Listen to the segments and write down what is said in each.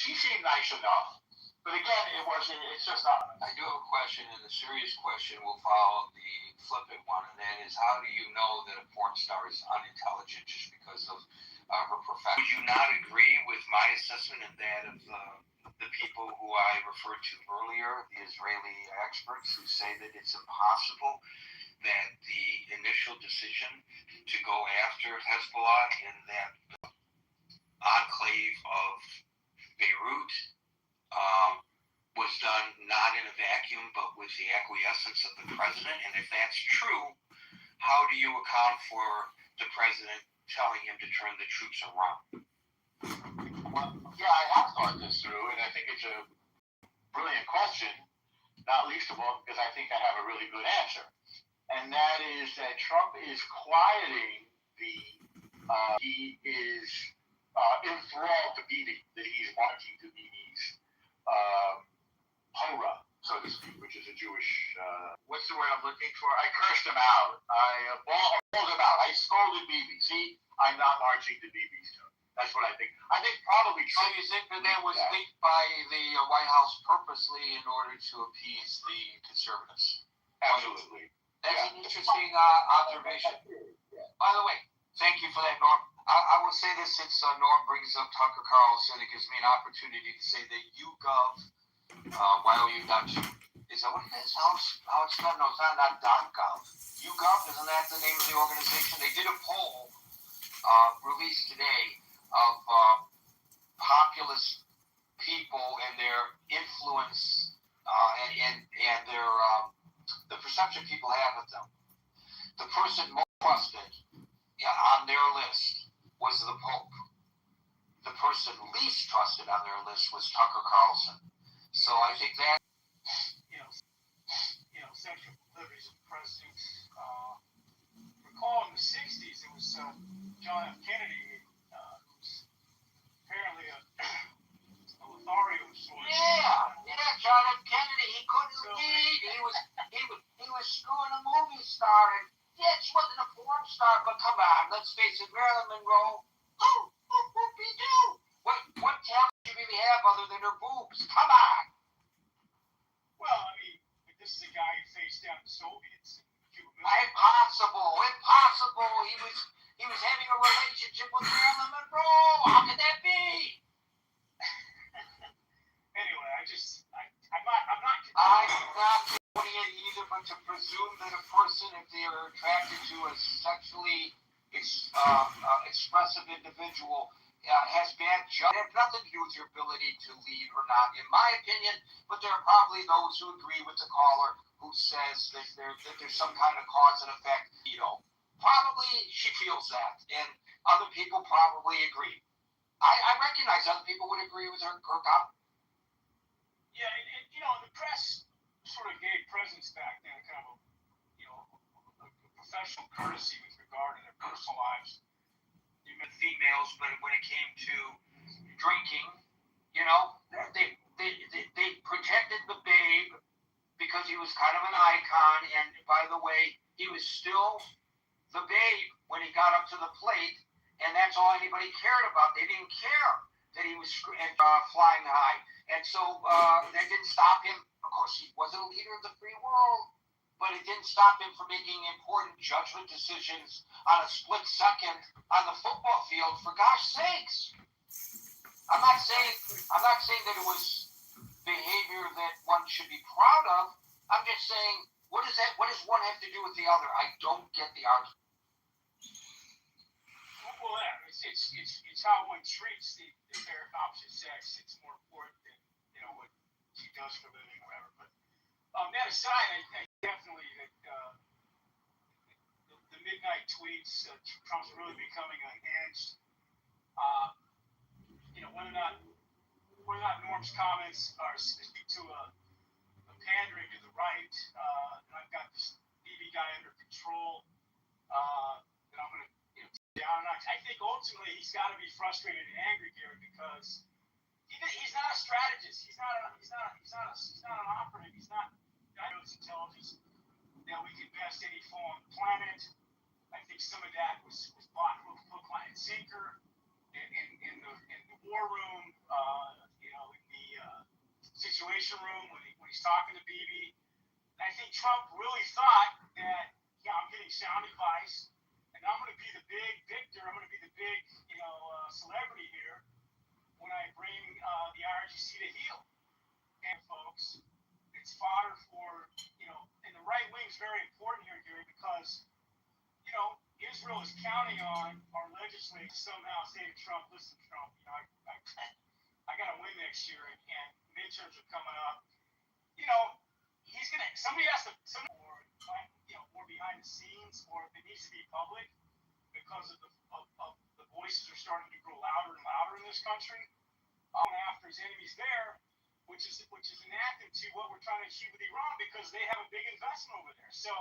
she seemed nice enough. But again, it's just not. I do have a question, and the serious question will follow the flippant one, and that is, how do you know that a porn star is unintelligent just because of her profession? Would you not agree with my assessment and that of the people who I referred to earlier, the Israeli experts, who say that it's impossible that the initial decision to go after Hezbollah in that enclave of Beirut was done not in a vacuum, but with the acquiescence of the president? And if that's true, how do you account for the president telling him to turn the troops around? Well, yeah, I have thought this through, and I think it's a brilliant question, not least of all because I think I have a really good answer. And that is that Trump is quieting he is enthralled to Bibi, that he's wanting to Bibi's Torah, so to speak, which is a Jewish, what's the word I'm looking for? I cursed him out. I bawled him out. I scolded Bibi. See, I'm not marching to Bibi's Torah. That's what I think. I think probably Trump. So you think that was leaked by the White House purposely in order to appease the conservatives? Absolutely. That's an interesting observation. Yeah. By the way, thank you for that, Norm. I will say this since Norm brings up Tucker Carlson. It gives me an opportunity to say that YouGov, YOU.gov, is that what it is? How it's spelled? No, it's not .gov. YouGov, isn't that the name of the organization? They did a poll released today of populist people and their influence and their the perception people have of them. The person most trusted on their list was the Pope. The person least trusted on their list was Tucker Carlson. So I think that sexual proclivities of presidents. Recall in the '60s, it was John F. Kennedy, who's apparently a Lothario of sorts. Yeah, John F. Kennedy. He couldn't read. He was screwing a movie star. And yeah, she wasn't a porn star, but come on, let's face it, Marilyn Monroe. Whoopie-doo. What talent do you really have other than her boobs? Come on. Well, I mean, this is a guy who faced down the Soviets. Impossible. He was having a relationship with Marilyn Monroe. How could that be? Anyway, I'm not doing it either, but to presume that a person, if they are attracted to a sexually expressive individual, has bad judgment. It has nothing to do with your ability to lead or not, in my opinion, but there are probably those who agree with the caller who says that there's some kind of cause and effect. Probably she feels that, and other people probably agree. I recognize other people would agree with her comment. Yeah, and the press sort of gave presidents back then kind of a professional courtesy with regard to their personal lives. You met females, but when it came to drinking, they protected the babe because he was kind of an icon, and by the way, he was still the babe when he got up to the plate, and that's all anybody cared about. They didn't care that he was flying high, and so that didn't stop him. Of course, he wasn't a leader of the free world, but it didn't stop him from making important judgment decisions on a split second on the football field, for gosh sakes. I'm not saying that it was behavior that one should be proud of. I'm just saying, what does one have to do with the other? I don't get the argument. Well, it's how one treats the pair of opposite sex. It's more important than what she does for a living or whatever. But that aside, I definitely the midnight tweets, Trump's really becoming unhinged. Whether or not Norm's comments are speak to a pandering to the right, and I've got this BB guy under control, that I'm going to take down. I think ultimately he's got to be frustrated and angry, Gary, because he's not a strategist. He's not an operative. He's not knows intelligence that we can best any foe on the planet. I think some of that was bought hook, line, and sinker in the war room. he's talking to Bibi. And I think Trump really thought that, yeah, I'm getting sound advice, and I'm going to be the big victor. I'm going to be the big, celebrity here when I bring the RGC to heel. And folks, it's fodder for, and the right wing is very important here, Gary, because, Israel is counting on our legislators to somehow say to Trump, listen, Trump, I got to win next year, and midterms are coming up. He's going to, somebody has to, more behind the scenes, or if it needs to be public, because of the voices are starting to grow louder and louder in this country. After his enemies there, which is an anthem to what we're trying to achieve with Iran, because they have a big investment over there. So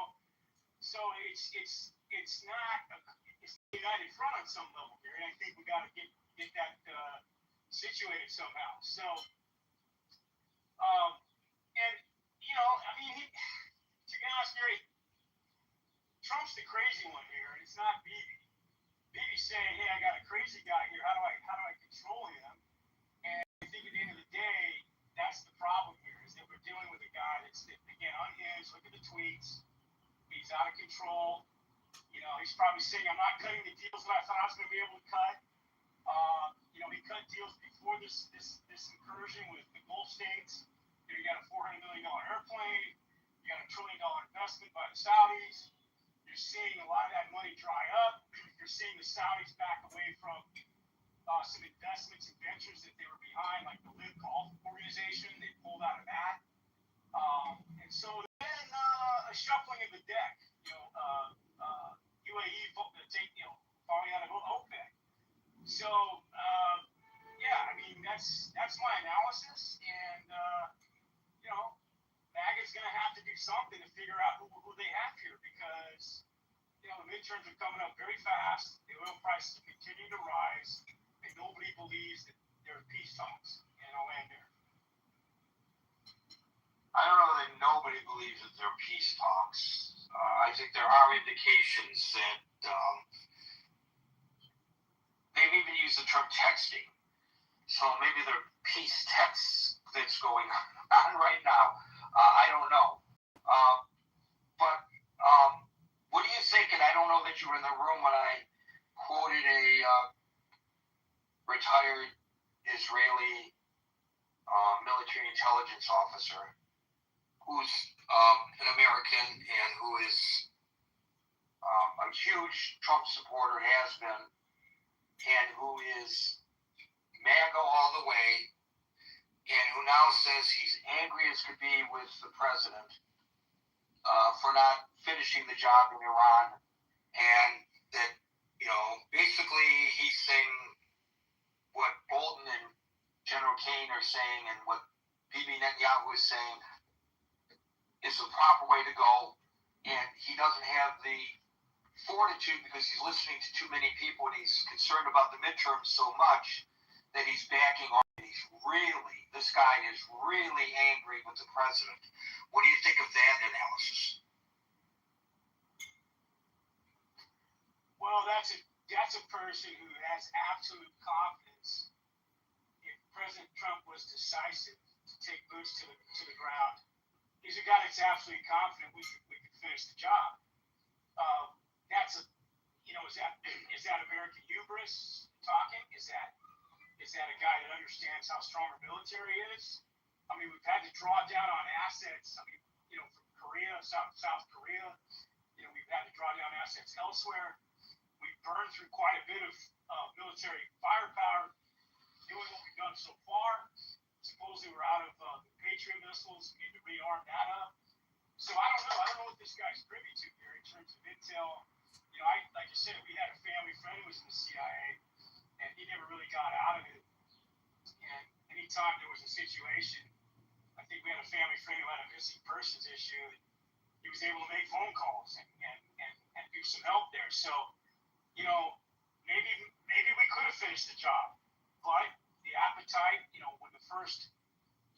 it's not it's a united front on some level here, and I think we got to get that situated somehow. So, and to be honest, Gary, Trump's the crazy one here, and it's not Bibi. Bibi's saying, "Hey, I got a crazy guy here. How do I control him?" And I think at the end of the day, that's the problem here, is that we're dealing with a guy that's, again, unhinged. Look at the tweets. He's out of control. He's probably saying, I'm not cutting the deals that I thought I was going to be able to cut. He cut deals before this incursion with the Gulf states. You got a $400 million airplane. You got a $1 trillion investment by the Saudis. You're seeing a lot of that money dry up. You're seeing the Saudis back away from some investments and ventures that they were behind, like the Live Golf organization. They pulled out of that. And so then a shuffling of the deck. UAE falling out of OPEC. So that's my analysis, and MAGA's going to have to do something to figure out who they have here, because the midterms are coming up very fast. The oil prices continue to rise, and nobody believes that there are peace talks. And I'll end there. I don't know that nobody believes that there are peace talks. I think there are indications that they've even used the term texting. So maybe there are peace texts that's going on right now. I don't know. But what do you think? And I don't know that you were in the room when I quoted a retired Israeli military intelligence officer who's an American and who is a huge Trump supporter, has been, and who is MAGA all the way, and who now says he's angry as could be with the president for not finishing the job in Iran, and that, basically he's saying what Bolton and General Kane are saying and what Bibi Netanyahu is saying is the proper way to go, and he doesn't have the fortitude because he's listening to too many people and he's concerned about the midterms so much that he's backing off. And this guy is really angry with the president. What do you think of that analysis? Well, that's a person who has absolute confidence. If President Trump was decisive to take boots to the ground, he's a guy that's absolutely confident we could finish the job. Is that American hubris talking? Is that a guy that understands how strong our military is? I mean, we've had to draw down on assets. I mean, from Korea, South Korea, we've had to draw down assets elsewhere. We've burned through quite a bit of military firepower doing what we've done so far. Supposedly we're out of the Patriot missiles. We need to rearm that up. So I don't know what this guy's privy to here in terms of intel. Like you said, we had a family friend who was in the CIA, and he never really got out of it. And anytime there was a situation, I think we had a family friend who had a missing persons issue, and he was able to make phone calls and do some help there. So, maybe we could have finished the job, but the appetite, when the first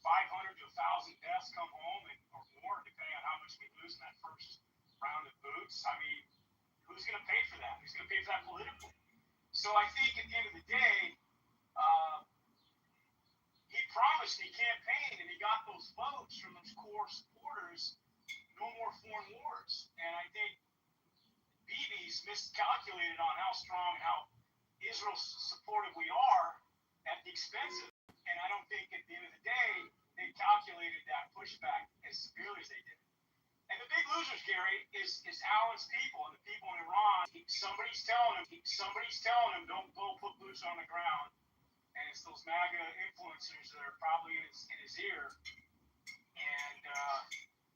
500 to 1,000 deaths come home or more, depending on how much we lose in that first round of boots, I mean, who's going to pay for that? Who's going to pay for that politically? So I think at the end of the day, he promised. promised and he campaigned and he got those votes from those core supporters, no more foreign wars. And I think Bibi's miscalculated on how strong, how Israel supportive we are at the expense of it. And I don't think at the end of the day they calculated that pushback as severely as they did. And the big losers, Gary, is Alan's people and the people in Iran. Somebody's telling them don't go put boots on the ground. And it's those MAGA influencers that are probably in his ear. And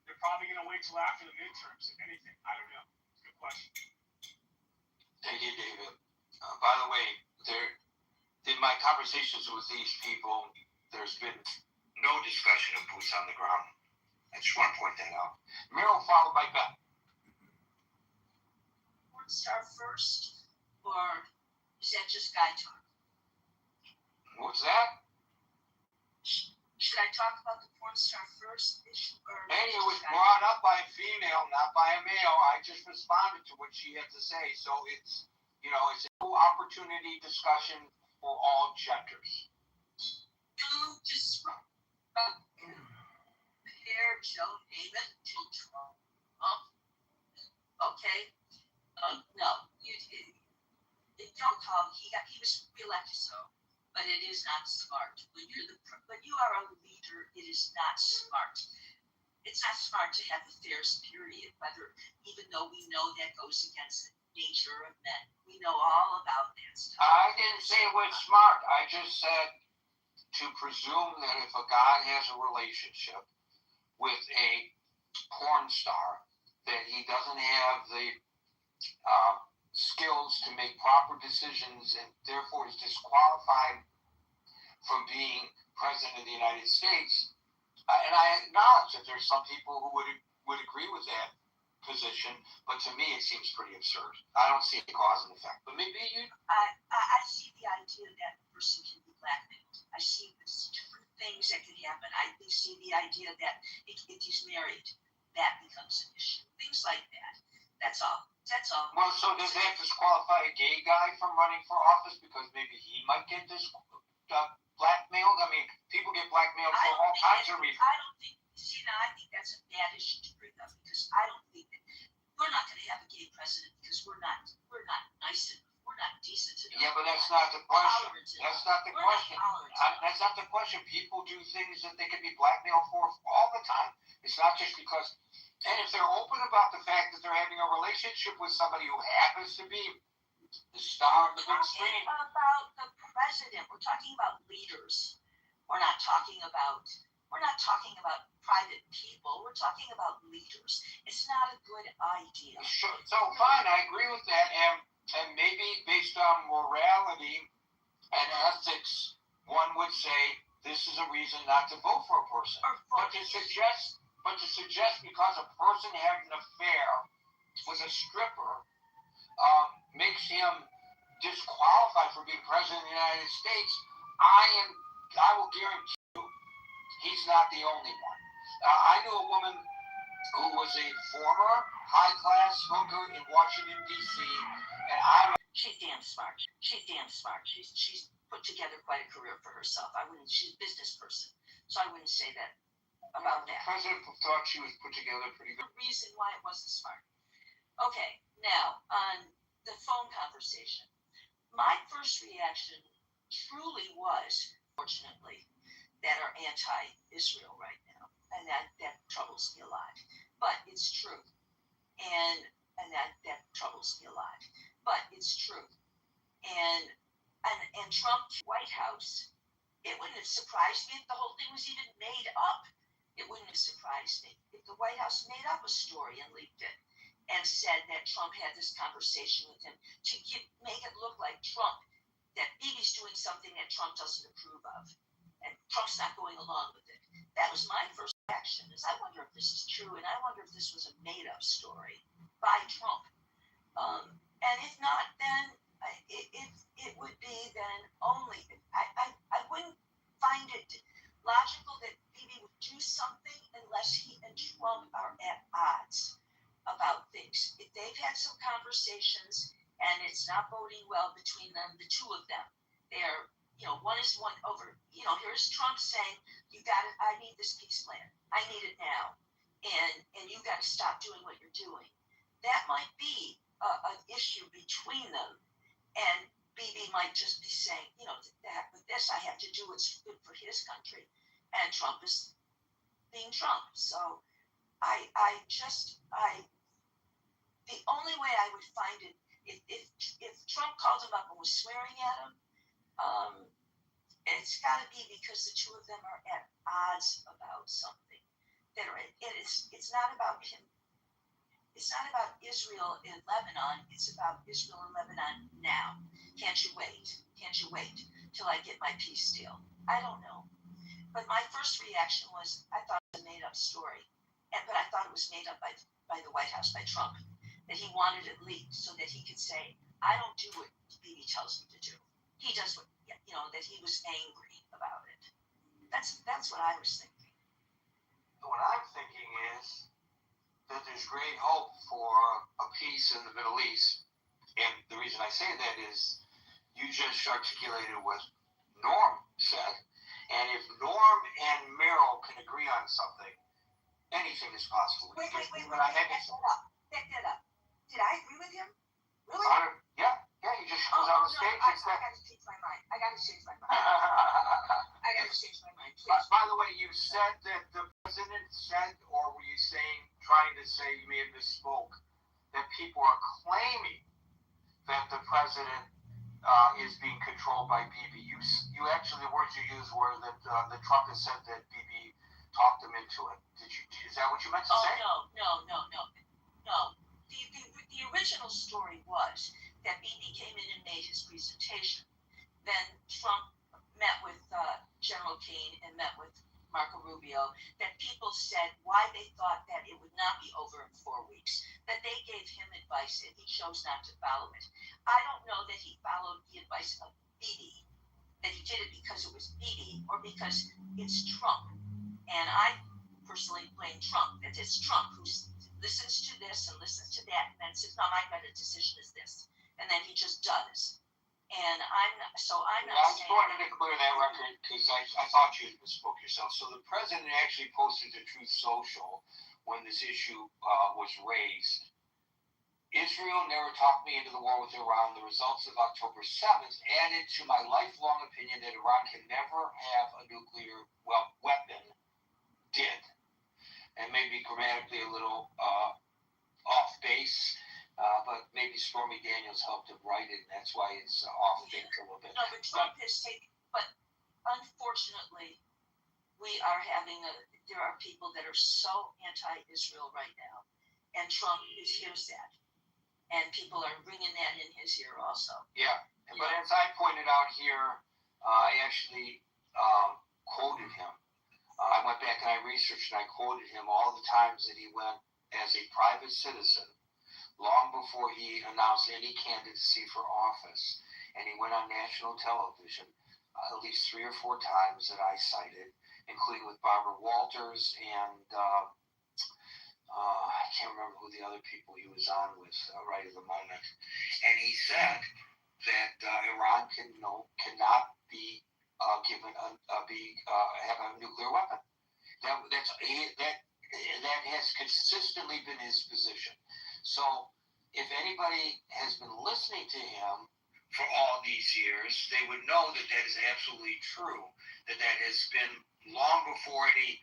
they're probably going to wait till after the midterms, if anything. I don't know. It's a good question. Thank you, David. By the way, in my conversations with these people, there's been no discussion of boots on the ground. I just want to point that out. Mayoral followed by Beth. Porn star first, or is that just guy talk? What's that? Should I talk about the porn star first issue? Hey, it was brought up by a female, not by a male. I just responded to what she had to say. So it's, it's a full opportunity discussion for all genders. You just compare Joe Namath to Trump. Okay. No, you don't call him. He was reelected, so. But it is not smart. When you are a leader, it is not smart. It's not smart to have affairs, period. Even though we know that goes against the nature of men. We know all about that stuff. I didn't say it was smart. I just said to presume that if a guy has a relationship with a porn star, that he doesn't have the skills to make proper decisions and therefore is disqualified from being president of the United States. And I acknowledge that there's some people who would agree with that position, but to me it seems pretty absurd. I don't see a cause and effect. But maybe you... I see the idea that a person can be blackmailed. I see different things that can happen. I see the idea that if he's married, that becomes an issue. Things like that. That's all. Well, so does that disqualify a gay guy from running for office because maybe he might get blackmailed? I mean, people get blackmailed for all kinds of reasons. I think that's a bad issue to bring up because I don't think that we're not going to have a gay president because we're not nice enough. We're not decent enough. Yeah, but that's not the question. That's not the question. That's not the question. People do things that they can be blackmailed for all the time. It's not just because... And if they're open about the fact that they're having a relationship with somebody who happens to be the star of the big screen. We're talking about the president. We're talking about leaders. We're not talking about private people. We're talking about leaders. It's not a good idea. Sure. So fine, I agree with that. And maybe based on morality and ethics, one would say this is a reason not to vote for a person. But to suggest because a person had an affair with a stripper makes him disqualified from being president of the United States, I will guarantee you he's not the only one. I knew a woman who was a former high-class hooker in Washington, D.C., and she's damn smart. She's put together quite a career for herself. She's a business person, so I wouldn't say that about that. The president thought she was put together pretty good. The reason why it wasn't smart. Okay, now on the phone conversation, my first reaction truly was, fortunately, that are anti-Israel right now, and that troubles me a lot. But it's true, and that troubles me a lot. But it's true, and Trump, White House, it wouldn't have surprised me if the whole thing was even made up. It wouldn't have surprised me if the White House made up a story and leaked it and said that Trump had this conversation with him to make it look like that Bibi's doing something that Trump doesn't approve of. And Trump's not going along with it. That was my first reaction, is I wonder if this is true, and I wonder if this was a made-up story by Trump. And if not, then it would be then only, I wouldn't find it logical that Bibi would do something unless he and Trump are at odds about things. If they've had some conversations and it's not boding well between them, the two of them, they're one is one over. Here's Trump saying, I need this peace plan. I need it now, and you got to stop doing what you're doing. That might be an issue between them, and Bibi might just be saying, that with this I have to do what's good for his country, and Trump is being Trump. So the only way I would find it, if Trump called him up and was swearing at him, it's got to be because the two of them are at odds about something. It's not about him. It's not about Israel in Lebanon. It's about Israel and Lebanon now. Can't you wait? Can't you wait till I get my peace deal? I don't know. But my first reaction was, I thought it was a made-up story. But I thought it was made up by the White House, by Trump, that he wanted it leaked so that he could say, I don't do what Bibi tells me to do. He does what, that he was angry about it. That's what I was thinking. What I'm thinking is that there's great hope for a peace in the Middle East. And the reason I say that is you just articulated what Norm said. And if Norm and Mayoral can agree on something, anything is possible. Wait. Back that up. Did I agree with him? Really? Yeah, he just goes on the stage and said. I got to change my mind. I got to change my mind. Please. By the way, you said that the president said, or were you trying to say, you may have misspoke, that people are claiming that the president is being controlled by Bibi. You actually, the words you used were that the Trump has said that Bibi talked him into it. Is that what you meant to say? No. The original story was that Bibi came in and made his presentation. Then Trump met with General Keane and met with Marco Rubio, that people said why they thought that it would not be over in 4 weeks, that they gave him advice and he chose not to follow it. I don't know that he followed the advice of Bibi, that he did it because it was Bibi or because it's Trump. And I personally blame Trump, that it's Trump who listens to this and listens to that and then says, no, my better decision is this. And then he just does. And I'm not saying. I just wanted to clear that record because I thought you misspoke yourself. So the president actually posted to Truth Social when this issue was raised. Israel never talked me into the war with Iran. The results of October 7th added to my lifelong opinion that Iran can never have a nuclear weapon. Did. And maybe grammatically a little off base. But maybe Stormy Daniels helped him write it, and that's why it's off base a little bit. No, but Trump has taken. But unfortunately, there are people that are so anti-Israel right now, and Trump hears that, and people are ringing that in his ear also. Yeah, but as I pointed out here, I actually quoted him. I went back and I researched and I quoted him all the times that he went as a private citizen, long before he announced any candidacy for office. And he went on national television at least 3 or 4 times that I cited, including with Barbara Walters and I can't remember who the other people he was on with right at the moment. And he said that Iran cannot be have a nuclear weapon. That has consistently been his position. So if anybody has been listening to him for all these years, they would know that that is absolutely true. That has been long before any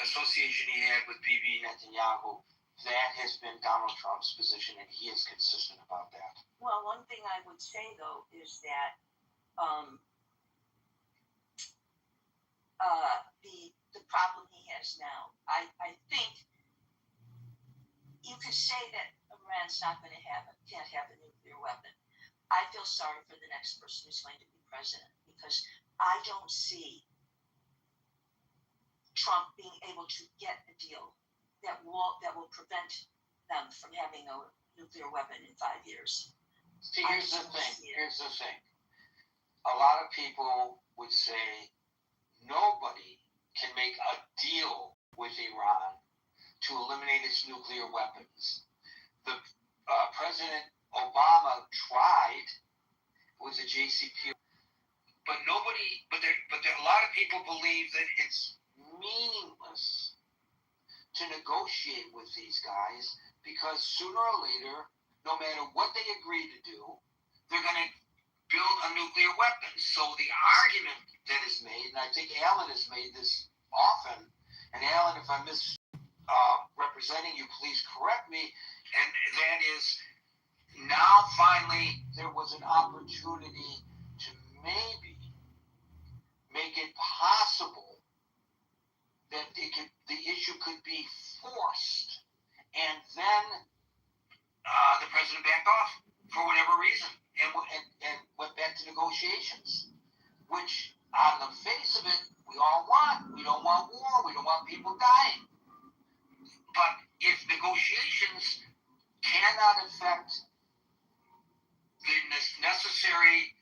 association he had with Bibi Netanyahu. That has been Donald Trump's position, and he is consistent about that. Well, one thing I would say though is that the problem he has now, I think you could say that Iran's can't have a nuclear weapon. I feel sorry for the next person who's going to be president because I don't see Trump being able to get a deal that will prevent them from having a nuclear weapon in 5 years. See, here's the thing. A lot of people would say nobody can make a deal with Iran to eliminate its nuclear weapons. The President Obama tried with the JCPOA, but nobody, but a lot of people believe that it's meaningless to negotiate with these guys because sooner or later, no matter what they agree to do, they're going to build a nuclear weapon. So the argument that is made, and I think Alan has made this often, and Alan, if I'm representing you, please correct me, and that is now finally there was an opportunity to maybe make it possible that the issue could be forced, and then the president backed off for whatever reason and went back to negotiations, which on the face of it we all want. We don't want war. We don't want people dying. But if negotiations cannot affect the necessary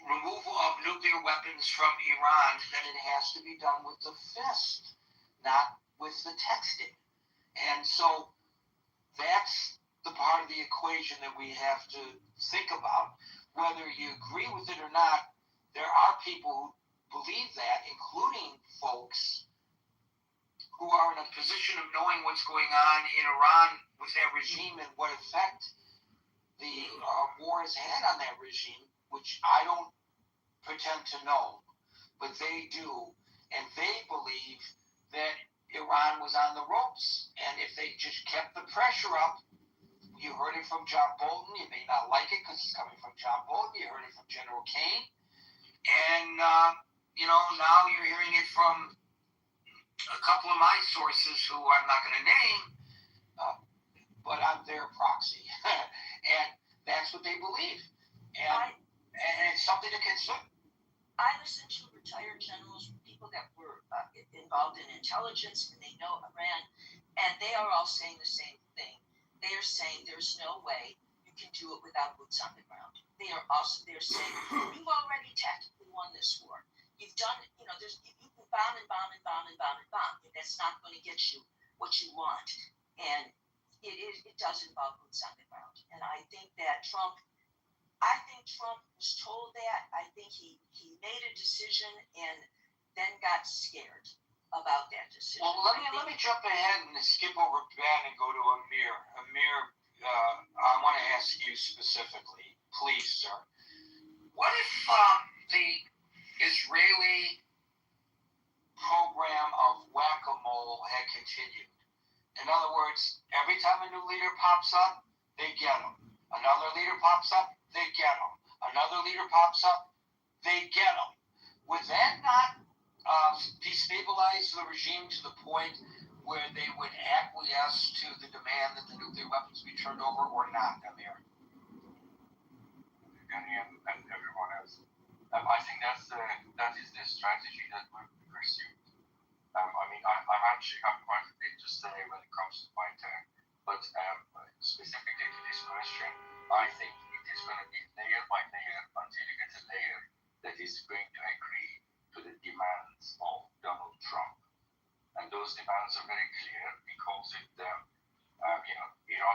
removal of nuclear weapons from Iran, then it has to be done with the fist, not with the texting. And so that's the part of the equation that we have to think about. Whether you agree with it or not, there are people who believe that, including folks who are in a position of knowing what's going on in Iran with that regime and what effect the war has had on that regime, which I don't pretend to know, but they do, and they believe that Iran was on the ropes, and if they just kept the pressure up, you heard it from John Bolton, you may not like it because it's coming from John Bolton, you heard it from General Kane, and now you're hearing it from a couple of my sources who I'm not going to name, but I'm their proxy, and that's what they believe, and it's something to consider. I listened to retired generals, people that were involved in intelligence, and they know Iran, and they are all saying the same thing. They are saying there's no way you can do it without boots on the ground. They're saying you've already tactically won this war. You've done, you can bomb and bomb and bomb and bomb and bomb. And that's not going to get you what you want. And it does involve boots on the ground. And I think Trump was told that. I think he made a decision and then got scared about that decision. Well, let me jump ahead and skip over Ben and go to Amir. Amir, I want to ask you specifically, please, sir. What if the Israeli program of whack-a-mole had continued? In other words, every time a new leader pops up, they get him. Another leader pops up, they get him. Another leader pops up, they get him. Would that not destabilize the regime to the point where they would acquiesce to the demand that the nuclear weapons be turned over or not, Amir? And everyone else. I think that is the strategy that we pursued. I actually have quite a bit to say when it comes to my turn, but specifically to this question, I think it is going to be layer by layer until you get a layer that is going to agree to the demands of Donald Trump. And those demands are very clear because Iran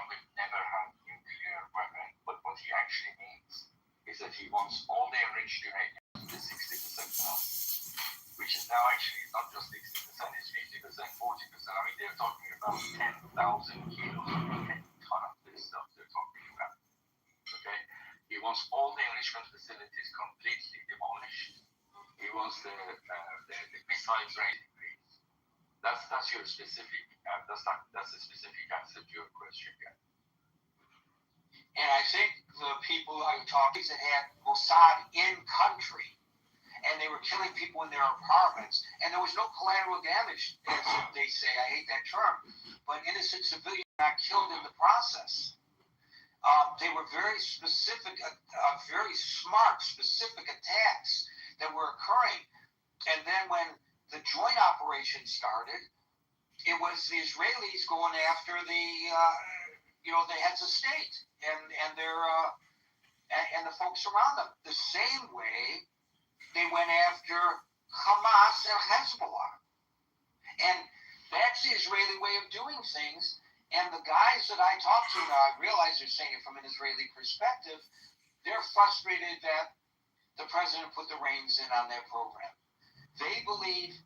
will never have a nuclear weapon, but what he actually means is that he wants all the enriched uranium to the 60% now, which is now actually not just 60%, it's 50%, 40%. I mean, they're talking about 10,000 kilos, 10 ton of this stuff they're talking about. Okay? He wants all the enrichment facilities completely demolished. He wants the missiles range increased. That's your specific. That's a specific answer to your question. Yeah. And I think the people I talked to that had Mossad in country, and they were killing people in their apartments, and there was no collateral damage, as they say. I hate that term, but innocent civilians got killed in the process. They were very specific, very smart, specific attacks that were occurring. And then when the joint operation started, it was the Israelis going after the heads of state and their and the folks around them. The same way they went after Hamas and Hezbollah. And that's the Israeli way of doing things. And the guys that I talked to now, I realize they're saying it from an Israeli perspective, they're frustrated that the president put the reins in on their program. They believe,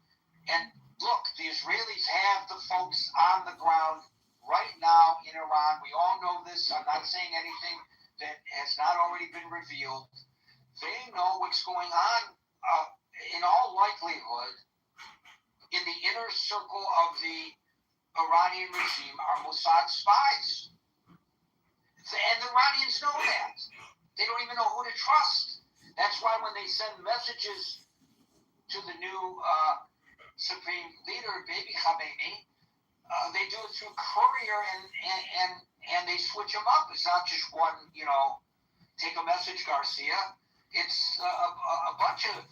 and look, the Israelis have the folks on the ground right now in Iran. We all know this. I'm not saying anything that has not already been revealed. They know what's going on, in all likelihood, in the inner circle of the Iranian regime are Mossad spies. And the Iranians know that. They don't even know who to trust. That's why when they send messages to the new supreme leader, Baby Khamenei, they do it through courier and they switch them up. It's not just one, take a message, Garcia. It's a bunch of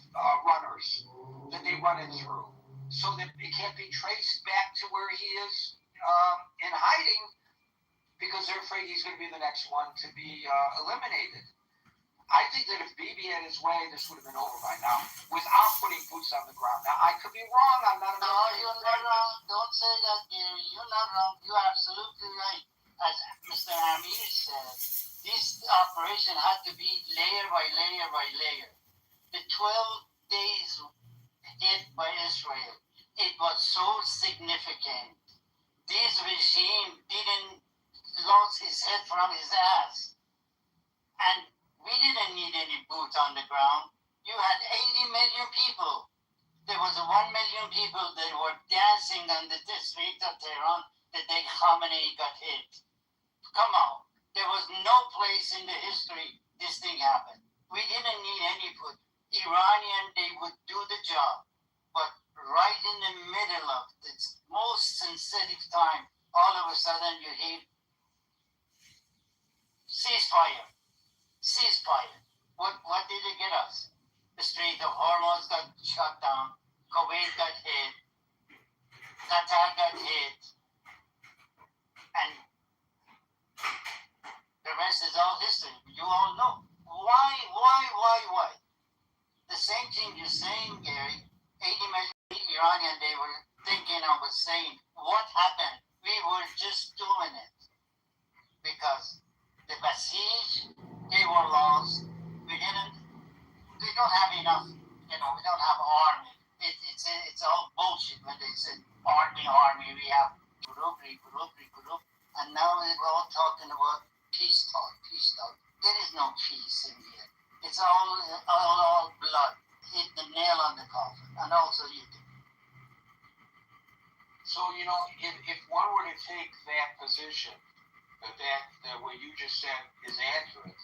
runners that they run it through so that it can't be traced back to where he is in hiding because they're afraid he's going to be the next one to be eliminated. I think that if Bibi had his way, this would have been over by now without putting boots on the ground. Now, I could be wrong. I'm not a No, you're not wrong. Don't say that, Gary. You're not wrong. You're absolutely right. As Mr. Amir said, this operation had to be layer by layer by layer. The 12 days hit by Israel, it was so significant. This regime didn't lose his head from his ass. And we didn't need any boots on the ground. You had 80 million people. There was 1 million people that were dancing on the streets of Tehran the day Khamenei got hit. Come on. There was no place in the history this thing happened. We didn't need any put. Iranian, they would do the job. But right in the middle of this most sensitive time, all of a sudden you hear ceasefire. Ceasefire. What did it get us? The Strait of Hormuz got shut down. Kuwait got hit. Qatar got hit. And the rest is all history. You all know. Why? The same thing you're saying, Gary. 80 million Iranian, they were thinking and was saying, what happened? We were just doing it. Because the Basij, they were lost. We don't have enough, we don't have army. It's all bullshit when they say army, we have group. And now we're all talking about peace talk. There is no peace in here. It's all blood. Hit the nail on the coffin. And also you do. So, if one were to take that position, that what you just said is accurate,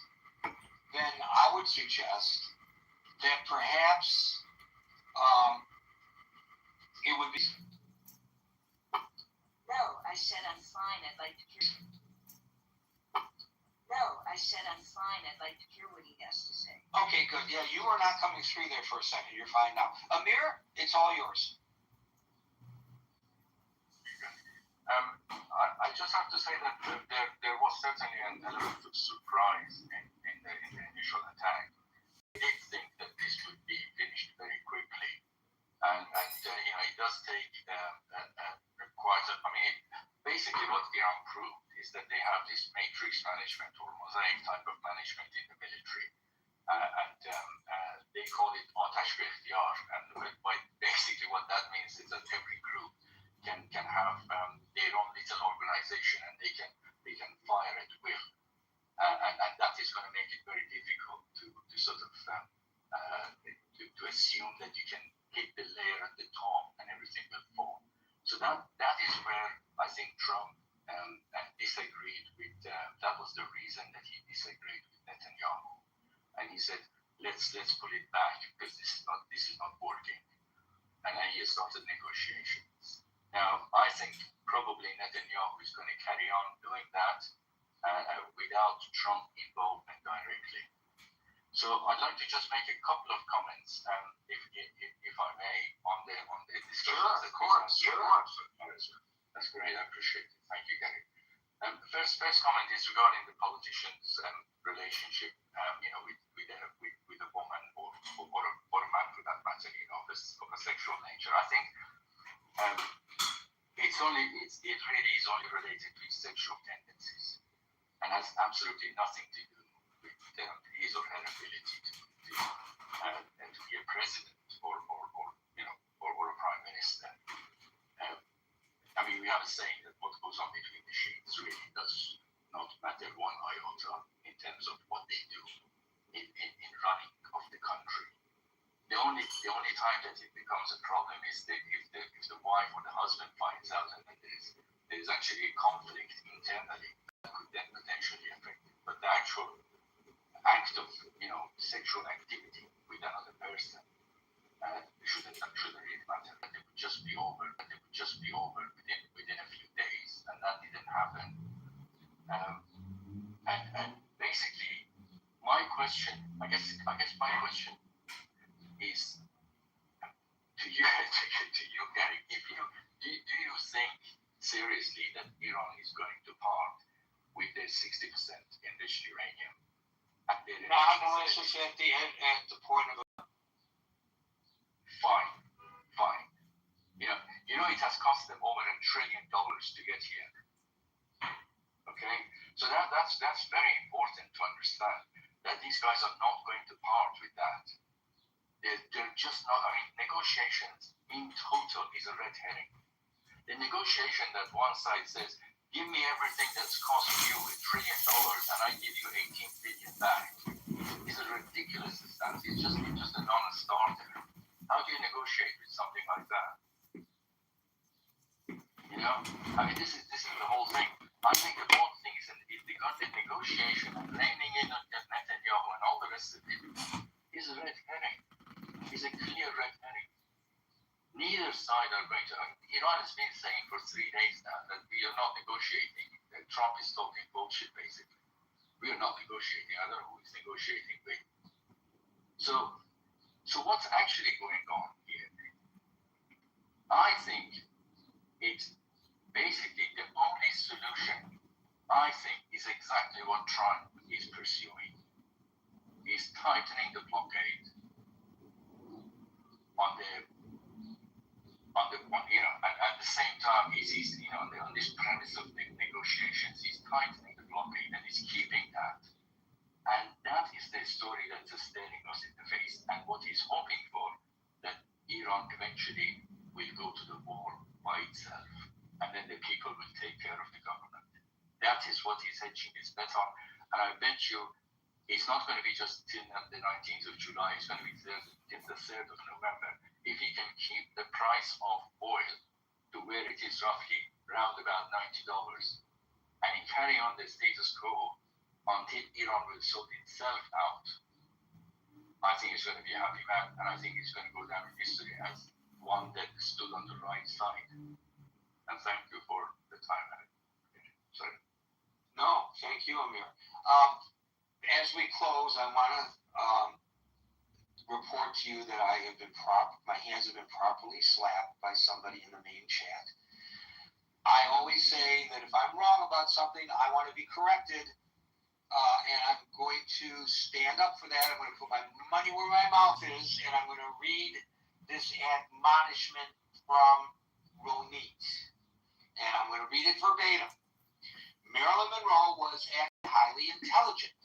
then I would suggest that perhaps it would be. No, I said I'm fine. I'd like to hear. No, I said I'm fine. I'd like to hear what he has to say. Okay, good. Yeah, you were not coming through there for a second. You're fine now. Amir, it's all yours. I just have to say that there was certainly an element of surprise in the initial attack. I did think that this would be finished very quickly, and it does take basically what Iran proved is that they have this matrix management or mosaic type of management in the military, and they call it atash be ikhtiyar, and basically what that means is that every group can have their own little organization, and they can fire at will, and that is going to make it very difficult to sort of to assume that you can hit the layer at the top and everything will fall. So that is where I think Trump disagreed with. That was the reason that he disagreed with Netanyahu, and he said, "Let's pull it back because this is not working," and then he started negotiations. Now, I think probably Netanyahu is going to carry on doing that without Trump involvement directly. So I'd like to just make a couple of comments, if I may, on the discussion. Sure, of course. That's great. I appreciate it. Thank you, Gary. First comment is regarding the politicians' relationship, with a woman or a man for that matter, of a sexual nature. I think it really is only related to his sexual tendencies and has absolutely nothing to do with his or her ability to country and to be a president or a prime minister. I mean, we have a saying that what goes on between the sheets really does not matter one iota in terms of what they do in running of the country. The only time that it becomes a problem is if the wife or the husband finds out and there is actually a conflict internally that could then potentially affect it. But the actual act of sexual activity with another person shouldn't really matter. That it would just be over. Within a few days, and that didn't happen. And basically, my question, I guess my question is to you, Gary. Do you think seriously that Iran is going to part with their 60% enriched uranium? At the point of fine. It has cost them over $1 trillion to get here. Okay, so that's very important to understand that these guys are not going to part with that. They're just not. I mean, negotiations in total is a red herring. The negotiation that one side says, "Give me everything that's cost you $1 trillion, and I give you 18 billion back," is a ridiculous stance. It's just a non-starter. How do you negotiate with something like that? I mean, this is the whole thing. I think the whole thing is the negotiation and blaming it on Netanyahu and all the rest of it is a red herring. It's a clear red herring. Neither side are going to. Iran has been saying for 3 days now that we are not negotiating. That Trump is talking bullshit, basically. We are not negotiating. I don't know who is negotiating with. So what's actually going on here? I think it's basically the only solution, I think, is exactly what Trump is pursuing. He's tightening the blockade and at the same time, he's on this premise of the negotiations, he's tightening the blockade and he's keeping that. And that is the story that's staring us in the face. And what he's hoping for, that Iran eventually will go to the war by itself. And then the people will take care of the government. That is what he's hedging his bet on. And I bet you it's not going to be just till the 19th of July. It's going to be till the 3rd of November. If he can keep the price of oil to where it is roughly around about $90 and he carry on the status quo until Iran will sort itself out, I think he's going to be a happy man, and I think he's going to go down in history as one that stood on the right side. And thank you for the time. Sorry. No, thank you, Amir. As we close, I want to report to you that my hands have been properly slapped by somebody in the main chat. I always say that if I'm wrong about something, I want to be corrected. And I'm going to stand up for that. I'm going to put my money where my mouth is, and I'm going to read this admonishment from Ronit. And I'm going to read it verbatim. Marilyn Monroe was highly intelligent.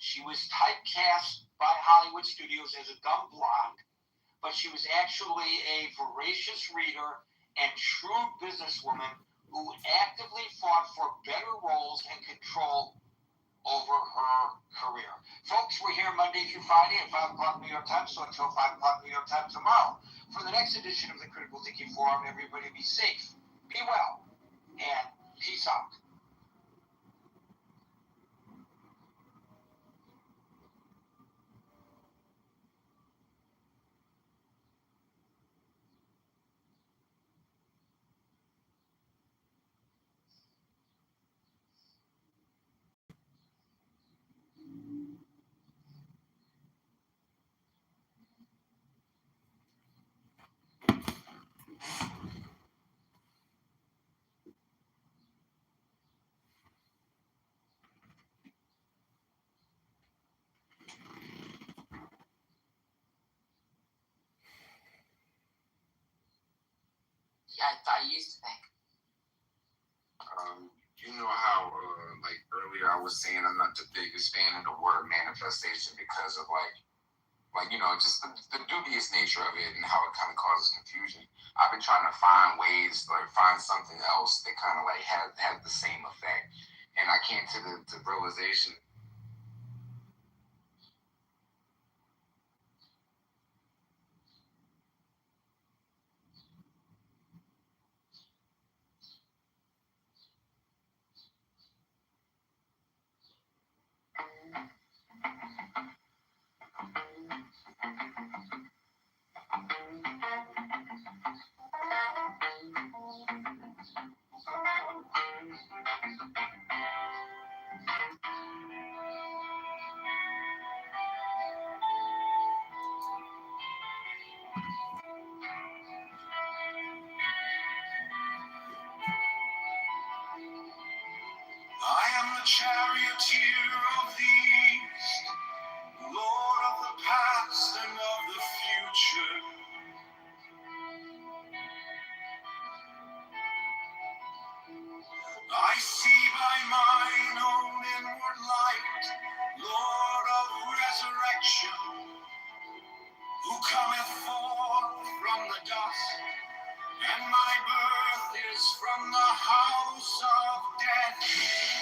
She was typecast by Hollywood studios as a dumb blonde, but she was actually a voracious reader and shrewd businesswoman who actively fought for better roles and control over her career. Folks, we're here Monday through Friday at 5 o'clock New York time, so until 5 o'clock New York time tomorrow. For the next edition of the Critical Thinking Forum, everybody be safe, be well, and peace out. I used to think. You know how, like earlier I was saying, I'm not the biggest fan of the word manifestation because of like like, just the dubious nature of it and how it kind of causes confusion. I've been trying to find ways, like find something else that kind of like had the same effect, and I came to the realization. I am the charioteer of the east, Lord of the past and of the future. I see by mine own inward light, Lord of resurrection, who cometh forth from the dust, and my birth is from the house of death.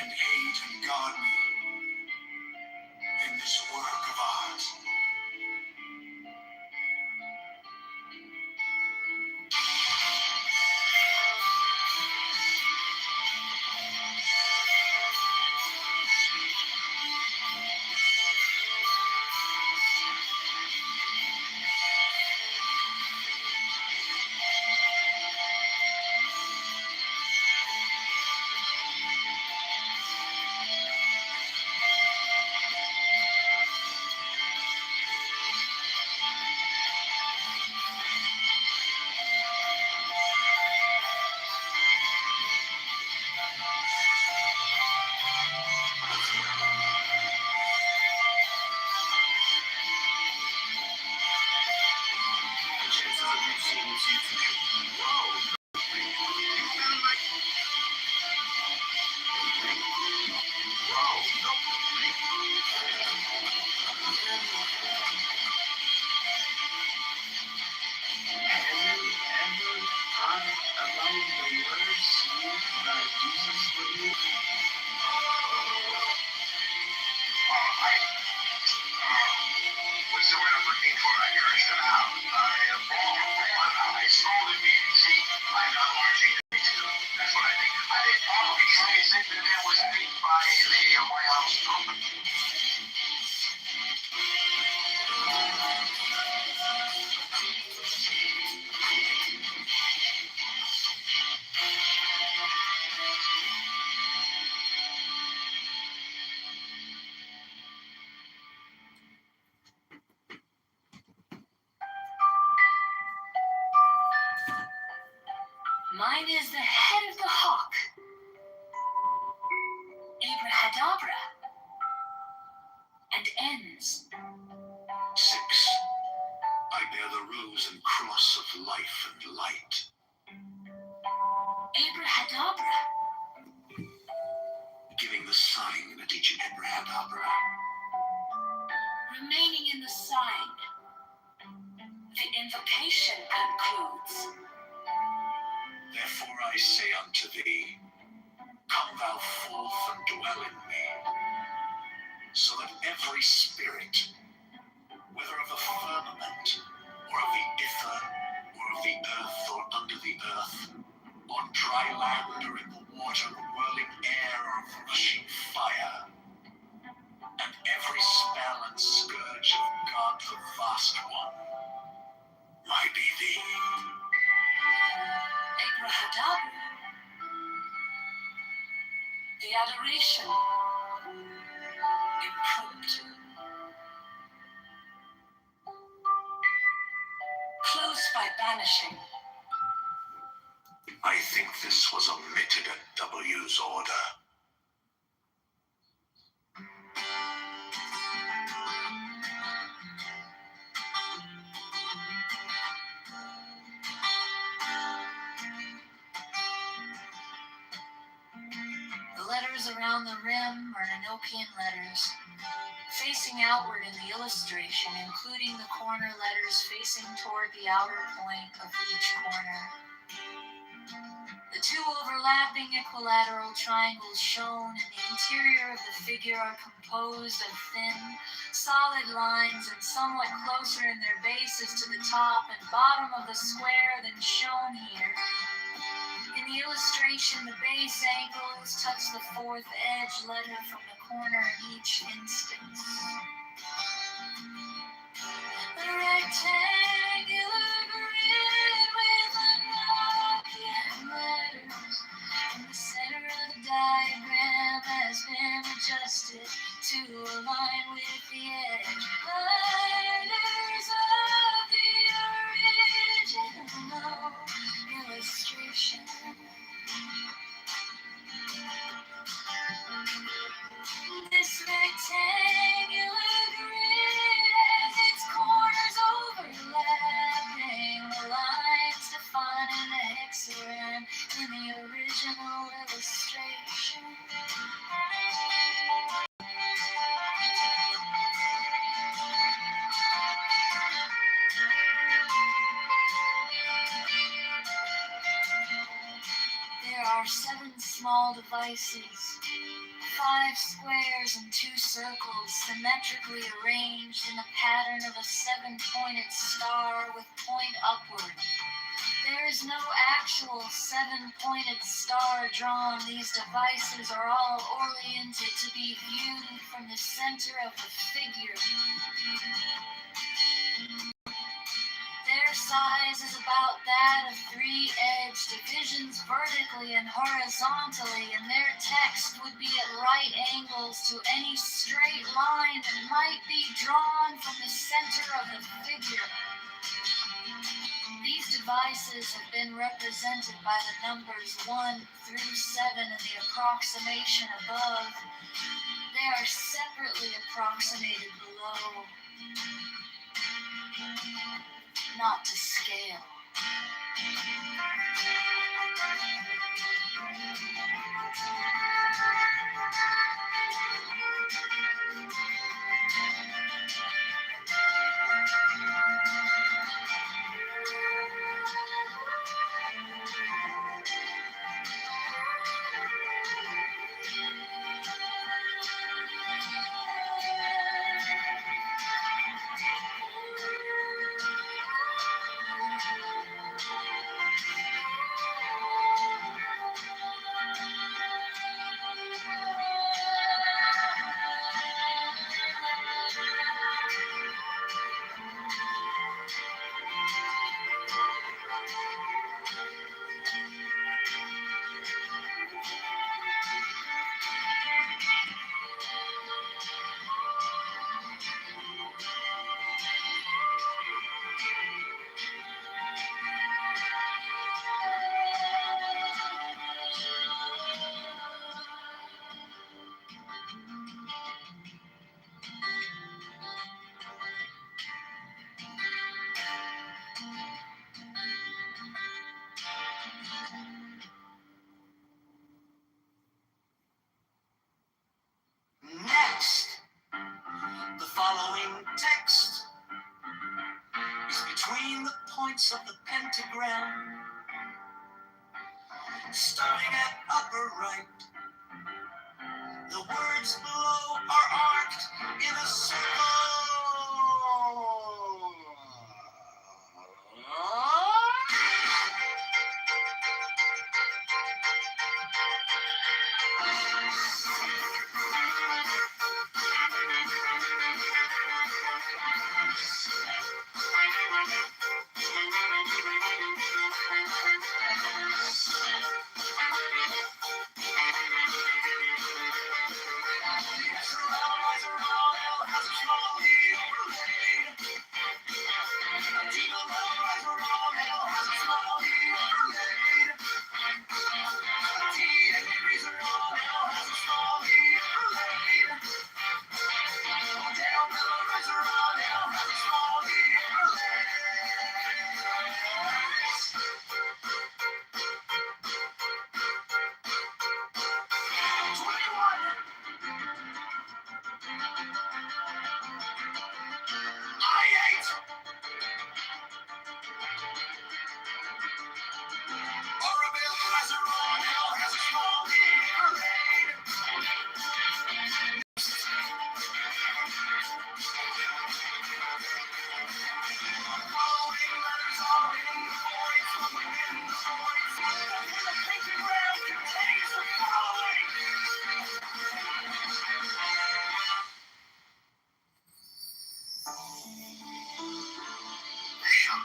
and aid and guard me in this work of art. What's the word I'm looking for? I cursed it out. I sold it BBC. I got largely that's what I think. I didn't probably say that it was made by the White House company. Mine is the head of the hawk. Abrahadabra. And ends. 6. I bear the rose and cross of life and light. Abrahadabra. Giving the sign at each Abrahadabra. Remaining in the sign. The invocation concludes. Therefore I say unto thee, come thou forth and dwell in me, so that every spirit, whether of the firmament, or of the ether, or of the earth, or under the earth, on dry land, or in the water, whirling air, or of rushing fire, and every spell and scourge of God the Vast One, might be thee. Abrahadabra. The adoration. Impromptu. Close by banishing. I think this was omitted at W's order. The letters around the rim are Enochian letters, facing outward in the illustration, including the corner letters facing toward the outer point of each corner. The two overlapping equilateral triangles shown in the interior of the figure are composed of thin, solid lines and somewhat closer in their bases to the top and bottom of the square than shown here. In the illustration, the base angles touch the fourth edge letter from the corner in each instance. The rectangular grid with Enochian letters in the center of the diagram has been adjusted to align with the edge letters of the original illustration. This rectangular grid has its corners overlapping, the lines defining the hexagram in the original illustration. There are 7 small devices 5 squares and 2 circles symmetrically arranged in the pattern of a 7-pointed star with point upward. There is no actual 7-pointed star drawn. These devices are all oriented to be viewed from the center of the figure. Their size is about that of 3-edged divisions vertically and horizontally, and their text would be at right angles to any straight line that might be drawn from the center of the figure. These devices have been represented by the numbers 1 through 7 in the approximation above. They are separately approximated below. Not to scale. Next, the following text is between the points of the pentagram, starting at upper right. The words below are arced in a circle.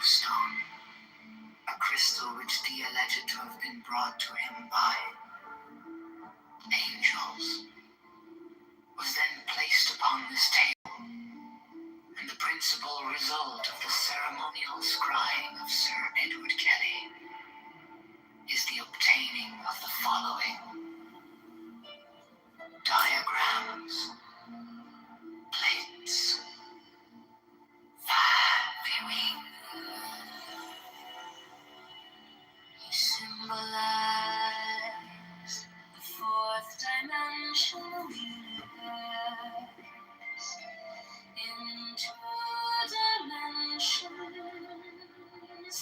Stone, a crystal which Thea alleged to have been brought to him by angels, was then placed upon this table, and the principal result of the ceremonial scrying of Sir Edward Kelly is the obtaining of the following diagrams, plates, viewing. He symbolized the 4th dimensional universe into dimensions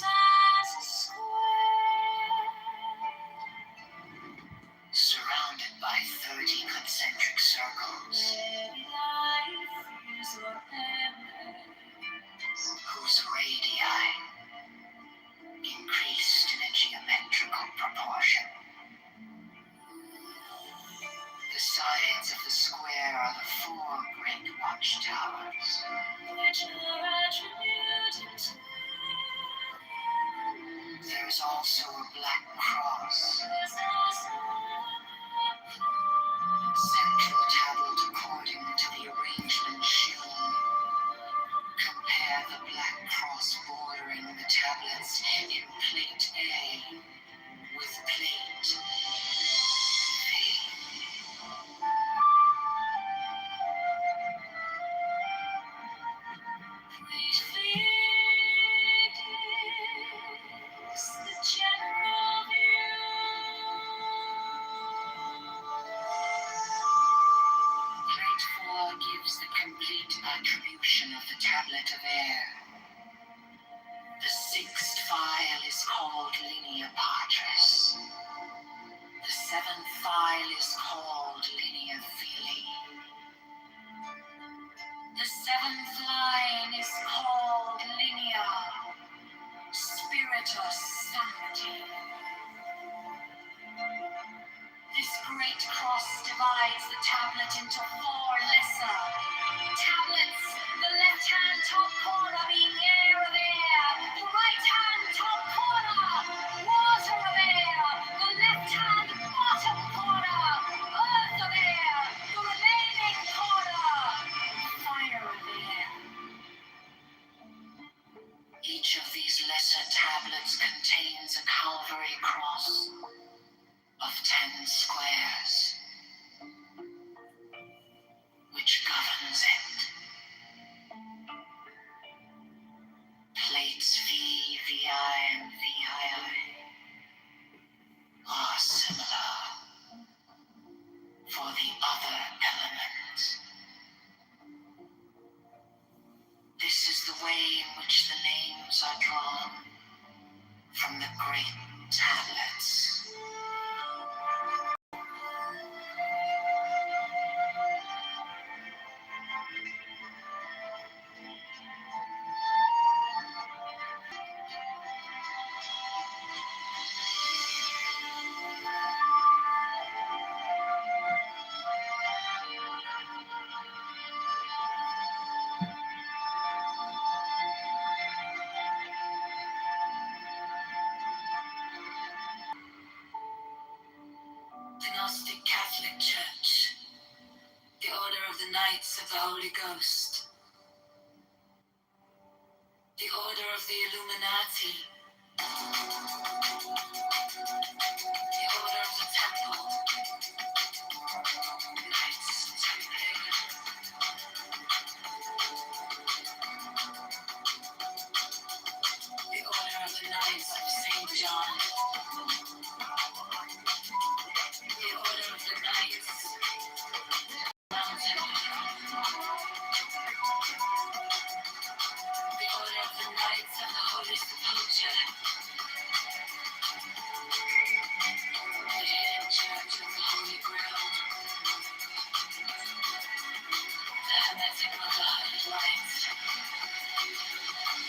as a square, surrounded by 30 concentric tablet of air. The sixth file is called linea patris. The seventh file is called linea filii. The seventh line is called linea spiritus sancti. This great cross divides the tablet into four lesser tablets, the left-hand top corner being air of air, the right-hand top corner water of air, the left-hand bottom corner earth of air, the remaining corner fire of air. Each of these lesser tablets contains a Calvary cross of 10 squares, which governs it. Plates V, VI, and VII are similar for the other elements. This is the way in which the names are drawn from the great tablets. The Gnostic Catholic Church, the Order of the Knights of the Holy Ghost, the Order of the Illuminati, the Order of the Temple, Knights Templar, the Order of the Knights of St. John, the Order of the Knights Mountain, the Order of the Knights of the Holy Sepulchre, the Hidden Church of the Holy Grail, the Hermetic Brotherhood of Light,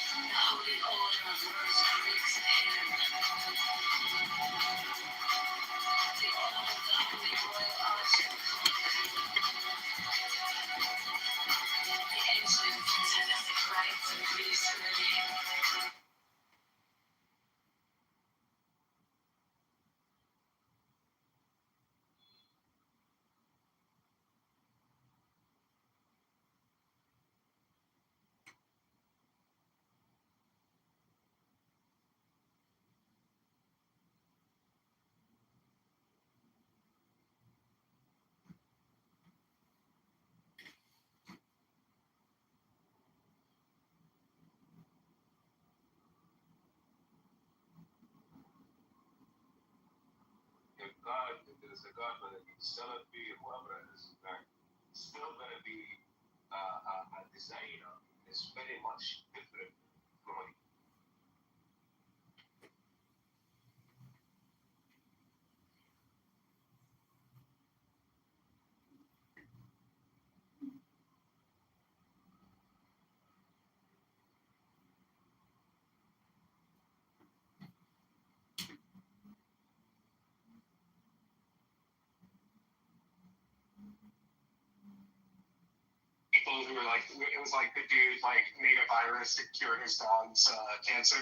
the Holy Order of the Rosicrucians of Heaven, the Order of the Holy Royal Arch of the Ancient Fantastic Rites of Priesthood. If God, if there's a God, but it's still going to be whoever it is, right? Still going to be a designer. It's very much different from people who were like, it was like the dude like made a virus to cure his dog's cancer.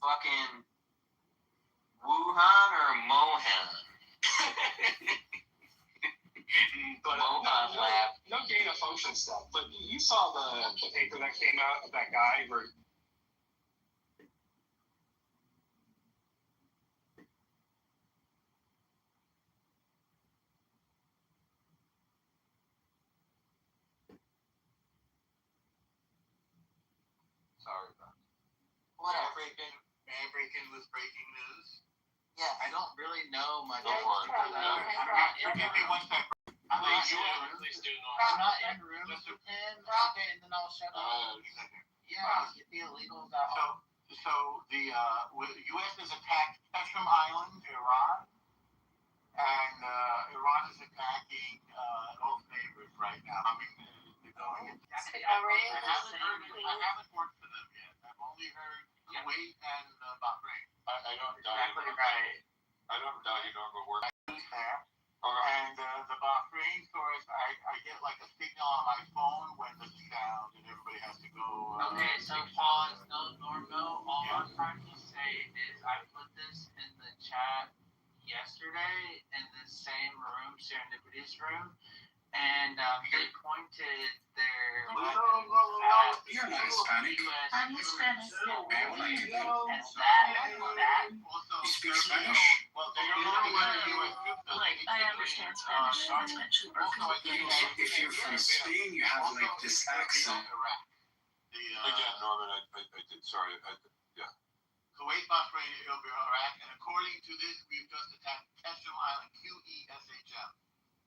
Fucking Wuhan or Mohan? But no gain of function stuff. But you saw the paper that came out of that guy where sorry about that. Whatever. May I break in with breaking news? Yeah. I don't really know much. Yeah, about you probably it. know. Give me one second. I'm not Please do. in I'm not in rooms with him. Okay, and the and all shut up. Yeah, Wow. get the illegals out. So the U.S. has attacked Keshim Island, Iran, and Iran is attacking Gulf neighbors right now. I mean, they're going. I haven't worked for them yet. I've only heard Kuwait and Bahrain. I don't doubt you don't go work there. And the Bahrain source, I get like a signal on my phone when the sound, and everybody has to go. Okay, so pause, no, Normo. All I'm trying to say is I put this in the chat yesterday in the same room, Serendipity's room, and they pointed their weapons at You're not Hispanic. US I'm Hispanic. and that Also, You speak Spanish? well, they don't know where the U.S. troops are. Like, I understand Spanish. That's actually Also, I think If you're from Spain, you have like this accent. Again, Norman, I did. Sorry. Kuwait, Bahrain, Iraq, and according to this, we've just attacked Qeshm Island, Qeshm.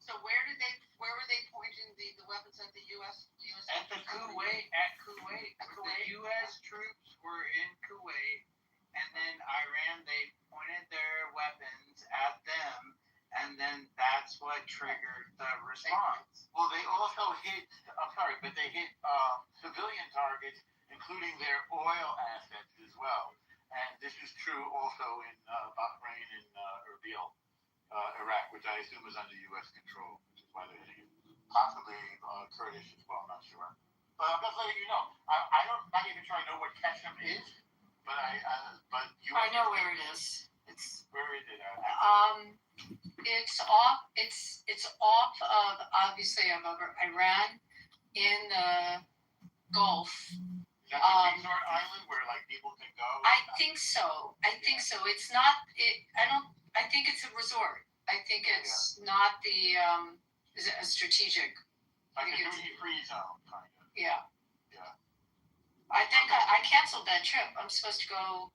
So where were they pointing the weapons at the U.S.? at the Kuwait, the U.S. troops were in Kuwait, and then Iran, they pointed their weapons at them, and then that's what triggered the response. Well, they also hit. They hit civilian targets, including their oil assets as well. And this is true also in Bahrain and Erbil, Iraq, which I assume is under U.S. control, which is why they're hitting it. Possibly Kurdish as well, I'm not sure. But I'm just letting you know. I'm not even sure I know what Qeshm is, but you. I know where it is. It's Where is it at? it's off of obviously of Iran in the Gulf. Is that a resort island where like people can go? I think so. It's not. I think it's a resort. I think it's not the. Is it a strategic? Like a duty-free zone, kind of. Yeah. Yeah. I think I canceled that trip. I'm supposed to go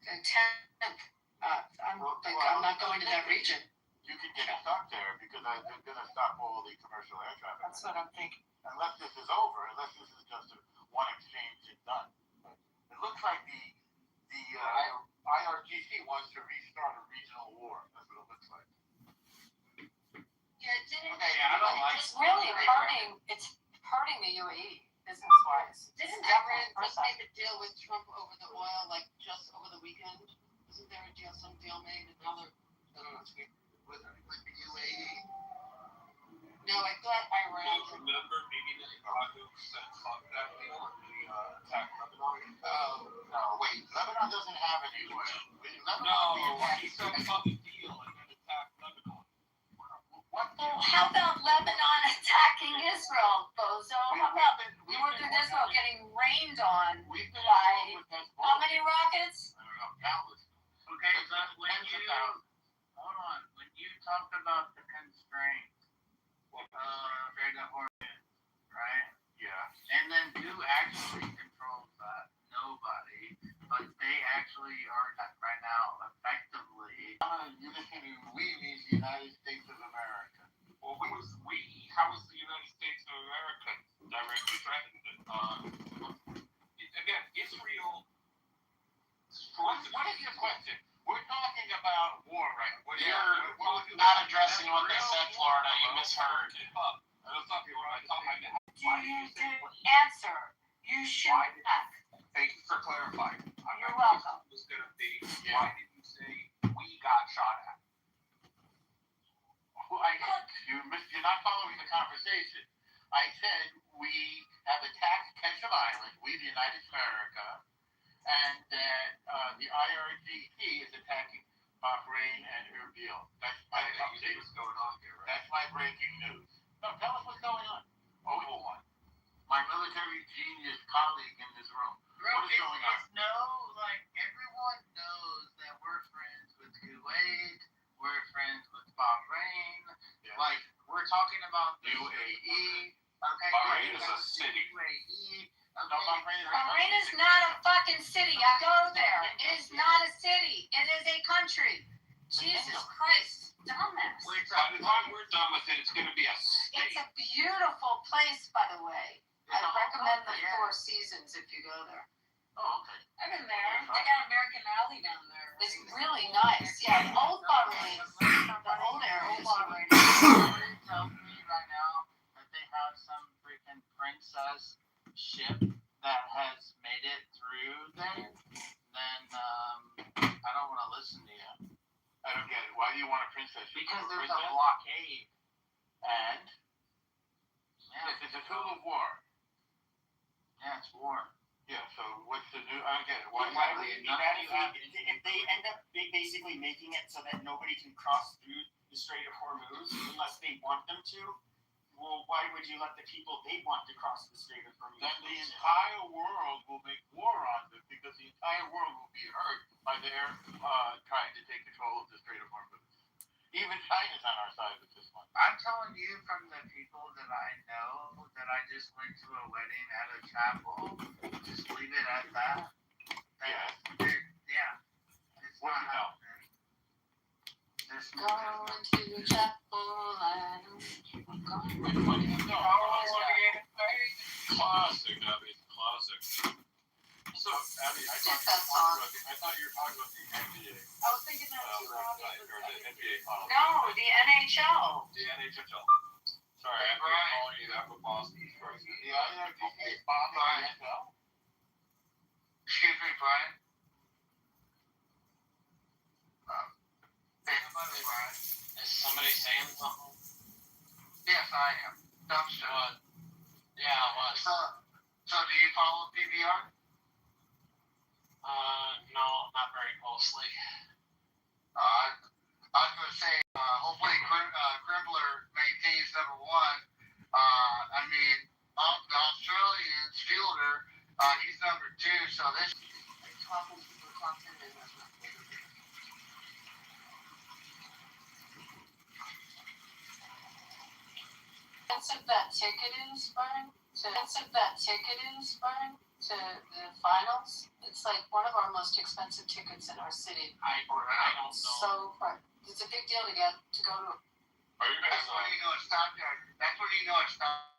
the 10th. I'm not going to that region. You can get stuck there because they're going to stop all the commercial air traffic. That's what I'm thinking. Unless this is over, unless this is just one exchange and done. But it looks like the IRGC wants to restart a regional war. That's what it looks like. Yeah, it didn't. Okay, I don't like. It's really hurting. It's hurting the UAE business-wise. Didn't Iran just make a deal with Trump over the oil, like just over the weekend? Isn't there a deal, some deal made? Another, I don't know, with the UAE? No, I thought Iran. Remember, maybe the Chicago said fuck that deal when they attacked Lebanon? No, wait. Lebanon doesn't have any oil. He said fuck the deal and then attacked Lebanon. What? Well, how about Lebanon attacking Israel, bozo? How about northern Israel getting rained on We've been by with Hezbollah. how many rockets? I don't know, countless. Okay, but when Tens of you thousands. hold on, when you talked about the constraints, right? Yeah. And then who actually controls that? Nobody. But they actually are right now effectively. You listen to we means the United States of America. Well, who's we? How is the United States of America directly threatened? Again, Israel. What is your question? We're talking about war, right? You're not addressing what they said, Florida. You misheard. Answer. You shoot back. Thank you for clarifying. You're welcome. Was going to be, why did you say we got shot at? You're not following the conversation. I said we have attacked Keshim Island, we the United States of America, and that the IRGC is attacking Bahrain and Erbil. That's my update. What's going on here, right? That's my breaking news. No, tell us what's going on. My military genius colleague in this room. What is going on? Everyone knows that we're friends with Kuwait, we're friends with Bahrain. Yeah. Like, we're talking about the UAE. Okay, Bahrain is a city. UAE. No, Bahrain is Bahrain is not a fucking city. I go there. It is not a city. It is a country. Jesus Christ. Dumbass. By the time we're done with it, it's going to be a state. It's a beautiful place, by the way. recommend the Four Seasons if you go there. Oh, okay. I've been there. They got American Alley down there. It's really nice. Yeah, the old bar is, the old area is really Somebody tells me right now that they have some freaking princess ship that has made it through there, then I don't want to listen to you. I don't get it. Why do you want a princess? You Because want a there's a princess? blockade. And Yeah, it's a tool of war. yeah, it's war. Yeah. So what's the new? I don't get it. Why Why would would it you be not? bad if they end up basically making it so that nobody can cross through the Strait of Hormuz unless they want them to? Well, why would you let the people they want to cross the Strait of Hormuz? Then the entire world will make war on them because the entire world will be hurt by their trying to take control of the Strait of Hormuz. Even China's on our side with this one. I'm telling you from the people that I know that I just went to a wedding at a chapel. Just leave it at that. Yes. Yeah. It's What not you know? happening. There's going to chapel and going. Which one do you know? Classic, Abby. Classic. So, Abby, I Skip thought that song. you were talking about the NBA I was thinking that too, Robbie. website, or the NBA finals. No, the NHL. The NHL. Sorry, Hey, I'm Brian. calling you that for Boston first. Yeah, I know. It's bombing Brian. the NFL. Excuse me, Brian. Is somebody saying something? Yes, I am. Dumpster. What? Yeah, what? So do you follow PBR? No, not very closely. I was going to say, hopefully Grimbler maintains number one. I mean, the Australian fielder, he's number two, so this. Expensive that ticket is, Brian. Expensive that ticket is, Brian. To the finals. It's like one of our most expensive tickets in our city. I don't know. So it's a big deal to go to. Are you guys That's when you know it's not there. That's when you know it's not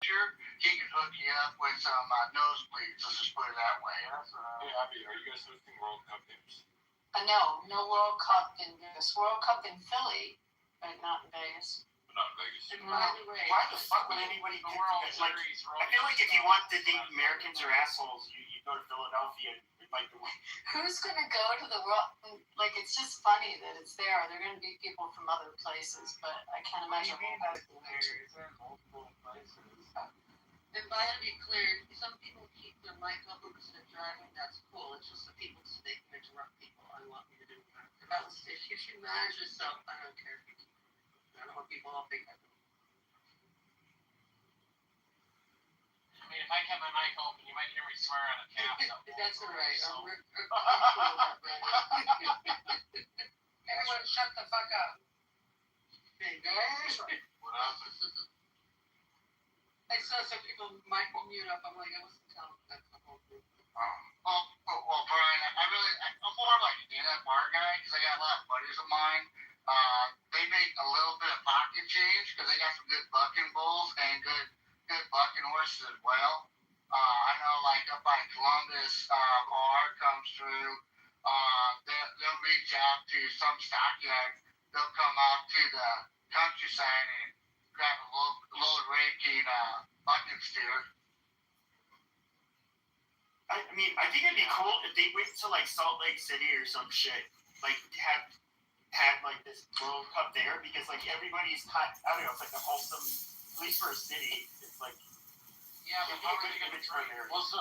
sure. He can hook you up with some nosebleeds. Let's just put it that way. That's Hey, Abby, are you guys hosting World Cup games? No World Cup in Vegas. World Cup in Philly, but not in Vegas. Not in Vegas. And by the way, Why the fuck would anybody The pick World that? Like, Series. I feel like if you want to think Americans are assholes, you go to Philadelphia and like the way. Who's gonna go to the world? Like, it's just funny that it's there. They're gonna be people from other places, but I can't imagine. multiple places. and by to be clear, some people keep their mic up because they're driving. That's cool. It's just the people so they can interrupt people. I want you to do that. That was if you manage yourself. I don't care if you keep. I don't want people all think I do. I mean, if I kept my mic open, you might hear me swear on a cast. That's all right. So- We're cool with that, Brandon. Everyone shut the fuck up. There you go. What happened? I saw some people might mute up. I'm like, I wasn't telling that the whole group. Well, Brian, I'm more like an in-that bar guy because I got a lot of buddies of mine. They make a little bit of pocket change because they got some good bucking bulls and good bucking horses as well. I know, like up by Columbus, R comes through. They'll reach out to some stockyard. They'll come out to the countryside and grab a load raking bucking steer. I mean, I think it'd be cool if they went to like Salt Lake City or some shit. Like have like this World Cup there because like everybody's kind. I don't know. It's like a wholesome, at least for a city. It's like Yeah, but it'd be a good image for there. Well, so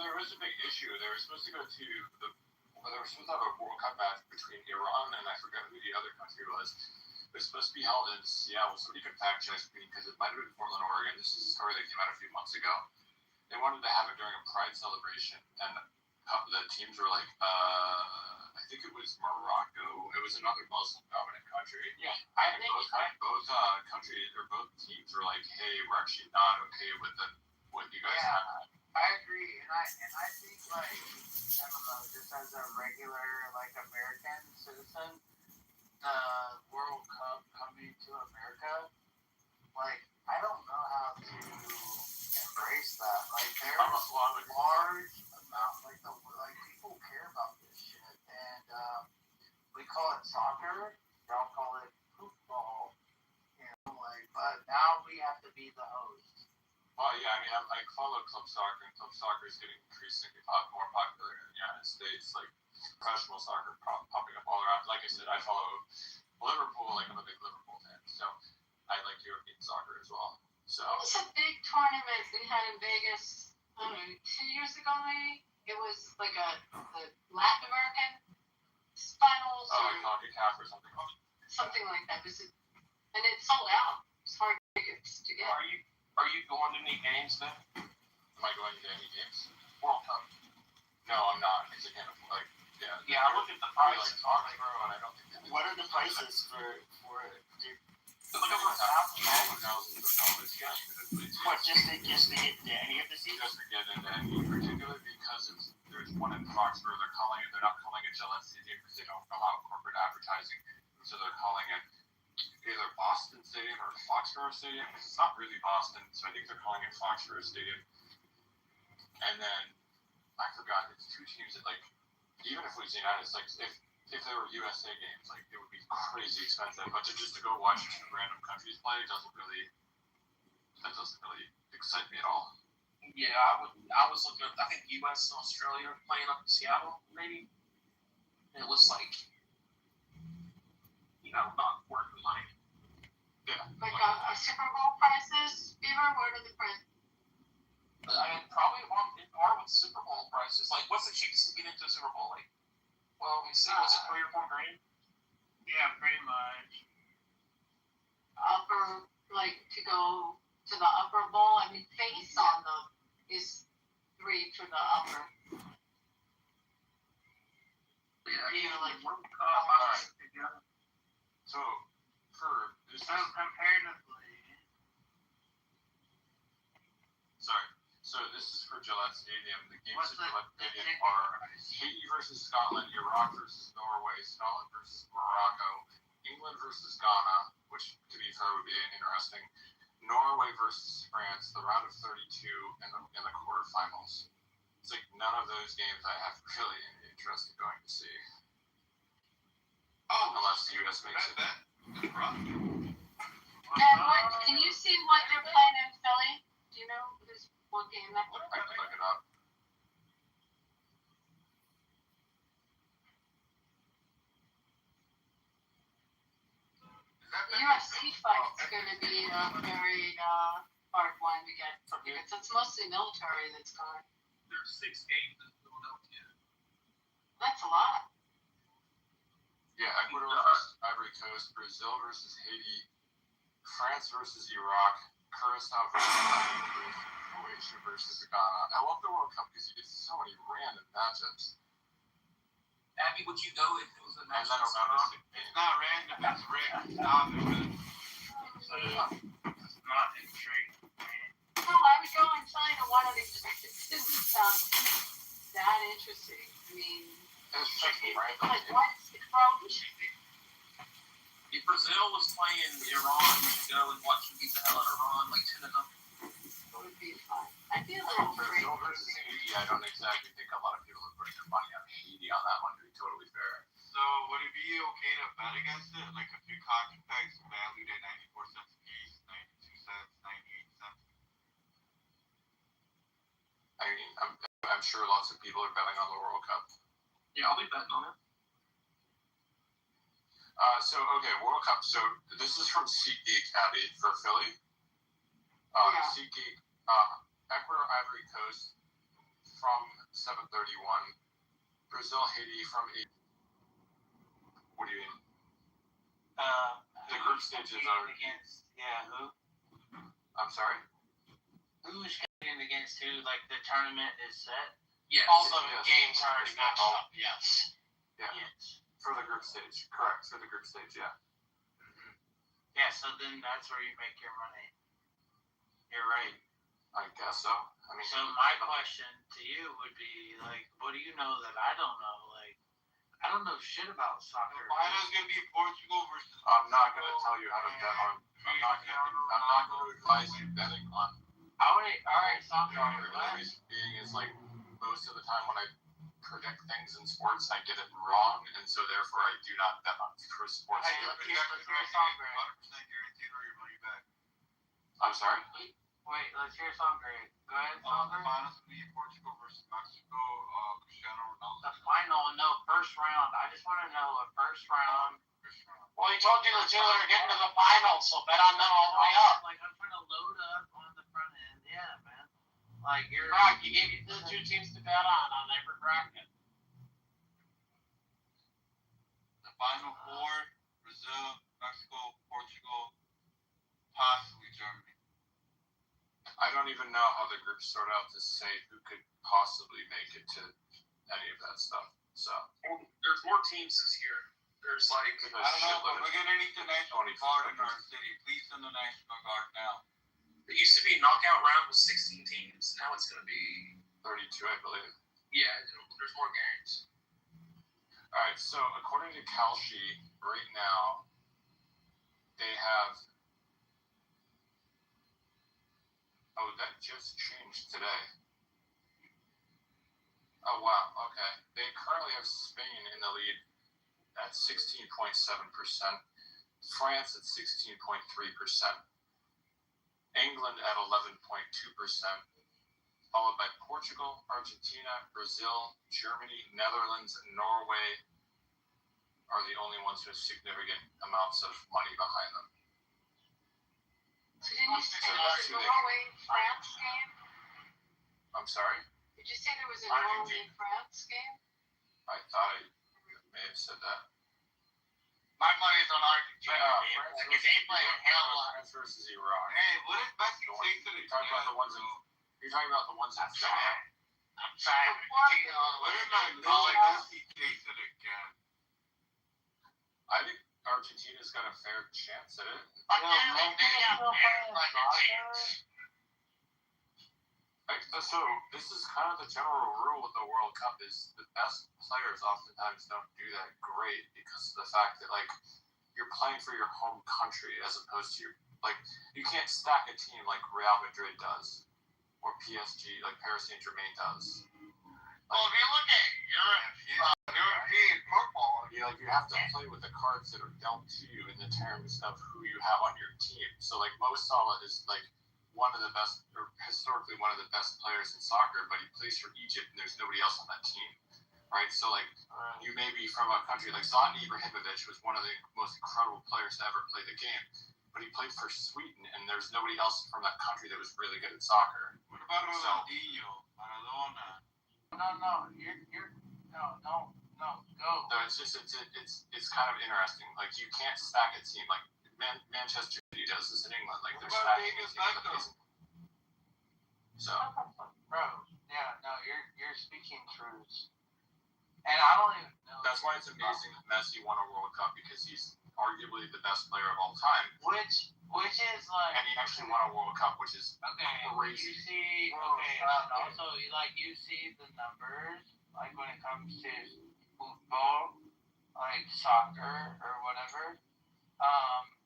there was a big issue. They were supposed to go to they were supposed to have a World Cup match between Iran and I forgot who the other country was. It was supposed to be held in Seattle. Somebody could fact check me because it might have been Portland, Oregon. This is a story that came out a few months ago. They wanted to have it during a Pride celebration, and the teams were like, I think it was Morocco. It was another Muslim-dominant country. Yeah, I think both countries or both teams were like, hey, we're actually not okay with what you guys Yeah. have. I agree, and I think like I don't know, just as a regular like American citizen, the World Cup coming to America, like I don't know how to embrace that. Like there's I'm a Slavic. large amount, like people care about this shit, and we call it soccer. Y'all call it football. But now we have to be the host. Well, yeah, I mean, I follow club soccer, and club soccer is getting increasingly more popular in the United States. Like professional soccer popping up all around. Like I said, I follow Liverpool. Like I'm a big Liverpool fan, so I like European soccer as well. So What was a big tournament we had in Vegas, I don't know, 2 years ago maybe? It was like the Latin American finals like CONCACAF or something. something like that. And it sold out. It's hard tickets to get. Are you going to any games then? Am I going to any games? World Cup. No, I'm not. Because I can't afford. Yeah. Yeah, I look at the prices. And I don't think they What are the prices for It's like over $1,000. Yeah. what just to get into any of the seats? Just to get into any, particularly because there's one in Foxborough. They're not calling it Gillette Stadium because they don't allow corporate advertising, so they're calling it either Boston Stadium or Foxborough Stadium. It's not really Boston, so I think they're calling it Foxborough Stadium. And then I forgot it's two teams that even if it was the United States, if there were USA games, it would be crazy expensive. But just to go watch two random countries play doesn't really excite me at all. Yeah, I was looking at, I think US and Australia are playing up in Seattle, maybe. And it looks like, not worth the money. Yeah. Like a Super Bowl prices, Beaver? What are the prices? I mean, probably on par with Super Bowl prices. Like, what's the cheapest to get into a Super Bowl? Well, let me see, was it $3 or $4 grand? Yeah, pretty much. Upper, to go to the upper bowl. I mean, face on them is $3 for the upper. So for this So comparatively, so this is for Gillette Stadium. The games What's at the- Gillette the Stadium ticket are price? Haiti versus Scotland, Iraq versus Norway, Scotland versus Morocco, England versus Ghana, which to be fair would be interesting. Norway versus France, the round of 32 in the quarterfinals. It's none of those games I have really any interest in going to see. Unless the US makes it. And can you see what they're playing in Philly? Do you know what game that was? I can look it up. UFC fight's going to be a very hard one to get because it's mostly military that's gone. There's 6 games in Philadelphia. That's a lot. Yeah, Ecuador versus Ivory Coast, Brazil versus Haiti, France versus Iraq, Curacao versus Ivory Coast, Croatia versus Ghana. I love the World Cup because you get so many random matchups. Abby, would you go if it was a And match? then around a 6 it's not random, it's rigged. It's not intrigued. No, I would go and sign to one of these. It doesn't sound that interesting. I mean, It's tricky, right? what's the approach? If Brazil was playing Iran, would you go and watch them beat the hell out of Iran, 10-0? It would be fun. I'd be a little afraid. Brazil versus Haiti, I don't exactly think a lot of people are putting their money on Haiti on that one, to be totally fair. So would it be okay to bet against it? Like if your contract is valued at 94 cents a piece, 92 cents, 98 cents? I mean, I'm sure lots of people are betting on the World Cup. Yeah, I'll be betting on it. World Cup. So this is from SeatGeek, Abby, for Philly. Yeah. SeatGeek, Ecuador, Ivory Coast from 7:31. Brazil, Haiti from 8. What do you mean? The group stages are. against who? I'm sorry. Who's competing against who? Like the tournament is set. Yes. All the Yes. games are already matched up, yes. Yeah. Yes. For the group stage, correct. For the group stage, yeah. Yeah. So then that's where you make your money. You're right. I guess so. I mean, So my question to you would be what do you know that I don't know? I don't know shit about soccer. Final's gonna be Portugal versus. I'm not going to tell you how to bet on. I'm not going to advise you betting on Alright, the reason being is like most of the time when I predict things in sports, I get it wrong, and so therefore I do not bet on for sports. Hey, let's hear a song, Greg. 100% guaranteed or your money back. I'm sorry? Wait, let's hear a song, Greg. Go ahead, The Songbird. finals will be Portugal versus Mexico. Cristiano Ronaldo. The final, no, first round. I just want to know a first round. Well, he told you the two that are getting to the finals, so bet on them all the way up. Like, I'm trying to load up on the front end. Yeah, man. Like, you're. Brock, he gave you the two teams to bet on every bracket. The final four: Brazil, Mexico, Portugal, possibly Germany. I don't even know how the groups sort out to say who could possibly make it to any of that stuff. So There's more teams this year. There's like, I don't know, but we're gonna need the National Guard in our city. Please send the National Guard now. it used to be knockout round with 16 teams. Now it's going to be 32, I believe. yeah. There's more games. All right. So according to Kalshi, right now they have. Oh, that just changed today. Oh wow. Okay. They currently have Spain in the lead at 16.7%, France at 16.3%, England at 11.2%, followed by Portugal, Argentina, Brazil, Germany, Netherlands, and Norway are the only ones who have significant amounts of money behind them. So didn't you say there was a Norway-France game? I'm sorry? Did you say there was a Norway-France game? I thought I may have said that. My money's on Argentina. If they play hell, France versus Iran. Hey, what if Messi takes it? You're talking about the ones in Spain. I'm trying. What if Messi takes it again? I think Argentina's got a fair chance at it. But they have like a chance. So this is kind of the general rule with the World Cup is the best players oftentimes don't do that great because of the fact that like you're playing for your home country as opposed to you can't stack a team like Real Madrid does or PSG like Paris Saint-Germain does. Well, if you look at European football, You have to play with the cards that are dealt to you in the terms of who you have on your team. So like Mo Salah is like one of the best, or historically one of the best players in soccer, but he plays for Egypt and there's nobody else on that team, right? So like you may be from a country like Zlatan Ibrahimovic was one of the most incredible players to ever play the game, but he played for Sweden and there's nobody else from that country that was really good at soccer. What about Ronaldinho, Maradona? No, go. So it's just it's kind of interesting. Like you can't stack a team like Manchester City does this in England. Like they're stacking a team. So, bro, yeah, no, you're speaking truths, and I don't even know. That's why it's amazing that Messi won a World Cup because he's arguably the best player of all time. Which is like, and he actually won a World Cup, which is You crazy. see, and also you see the numbers, like when it comes to football, like soccer or whatever.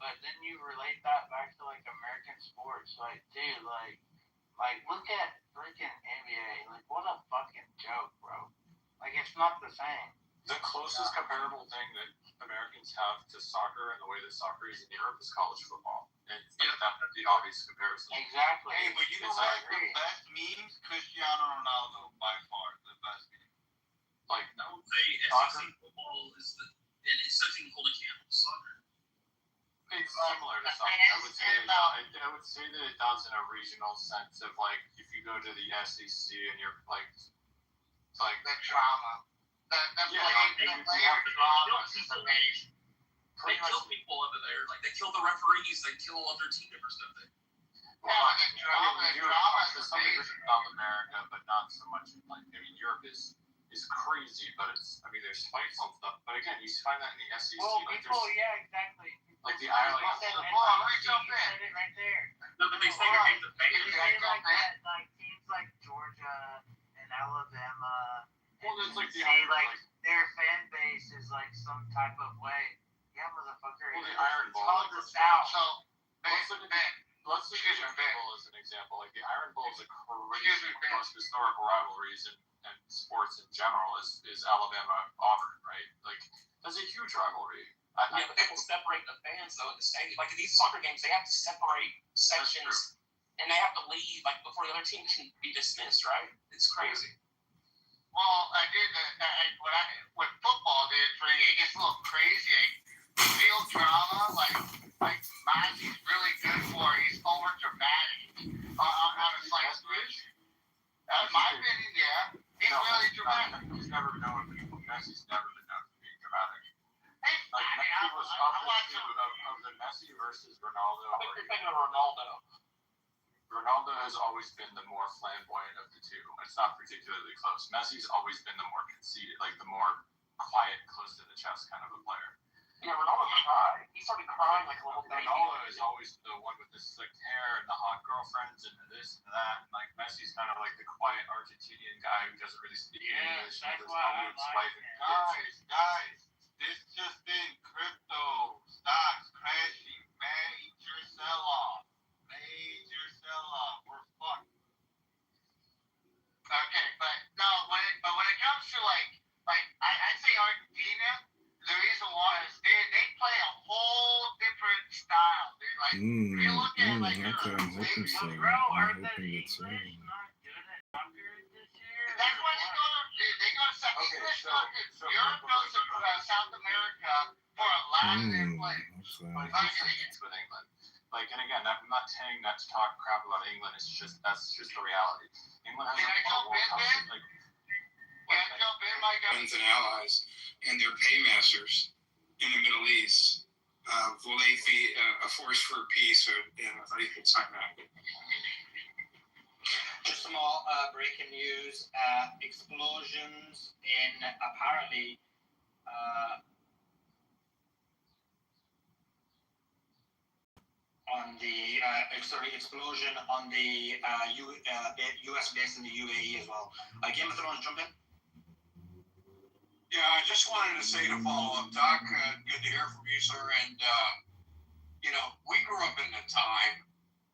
But then you relate that back to like American sports, like dude, like look at freaking NBA, like what a fucking joke, bro. Like it's not the same. The closest comparable thing that Americans have to soccer and the way that soccer is in Europe is college football. And that's the obvious comparison. Exactly. Hey, but you know what? The best memes, Cristiano Ronaldo by far the best meme. Like I would say SEC football is something holding candle to soccer. It's similar to soccer. I would say that it does in a regional sense of like if you go to the SEC and you're like the drama. The player drama is amazing. They kill people over there. Like they kill the referees. They kill other team members. Don't they? Drama to some degree in South America, but not so much. Europe is crazy, but there's fights and stuff. But again, you find that in the SEC. Well, exactly. Like the Ireland. You said it right there. No, but they say you're getting the fans. Like teams like Georgia and Alabama. Well, it's like their fan base is like some type of way. Yeah, motherfucker. Well, the Iron Bowl. Call this out. So, Ben, let's look at Iron Bowl as an example. Like the Iron Bowl is a crazy most historical rivalries in sports in general is Alabama Auburn, right? Like that's a huge rivalry. Yeah, but they will separate the fans though at the stadium. Like in these soccer games, they have to separate sections, and they have to leave like before the other team can be dismissed. Right? It's crazy. Well, I did what football did for you. It gets a little crazy. Field drama, like Maggie's really good for. He's over dramatic on a slight switch. That's my opinion. Yeah, he's really dramatic. He's never been known. Messi's never been known for being dramatic. Hey, Like Messi was of the Messi versus Ronaldo. I think you're thinking of Ronaldo. Ronaldo has always been the more flamboyant of the two. It's not particularly close. Messi's always been the more conceited, like the more quiet, close to the chest kind of a player. Yeah, Ronaldo cried. He started crying like a little baby. Ronaldo is always the one with the slick hair and the hot girlfriends and this and that. And like Messi's kind of like the quiet Argentinian guy who doesn't really speak English. That's why I like it. Guys, this just in, crypto stocks crashing, major sell-off. We're fucked. Okay, but no, when it comes to I'd say Argentina, the reason why is they play a whole different style. They like if you look at okay, I'm hoping so. I'm hoping it's so. That's why they go to South Europe goes to South America for a last play. But it's with England. Like, and again, I'm not saying that to talk crap about England. It's just that's just the reality. England has friends and allies and their paymasters in the Middle East. Will they be a force for peace or a equal time out? Just some more breaking news. Explosions in apparently on the explosion on the U.S. base in the UAE as well. Game of Thrones, jump in. Yeah, I just wanted to say to follow up, Doc, good to hear from you, sir. And, we grew up in a time,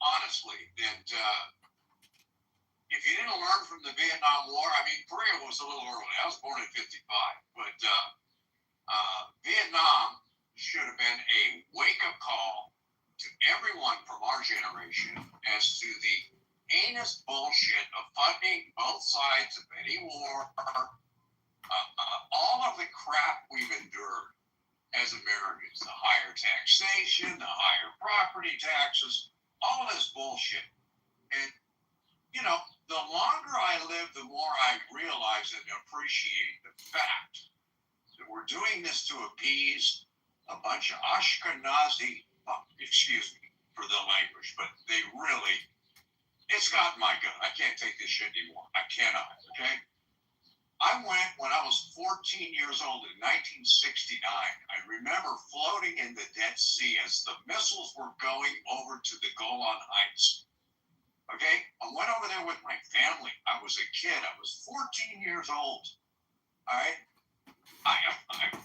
honestly, that if you didn't learn from the Vietnam War, I mean, Korea was a little early. I was born in 55. But Vietnam should have been a wake-up call to everyone from our generation as to the heinous bullshit of funding both sides of any war, all of the crap we've endured as Americans, the higher taxation, the higher property taxes, all of this bullshit. And, the longer I live, the more I realize and appreciate the fact that we're doing this to appease a bunch of Ashkenazi, excuse me for the language, but they really, it's gotten my gut. I can't take this shit anymore. I cannot, okay? I went when I was 14 years old in 1969. I remember floating in the Dead Sea as the missiles were going over to the Golan Heights. Okay? I went over there with my family. I was a kid. I was 14 years old. All right?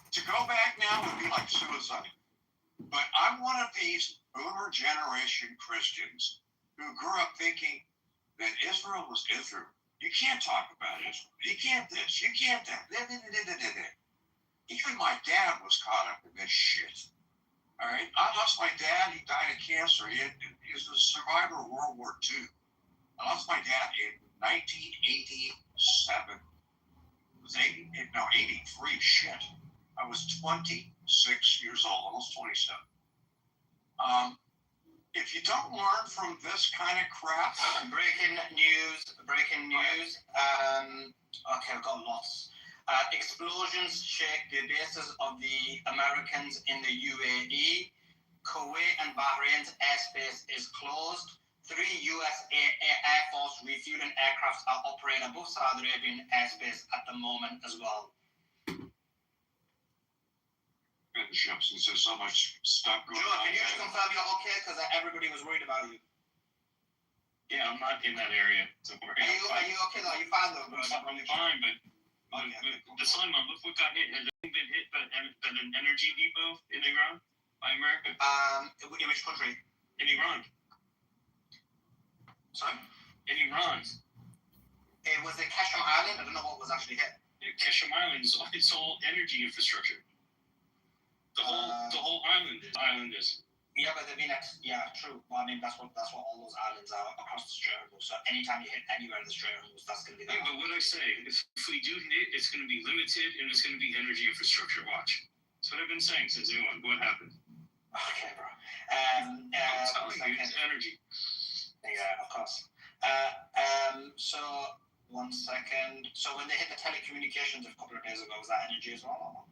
To go back now would be like suicide. But I'm one of these boomer generation Christians who grew up thinking that Israel was Israel. You can't talk about Israel. You can't this. You can't that. Even my dad was caught up in this shit. All right? I lost my dad. He died of cancer. He was a survivor of World War II. I lost my dad in 1987. It was 83. Shit. I was 26 years old, almost 27. If you don't learn from this kind of crap, breaking news. Okay, I've got lots. Explosions shake the bases of the Americans in the UAE. Kuwait and Bahrain's airspace is closed. 3 U.S. Air Force refueling aircrafts are operating above Saudi Arabian airspace at the moment as well. Since there's so much stuff going Joe, on. can you just confirm you're okay? Because everybody was worried about you. Yeah, I'm not in that area. So are you okay though? Are you fine though, bro? I'm fine, but the sun, look what got hit. Has it been hit by an energy depot in Iran by America? In which country? In Iran. Sorry? In Iran. It was the Kashmir Island. I don't know what was actually hit. Kashmir Island is it's all energy infrastructure. The whole island is. Yeah, but they've been true. Well, I mean that's what all those islands are across the Strait of Hormuz. So anytime you hit anywhere in the Strait of Hormuz, that's going to be that. Yeah, but what I say, if we do hit, it's going to be limited and it's going to be energy infrastructure. Watch. That's what I've been saying since day one. What happened? Okay, bro. I'm telling you, it's energy. Yeah, of course. So 1 second. So when they hit the telecommunications a couple of days ago, was that energy as well? Or not?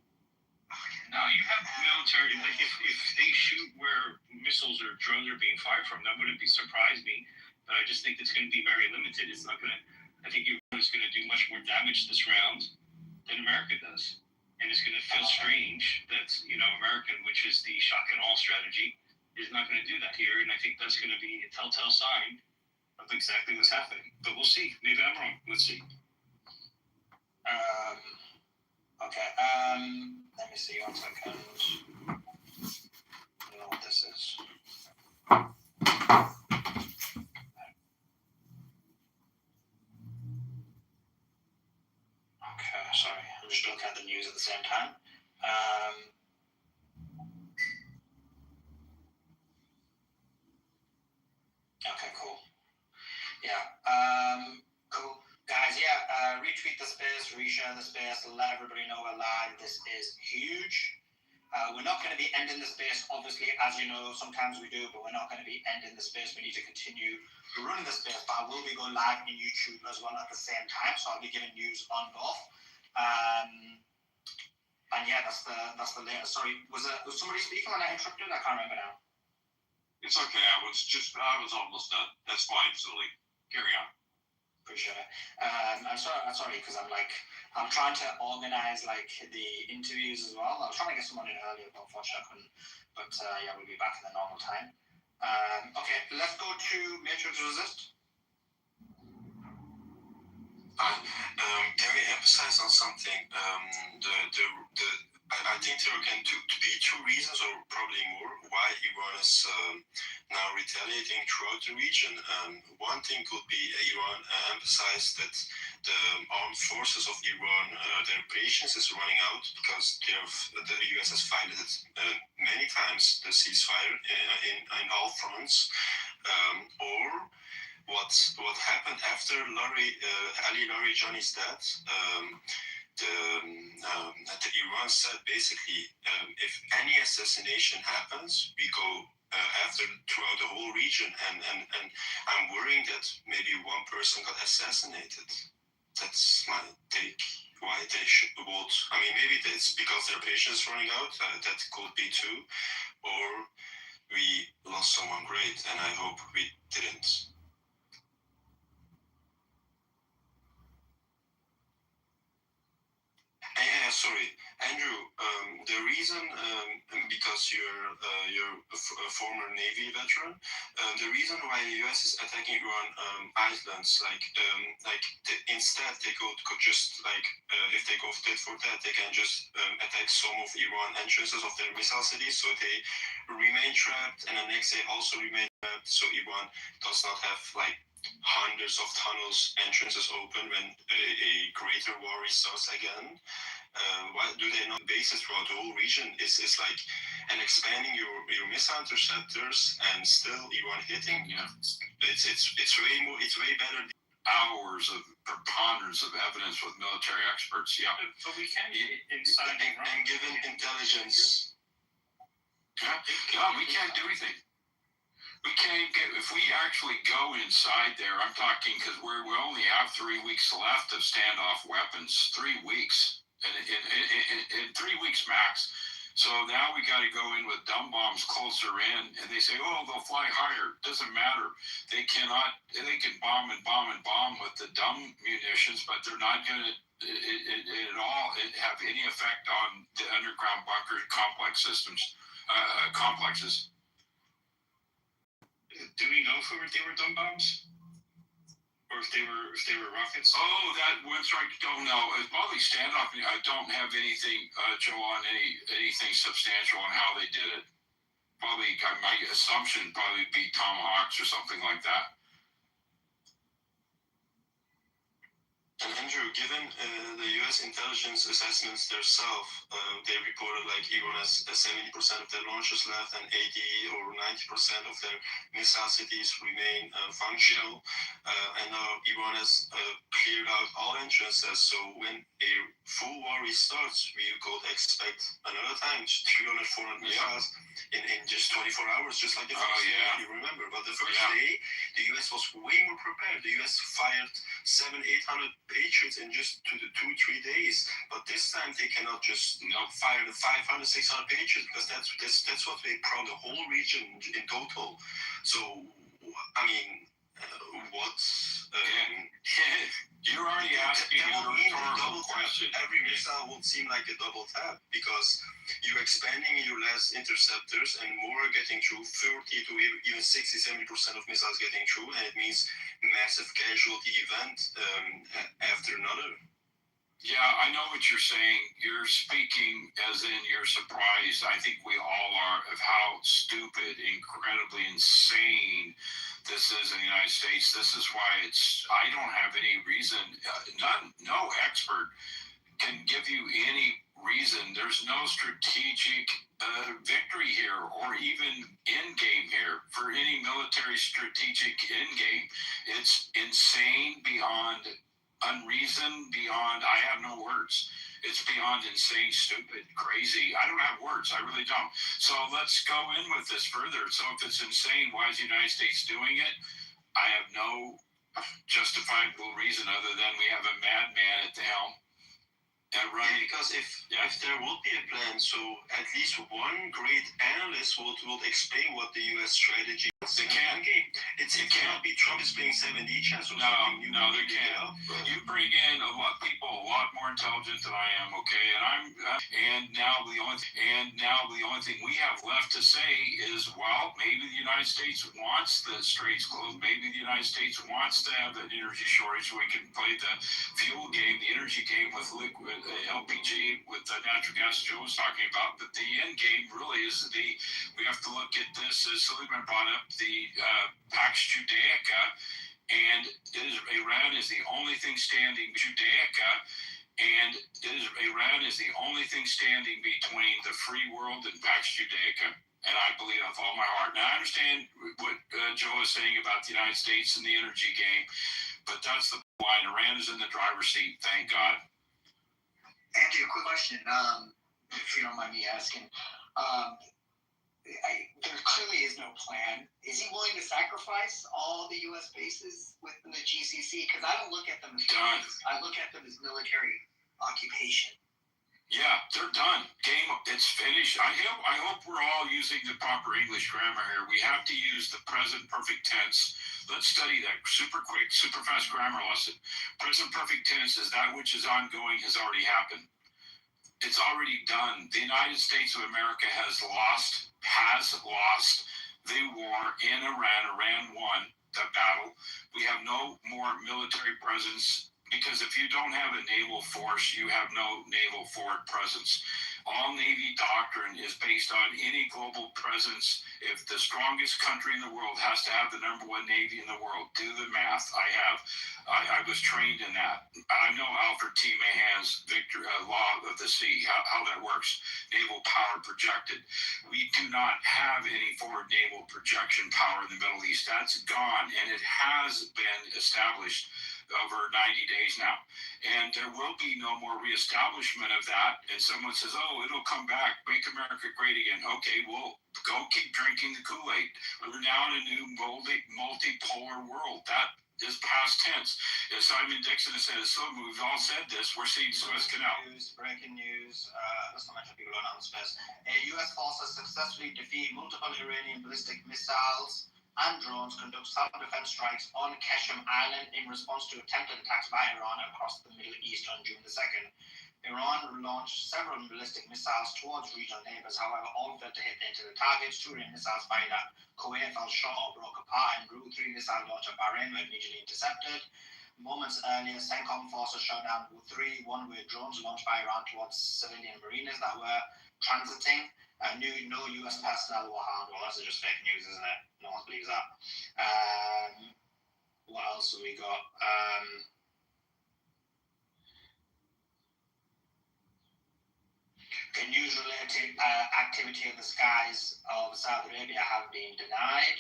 No, you have military. Like if they shoot where missiles or drones are being fired from, that wouldn't surprise me. But I just think it's going to be very limited. It's not going to. I think Iran is going to do much more damage this round than America does, and it's going to feel strange that American, which is the shock and awe strategy, is not going to do that here. And I think that's going to be a telltale sign of exactly what's happening. But we'll see. Maybe I'm wrong. Let's see. Okay. Let me see 1 second. I don't know what this is. Okay, sorry. I'm just looking at the news at the same time. Okay, cool. Yeah. Cool. Guys, retweet the space, reshare the space, let everybody know we're live. This is huge. We're not going to be ending the space, obviously, as you know, sometimes we do, but we're not going to be ending the space. We need to continue running the space, but I will be going live in YouTube as well at the same time, so I'll be giving news on both. And yeah, that's the latest. Sorry, was somebody speaking when I interrupted? I can't remember now. It's okay. I was almost done. That's fine, Sully. Carry on. Appreciate it. I'm sorry because I'm trying to organize the interviews as well. I was trying to get someone in earlier, but unfortunately I couldn't. But we'll be back at the normal time. Okay, let's go to Matrix Resist. Can we emphasize on something? I think there are going to be two reasons, or probably more, why Iran is now retaliating throughout the region. One thing could be Iran emphasized that the armed forces of Iran, their patience is running out because the US has violated many times the ceasefire in all fronts, or what happened after Ali Larijani's death. The Iran said basically, if any assassination happens, we go after throughout the whole region, and I'm worrying that maybe one person got assassinated. That's my take. Why they should vote? I mean, maybe it's because their patience is running out. That could be too, or we lost someone great, and I hope we didn't. Sorry, Andrew. The reason, because you're a former Navy veteran, the reason why the US is attacking Iran islands, instead they could just if they go tit for tat, they can just attack some of Iran entrances of their missile cities, so they remain trapped, and the next day also remain trapped, so Iran does not have hundreds of tunnels, entrances open when a greater war restarts again. Why do they not bases throughout the whole region? It's and expanding your missile interceptors and still Iran hitting. Yeah, it's way better. Hours of preponderance of evidence with military experts. Yeah, but we can't get inside and given intelligence. Yeah, we can't do anything. We can't get, if we actually go inside there, I'm talking because we only have 3 weeks left of standoff weapons, 3 weeks, and in 3 weeks max. So now we got to go in with dumb bombs closer in, and they say, oh, they'll fly higher. Doesn't matter. They can bomb and bomb and bomb with the dumb munitions, but they're not going to at all have any effect on the underground bunker complex systems, complexes. Do we know if they were dumb bombs, or if they were rockets? Oh, that one's right. Don't know. It's probably standoff. I don't have anything, Joe, on anything substantial on how they did it. Probably my assumption probably be tomahawks or something like that. Andrew, given the U.S. intelligence assessments themselves, they reported like Iran has 70% of their launches left and 80 or 90% of their missile cities remain functional. And now Iran has cleared out all entrances. So when a full war restarts, we could expect another time 300, 400 missiles in just 24 hours, just like the first day, if you remember. But the first day, the U.S. was way more prepared. The U.S. fired 700, 800 Patriots in just 2-3 days. But this time they cannot just fire the 500, 600 Patriots because that's what they prone the whole region in total. So I mean, you're already asking a rhetorical question. Every missile would seem like a double tap because you're expanding your less interceptors and more getting through. 30 to even 60-70% of missiles getting through, and it means massive casualty event after another. Yeah, I know what you're saying. You're speaking as in you're surprised. I think we all are of how stupid, incredibly insane this is in the United States. This is why I don't have any reason, no expert can give you any reason. There's no strategic victory here or even end game here for any military strategic end game. It's insane beyond unreason, beyond, I have no words. It's beyond insane, stupid, crazy. I don't have words. I really don't. So let's go in with this further. So if it's insane, why is the United States doing it? I have no justifiable reason other than we have a madman at the helm. Because if there would be a plan, so at least one great analyst would explain what the U.S. strategy is. They can't. It cannot be Trump is playing 7D chess or something. No, they can't. You bring in a lot more intelligent than I am, okay? And now the only thing we have left to say is, well, maybe the United States wants the straits closed. Maybe the United States wants to have an energy shortage so we can play the fuel game, the energy game with liquid LPG, with the natural gas Joe was talking about. But the end game really is we have to look at this, as Suleiman brought up, the Pax Judaica, and Iran is the only thing standing between the free world and Pax Judaica. And I believe that with all my heart. Now, I understand what Joe is saying about the United States and the energy game, but that's the line. Iran is in the driver's seat, thank God. Andrew, quick question, if you don't mind me asking. There clearly is no plan. Is he willing to sacrifice all the U.S. bases within the GCC? Because I don't look at them as done. I look at them as military occupation. Yeah, they're done. Game, it's finished. I hope we're all using the proper English grammar here. We have to use the present perfect tense. Let's study that super quick, super fast grammar lesson. Present perfect tense is that which is ongoing has already happened. It's already done. The United States of America has lost the war in Iran. Iran won the battle. We have no more military presence because if you don't have a naval force, you have no naval forward presence. All Navy doctrine is based on any global presence. If the strongest country in the world has to have the #1 Navy in the world, do the math. I was trained in that. I know Alfred T. Mahan's law of the sea, how that works. Naval power projected. We do not have any forward naval projection power in the Middle East. That's gone, and it has been established over 90 days now. And there will be no more reestablishment of that. And someone says, oh, it'll come back, make America great again. Okay, well, go keep drinking the Kool-Aid. We're now in a new multipolar world. That is past tense. As Simon Dixon has said, we've all said this, we're seeing Suez Canal. Breaking news, let's not mention people on space. U.S. forces successfully defeat multiple Iranian ballistic missiles and drones, conduct self-defense strikes on Qasem Island in response to attempted attacks by Iran across the Middle East on June the 2nd. Iran launched several ballistic missiles towards regional neighbors, however, all failed to hit the intended targets. 2 missiles fired at Kuwait fell short or broke apart en route. 3 missiles launched at Bahrain were immediately intercepted. Moments earlier, CENTCOM forces shot down 3 one-way drones launched by Iran towards civilian mariners that were transiting. No U.S. personnel were harmed. Well, that's just fake news, isn't it? No one believes that. What else have we got? activity of the skies of Saudi Arabia have been denied.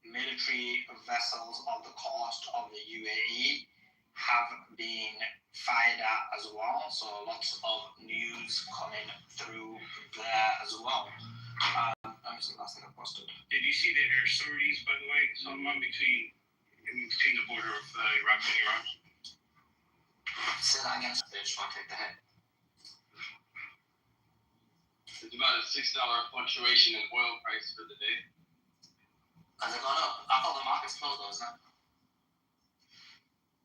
Military vessels of the coast of the UAE have been fired at as well, so lots of news coming through there as well. Let me see the last thing I posted. Did you see the air sorties, by the way, Salman, between the border of Iraq and Iran? Say that again. They just want to take the hit. It's about a $6 fluctuation in oil price for the day. Has it gone up? I thought the market's closed though, isn't it?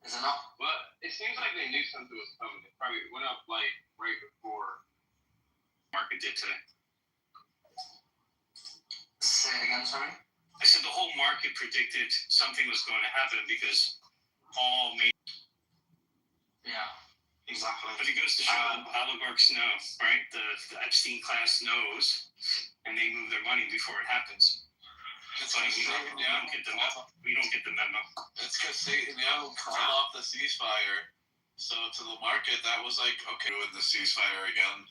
Is it not? Well, it seems like they knew something was coming. It probably went up like right before Market did today. Say it again, sorry? I said the whole market predicted something was going to happen because all made. Yeah, exactly. But it goes to show oligarchs know, right? The Epstein class knows, and they move their money before it happens. It's But like we don't get the memo. We don't get the memo. It's because Netanyahu cut off the ceasefire. So to the market, that was like, okay, with the ceasefire again.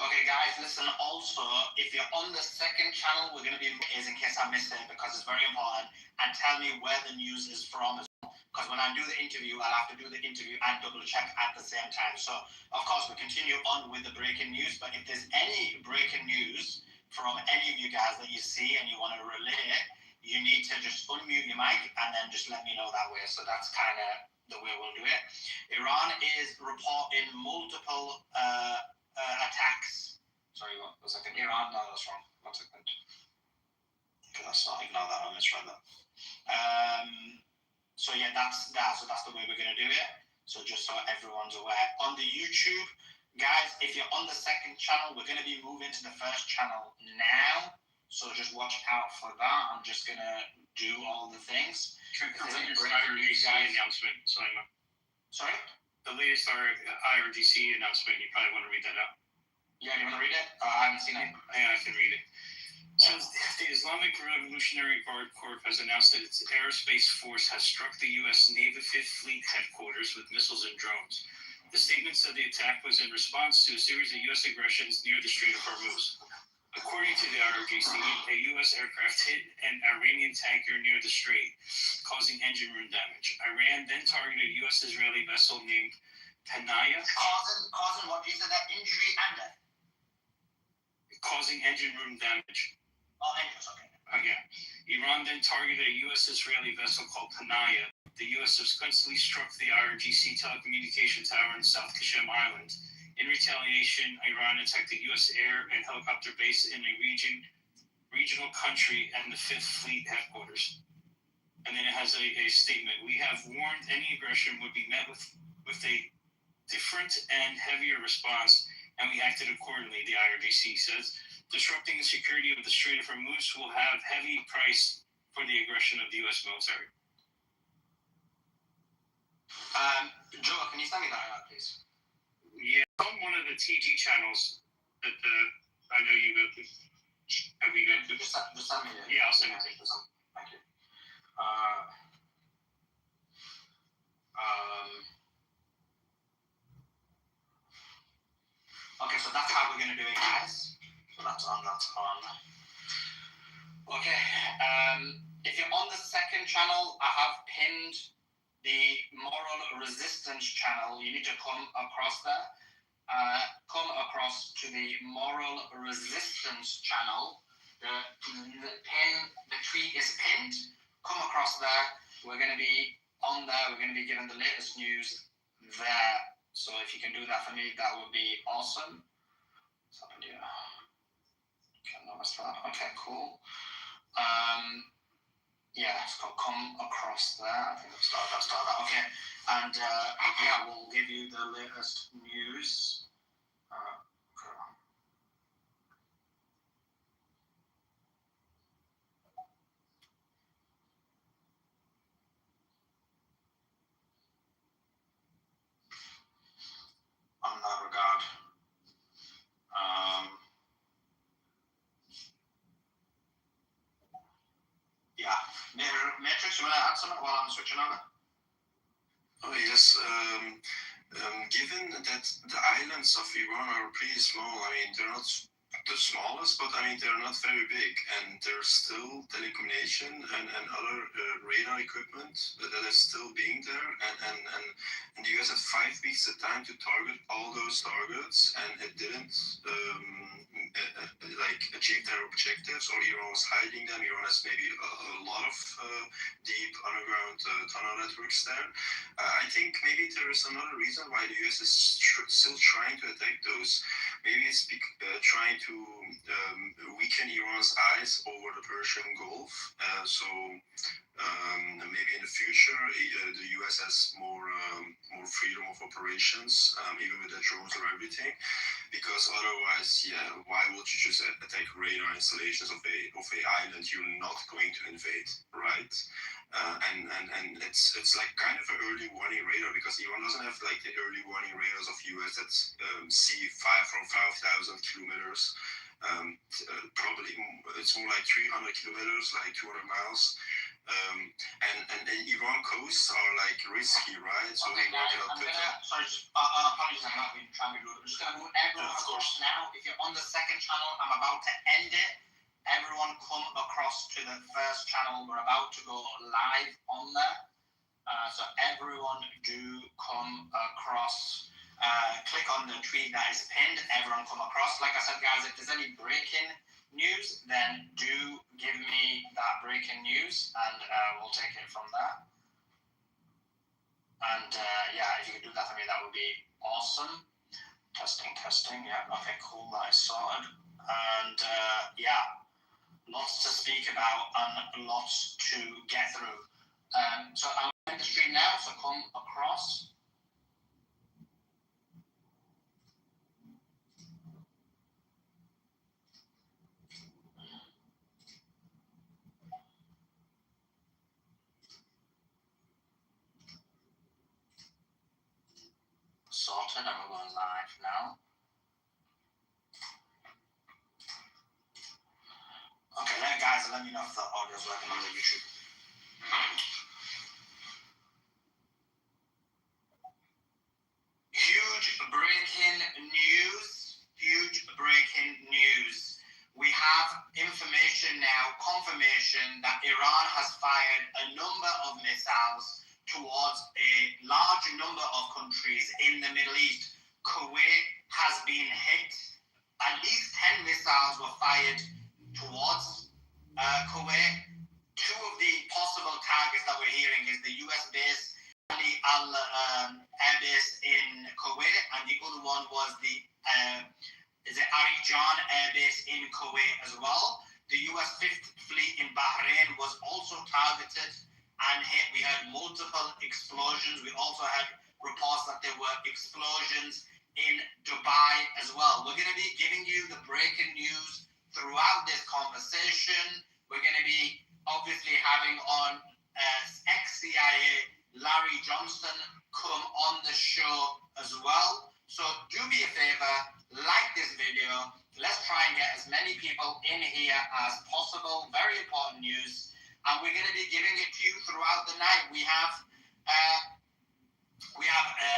Okay, guys, listen. Also, if you're on the second channel, we're going to be in case I missed it because it's very important. And tell me where the news is from as well. Because when I do the interview, I'll have to do the interview and double check at the same time. So, of course, we continue on with the breaking news. But if there's any breaking news from any of you guys that you see and you want to relay, you need to just unmute your mic and then just let me know that way. So that's kind of the way we'll do it. Iran is reporting multiple attacks. Sorry, what was I thinking? Iran? No, that's wrong. 1 second. Okay, that's not. Ignore that. I misread that. So yeah, that's that. So that's the way we're gonna do it. So just so everyone's aware, on the YouTube, guys, if you're on the second channel, we're gonna be moving to the first channel now. So just watch out for that. I'm just gonna do all the things. The latest IRGC announcement, Simon. Sorry? The latest IRGC announcement. You probably want to read that out. Yeah, you want to read it? I haven't seen it. Yeah, I can read it. So the Islamic Revolutionary Guard Corps has announced that its aerospace force has struck the U.S. Navy Fifth Fleet headquarters with missiles and drones. The statement said the attack was in response to a series of U.S. aggressions near the Strait of Hormuz. According to the IRGC, a U.S. aircraft hit an Iranian tanker near the strait, causing engine room damage. Iran then targeted a U.S.-Israeli vessel named Panaya. Causing what? You said that injury and death? Causing engine room damage. Oh, engines, okay. Yeah. Iran then targeted a U.S.-Israeli vessel called Panaya. The U.S. subsequently struck the IRGC telecommunication tower in South Qasem Island. In retaliation, Iran attacked the U.S. air and helicopter base in a regional country and the Fifth Fleet headquarters. And then it has a statement. We have warned any aggression would be met with a different and heavier response, and we acted accordingly, the IRGC says. Disrupting the security of the Strait of Hormuz will have heavy price for the aggression of the U.S. military. Joe, can you send me that out, please? Yeah, on one of the TG channels that I know you go to. Have we go to? Just send me it. Yeah, I'll send it to you. Thank you. Okay, so that's how we're going to do it, guys. So that's on. Okay, if you're on the second channel, I have pinned the Moral Resistance channel. You need to come across there. Come across to the Moral Resistance channel. The tweet is pinned. Come across there. We're going to be on there. We're going to be given the latest news there. So if you can do that for me, that would be awesome. What's happened here? Okay, cool. Yeah, it's got come across there. I think I'll start that. Okay. And yeah, we'll give you the latest news. On that regard. Yeah. Matrix, you want to add something while I'm switching over? Oh yes. Given that the islands of Iran are pretty small, I mean they're not the smallest, but I mean they're not very big, and there's still telecommunication and other radar equipment that is still being there, and the US had 5 weeks of time to target all those targets, and it didn't like achieve their objectives, or Iran was hiding them. Iran has maybe a lot of deep underground tunnel networks there. I think maybe there is another reason why the US is still trying to attack those. Maybe it's trying to weaken Iran's eyes over the Persian Gulf. So maybe in the future the US has more freedom of operations, even with the drones or everything. Because otherwise, yeah, why would you just attack radar installations of a island you're not going to invade, right? And it's like kind of an early warning radar, because Iran doesn't have like the early warning radars of US that see 5,000 kilometers. Probably it's more like 300 kilometers, like 200 miles. And Iran coasts are like risky, right? So okay, guys, apologies, I'm not really trying to do it. I'm just gonna move everyone across now. If you're on the second channel, I'm about to end it. Everyone come across to the first channel. We're about to go live on there. So everyone do come across. Click on the tweet that is pinned. Everyone come across. Like I said, guys, if there's any breaking news, then do give me that breaking news, and we'll take it from there. And yeah, if you could do that for me, that would be awesome. Testing. Yeah, okay, cool. That is sorted. And yeah, lots to speak about and lots to get through. So I'm in the stream now, so come across. Sorted, and we're going live now. Okay, guys, let me know if the audio's working on the YouTube. Huge breaking news. We have information now, confirmation that Iran has fired a number of missiles towards a large number of countries in the Middle East. Kuwait has been hit. At least 10 missiles were fired towards Kuwait. Two of the possible targets that we're hearing is the US base, Al Air Base in Kuwait, and the other one was the Arijan Air Base in Kuwait as well. The US 5th Fleet in Bahrain was also targeted and hit. We had multiple explosions. We also had reports that there were explosions in Dubai as well. We're going to be giving you the breaking news throughout this conversation. We're going to be obviously having on ex-CIA Larry Johnson come on the show as well. So do me a favor, like this video. Let's try and get as many people in here as possible. Very important news. And we're going to be giving it to you throughout the night. We have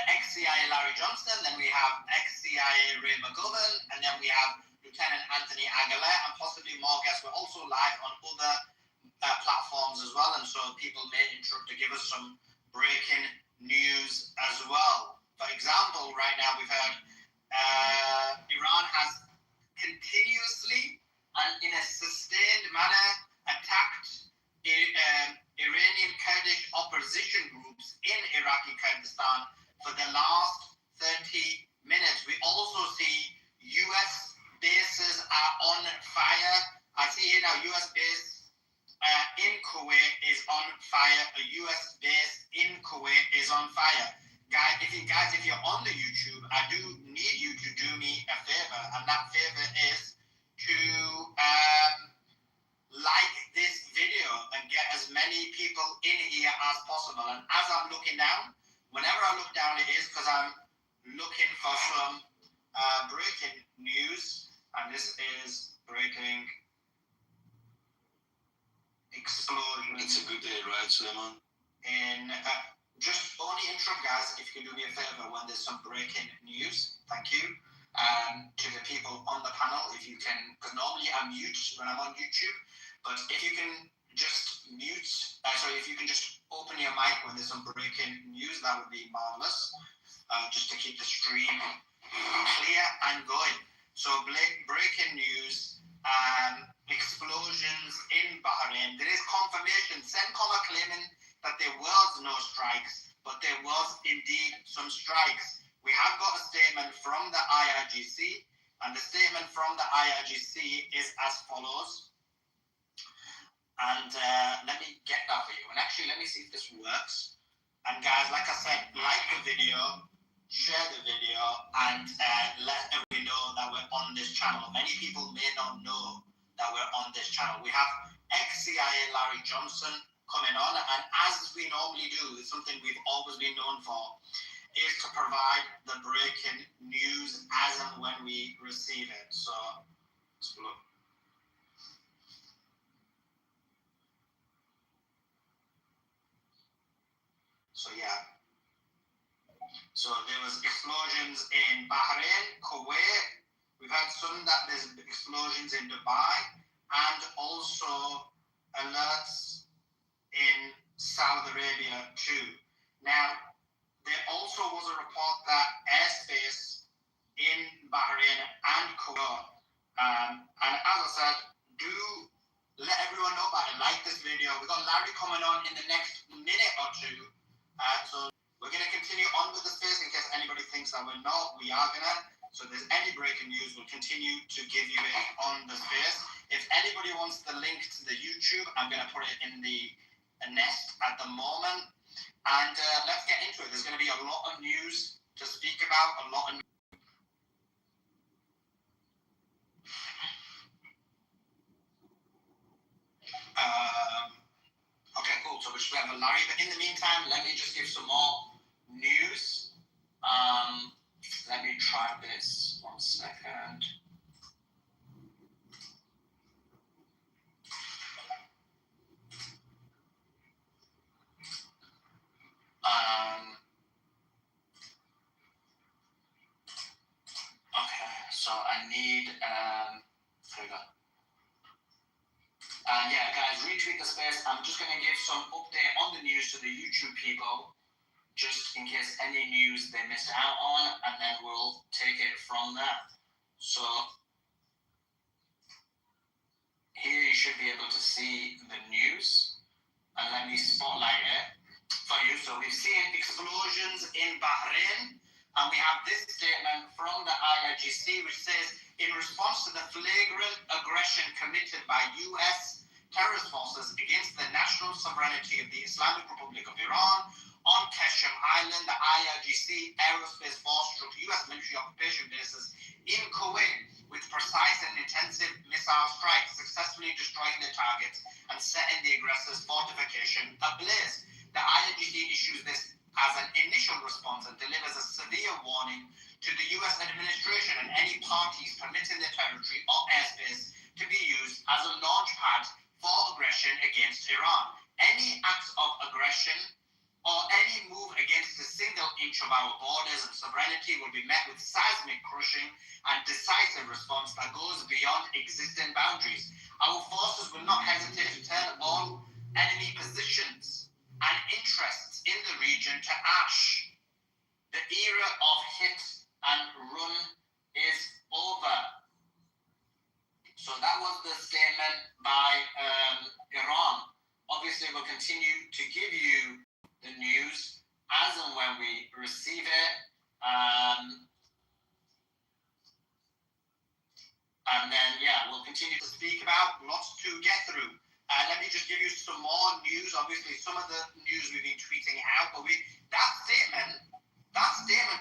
ex-CIA Larry Johnston, then we have ex-CIA Ray McGovern, and then we have Lieutenant Anthony Aguilar, and possibly more guests. We're also live on other platforms as well, and so people may interrupt to give us some breaking news as well. For example, right now we've heard Iran has continuously and in a sustained manner attacked Iranian Kurdish opposition groups in Iraqi Kurdistan for the last 30 minutes. We also see US bases are on fire. I see here now US base in Kuwait is on fire. A US base in Kuwait is on fire. Guys, if you're on the YouTube, I do need you to do me a favor, and that favor is to like this video and get as many people in here as possible. And as I'm looking down, whenever I look down, it is because I'm looking for some breaking news, and this is breaking explosion. It's a good day, right, Suleiman? In just only interrupt, guys, if you can do me a favor when there's some breaking news. Thank you. To the people on the panel, if you can, because normally I mute when I'm on YouTube, but if you can just mute, if you can just open your mic when there's some breaking news, that would be marvelous, just to keep the stream clear and going. So breaking news, explosions in Bahrain. There is confirmation, CENTCOM are claiming that there was no strikes, but there was indeed some strikes. We have got a statement from the IRGC, and the statement from the IRGC is as follows. And let me get that for you. And actually, let me see if this works. And guys, like I said, like the video, share the video, and let everybody know that we're on this channel. Many people may not know that we're on this channel. We have ex-CIA Larry Johnson coming on, and as we normally do, it's something we've always been known for, is to provide the breaking news as and when we receive it. So, let's look. So yeah. So there was explosions in Bahrain, Kuwait. We've had some that there's explosions in Dubai, and also alerts in Saudi Arabia too. Now, there also was a report that airspace in Bahrain and Kuwait. And as I said, do let everyone know about it. Like this video. We've got Larry coming on in the next minute or two. So we're going to continue on with the space in case anybody thinks that we're not. We are going to. So if there's any breaking news, we'll continue to give you it on the space. If anybody wants the link to the YouTube, I'm going to put it in the nest at the moment. And let's get into it. There's going to be a lot of news to speak about, a lot of okay, cool. So we should have a Larry. But in the meantime, let me just give some more news. Let me try this. 1 second. Okay, so I need here we go. Yeah, guys, retweet the space. I'm just going to give some update on the news to the YouTube people, just in case any news they missed out on, and then we'll take it from there. So here you should be able to see the news, and let me spotlight it for you. So we've seen explosions in Bahrain, and we have this statement from the IRGC, which says, in response to the flagrant aggression committed by U.S. terrorist forces against the national sovereignty of the Islamic Republic of Iran on Qasem Island, the IRGC Aerospace Force struck U.S. military occupation bases in Kuwait with precise and intensive missile strikes, successfully destroying their targets and setting the aggressors' fortification ablaze. The IRGC issues this as an initial response and delivers a severe warning to the U.S. administration and any parties permitting their territory or airspace to be used as a launch pad for aggression against Iran. Any acts of aggression or any move against a single inch of our borders and sovereignty will be met with seismic crushing and decisive response that goes beyond existing boundaries. Our forces will not hesitate to turn all enemy positions and interests in the region to ash. The era of hit and run is over. So that was the statement by Iran. Obviously, we'll continue to give you the news as and when we receive it. And then, yeah, we'll continue to speak about, lots to get through. Let me just give you some more news. Obviously, some of the news we've been tweeting out, but that statement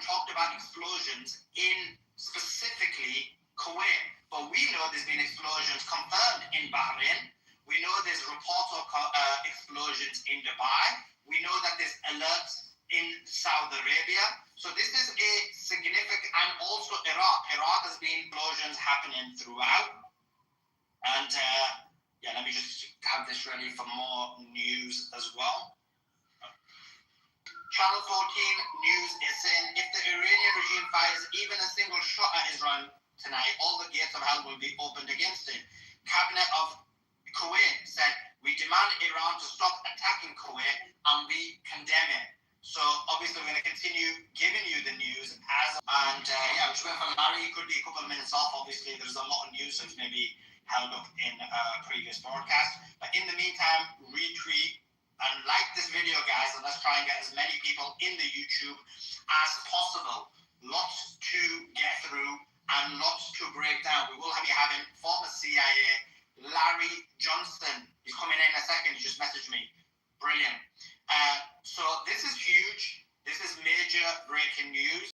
talked about explosions in specifically Kuwait. But we know there's been explosions confirmed in Bahrain. We know there's reports of explosions in Dubai. We know that there's alerts in Saudi Arabia. So this is a significant, and also Iraq. Iraq has been explosions happening throughout. And yeah, let me just have this ready for more news as well. Channel 14 News is saying if the Iranian regime fires even a single shot at Israel tonight, all the gates of hell will be opened against it. Cabinet of Kuwait said, we demand Iran to stop attacking Kuwait and we condemn it. So obviously we're going to continue giving you the news I'm just waiting for Larry. It could be a couple of minutes off. Obviously there's a lot of news, so it's maybe held up in previous broadcast. But in the meantime, retweet and like this video, guys, and let's try and get as many people in the YouTube as possible. Lots to get through and lots to break down. We will be having former CIA Larry Johnson. He's coming in a second. He just messaged me. Brilliant. So this is huge. This is major breaking news.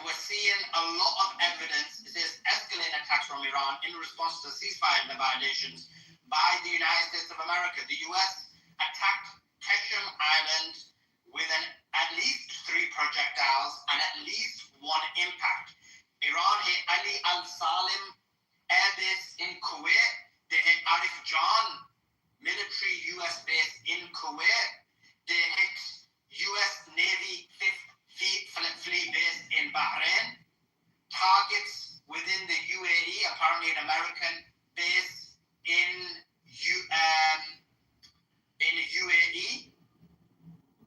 We're seeing a lot of evidence. It says escalating attacks from Iran in response to ceasefire violations by the United States of America. The U.S. attacked Keshem Island with at least 3 projectiles and at least 1 impact. Iran hit Ali al-Salim Air Base in Kuwait. They hit Arif Jan military U.S. base in Kuwait. They hit U.S. Navy 5th Fleet base in Bahrain. Targets within the UAE, apparently an American base in UAE.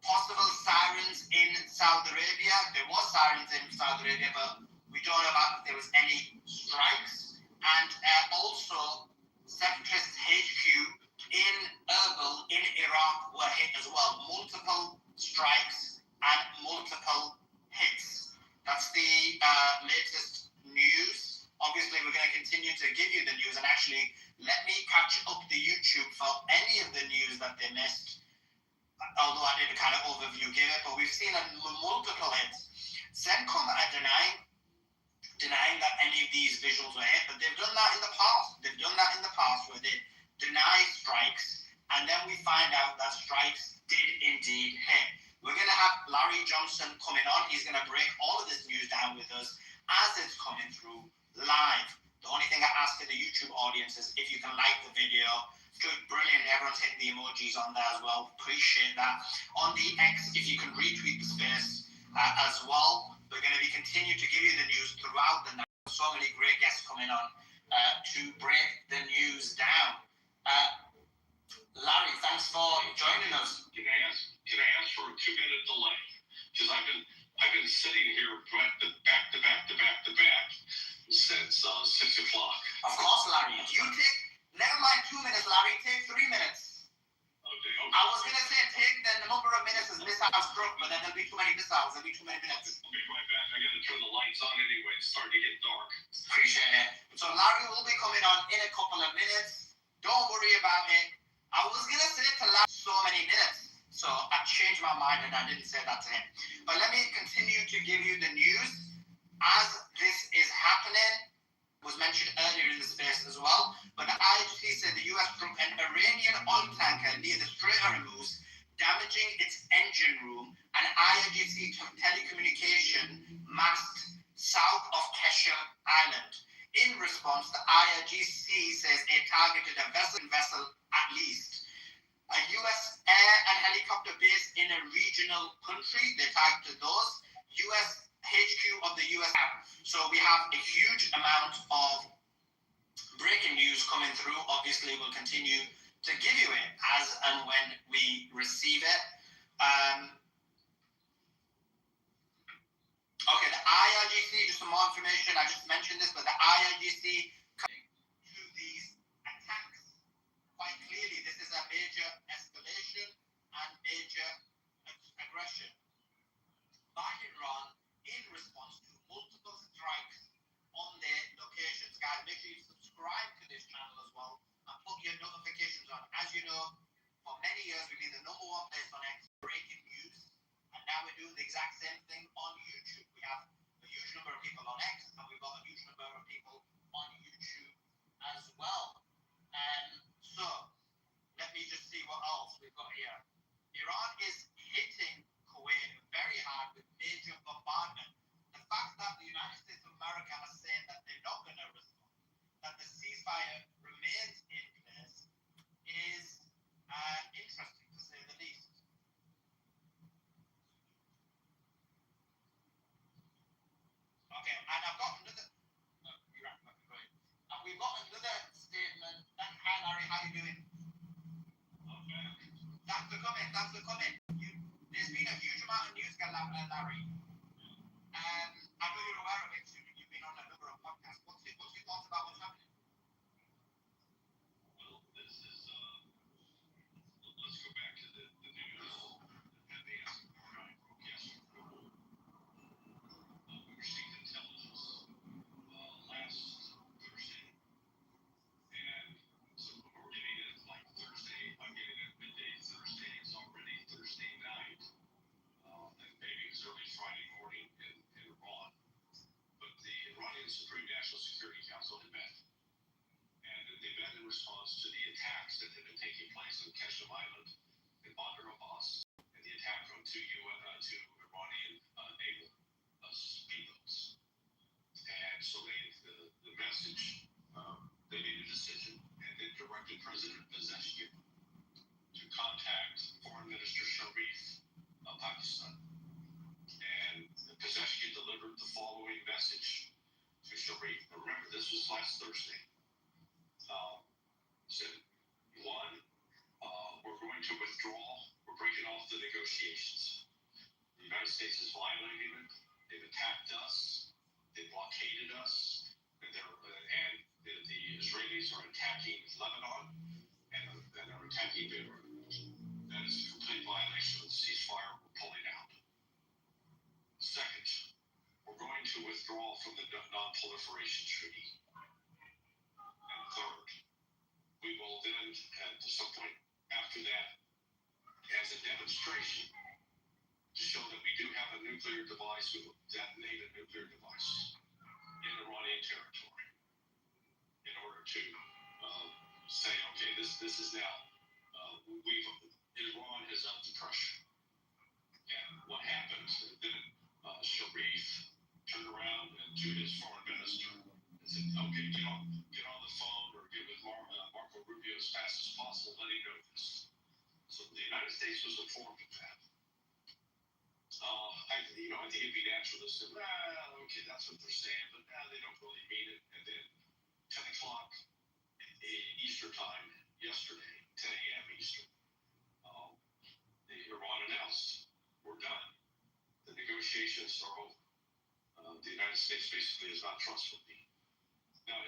Possible sirens in Saudi Arabia. There was sirens in Saudi Arabia, but we don't know about if there was any strikes. And also, Separatist HQ in Erbil in Iraq were hit as well. Multiple strikes and multiple hits. That's the latest news. Obviously, we're going to continue to give you the news, and actually, let me catch up the YouTube for any of the news that they missed. Although I did a kind of overview give it, but we've seen multiple hits. CENTCOM are denying that any of these visuals were hit, but they've done that in the past. They've done that in the past where they deny strikes, and then we find out that strikes did indeed hit. We're going to have Larry Johnson coming on. He's going to break all of this news down with us as it's coming through live. The only thing I ask of the YouTube audience is if you can like the video. Good, brilliant. Everyone's hitting the emojis on there as well. Appreciate that. On the X, if you can retweet the space as well. We're going to be continue to give you the news throughout the night. So many great guests coming on to break the news down. Larry, thanks for joining us. Can I ask for a 2-minute delay? Because I've been sitting here back to back since 6 o'clock. Of course, Larry. You take, never mind 2 minutes, Larry. Take 3 minutes. Okay. I was going to say take the number of minutes as missiles struck, but then there'll be too many missiles. There'll be too many minutes. I'll be right back. I got to turn the lights on anyway. It's starting to get dark. Appreciate it. So Larry will be coming on in a couple of minutes. Don't worry about it. I was going to say to Larry so many minutes. So I changed my mind and I didn't say that to him. But let me continue to give you the news as this is happening. Was mentioned earlier in the space as well. But the IHC said the US struck an Iranian oil tanker near the Strait of Hormuz, damaging its engine room and IRGC telecommunication mast south of Keshem Island. In response, the IRGC says it targeted a vessel at least. A US air and helicopter base in a regional country, they targeted those. US HQ of the US. So we have a huge amount of breaking news coming through. Obviously, we'll continue to give you it as and when we receive it. Okay, the IRGC, just some more information. I just mentioned this, but the IRGC to these attacks quite clearly. This is a major escalation and major aggression by Iran in response to multiple strikes on their locations. Guys, make sure you subscribe to this channel as well and put your notifications on. As you know, for many years we've been the #1 place on X breaking news, and now we're doing the exact same thing on YouTube. We have a huge number of people on X, and we've got a huge number of people on YouTube as well. So let me just see what else we've got here. Iran is hitting Kuwait very hard with major bombardment. The fact that the United States of America are saying that they're not going to respond, that the ceasefire remains in place, is interesting to say the Thanks for coming. There's been a huge amount of news, Larry. I know you're aware of it. You've been on a number of podcasts. What's your thoughts about what's happening? Well, this is, let's go back to the news that they asked for yesterday. We received intelligence last Thursday, and so we're getting it like Thursday. I'm getting it midday Thursday. It's already Thursday night, and maybe it's early Friday morning in Iran. But the Iranian Supreme National Security Council had met, and they met in response to the attacks that had been taking place on Qasem Island in Bandar Abbas, and the attack on two Iranian naval speedboats. And so the message, they made a decision, and they directed President Pezeshkian to contact Foreign Minister Sharif of Pakistan. And Pezeshkian delivered the following message to Sharif. Remember, this was last Thursday. Said, one, we're going to withdraw. We're breaking off the negotiations. The United States is violating it. They've attacked us. They blockaded us. And the Israelis are attacking Lebanon and are attacking Beirut. That is a complete violation of the ceasefire. We're pulling out. Second, we're going to withdraw from the non-proliferation treaty. And third, we will then, at some point after that, as a demonstration to show that we do have a nuclear device, we will detonate a nuclear device in Iranian territory in order to say, okay, this is now, Iran has upped the pressure. And what happened, then Sharif turned around and to his foreign minister and said, okay, get on the phone or get with Marco Rubio as fast as possible, let him know this. So the United States was informed of that. I think it'd be natural to say, okay, that's what they're saying, but they don't really mean it. And then 10 o'clock Eastern time yesterday, 10 a.m. Eastern, Iran announced, we're done. The negotiations are over. The United States basically is not trustworthy. Now,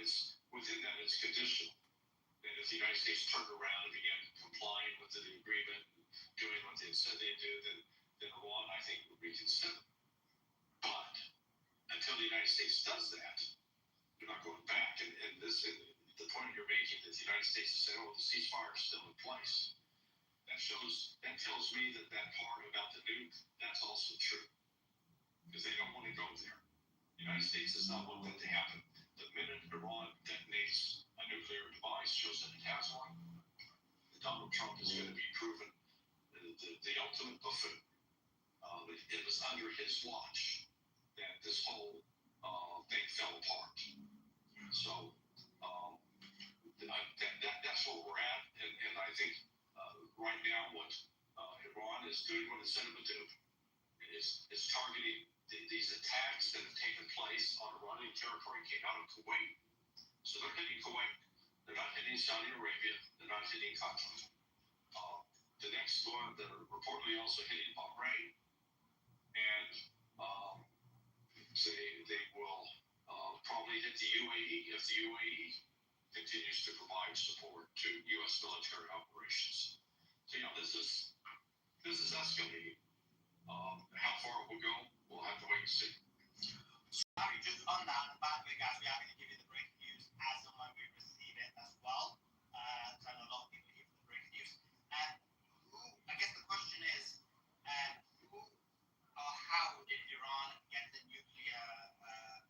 within that, it's conditional. And if the United States turned around and began complying with the agreement, doing what they said they'd do, then Iran, I think, would reconsider. But until the United States does that, they're not going back. And the point you're making that the United States is saying, oh, the ceasefire is still in place. That tells me that part about the nuke, that's also true. Because they don't want to go there. The United States does not want that to happen. The minute Iran detonates a nuclear device, shows that it has one, Donald Trump is going to be proven the ultimate buffoon. It was under his watch that this whole thing fell apart. So that's where we're at. And I think right now what Iran is doing what it said it would do is targeting these attacks that have taken place on Iranian territory came out of Kuwait. So they're hitting Kuwait. They're not hitting Saudi Arabia. They're not hitting Qatar. The next one, they're reportedly also hitting Bahrain. And they will probably hit the UAE if the UAE continues to provide support to U.S. military operations. So, this is escalating. How far it will go, we'll have to wait and see. Larry, just on that, and by the way, guys, we are going to give you the breaking news as and when we receive it as well. So I know a lot of people here for the breaking news. I guess the question is, who or how did Iran get the nuclear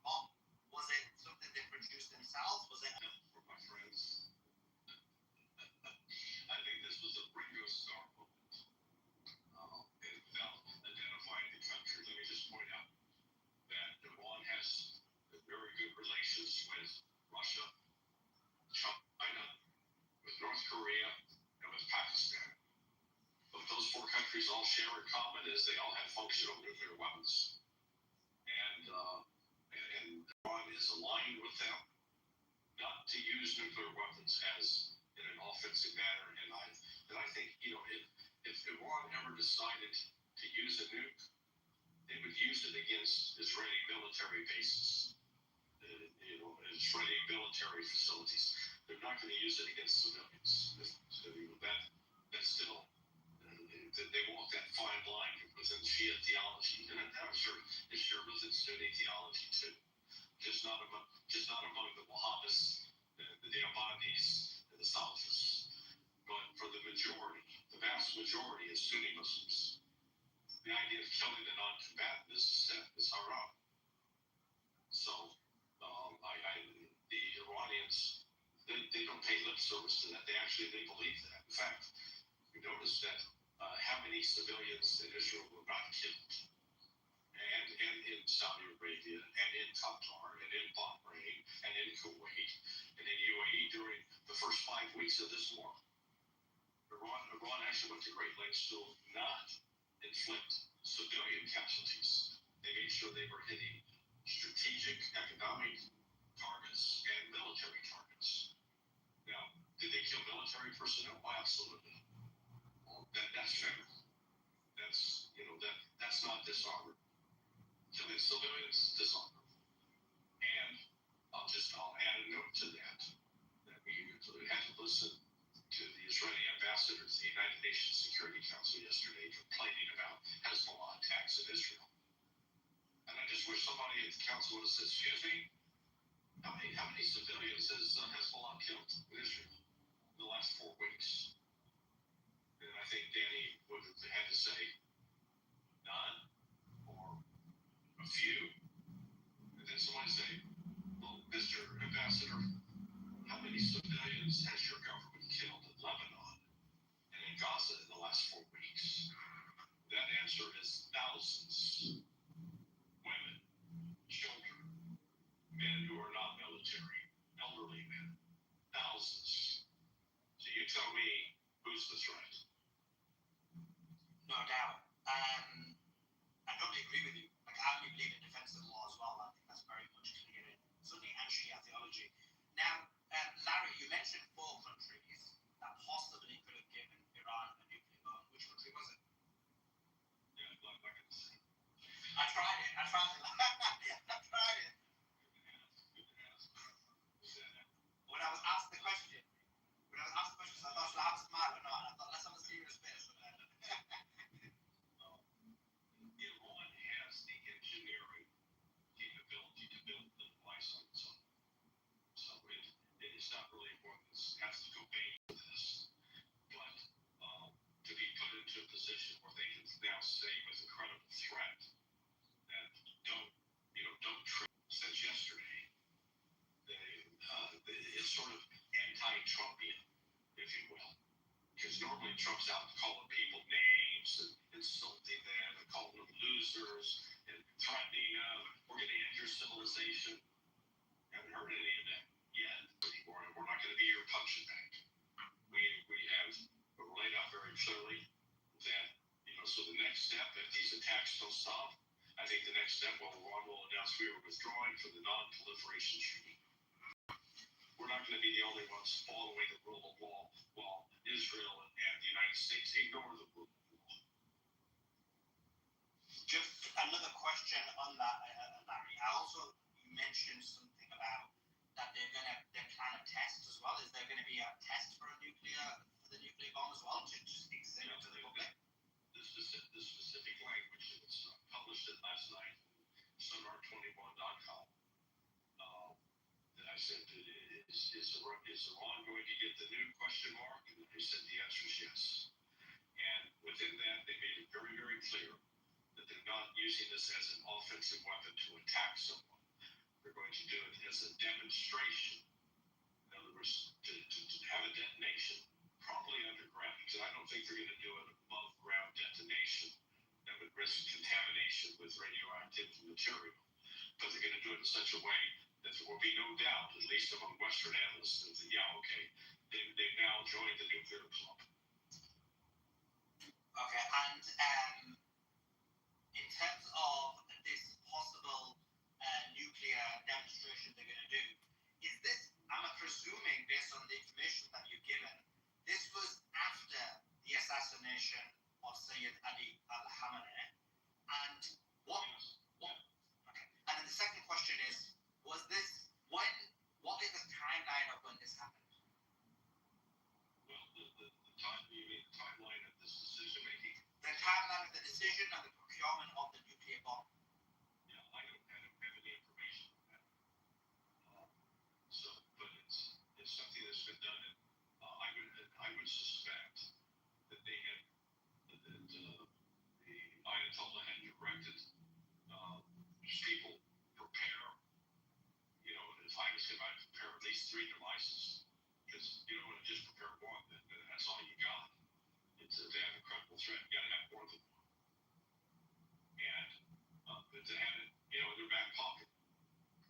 bomb? Was it something they produced themselves? Was it? For my friends, I think this was a Ringo Starr moment. And without identifying the country, let me just point out that Iran has very good relations with Russia, China, with North Korea, and with Pakistan. What those four countries all share in common is they all have functional nuclear weapons. And Iran is aligned with them not to use nuclear weapons as in an offensive manner. And I think, if Iran ever decided to use a nuke, they would use it against Israeli military bases, Israeli military facilities. They're not going to use it against civilians. That's still, they walk that fine line within Shia theology, and I'm sure it's sure within Sunni theology too. Just not among the Wahhabis, the Diamandis, and the Salafists. But for the majority, the vast majority of Sunni Muslims, the idea of killing a non-combatant is haram. So, the Iranians, they don't pay lip service to that. They believe that. In fact, we noticed that how many civilians in Israel were not killed, and in Saudi Arabia, and in Qatar, and in Bahrain, and in Kuwait, and in UAE during the first 5 weeks of this war. Iran actually went to great lengths to not inflict civilian casualties. They made sure they were hitting strategic economic targets and military targets. Now, did they kill military personnel? Absolutely. Well, that's fair. That's not dishonor. Killing civilians, dishonor. And I'll add a note to that we had to listen to the Israeli ambassador to the United Nations Security Council yesterday complaining about Hezbollah attacks in Israel. And I just wish somebody at the council would have said, excuse me, how many civilians has Hezbollah killed in Israel in the last 4 weeks? And I think Danny would have had to say none or a few. And then somebody say, well, Mr. Ambassador, how many civilians has your government killed in Lebanon and in Gaza in the last 4 weeks? That answer is thousands. Women, children, men who are not military, elderly men, thousands. So you tell me, who's the threat? No doubt. I totally agree with you. Like, I only believe in defensive law as well. I think that's very much clear in Sunni and Shia theology. Now, Larry, you mentioned 4 countries that possibly could have given Iran a nuclear bomb. Which country was it? Yeah, I'm not going to say. I tried it. I tried it. When I was asked the question, I thought, should I have a smile or not? I thought, let's have a serious face. Iran has the engineering capability to build the device on its own. So it is not really important. It has to go bang for this. But to be put into a position where they can now say with incredible threat that don't trip, since yesterday, it's sort of anti-Trumpian, if you will. Because normally Trump's out calling people names and insulting them and calling them losers and threatening them. We're going to end your civilization. Haven't heard any of that yet. We're not going to be your punching bag. We have laid out very clearly that, so the next step, if these attacks don't stop, I think the next step, Iran will announce we are withdrawing from the non-proliferation treaty. We're not going to be the only ones following the rule of law while Israel and the United States ignore the rule of law. Just another question on that, Larry. I also mentioned something about that they're trying to test as well. Is there going to be a test for the nuclear bomb as well to just exhibit to the public? The specific language that was published last night, sonar21.com. And I said, is Iran going to get the new question mark? And they said the answer is yes. And within that, they made it very, very clear that they're not using this as an offensive weapon to attack someone. They're going to do it as a demonstration. In other words, to have a detonation, probably underground, because I don't think they're going to do an above-ground detonation that would risk contamination with radioactive material. But they're going to do it in such a way that there will be no doubt, at least among Western analysts, that they've now joined the nuclear club. Okay, and in terms of this possible nuclear demonstration they're going to do, is this, I'm presuming based on the information that you've given, this was after the assassination timeline of the decision and the procurement of the nuclear bomb? Yeah, I don't have any information on that. So, but it's something that's been done, and I would suspect that they had the Ayatollah had directed people prepare. You know, if I was him, I'd prepare at least 3 devices, because you don't want to just prepare one. That's all you got. It's a damn incredible threat. You got to have more than one, and to have it, you know, in their back pocket.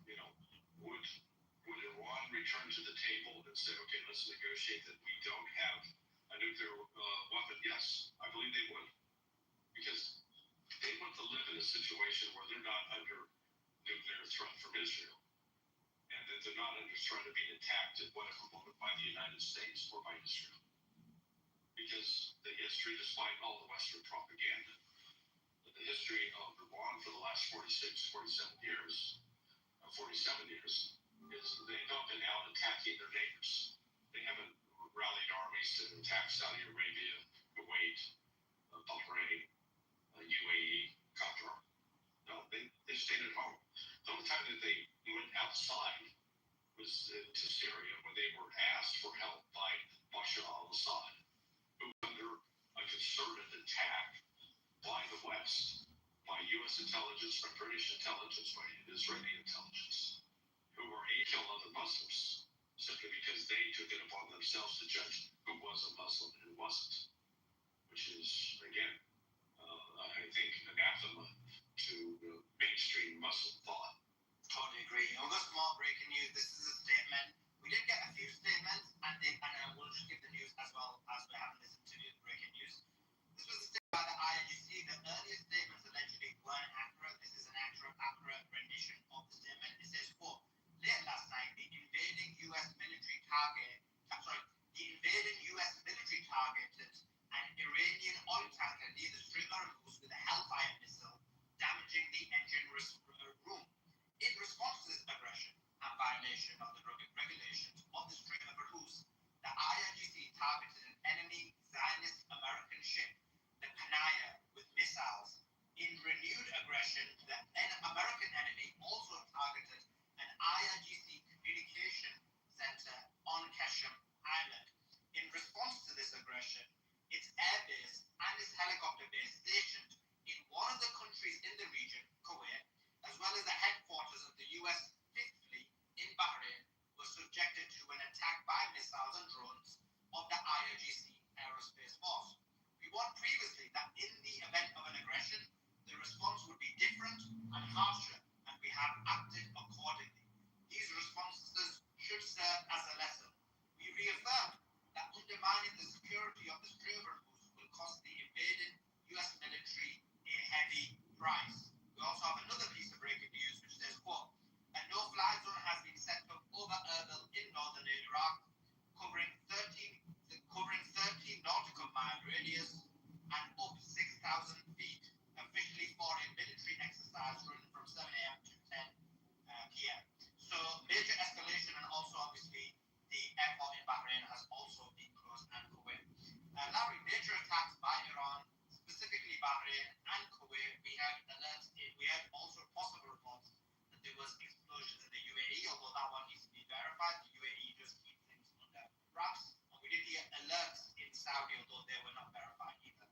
You know, would Iran return to the table and say, okay, let's negotiate that we don't have a nuclear weapon? Yes, I believe they would, because they want to live in a situation where they're not under nuclear threat from Israel, and that they're not under threat of being attacked at whatever moment by the United States or by Israel. Because the history, despite all the Western propaganda, the history of Iran for the last 47 years, is they've not been out attacking their neighbors. They haven't rallied armies to attack Saudi Arabia, Kuwait, Bahrain, UAE, Qatar. No, they stayed at home. The only time that they went outside was to Syria, when they were asked for help by Bashar al-Assad, who was under a concerted attack by the West, by U.S. intelligence, by British intelligence, by Israeli intelligence, who were kill other Muslims simply because they took it upon themselves to judge who was a Muslim and who wasn't, which is, again, I think, anathema to mainstream Muslim thought. Totally agree. On this small breaking news, this is a statement. We did get a few statements, and we'll just give the news as well as we haven't listened to the breaking news. This was a statement by the IRGC. The earliest statements allegedly weren't accurate. This is an accurate rendition of the statement. It says, quote, late last night, the invading U.S. military targeted an Iranian oil tanker near the Strait of Hormuz with a Hellfire missile, damaging the engine room. In response to this aggression and violation of the regulations of the Strait of Hormuz, the IRGC targeted an enemy Zionist American ship, the Kanaya, with missiles. In renewed aggression, the American enemy also targeted an IRGC communication center on Keshem Island. In response to this aggression, its airbase and its helicopter base stationed in one of the countries in the region, Kuwait, as well as the headquarters of the U.S. Fifth Fleet in Bahrain, were subjected to an attack by missiles and drones of the IRGC Aerospace Force. We warned previously that in the event of an aggression, the response would be different and harsher, and we have acted accordingly. These responses should serve as a lesson. We reaffirmed that undermining the security of the Strait of Hormuz will cost the invading U.S. military a heavy price. We also have another piece of breaking news which says, quote, a no-fly zone has been set up over Erbil in northern Iraq, covering 13 nautical mile radius and up 6,000 feet, officially for a military exercise running from 7 a.m. to 10 p.m. So major escalation, and also obviously the airport in Bahrain has also been closed, and Kuwait. Larry, major attacks by Iran, specifically Bahrain and Kuwait. We had alerts. We had also possible reports that there was explosions in the UAE, although that one needs to be verified. The UAE just keep things under wraps. And we did hear alerts in Saudi, although they were not verified either.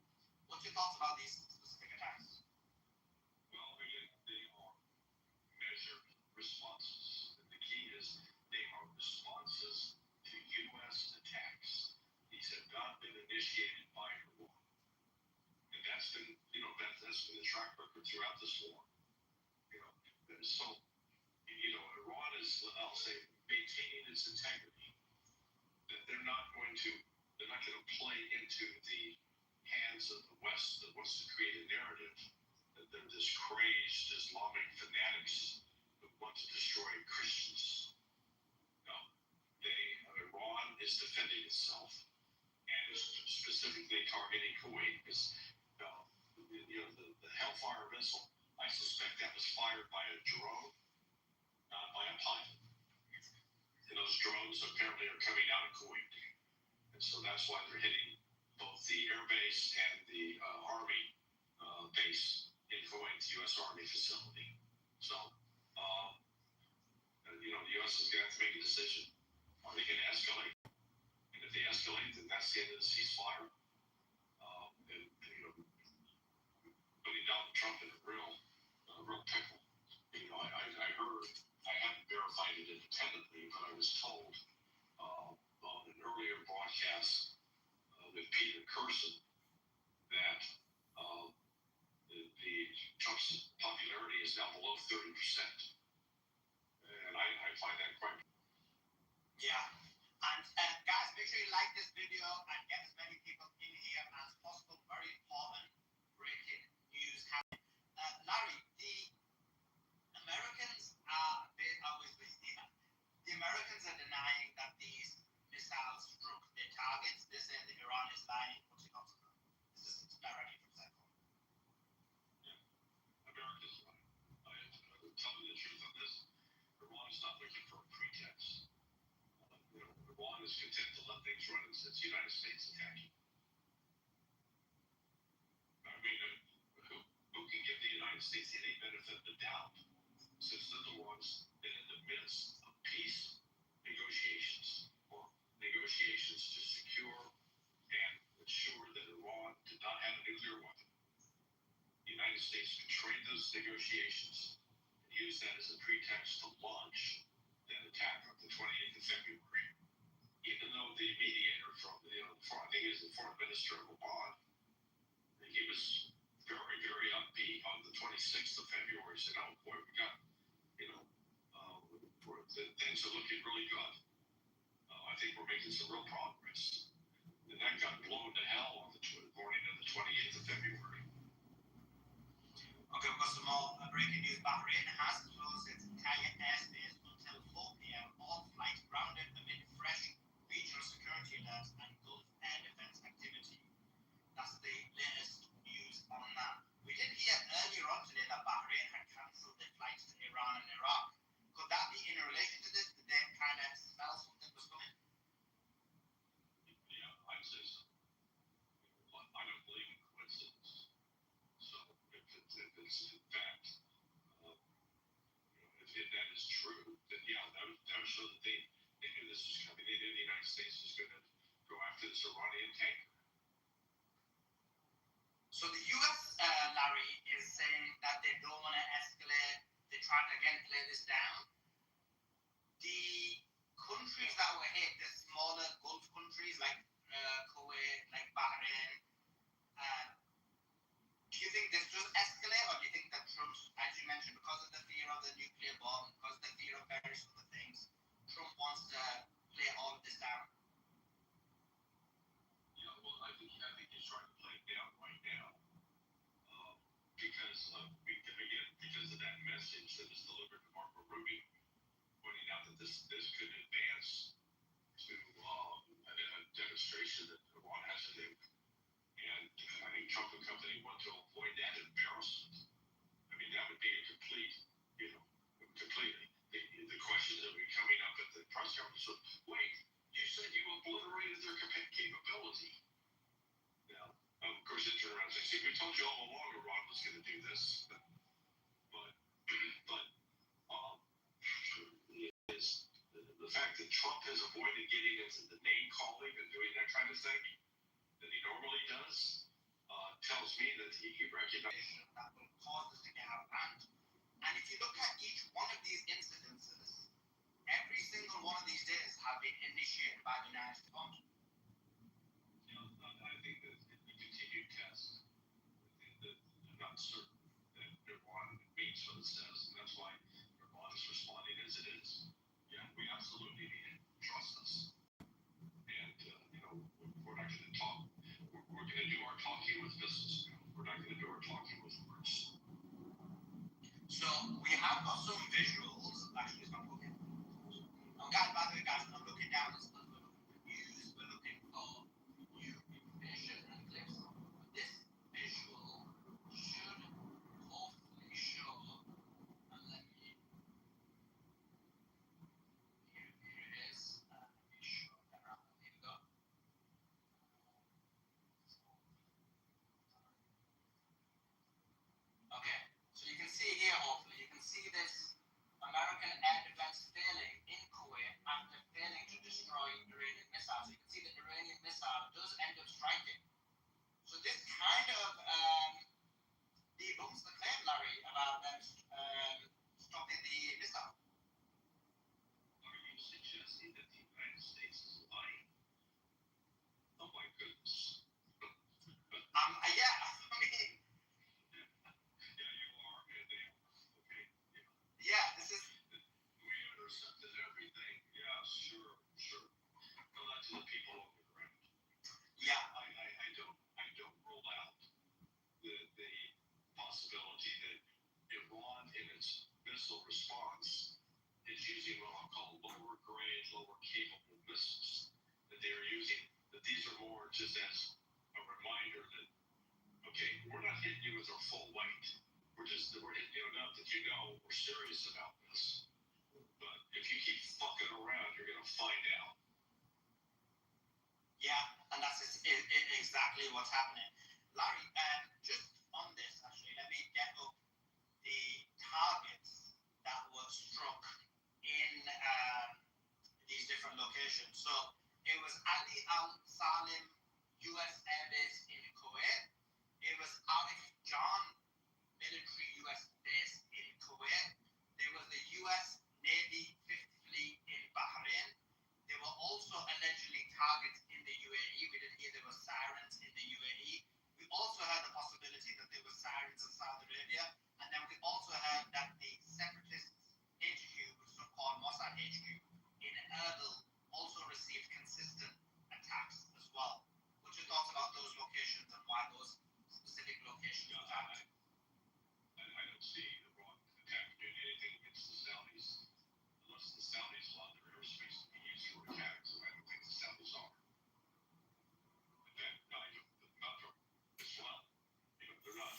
What's your thoughts about these specific attacks? Well, again, they are measured responses. And the key is they are responses to U.S. attacks. These have not been initiated by Iran. And that's been, that's been the track record throughout this war. So, Iran is, I'll say, maintaining its integrity. That they're not going to play into the hands of the West that wants to create a narrative that they're this crazed Islamic fanatics who want to destroy Christians. No, Iran is defending itself and is specifically targeting Kuwait because the Hellfire missile, I suspect that was fired by a drone, not by a pilot. And those drones apparently are coming out of Kuwait. And so that's why they're hitting both the air base and the Army base in Kuwait, U.S. Army facility. So, the U.S. is going to have to make a decision. Are they going to escalate? And if they escalate, then that's the end of the ceasefire. Putting Donald Trump in a real pickle. I heard, I hadn't verified it independently, but I was told on an earlier broadcast with Peter Curson that the Trump's popularity is now below 30%. And I find that quite. Yeah. And guys, make sure you like this video and get as many people in here as possible. Very important breaking news happening. Larry, the Americans are the Americans are denying that these missiles struck their targets. They say that Iran is lying. What's your thoughts on that? This is directly from Central. America's right. I will tell you the truth on this. Iran is not looking for a pretext. Iran is content to let things run and says the United States attacking. I mean, who can give the United States any benefit of the doubt since they're the ones that in the midst of peace negotiations or negotiations to secure and ensure that Iran did not have a nuclear weapon. The United States betrayed those negotiations and used that as a pretext to launch that attack on the 28th of February. Even though the mediator from I think he was the foreign minister of Oman, he was very, very upbeat on the 26th of February. Said, "Oh boy, we got, things are looking really good. I think we're making some real progress." And that got blown to hell on the morning of the 28th of February. Okay, we've got some more breaking news. Bahrain has closed its entire airspace until 4 p.m. All flights grounded amid fresh regional security alerts and Gulf air defense activity. That's the latest news on that. We did hear earlier on today that Bahrain had cancelled their flights to Iran and Iraq. Could that be in relation to this? Did they kind of smell something was coming? Yeah, I'd say so. I don't believe in coincidence. So if it's in fact, if that is true, then yeah, that would show that they knew this was coming. They knew the United States was going to go after this Iranian tanker. So the U.S., Larry, is saying that they don't want to escalate. They're trying to, again, play this down. The countries that were hit, the smaller Gulf countries like Kuwait, like Bahrain, do you think this just escalate, or do you think that Trump, as you mentioned, because of the fear of the nuclear bomb, because of the fear of various other things, Trump wants to play all of this down? Yeah, well, I think he's trying to play it down right now, because of that message that is delivered to Marco Rubio, pointing out that this could advance to a demonstration that Iran has a nuke, and I think Trump and company want to avoid that embarrassment. I mean, that would be a completely. The questions that would be coming up at the press conference was, wait, you said you obliterated their capability. Now, of course, it turned around and said, see, we told you all along Iran was going to do this. But the fact that Trump has avoided getting into the name calling and doing that kind of thing that he normally does tells me that he recognizes that will cause this to get out of hand. And if you look at each one of these incidences, every single one of these days have been initiated by the United States. I think that the continued test, I'm not certain that Iran means what it says, and that's why Iran is responding as it is. Yeah, we absolutely need to trust us. And, we're not going to talk. We're going to do our talking with missiles. We're not going to do our talking with words. So we have got some visuals. Actually, it's not looking. Guys, by the way, guys, I'm looking down as well. We're looking for news. We're looking for new information and clips. This visual should hopefully show. And let me. Here it is. Let me show that around. Here we go. destroy Iranian missiles. You can see the Iranian missile does end up striking. So this kind of debunks the claim, Larry, about them stopping the missile. Are you suggesting that the United States is lying? Oh my goodness. Yeah, I mean, Yeah, you are, and they are. Okay. yeah, this is. We intercepted everything. Yeah, sure. Well, that's the people on the ground. Yeah. I don't rule out the possibility that Iran, in its missile response, is using what I'll call lower grade, lower capable missiles that they are using. That these are more just as a reminder that, okay, we're not hitting you with our full weight. We're hitting you enough that you know we're serious about this. But if you keep fucking around, you're gonna find out. Yeah, and that's exactly what's happening. Larry, just on this, actually, let me get up the targets that were struck in these different locations. So it was Ali Al Salim U.S. Air Base in Kuwait. It was Arif Jan military U.S. base in Kuwait. There was the U.S. Navy Fifth Fleet in Bahrain. There were also allegedly targets in the UAE. We did hear there were sirens in the UAE. We also had the possibility that there were sirens in Saudi Arabia. And then we also heard that the separatists HQ, which is called Mossad HQ in Erbil, also received consistent attacks as well. What your thoughts about those locations and why those specific locations were targeted? I don't see Iran attacking doing anything against the Saudis unless the Saudis allow their airspace to be used for attacks, and I don't think the Saudis are. In fact, not as well. They're not.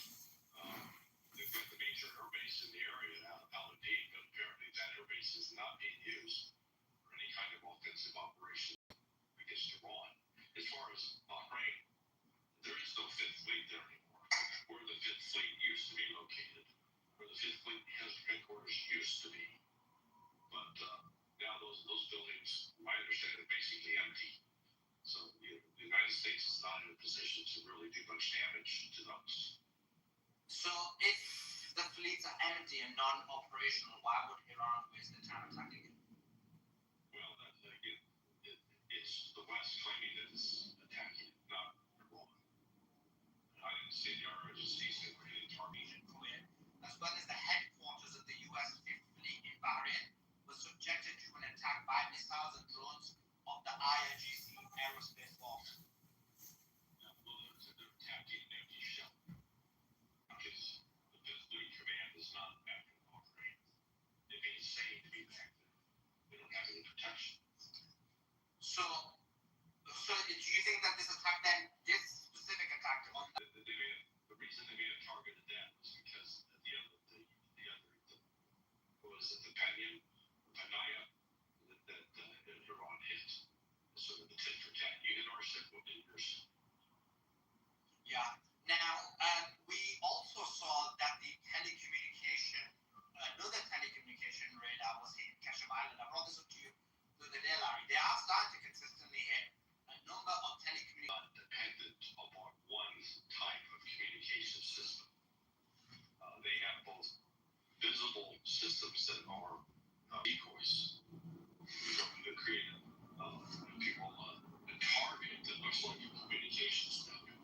They've got the major airbase in the area now, Al-Adid, but apparently that airbase is not being used for any kind of offensive operation against Iran. As far as Bahrain, there is no Fifth Fleet there anymore. Where the Fifth Fleet used to be located, where the Fifth Fleet headquarters used to be. But now those buildings, I understand, are basically empty. So the United States is not in a position to really do much damage to those. So if the fleets are empty and non-operational, why would Iran waste the time attacking it? Well, it's the West claiming that it's attacking, not Iran. I didn't see the ROGCs that were hitting targets in Kuwait, as well as the headquarters of the U.S. Fifth Fleet in Bahrain, was subjected to an attack by missiles and drones of the IRGC aerospace force. Well, they're attacking an empty shell. Because the Fifth Fleet Command is not active in Bahrain. It may say to be active. They don't have any protection. So do you think that this attack then, this specific attack on the reason they may have targeted that was because the Panaya that Iran hit. So the tit for tat. You hit our ship, we'll hit yours. Yeah. Now, we also saw that the another telecommunication radar was hit in Keshem Island. I brought this up to you the other day, Larry. They are starting to consistently hit a number of telecommunications. Dependent upon one type of communication system. They have both visible systems that are decoys. They're creating people a target that looks like a communications node.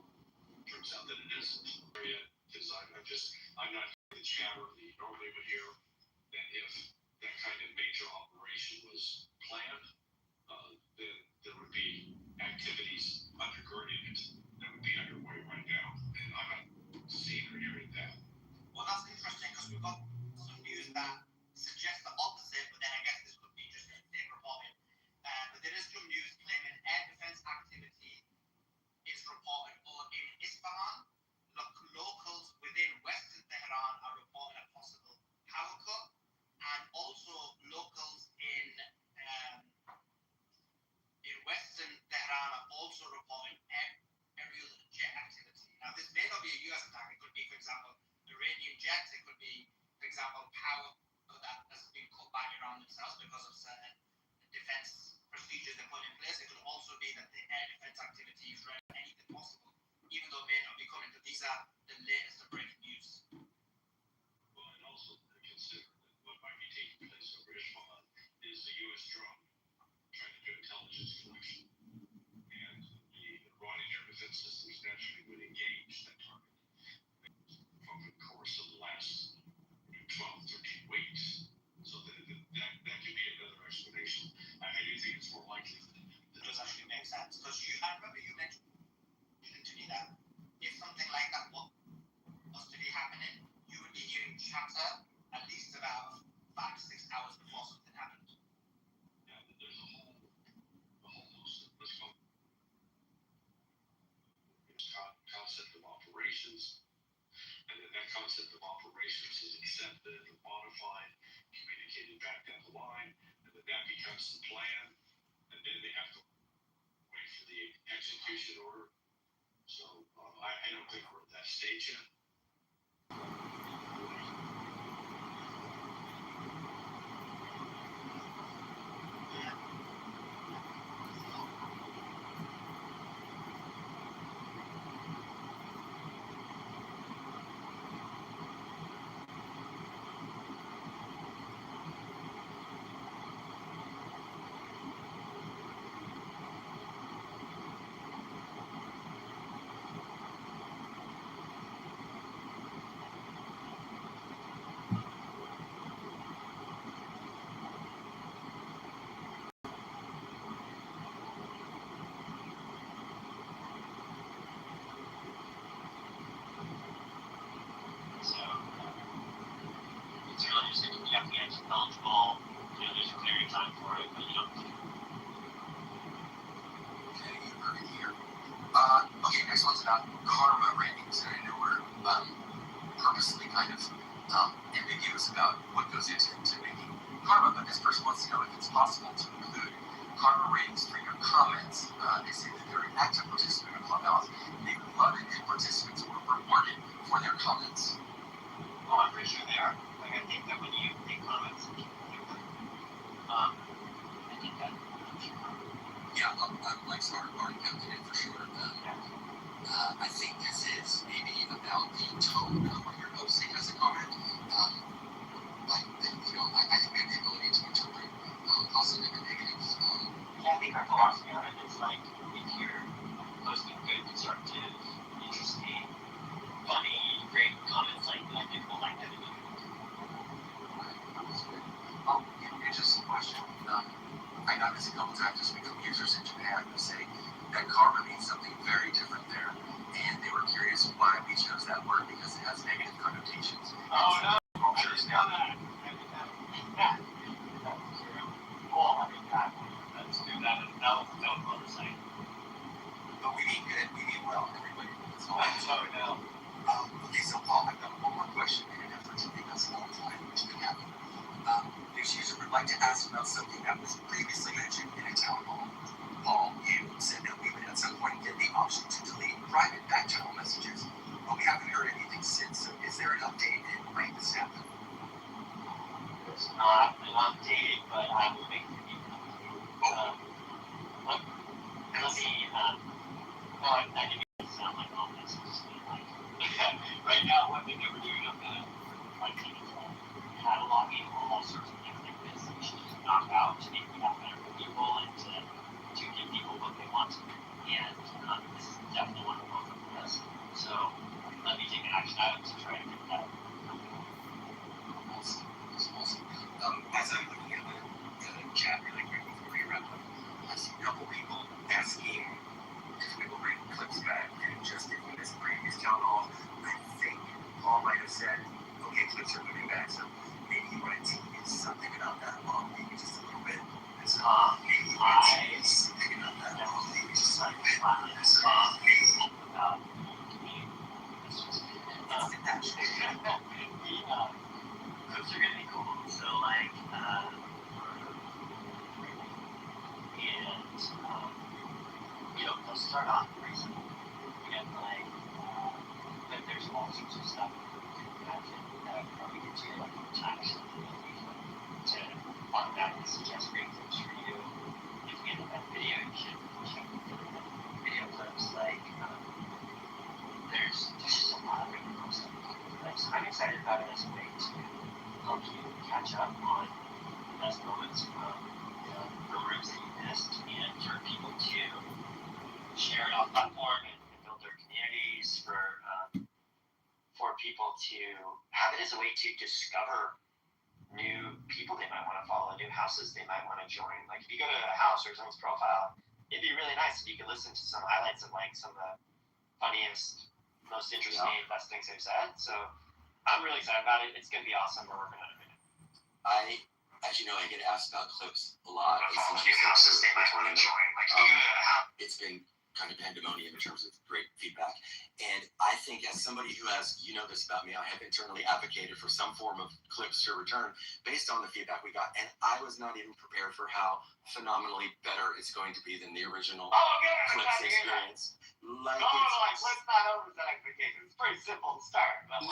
Turns out that it isn't. Because I'm not the chatter that you normally would hear that if that kind of major operation was planned, then there would be activities undergirding it that would be underway right now. And I'm not seeing or hearing that. Well, that's interesting because we've got some news that suggests the opposite, but then I guess this could be just a fake reporting. But there is some news claiming air defense activity is reported in Isfahan. Locals within Western Tehran are reporting a possible power cut, and also locals in Western Tehran are also reporting aerial jet activity. Now, this may not be a U.S. attack. It could be, for example, Iranian jets. It could be, for example, power that has been cut by Iran themselves because of certain defense procedures they put in place. It could also be that the air defense activities run anything possible, even though it may not be coming. But these are the latest and breaking news. Well, and also consider that what might be taking place over Ishmael is the U.S. drone trying to do intelligence collection. And the Iranian air defense systems naturally would engage that target over the course of the last 12, 13 weeks. So that could be another explanation. I do think it's more likely That does actually make sense. Because I remember you mentioned to me that if something like that was to be happening, you would be hearing chatter at least about 5 to 6 hours before something happened. Yeah, there's a whole host of what's called concept of operations, and then that concept of operations is accepted or modified, communicated back down the line, and then that becomes the plan, and then they have to wait for the execution order. So I don't think we're at that stage yet. So it's really just you have to get eligible. There's a clear time for it, but you don't. Okay, you heard it here. Okay, next one's about karma ratings, and I know we're purposely kind of ambiguous about what goes into making karma, but this person wants to know if it's possible to include karma ratings for your comments. They say that they're an active participant in Clubhouse. They would love it if participants were rewarded for their comments. Well, I'm pretty sure they are. Like, I think that when you make comments, I think that. Yeah, likes are counted in for sure. I think this is maybe about the tone of what you're posting as a comment. I think we have the ability to interpret positive and negative. Yeah, I think our philosophy on it is like, if you're posting good, constructive, interesting, funny, great comments like that, people like that. Oh, interesting question. I got this a couple times this week from users in Japan who say that karma means something very different there, and they were curious why we chose that word because it has negative connotations. Oh no! I didn't know that. Yeah. Cool. I mean, let's do that. That was the motorcycle. But we mean good. We mean well, everybody. That's all. That's what we know. Okay, so Paul, I've got one more question in an effort to make us all time, which can happen. This user would like to ask about something that was previously mentioned in a town hall. Paul, you said that we would at some point get the option to delete private back channel messages, but we haven't heard anything since. So is there an update and when this happen? It's not an update, but I will make it even. Let me, well, I didn't even sound like all this. Right now, what we're doing on the cataloging all sorts of things like this, we should just knock out to make that better for people and to give people what they want. And this is definitely one of the ones for us. So let me take an action item to try to get that. Awesome. As I'm looking at the chat really quick before we wrap up, I see a couple people asking if we will bring clips back, and just in this previous town hall, I think Paul might have said, okay, clips are moving back, so maybe you want to tease something about that, maybe just a little bit. So maybe you want to tease something about that, maybe just a little bit. Clips are gonna be cool. So like, and they'll start off pretty simple, and like, but there's all sorts of stuff that probably gets you like text to automatically suggest great things for you. If we that video, you should check video clips. Like, there's just a lot of really cool stuff. I'm excited about it as a way to help you catch up on the best moments from the rooms that you missed, and for people to share it on platform and build their communities, for people to have it as a way to discover new people they might want to follow, new houses they might want to join. Like if you go to a house or someone's profile, it'd be really nice if you could listen to some highlights of like some of the funniest, most interesting, best things they've said. So I'm really excited about it. It's going to be awesome. We're working on it. As you know, I get asked about clips a lot. It's been kind of pandemonium in terms of great feedback. And I think as somebody who has, you know this about me, I have internally advocated for some form of clips to return based on the feedback we got. And I was not even prepared for how phenomenally better it's going to be than the original clips experience. Like let's not overset expectations. It's pretty simple to start. But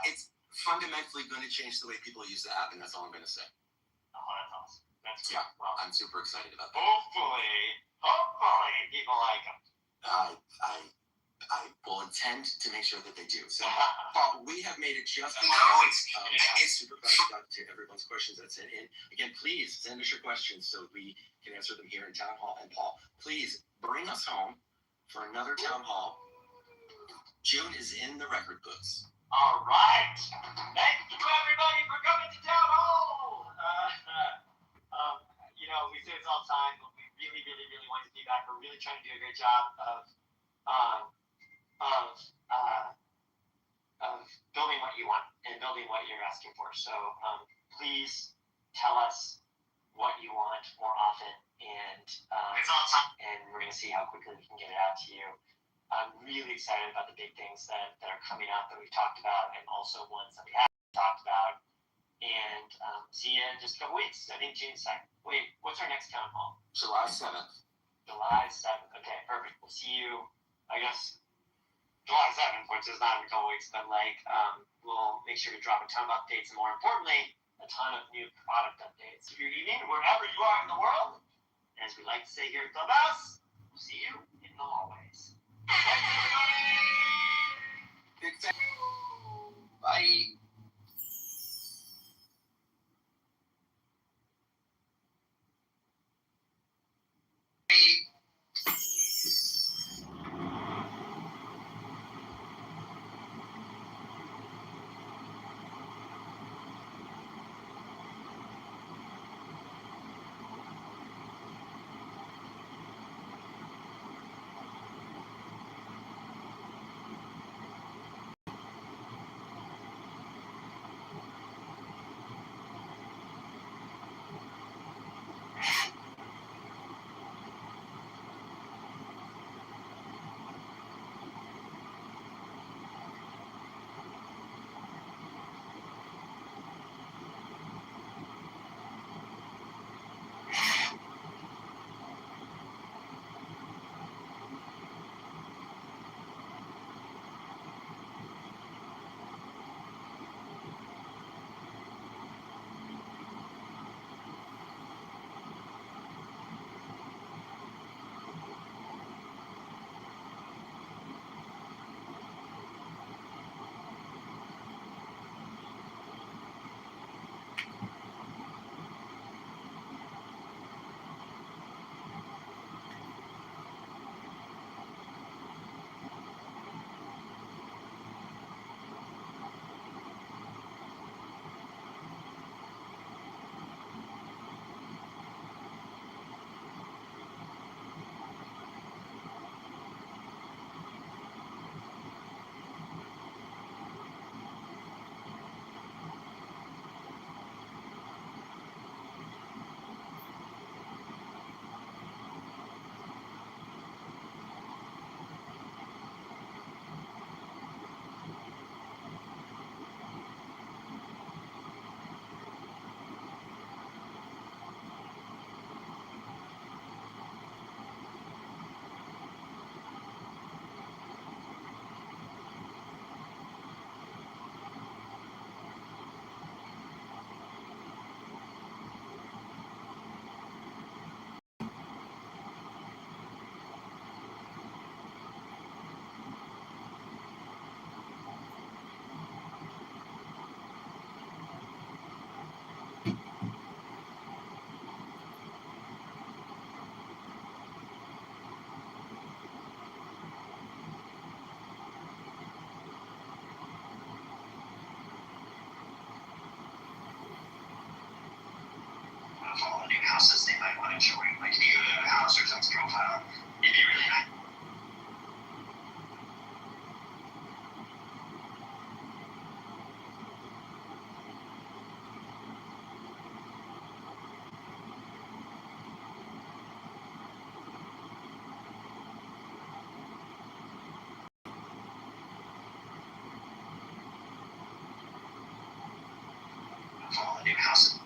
it's fundamentally going to change the way people use the app, and that's all I'm going to say. Oh, that's awesome. That's cool. Yeah, well, I'm super excited about that. Hopefully people like them. I will intend to make sure that they do. So, Paul, we have made it just in time. I'm super glad to everyone's questions that sent in. Again, please send us your questions so we can answer them here in Town Hall. And Paul, please bring us home for another Town Hall. June is in the record books. All right. Thank you, everybody, for coming to Town Hall. We say this all the time, but we really, really, really want your feedback. We're really trying to do a great job of building what you want and building what you're asking for. So please tell us what you want more often, and we're going to see how quickly we can get it out to you. I'm really excited about the big things that are coming up that we've talked about, and also ones that we haven't talked about. And see you in just a couple weeks. I think June 2nd. Wait, what's our next town hall? July 7th. July 7th. Okay, perfect. We'll see you, I guess, July 7th, which is not in a couple weeks, but we'll make sure to drop a ton of updates, and more importantly, a ton of new product updates. Good evening, wherever you are in the world. And as we like to say here at Clubhouse, we'll see you in the hallways. Thanks, everybody! Big thank you. Bye. inventory. Like if you go to a house or something profile, it'd be really nice. For a new house.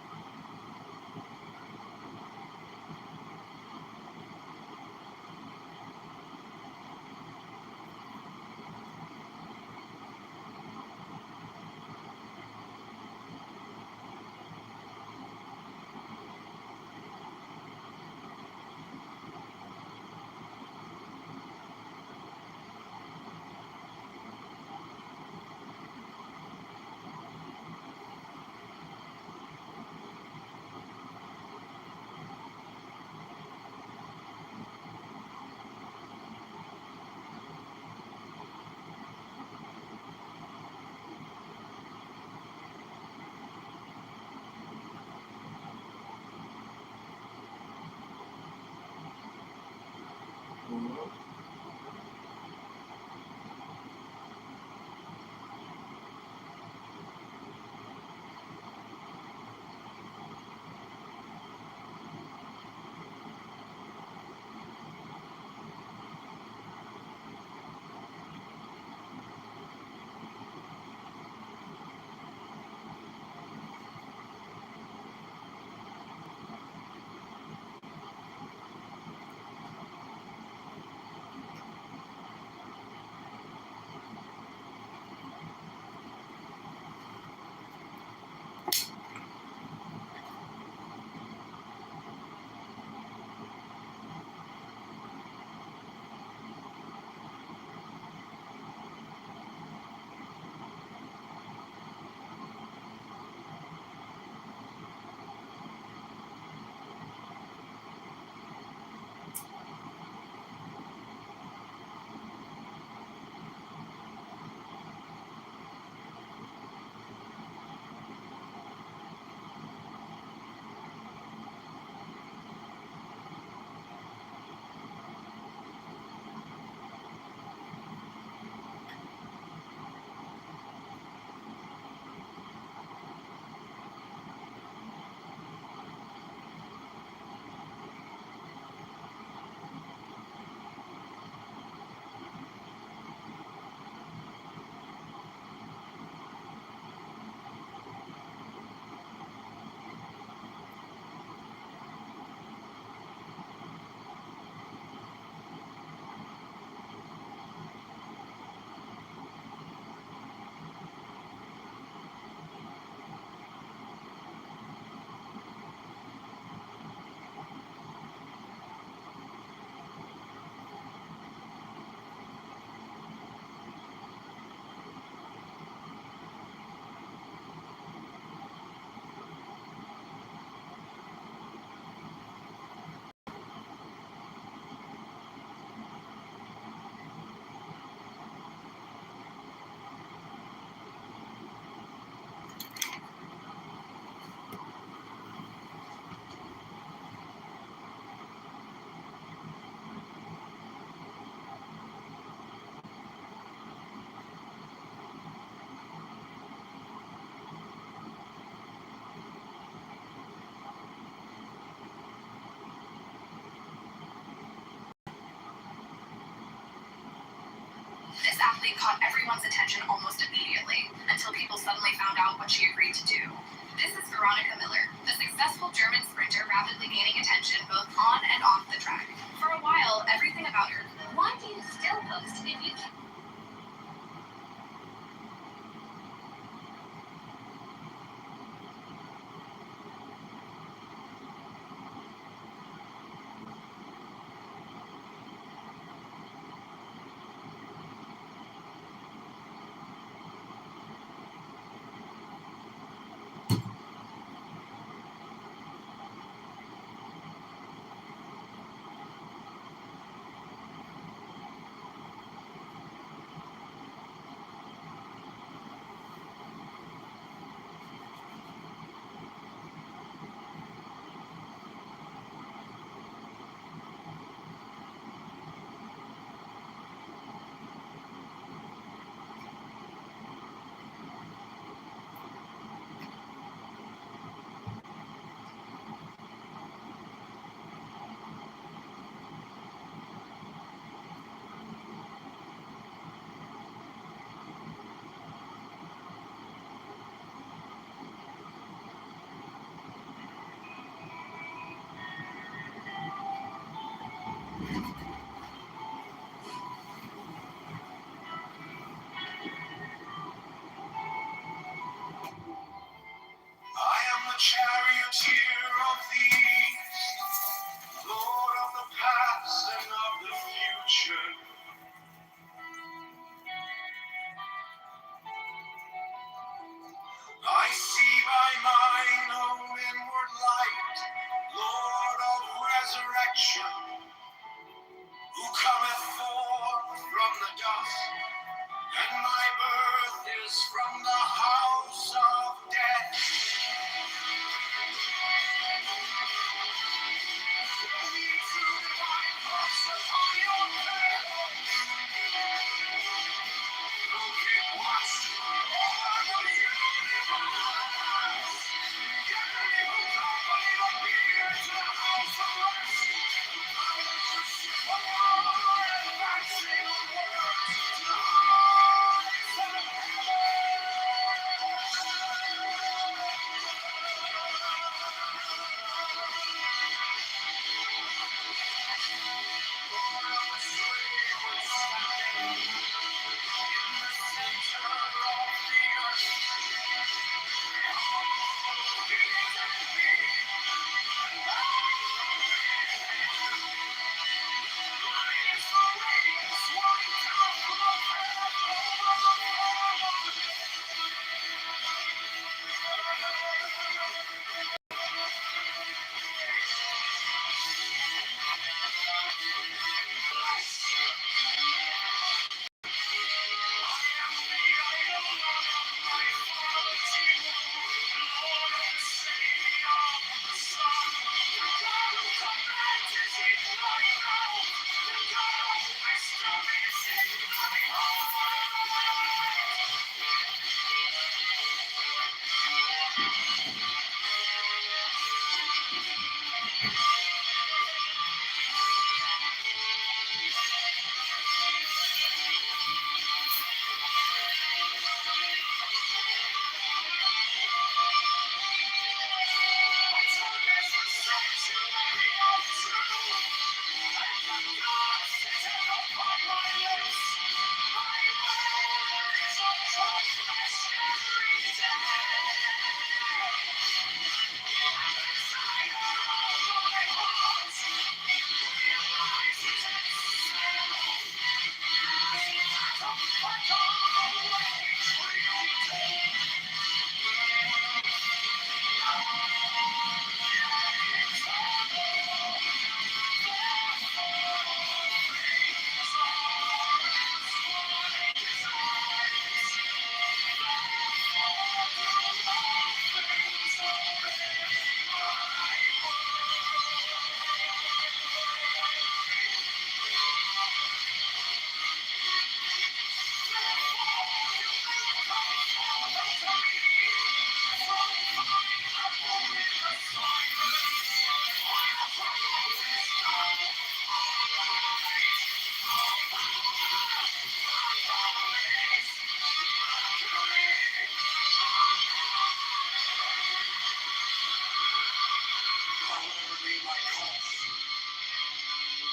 This athlete caught everyone's attention almost immediately, until people suddenly found out what she agreed to do. This is Veronica Miller, the successful German sprinter rapidly gaining attention both on and off the track. For a while, everything about her. Why do you still post if you can? dust, and my birth is from the house of death.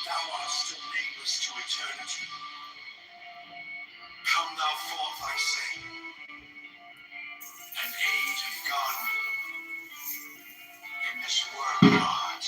Thou art still nameless to eternity. Come thou forth, I say, and aid and guard me in this work of art.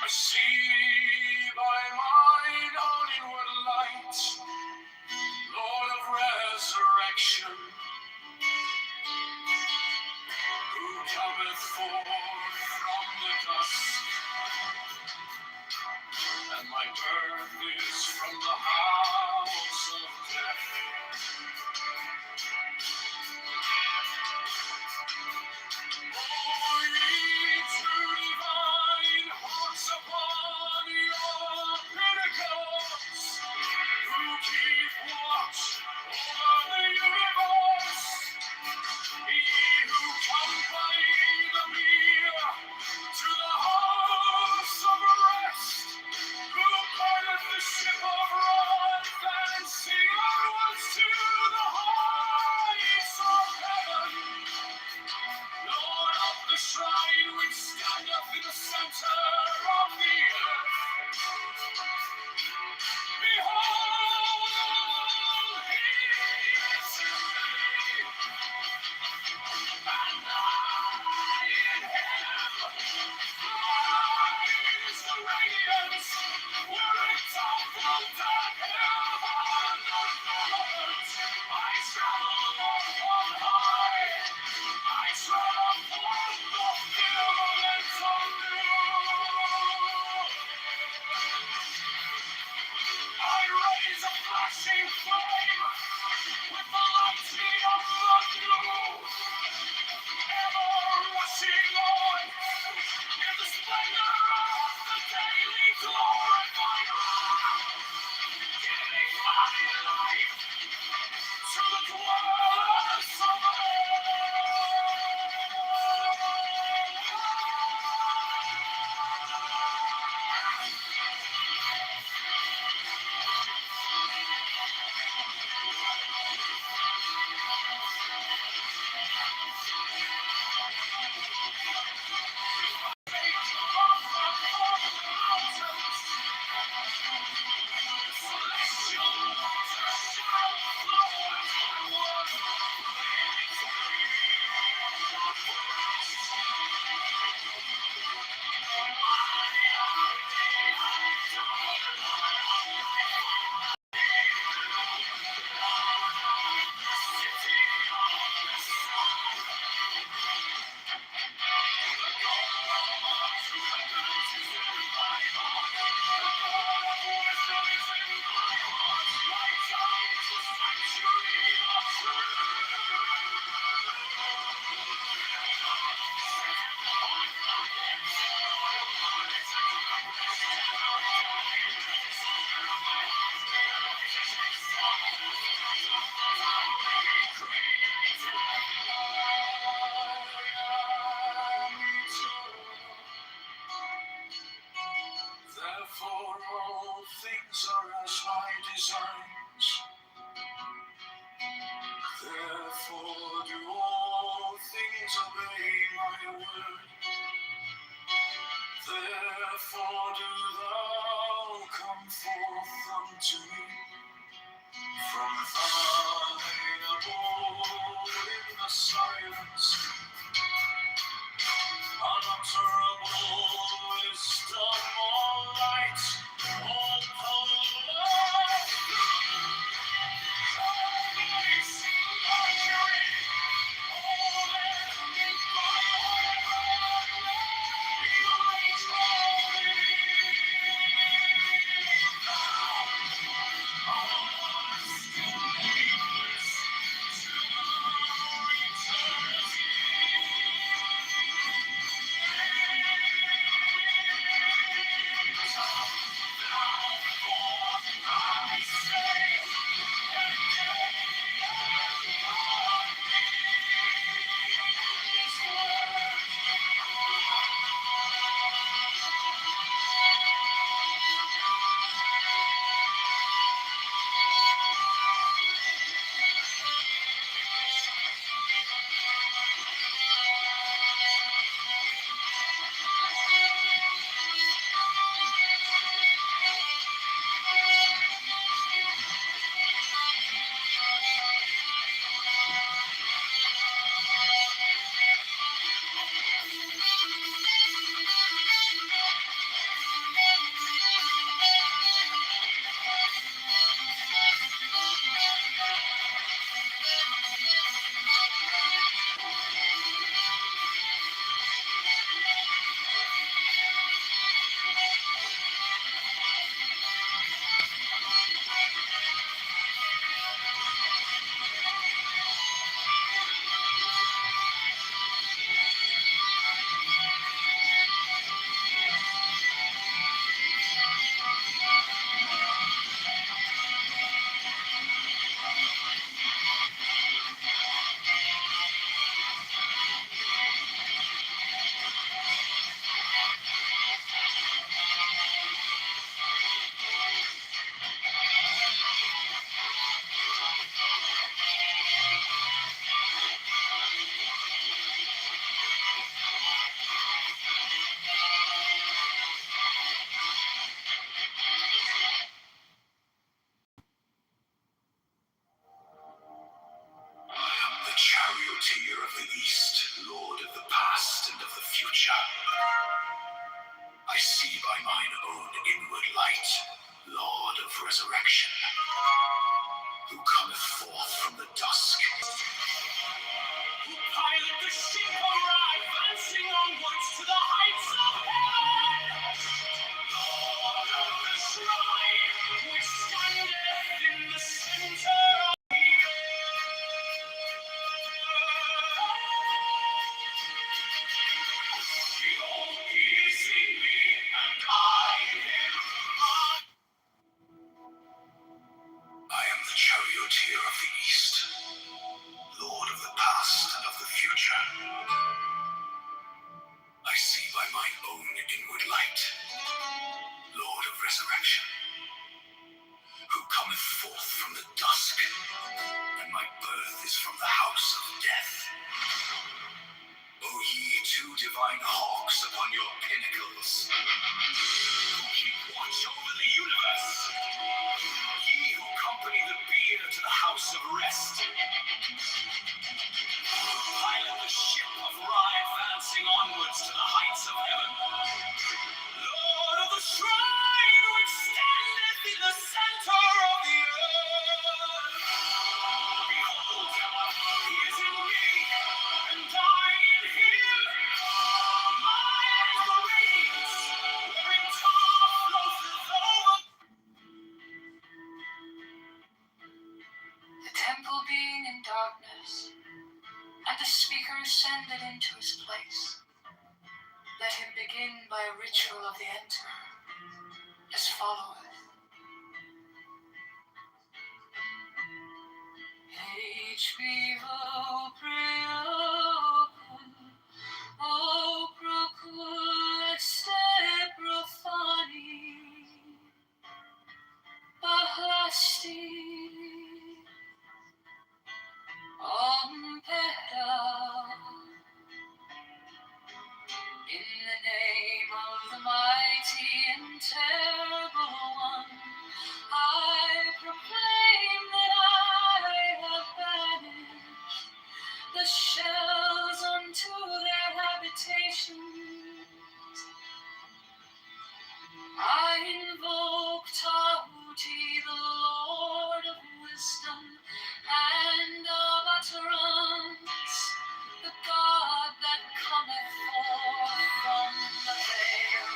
I see by mine own inward light, Lord of resurrection, who cometh forth from the dust, and my birth is from the house of death. O ye true divine hearts upon your pinnacles, who keep watch over the universe, ye who come by the mere to the house of rest, who guardeth the ship of wrath and sing onwards to the heights of heaven, Lord of the shrine which standeth in the center of the earth. Behold, he is free, and I in him. Mine is the radiance, wherewith all from the heaven above. I travel on high, I tread upon the firmament of new. I raise a flashing flame with the lightning of the new, ever rushing on in the splendor of the daily glorified light, giving my life to the dwellers of the Therefore all things are as my designs. Therefore do all things obey my word. Therefore do thou come forth unto me from thine abode in the silence. Unutterable wisdom, all light, all power, all grace, luxury, all ending forever, you reign all still neighbors to eternity. I see by mine own inward light, Lord of resurrection, who cometh forth from the dusk. Who pilot the ship of Ra, advancing onwards to the heights of heaven. Lord of the shrine, which standeth in the center of the earth. Behold, he is in me, and I in him. I am the charioteer of the east, Lord of the past and of the future. I see by mine own inward light, Lord of resurrection, who cometh forth from the dusk, and my birth is from the house of death. O ye two divine hawks upon your pinnacles, who keep watch over the universe, ye who accompany the bier to the house of rest, pilot the ship of Ra, advancing onwards to the heights of heaven. Lord of the shrine, which standeth in the center of the earth. Behold, he is in me, and I in him. Mine is the radiance, wherein Tar floateth over. The temple being in darkness, and the speaker ascended into his place. Let him begin by a ritual of the enter, as followeth. H vivo preopum, o procul exte profani, bahasti, ompera. In the name of the mighty and terrible one, I proclaim that I have banished the shells unto their habitations. I invoke Tahuti, the Lord of wisdom and of utterance, the God that cometh forth from the veil.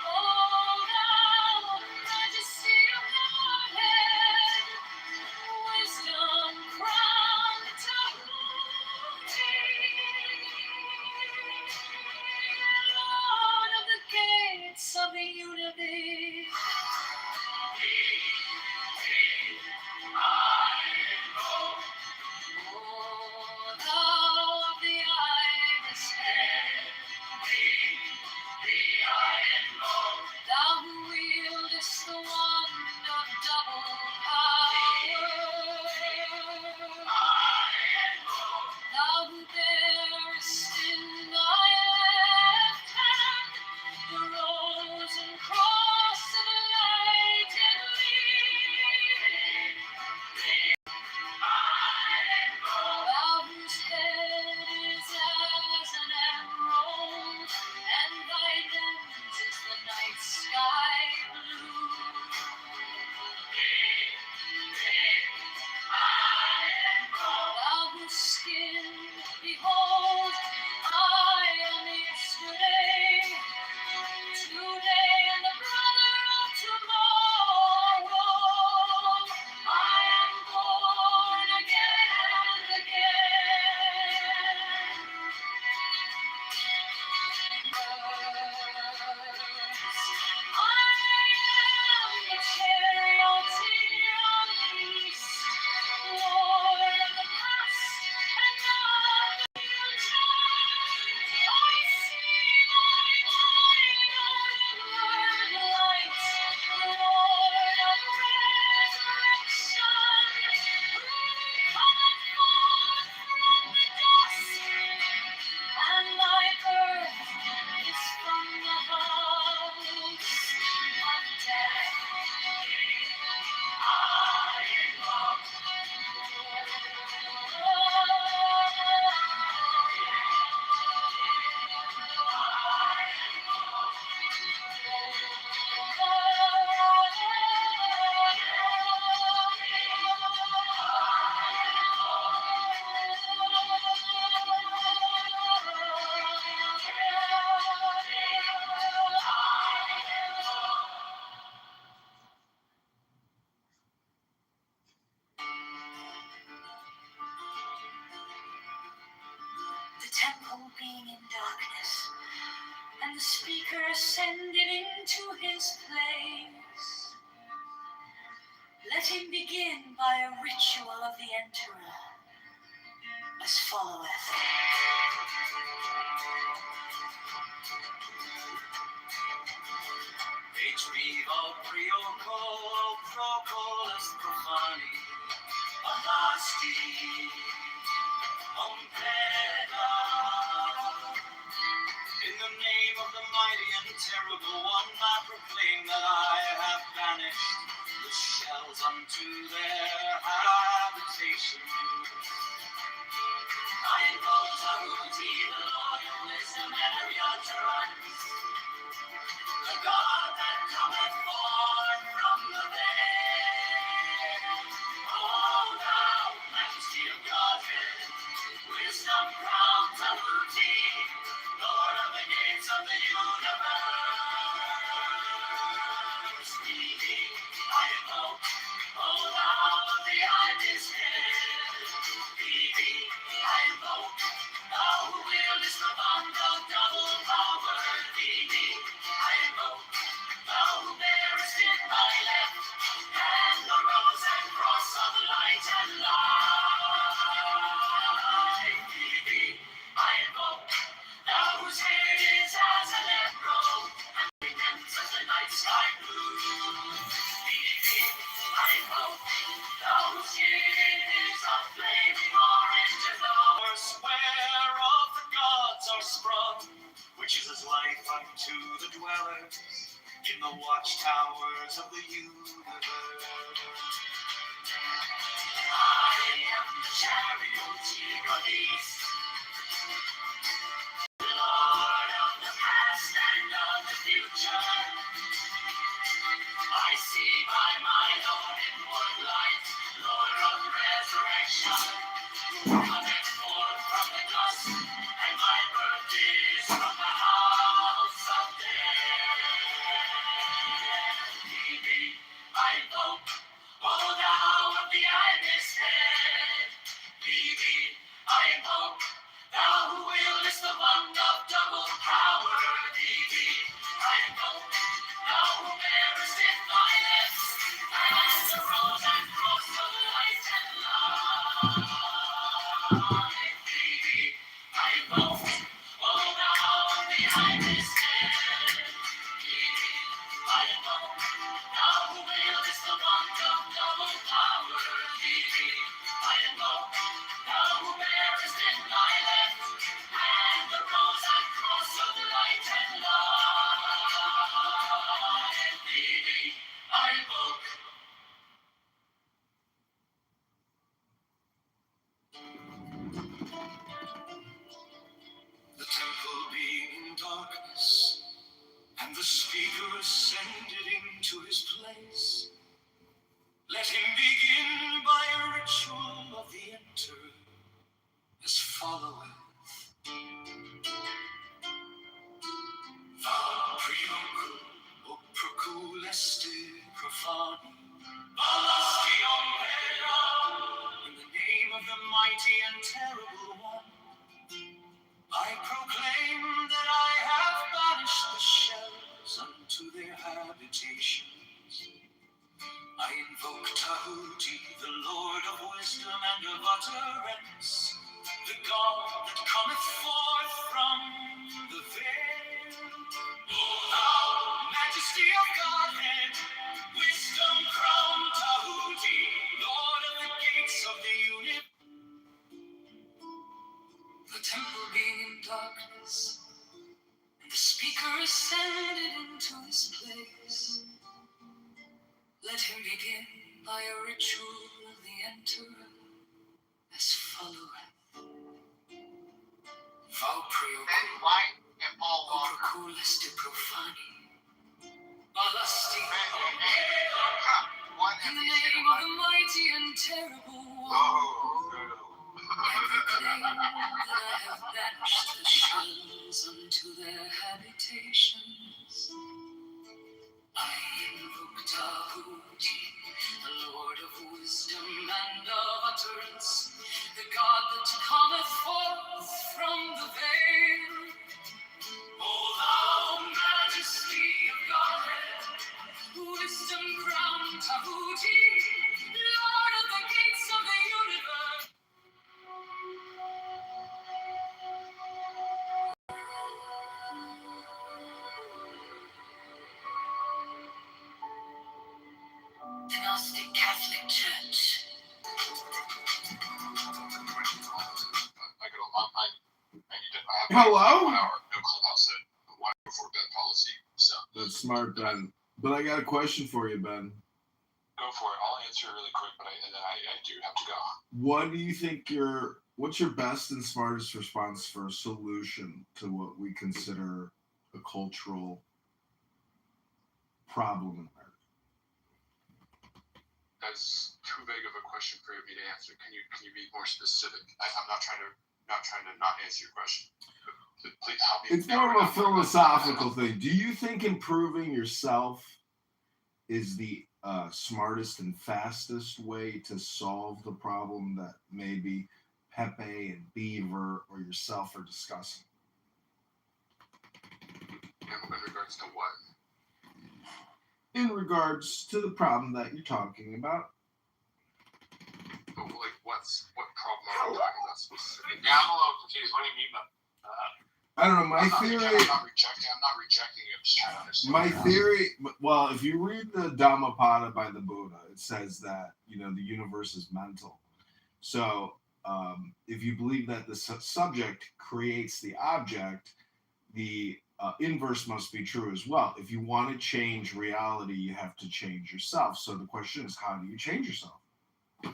Oh, the speaker ascended into his place. Let him begin by a ritual of the enterer, as followeth. Retrivo prioco procolas profani, alasti, ompleda. In the name of the mighty and terrible one, I proclaim that I have banished the shells unto their habitation. I invoke Tahuti, the Lord of wisdom and of utterance, the God that cometh forth from the veil. O thou, majesty of Godhead, wisdom crowned Tahuti, Lord of the gates of the universe. I invoke, O thou of the ibis head. I invoke, thou who wieldest the bond of double power. I invoke, thou who bearest in thy left hand the rose and cross of light and life. I invoke, thou whose head is as an emerald and wings as the night sky blue. I invoke, thou whose skin is a flaming orange and the whereof the gods are sprung, which is as life unto the dwellers in the watchtowers of the universe. I am the charioteer of east, Lord of the past and of the future. I see by my own inward light, Lord of resurrection, cometh forth from the dust, and my birth is from the house of death. I invoke, O thou of the ibis head. I invoke, thou who wieldest the wand of double power. I invoke, thou who bearest in thy lips and the rose and cross of light and life. I invoke, O thou of the ibis head. I invoke, thou who wieldest the wand of double power. I invoke, thou who bearest in thy left hand the rose and cross of light and life. I invoke. The temple being in darkness, and the speaker ascended into his place. Let him begin by a ritual of the enter, as followeth. Priocu, o proculeste profani, Alasti Omega. In the name of the mighty and terrible one, I proclaim that I have banished the shells unto their habitations. I invoke Tahuti, the Lord of wisdom and of utterance, the God that cometh forth from the veil. O thou, majesty of Godhead, wisdom crowned Tahuti, Lord of the gates of the universe. The temple being in darkness, and the speaker ascended into his place. Let him begin by a ritual of the enterer, as followeth. Vau prioco, o proculas de profani, Alasti Omega. In the name of the mighty and terrible one, I proclaim that I have banished the shells unto their habitations. I invoke Tahuti, the Lord of wisdom and of utterance, the God that cometh forth from the veil. O thou the Gnostic Catholic Church. Hello? 1 hour, no clubhouse at 1 hour before bed policy. So That's smart, Ben. But I got a question for you, Ben. go for it. I'll answer really quick, but then I do have to go. What do you think what's your best and smartest response for a solution to what we consider a cultural problem in America? That's too vague of a question for me to answer. Can you be more specific? I'm not trying to not answer your question. Please help me. It's more of a philosophical thing. Do you think improving yourself is the smartest and fastest way to solve the problem that maybe Pepe and Beaver or yourself are discussing? In regards to what? In regards to the problem that you're talking about. But what problem are we talking about specifically? Yeah, I'm a little confused. What do you mean by I don't know. My theory. I'm not rejecting it. I'm just trying to understand. My theory. Well, if you read the Dhammapada by the Buddha, it says that the universe is mental. So if you believe that the subject creates the object, the inverse must be true as well. If you want to change reality, you have to change yourself. So the question is, how do you change yourself? I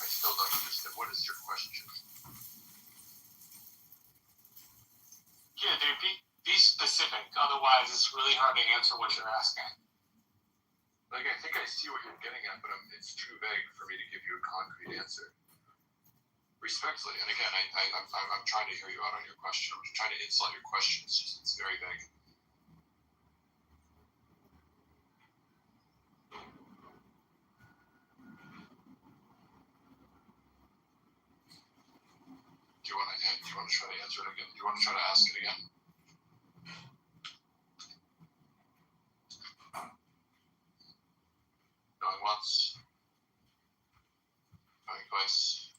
still don't understand. What is your question? Yeah, dude, be specific. Otherwise, it's really hard to answer what you're asking. I think I see what you're getting at, but it's too vague for me to give you a concrete answer. Respectfully, and again, I'm trying to hear you out on your question. I'm just trying to insult your question. It's very vague. Do you want to try to answer it again? Do you want to try to ask it again? Going once. Going twice.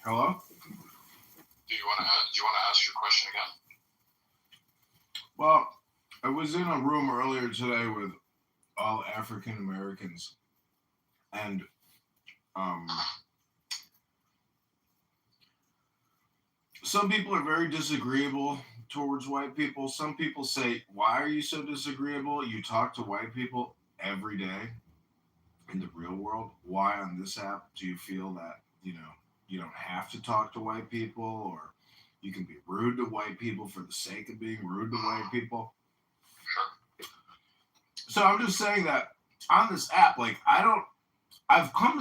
Hello? Do you want to ask your question again? Well, I was in a room earlier today with all African Americans, and some people are very disagreeable towards white people. Some people say, "Why are you so disagreeable? You talk to white people every day in the real world. Why on this app do you feel that you don't have to talk to white people, or you can be rude to white people for the sake of being rude to white people?" So I'm just saying that on this app, I've come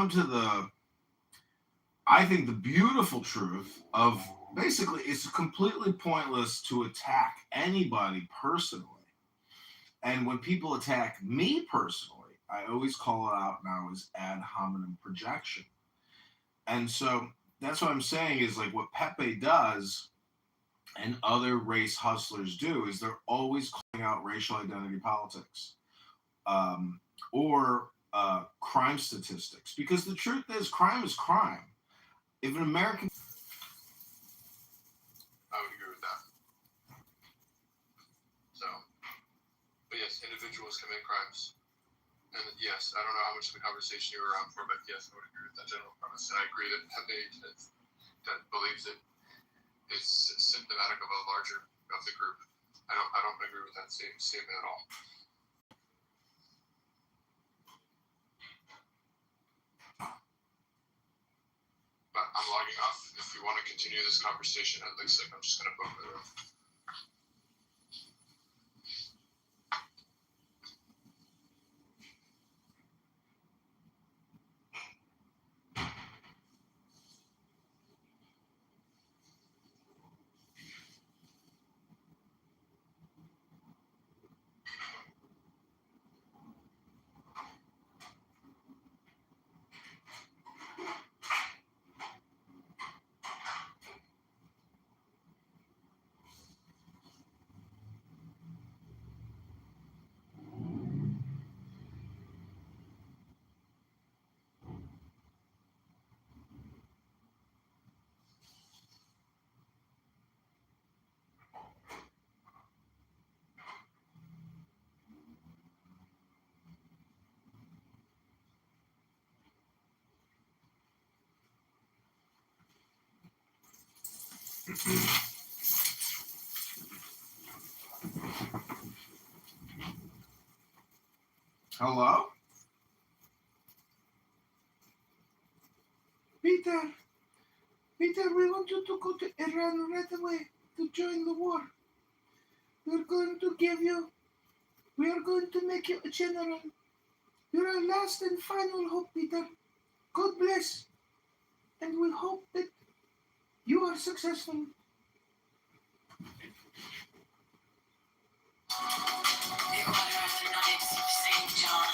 to the, I think, the beautiful truth of basically it's completely pointless to attack anybody personally. And when people attack me personally, I always call it out now as ad hominem projection. And so that's what I'm saying is what Pepe does and other race hustlers do is they're always calling out racial identity politics or crime statistics. Because the truth is crime is crime. If an American... I would agree with that. So, but yes, individuals commit crimes. And yes, I don't know how much of the conversation you were around for, but yes, I would agree with that general premise. And I agree that Pepe that believes it is symptomatic of a larger of the group. I don't agree with that statement at all. But I'm logging off. If you want to continue this conversation, it looks like I'm just going to book the room. Hello? Peter, we want you to go to Iran right away to join the war. We are going to make you a general. You're our last and final hope, Peter. God bless. And we hope that you are successful. The Order of the Knights of St. John.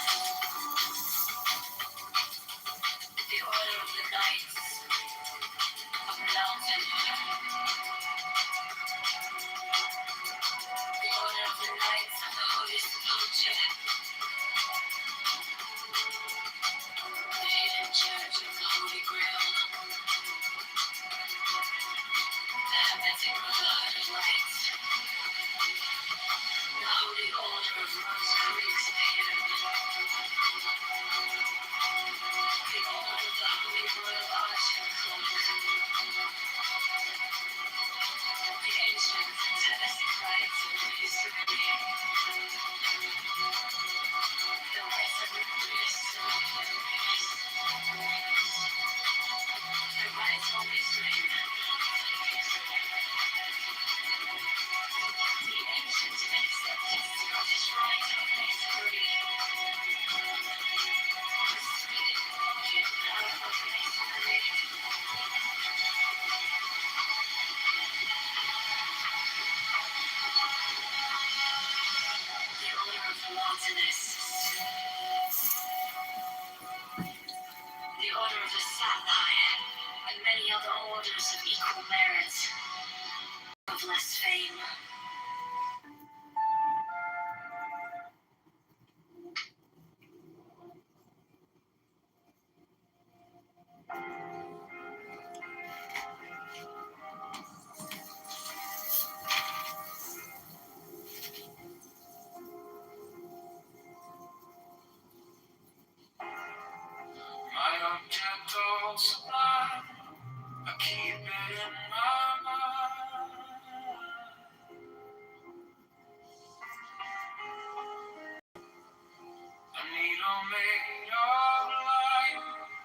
The Order of the Knights of Mountain. The Order of the Knights of the Holy Sepulchre. The Hidden Church of the Holy Grail. The Hermetic Brotherhood of Light. The Holy Order of Rosicrucians appeared. The Order of the Holy Royal Arch and Cloak. The ancient angelic rites of the history. The resident priests of the universe. The right always reign. The ancient and accepted Scottish rite of masonry. The spirit of masonry. The Order of the Martinists. The Order of the Sapphire, and many other orders of equal merit, of less fame. My object all sublime, I keep it in my mind. A needle made of light,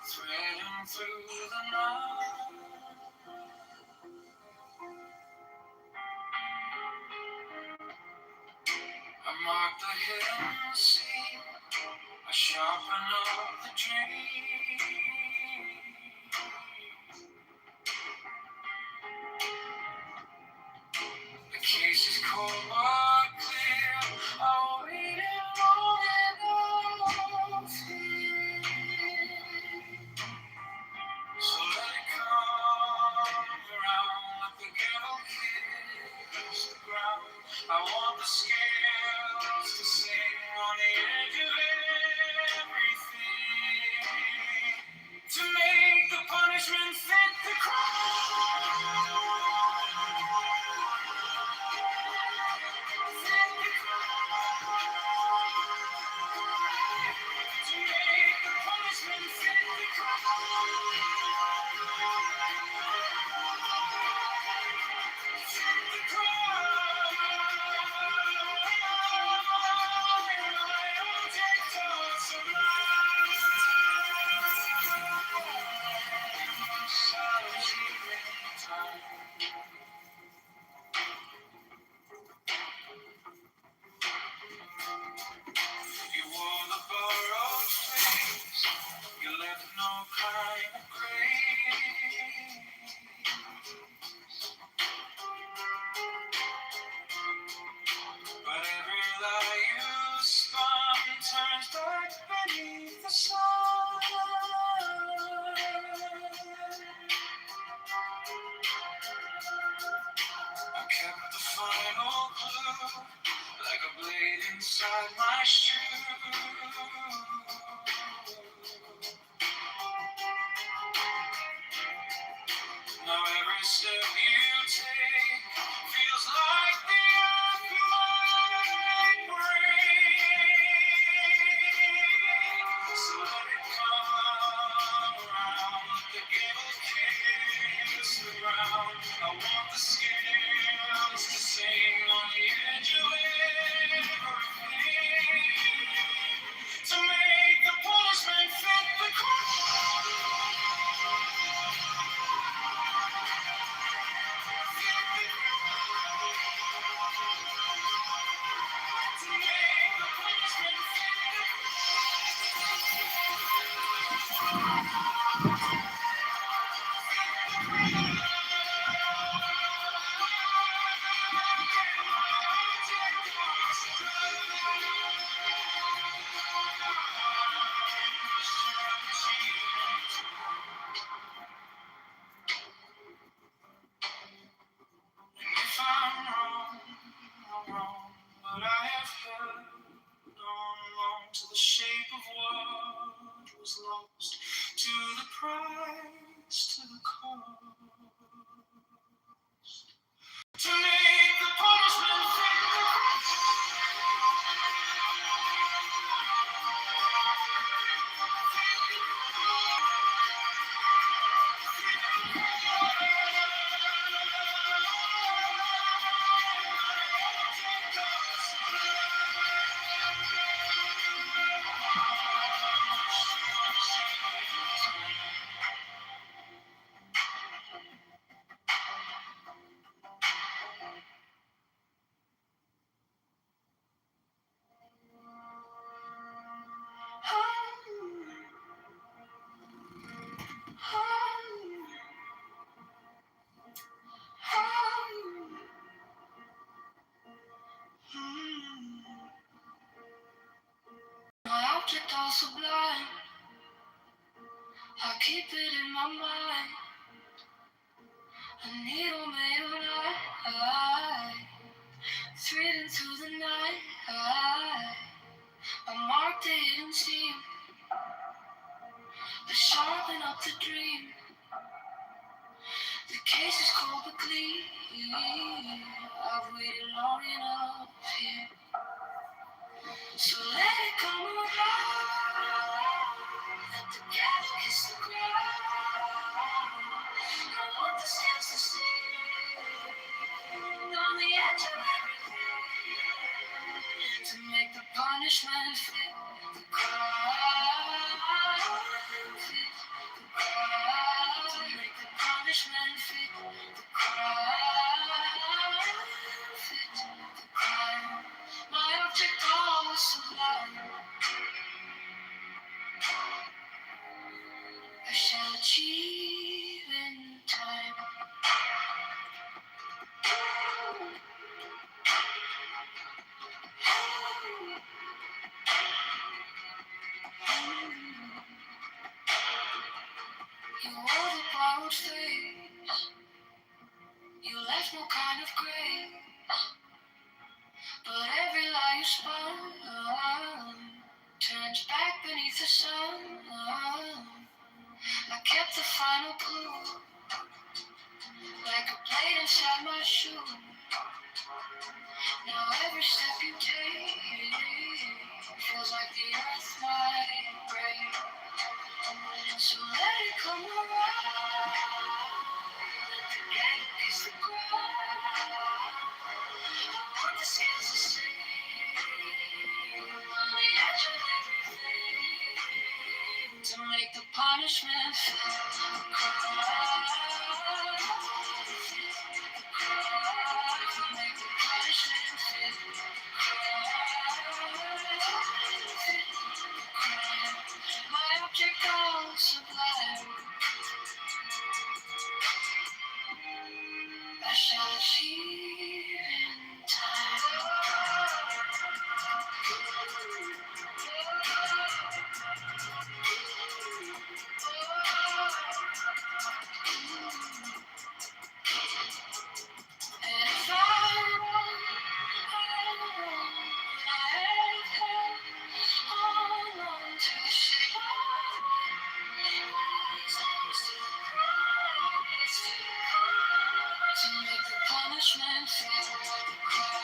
threading through the night. I mark the hidden sea, I sharpen up the dream. The case is cold but clear, I'll read it long enough here. So let it come around like the devil kiss the ground. I want the scales to sing on the edge of everything, to make the punishment fit the crime. Fit the crime. To make the punishment fit the crime. Fit the crime. My object all sublime. Shadows evening time. You wore the borrowed face, you left no kind of grace. But every lie you spun turns back beneath the sun. I kept the final clue, like a blade inside my shoe. Now every step you take feels like the earth might break. So let it come around, let the gable kiss the ground. I want the to the price, to the cost, to make the punishment fit the crime. My object all sublime, I keep it in my mind. A needle made of light, thread into the night. I marked the hidden seam, to sharpen up the dream. The case is cold but clean. I've waited long enough here, so let it come around. Together kiss the ground. I want the scales to stand on the edge of everything, to make the punishment fit the crime. Fit the crime. To make the punishment fit the crime. Fit the crime. My object always sublime. I shall achieve in time. You wore the borrowed face, you left no kind of grace, but every lie you spun turns back beneath the sun. I kept the final clue, like a blade inside my shoe. Now every step you take feels like the earth might break. So let it come around. Together kiss the ground. I want the scales to sing on the edge of everything, to make the punishment fit the crime. To make the punishment fit the crime. My object all sublime. I shall achieve in time. And if I run, I have held on to the shape of to make the punishment fit the crime.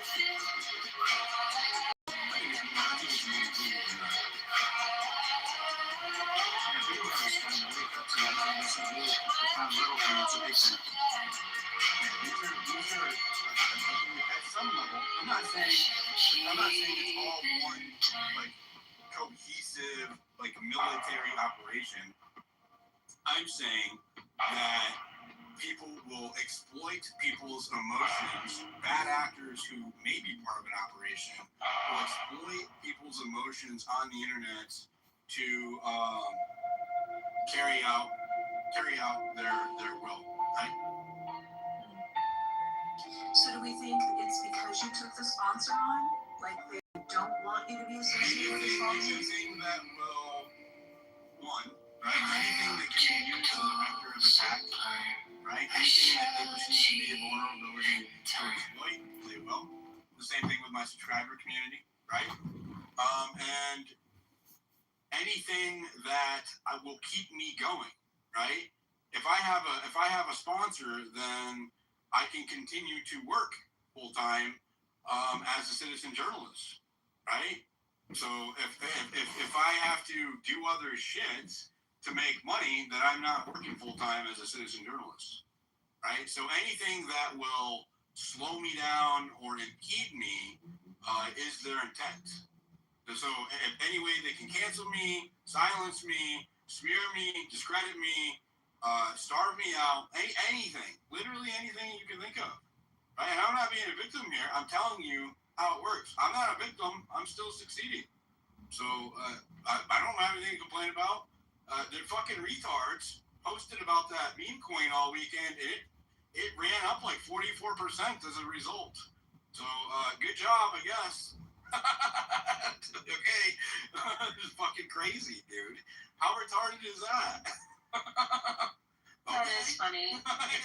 Fit the crime. Make the punishment fit the At some level, I'm not saying it's all one like cohesive like military operation. I'm saying that people will exploit people's emotions. Bad actors who may be part of an operation will exploit people's emotions on the internet to carry out their will, right? So do we think it's because you took the sponsor on? Like they don't want you to be associated with the sponsor? Anything that will, one, right? Anything that can be used as a vector of attack, right? Anything that they perceive to be a vulnerability to exploit, they will. The same thing with my subscriber community, right? And anything that will keep me going, right? If I have a sponsor, then I can continue to work full time as a citizen journalist, right? So if I have to do other shit to make money, then I'm not working full time as a citizen journalist, right? So anything that will slow me down or impede me is their intent. So if any way they can cancel me, silence me, smear me, discredit me, starve me out, anything, literally anything you can think of. Right? And I'm not being a victim here. I'm telling you how it works. I'm not a victim. I'm still succeeding. So I don't have anything to complain about. The fucking retards posted about that meme coin all weekend. It ran up like 44% as a result. So good job, I guess. Okay. It's fucking crazy, dude. How retarded is that? That is funny.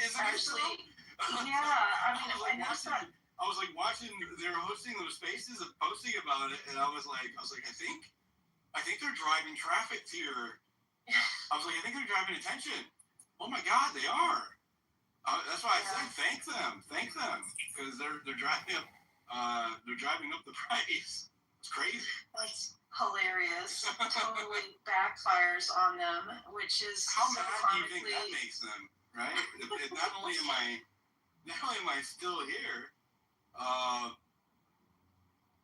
Especially, yeah, I mean, I noticed that. I was like watching, they were hosting those spaces and posting about it, and I was like, I think they're driving traffic to your. I was like, I think they're driving attention. Oh my God, they are. That's why I said thank them, because they're driving up. They're driving up the price. It's crazy. That's hilarious. Totally backfires on them, which is how mad do you think that makes them, right? Not only am I still here,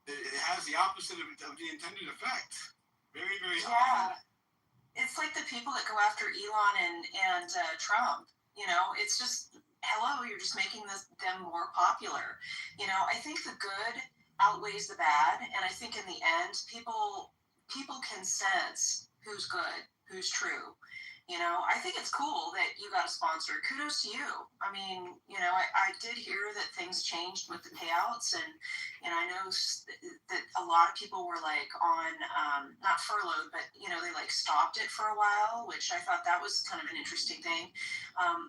it has the opposite of the intended effect. Very, very odd. It's like the people that go after Elon and Trump. You know, it's just, hello, you're just making them more popular. You know, I think the good outweighs the bad, and I think in the end, people can sense who's good, who's true. You know, I think it's cool that you got a sponsor. Kudos to you. I mean, you know, I did hear that things changed with the payouts, and I know that a lot of people were like on, not furloughed, but, you know, they like stopped it for a while, which I thought that was kind of an interesting thing,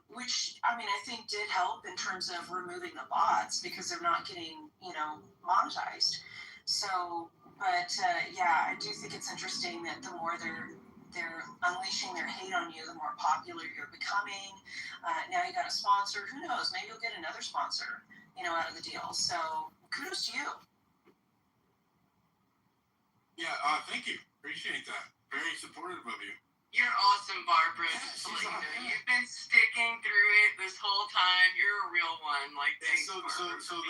which, I mean, I think did help in terms of removing the bots because they're not getting, you know, monetized. So, but yeah, I do think it's interesting that the more they're unleashing their hate on you, the more popular you're becoming. Now you got a sponsor. Who knows? Maybe you'll get another sponsor, you know, out of the deal. So kudos to you. Yeah, thank you. Appreciate that. Very supportive of you. You're awesome, Barbara. You've been sticking through it this whole time. You're a real one. Like, so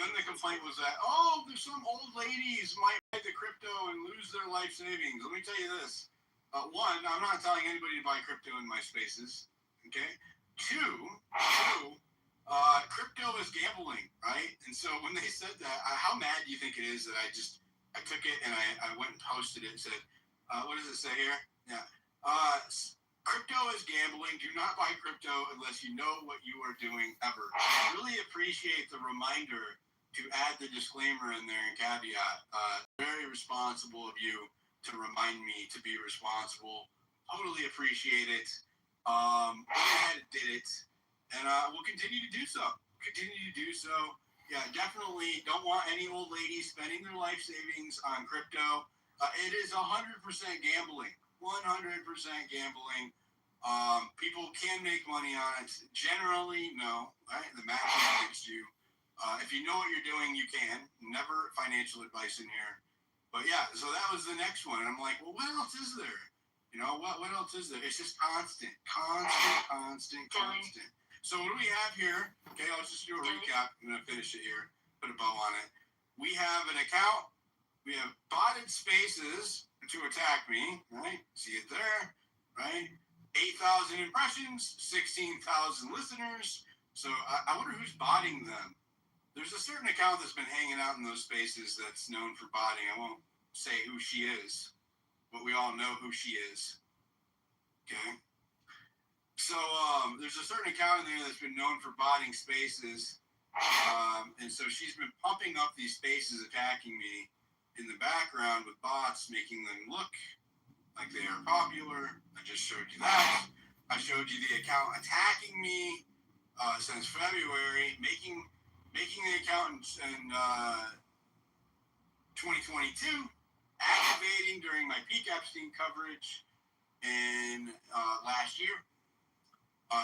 then the complaint was that, oh, there's some old ladies might buy the crypto and lose their life savings. Let me tell you this. One, I'm not telling anybody to buy crypto in my spaces. Okay. Two, crypto is gambling, right? And so when they said that, how mad do you think it is that I took it and I went and posted it and said, what does it say here? Yeah. Crypto is gambling. Do not buy crypto unless you know what you are doing ever. I really appreciate the reminder to add the disclaimer in there and caveat. Very responsible of you to remind me to be responsible. Totally appreciate it. Went ahead and did it. And we'll continue to do so. Yeah, definitely don't want any old ladies spending their life savings on crypto. It is 100% gambling. 100% gambling. People can make money on it. Generally, no. Right? The math is against you. If you know what you're doing, you can. Never financial advice in here. But yeah, so that was the next one. And I'm like, well, what else is there? You know, what else is there? It's just constant. So what do we have here? Okay, let's just do a recap. I'm going to finish it here. Put a bow on it. We have an account. We have botted spaces to attack me, right? See it there, right? 8,000 impressions, 16,000 listeners. So I wonder who's botting them. There's a certain account that's been hanging out in those spaces that's known for botting. I won't say who she is, but we all know who she is. Okay? So there's a certain account in there that's been known for botting spaces. And so she's been pumping up these spaces attacking me in the background with bots, making them look like they are popular. I just showed you that. I showed you the account attacking me since February, making the account in 2022, activating during my peak Epstein coverage in last year.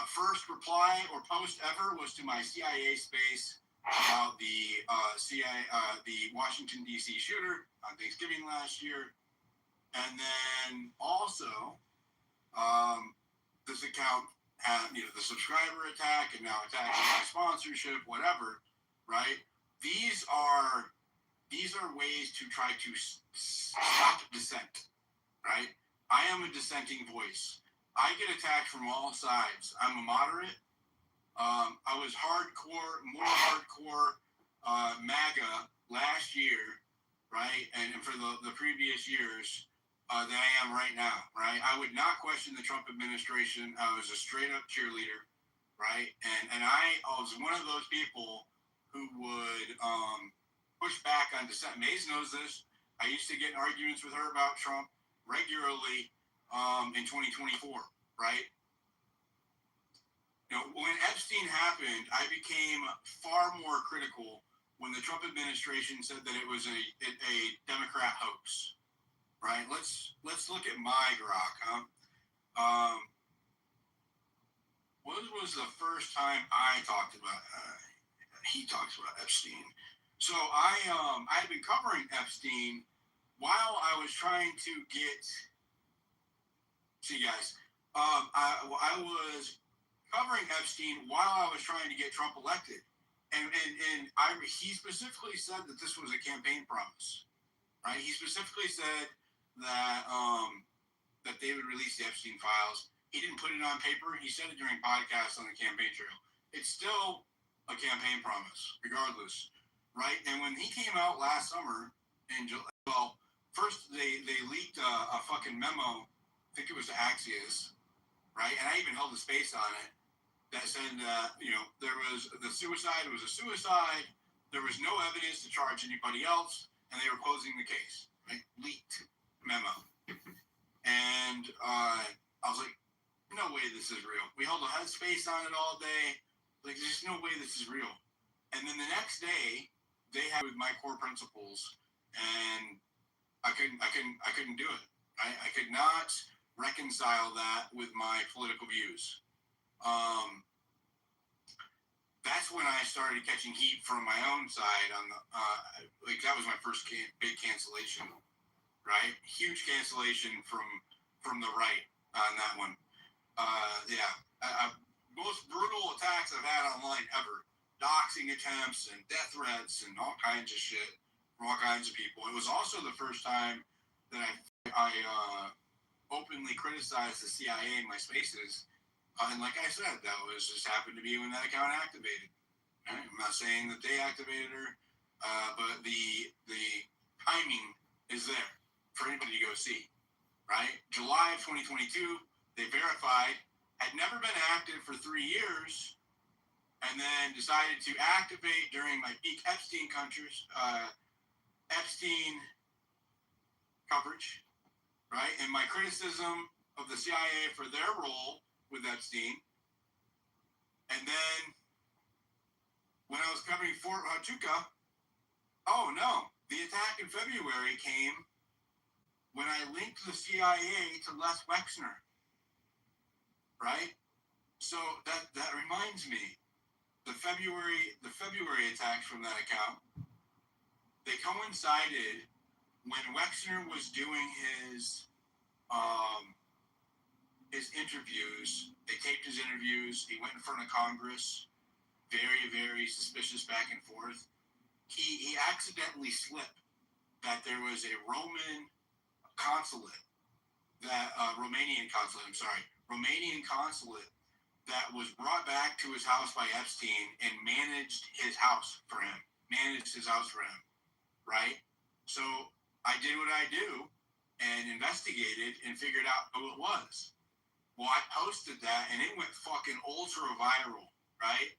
First reply or post ever was to my CIA space about the the Washington D.C. shooter on Thanksgiving last year, and then also this account had the subscriber attack and now attacking my sponsorship, whatever, right? These are ways to try to stop dissent, right? I am a dissenting voice. I get attacked from all sides. I'm a moderate. I was more hardcore MAGA last year, right? And for the previous years than I am right now, right? I would not question the Trump administration. I was a straight up cheerleader, right? And I was one of those people who would push back on dissent. Maze knows this. I used to get in arguments with her about Trump regularly in 2024, right? When Epstein happened, I became far more critical when the Trump administration said that it was a Democrat hoax, right? Let's look at my grok, huh? When was the first time I talked about? He talks about Epstein. So I had been covering Epstein while I was trying to get. See, guys, I was covering Epstein while I was trying to get Trump elected, and he specifically said that this was a campaign promise, right? He specifically said that that they would release the Epstein files. He didn't put it on paper. He said it during podcasts on the campaign trail. It's still a campaign promise, regardless, right? And when he came out last summer in July, well, first they leaked a fucking memo. I think it was to Axios, right? And I even held a space on it that said, there was the suicide was a suicide. There was no evidence to charge anybody else, and they were closing the case, right? Leaked memo. And I was like, no way this is real. We held a head space on it all day. Like, there's no way this is real. And then the next day, they had with my core principles, and I couldn't do it. I could not reconcile that with my political views. That's when I started catching heat from my own side on the that was my first big cancellation, right? Huge cancellation from the right on that one. Most brutal attacks I've had online ever. Doxing attempts and death threats and all kinds of shit from all kinds of people. It was also the first time that I openly criticized the CIA in my spaces. And like I said, that was just happened to be when that account activated. Right? I'm not saying that they activated her, but the timing is there for anybody to go see. Right? July of 2022, they verified, had never been active for 3 years, and then decided to activate during my peak Epstein coverage, right? And my criticism of the CIA for their role with Epstein. And then when I was covering Fort Huachuca, oh no, the attack in February came when I linked the CIA to Les Wexner, right? So that reminds me, the February attacks from that account, they coincided when Wexner was doing his interviews. They taped his interviews. He went in front of Congress, very, very suspicious back and forth. He accidentally slipped that there was a Romanian consulate that was brought back to his house by Epstein and managed his house for him, right? So I did what I do and investigated and figured out who it was. Well, I posted that and it went fucking ultra viral, right?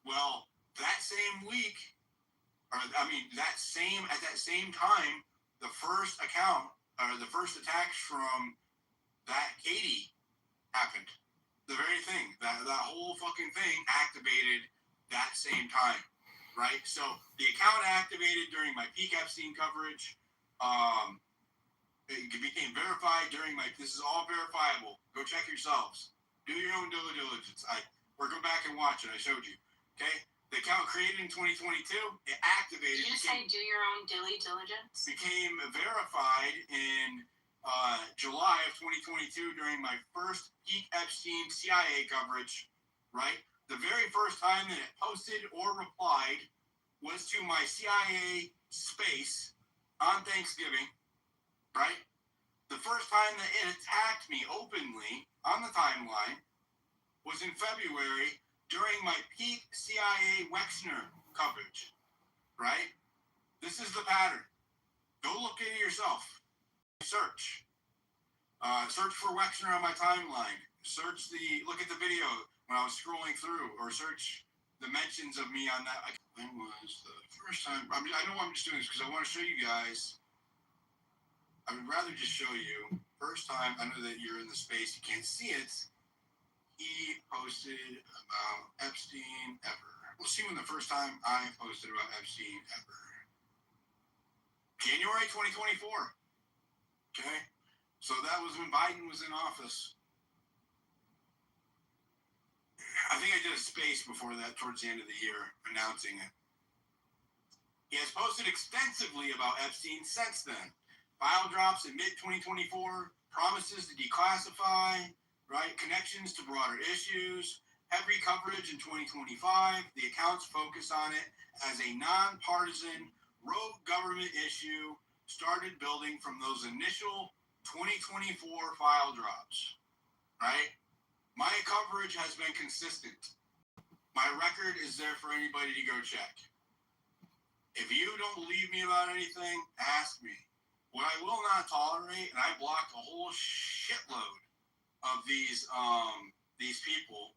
Well, that same week, at that same time, the first attacks from that Katie happened. The very thing, that whole fucking thing activated that same time, right? So the account activated during my peak Epstein coverage. It became verified during this is all verifiable. Go check yourselves. Do your own due diligence. Or go back and watch it. I showed you. Okay? The account created in 2022, it activated. Did you say do your own diligence? Became verified in July of 2022 during my first peak Epstein CIA coverage, right? The very first time that it posted or replied was to my CIA space on Thanksgiving, right? The first time that it attacked me openly on the timeline was in February during my peak CIA Wexner coverage, right? This is the pattern. Go look at it yourself. Search. Search for Wexner on my timeline. Look at the video when I was scrolling through, or search the mentions of me on that. When was the first time? I know I'm just doing this because I want to show you guys. I would rather just show you. First time, I know that you're in the space, you can't see it. He posted about Epstein ever. We'll see when the first time I posted about Epstein ever. January 2024. Okay? So that was when Biden was in office. I think I did a space before that towards the end of the year announcing it. He has posted extensively about Epstein since then. File drops in mid-2024, promises to declassify, right? Connections to broader issues, heavy coverage in 2025. The accounts focus on it as a nonpartisan rogue government issue started building from those initial 2024 file drops, right? My coverage has been consistent. My record is there for anybody to go check. If you don't believe me about anything, ask me. What I will not tolerate, and I blocked a whole shitload of these people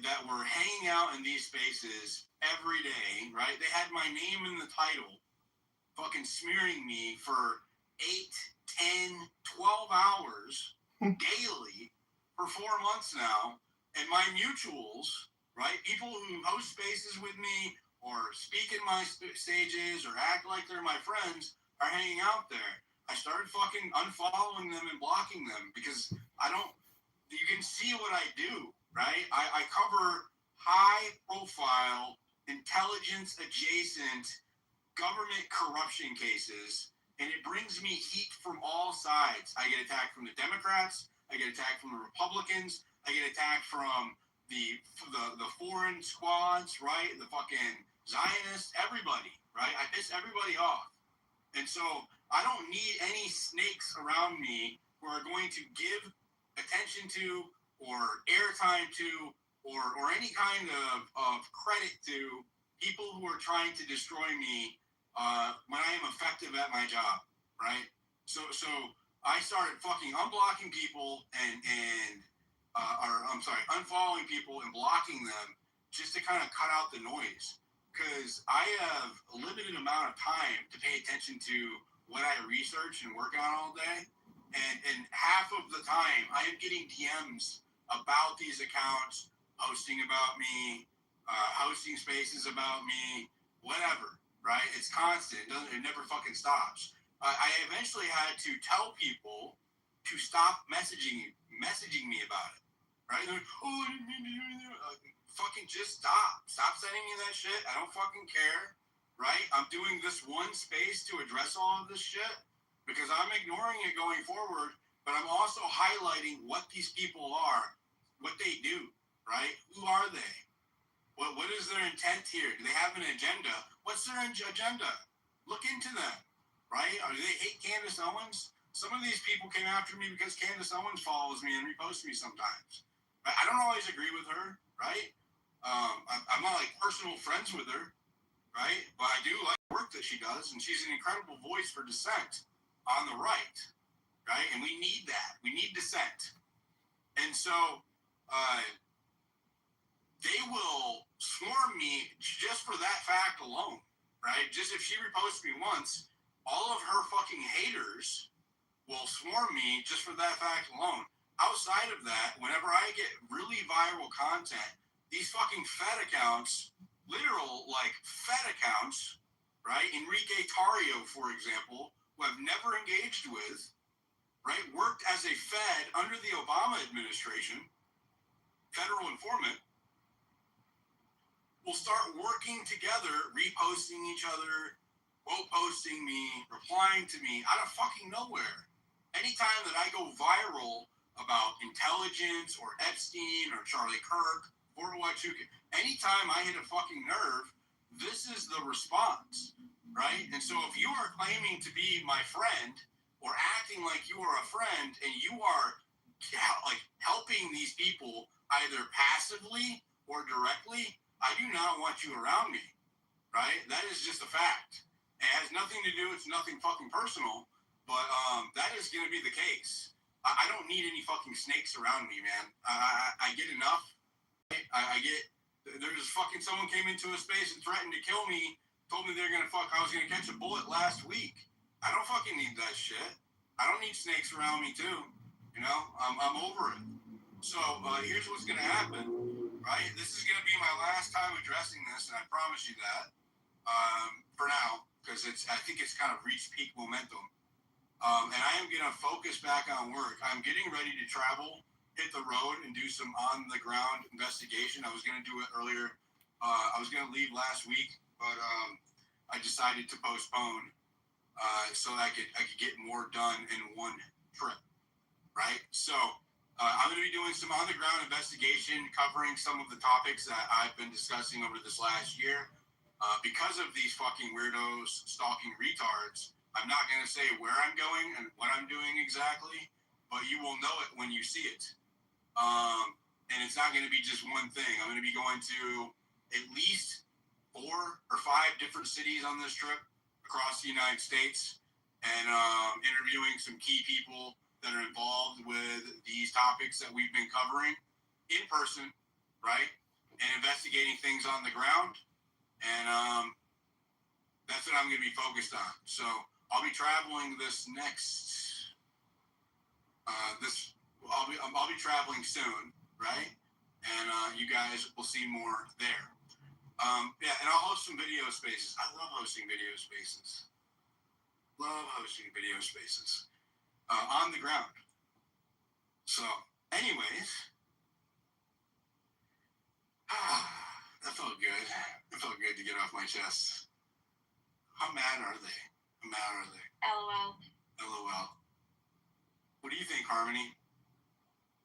that were hanging out in these spaces every day, right? They had my name in the title, fucking smearing me for 8, 10, 12 hours daily for 4 months now. And my mutuals, right? People who host spaces with me or speak in my stages or act like they're my friends are hanging out there. I started fucking unfollowing them and blocking them because you can see what I do, right? I cover high profile, intelligence adjacent government corruption cases, and it brings me heat from all sides. I get attacked from the Democrats, I get attacked from the Republicans, I get attacked from the foreign squads, right? The fucking Zionists, everybody, right? I piss everybody off. And so I don't need any snakes around me who are going to give attention to or airtime to or any kind of credit to people who are trying to destroy me when I am effective at my job, right? So I started fucking unblocking people unfollowing people and blocking them just to kind of cut out the noise. Because I have a limited amount of time to pay attention to what I research and work on all day. And half of the time, I am getting DMs about these accounts, posting about me, hosting spaces about me, whatever, right? It's constant. It never fucking stops. I eventually had to tell people to stop messaging me about it, right? They're like, oh, I didn't mean to do anything. Fucking just stop. Stop sending me that shit. I don't fucking care, right? I'm doing this one space to address all of this shit because I'm ignoring it going forward, but I'm also highlighting what these people are, what they do, right? Who are they? What is their intent here? Do they have an agenda? What's their agenda? Look into them, right? Or do they hate Candace Owens? Some of these people came after me because Candace Owens follows me and reposts me sometimes. I don't always agree with her, right? I'm not like personal friends with her, right? But I do like the work that she does, and she's an incredible voice for dissent on the right, right? And we need that. We need dissent. And so they will swarm me just for that fact alone, right? Just if she reposts me once, all of her fucking haters will swarm me just for that fact alone. Outside of that, whenever I get really viral content, these fucking Fed accounts, literal like Fed accounts, right? Enrique Tarrio, for example, who I've never engaged with, right, worked as a Fed under the Obama administration, federal informant, will start working together, reposting each other, quote posting me, replying to me out of fucking nowhere. Anytime that I go viral about intelligence or Epstein or Charlie Kirk, anytime I hit a fucking nerve, this is the response, right? And so if you are claiming to be my friend or acting like you are a friend and you are like helping these people either passively or directly, I do not want you around me, right? That is just a fact. It has nothing to do, it's nothing fucking personal, but that is going to be the case. I don't need any fucking snakes around me, man. I get enough. I get, there's fucking someone came into a space and threatened to kill me, told me they're going to I was going to catch a bullet last week. I don't fucking need that shit. I don't need snakes around me too. You know, I'm over it. So here's what's going to happen, right? This is going to be my last time addressing this, and I promise you that for now, because I think it's kind of reached peak momentum. And I am going to focus back on work. I'm getting ready to travel, hit the road, and do some on-the-ground investigation. I was going to do it earlier. I was going to leave last week, but I decided to postpone so that I could get more done in one trip, right? So I'm going to be doing some on-the-ground investigation covering some of the topics that I've been discussing over this last year. Because of these fucking weirdos stalking retards, I'm not going to say where I'm going and what I'm doing exactly, but you will know it when you see it. And it's not going to be just one thing. I'm going to be going to at least 4 or 5 different cities on this trip across the United States and interviewing some key people that are involved with these topics that we've been covering in person, right? And investigating things on the ground. And that's what I'm going to be focused on. So I'll be traveling this next, I'll be traveling soon, right? And you guys will see more there. Yeah, and I'll host some video spaces. I love hosting video spaces. On the ground. So, anyways, that felt good. It felt good to get off my chest. How mad are they? LOL. LOL. What do you think, Harmony?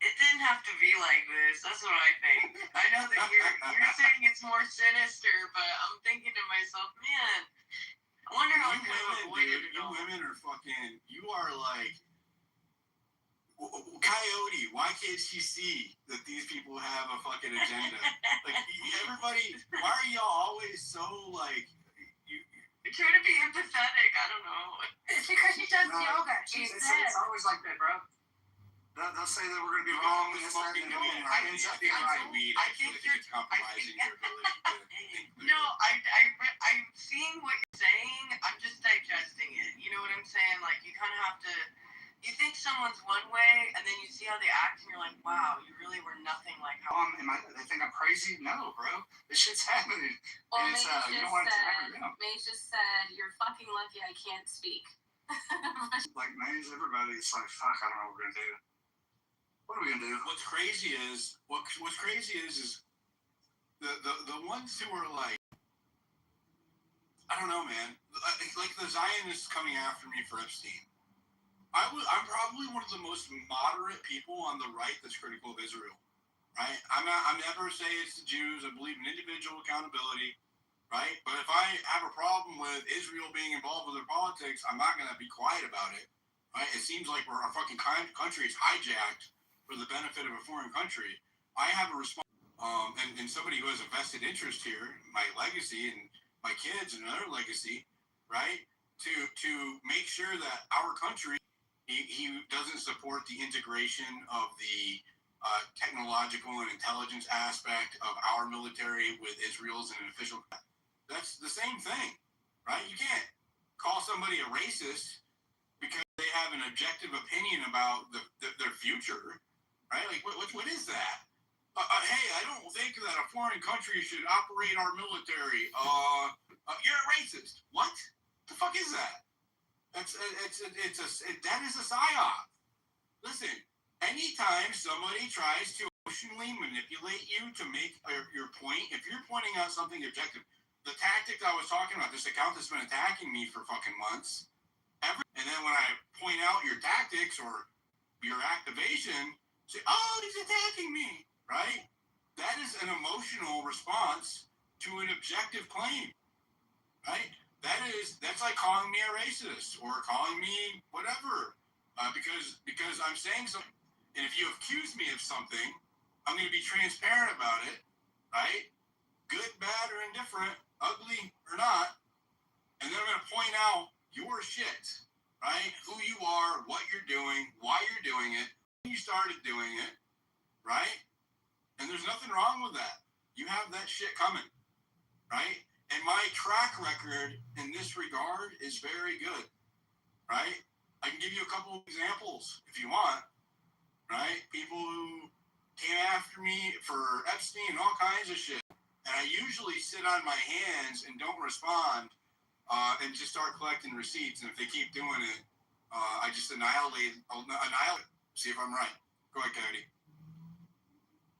It didn't have to be like this. That's what I think. I know that you're saying it's more sinister, but I'm thinking to myself, man, I wonder how I could have avoided it all. You women are fucking, you are like, Coyote, why can't she see that these people have a fucking agenda? Like, everybody, why are y'all always so, like, You're trying to be empathetic, I don't know. It's because she does yoga. It's always like that, bro. They'll say that we're going to be wrong. I think it's compromising your ability to think. No, I'm seeing what you're saying. I'm just digesting it. You know what I'm saying? Like, you kind of have to, you think someone's one way, and then you see how they act, and you're like, wow, you really were nothing like how. They think I'm crazy? No, bro. This shit's happening. Well, And May just said, you're fucking lucky I can't speak. like, May's everybody. It's like, fuck, I don't know what we're going to do. What are we gonna do? What's crazy is the ones who are like, I don't know, man. Like the Zionists coming after me for Epstein. I'm probably one of the most moderate people on the right that's critical of Israel. Right? I'm never say it's the Jews. I believe in individual accountability. Right? But if I have a problem with Israel being involved with their politics, I'm not gonna be quiet about it. Right? It seems like our fucking country is hijacked for the benefit of a foreign country. I have a response, and somebody who has a vested interest here, my legacy and my kids and their legacy, right? To make sure that our country, he doesn't support the integration of the technological and intelligence aspect of our military with Israel's an official. That's the same thing, right? You can't call somebody a racist because they have an objective opinion about their future. Right? Like, what is that? Hey, I don't think that a foreign country should operate our military. You're a racist. What? The fuck is that? That is a psyop. Listen, anytime somebody tries to emotionally manipulate you to make your point, if you're pointing out something objective, the tactic I was talking about, this account that's been attacking me for fucking months, and then when I point out your tactics or your activation, say, oh, he's attacking me, right? That is an emotional response to an objective claim, right? That's like calling me a racist or calling me whatever, because I'm saying something. And if you accuse me of something, I'm going to be transparent about it, right? Good, bad, or indifferent, ugly or not, and then I'm going to point out your shit, right? Who you are, what you're doing, why you're doing it, when you started doing it, right? And there's nothing wrong with that. You have that shit coming, right? And my track record in this regard is very good, right? I can give you a couple of examples if you want, right? People who came after me for Epstein and all kinds of shit. And I usually sit on my hands and don't respond and just start collecting receipts. And if they keep doing it, I just annihilate, see if I'm right. Go ahead, Cody.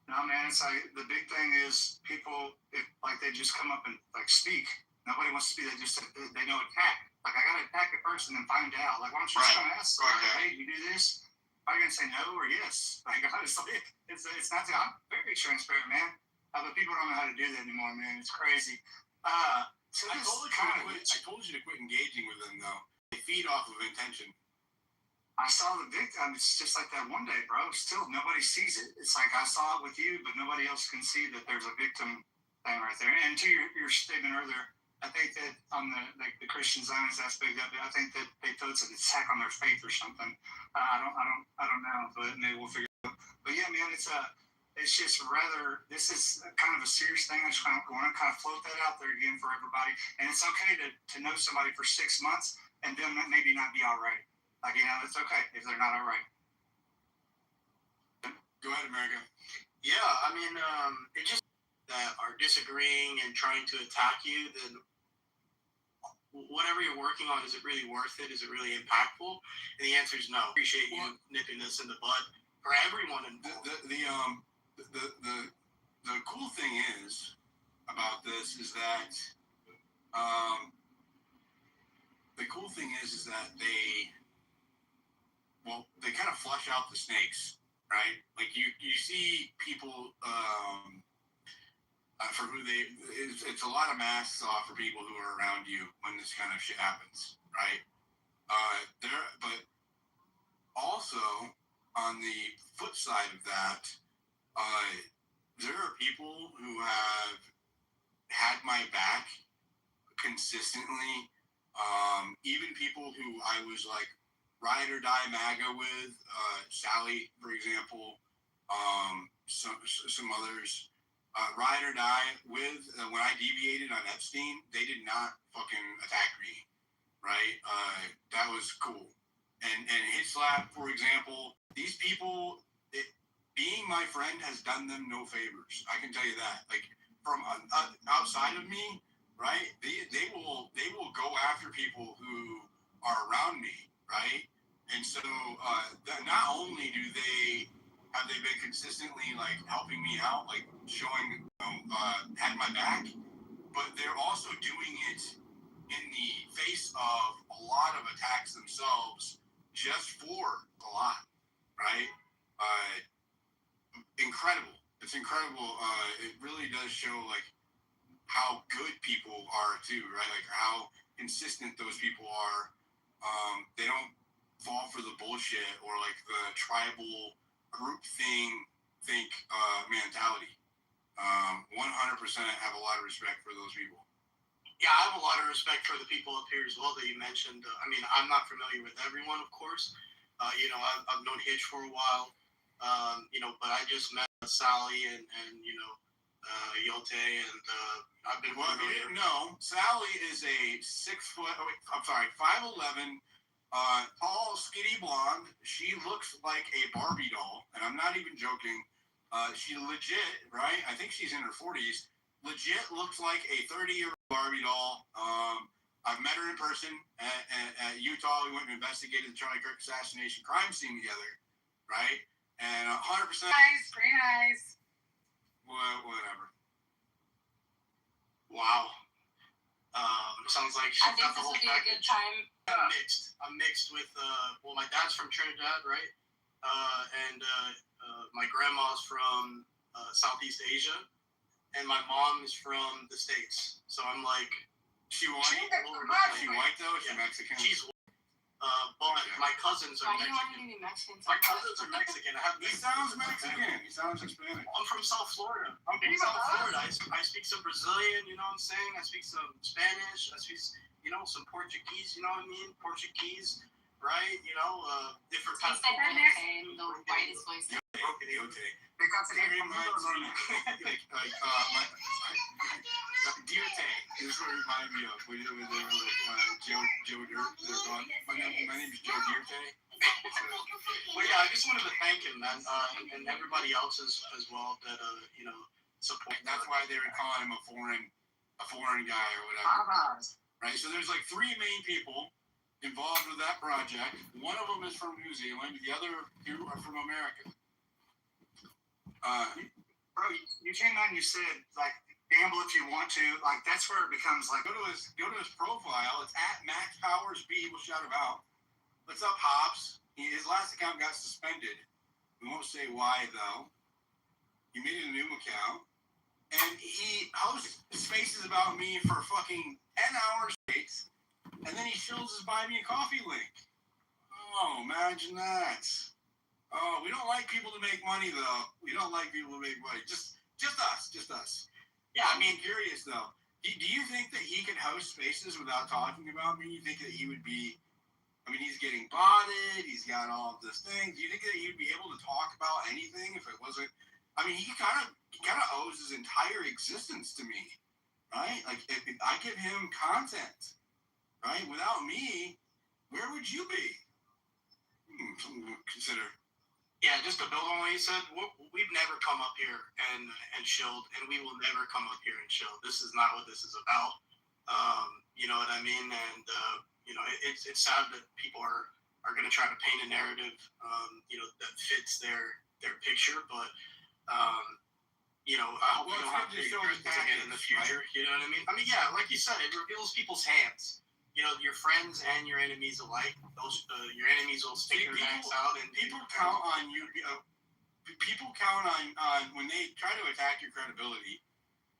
No, man, it's like the big thing is people, if like they just come up and like speak. Nobody wants to speak. They just they know attack. Like I gotta attack a person and find out. Like why don't you just come ask? Like, hey, you do this? Are you gonna say no or yes? Like honestly, it's not. I'm very transparent, man. But people don't know how to do that anymore, man. It's crazy. I told you to quit engaging with them though. They feed off of intention. I saw the victim. It's just like that one day, bro. Still, nobody sees it. It's like I saw it with you, but nobody else can see that there's a victim thing right there. And to your statement earlier, I think that on the Christian Zionist aspect of it, I think that they thought it's an attack on their faith or something. I don't know, but maybe we'll figure it out. But yeah, man, it's just rather. This is kind of a serious thing. I just want to kind of float that out there again for everybody. And it's okay to know somebody for 6 months and them maybe not be all right. Like, you know, it's okay if they're not all right. Go ahead, America. Yeah, I mean, it just that are disagreeing and trying to attack you, then whatever you're working on, is it really worth it? Is it really impactful? And the answer is no. I appreciate you nipping this in the bud for everyone involved. The cool thing is about this is that they kind of flush out the snakes, right? Like you see people for who it's a lot of masks off for people who are around you when this kind of shit happens, right? But also on the flip side of that, there are people who have had my back consistently. Even people who I was like ride or die MAGA with, Sally, for example, some others, ride or die with. When I deviated on Epstein, they did not fucking attack me, right? That was cool. And Hit Slap, for example, these people, being my friend has done them no favors. I can tell you that. Like from outside of me, right? They will go after people who are around me, right? And so not only have they been consistently like helping me out, like showing had my back, but they're also doing it in the face of a lot of attacks themselves, just for a lot, right? Incredible. It's incredible. It really does show like how good people are too, right? Like how consistent those people are. They don't fall for the bullshit or like the tribal group think mentality. 100% have a lot of respect for those people. Yeah, I have a lot of respect for the people up here as well that you mentioned. I mean, I'm not familiar with everyone, of course. You know, I've known Hitch for a while. You know, but I just met Sally and you know, Yote, and I've been. Well, if you didn't know, Sally is a 5'11", tall, skinny blonde. She looks like a Barbie doll, and I'm not even joking. She legit, right? I think she's in her 40s. Legit looks like a 30-year-old Barbie doll. I've met her in person at Utah. We went and investigated the Charlie Kirk assassination crime scene together, right? And 100%. Nice, very nice. Whatever. Wow. Sounds like I think this would be a good time. I'm mixed with well, my dad's from Trinidad, right? And my grandma's from Southeast Asia, and my mom is from the States. So I'm like, she white? She white though? Or she Mexican? She's white. But my cousins are Why do you want to Mexican. be Mexican? My cousins are Mexican. He sounds Mexican. He sounds Hispanic. I'm from South Florida. I speak some Brazilian, you know what I'm saying? I speak some Spanish. I speak, some Portuguese, you know what I mean? Portuguese, right? Different kinds of... The whitest voice. Okay. It reminds me, Dirte. This is what it reminded me of. When they were like, Joe Dirt. My name is Joe Dirte. Well, yeah, I just wanted to thank him, man, and everybody else as well that support. That's why they were calling him a foreign guy or whatever. Right. So there's like three main people involved with that project. One of them is from New Zealand. The other two are from America. Bro, you came on. You said like gamble if you want to. Like that's where it becomes like go to his profile. It's at Max Powers B. We'll shout him out. What's up, Hobbs? His last account got suspended. We won't say why though. He made a new account, and he hosts spaces about me for fucking 10 hours straight, and then he shows his buy me a coffee link. Oh, imagine that. Oh, we don't like people to make money though. We don't like people to make money. Just us. Yeah, I mean, curious though. Do you think that he could host spaces without talking about me? You think that he would be? I mean, he's getting botted. He's got all of this thing. Do you think that he'd be able to talk about anything if it wasn't? I mean, he kind of owes his entire existence to me, right? Like, if I give him content, right? Without me, where would you be? Something to consider. Yeah, just to build on what you said, we've never come up here and chilled, and we will never come up here and chill. This is not what this is about. You know what I mean? And it's sad that people are going to try to paint a narrative, that fits their picture. But I hope we don't have to experience this again in the future. You know what I mean? I mean, yeah, like you said, it reveals people's hands. Your friends and your enemies alike. Those your enemies will stick their necks out, and people count on you. People count on when they try to attack your credibility,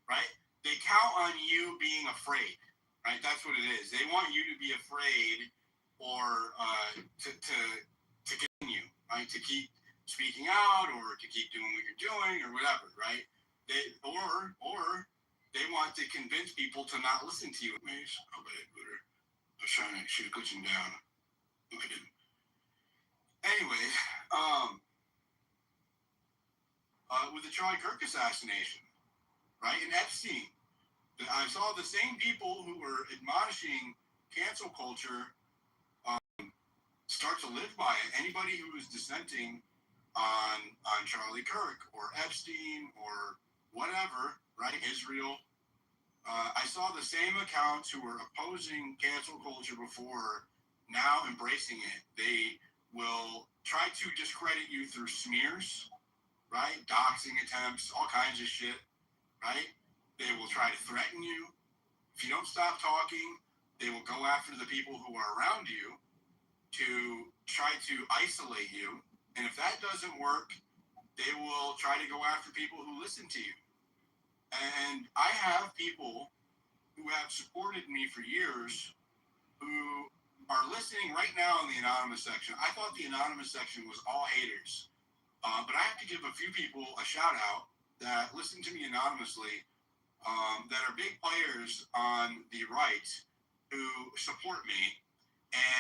right? They count on you being afraid, right? That's what it is. They want you to be afraid, or to continue, right? To keep speaking out, or to keep doing what you're doing, or whatever, right? Or they want to convince people to not listen to you. I was trying to shoot a glitching down. No, I didn't. Anyway, with the Charlie Kirk assassination, right? And Epstein, I saw the same people who were admonishing cancel culture start to live by it. Anybody who was dissenting on Charlie Kirk or Epstein or whatever, right? Israel. I saw the same accounts who were opposing cancel culture before now embracing it. They will try to discredit you through smears, right? Doxing attempts, all kinds of shit, right? They will try to threaten you. If you don't stop talking, they will go after the people who are around you to try to isolate you. And if that doesn't work, they will try to go after people who listen to you. And I have people who have supported me for years who are listening right now in the anonymous section. I thought the anonymous section was all haters. But I have to give a few people a shout out that listen to me anonymously, that are big players on the right who support me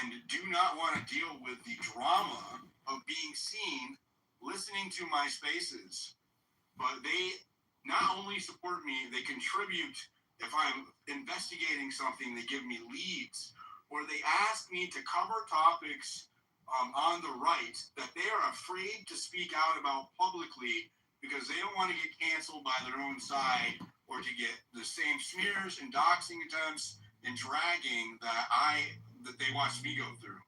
and do not want to deal with the drama of being seen listening to my spaces. But they not only support me, they contribute. If I'm investigating something, they give me leads, or they ask me to cover topics on the right that they are afraid to speak out about publicly because they don't want to get canceled by their own side or to get the same smears and doxing attempts and dragging that they watched me go through,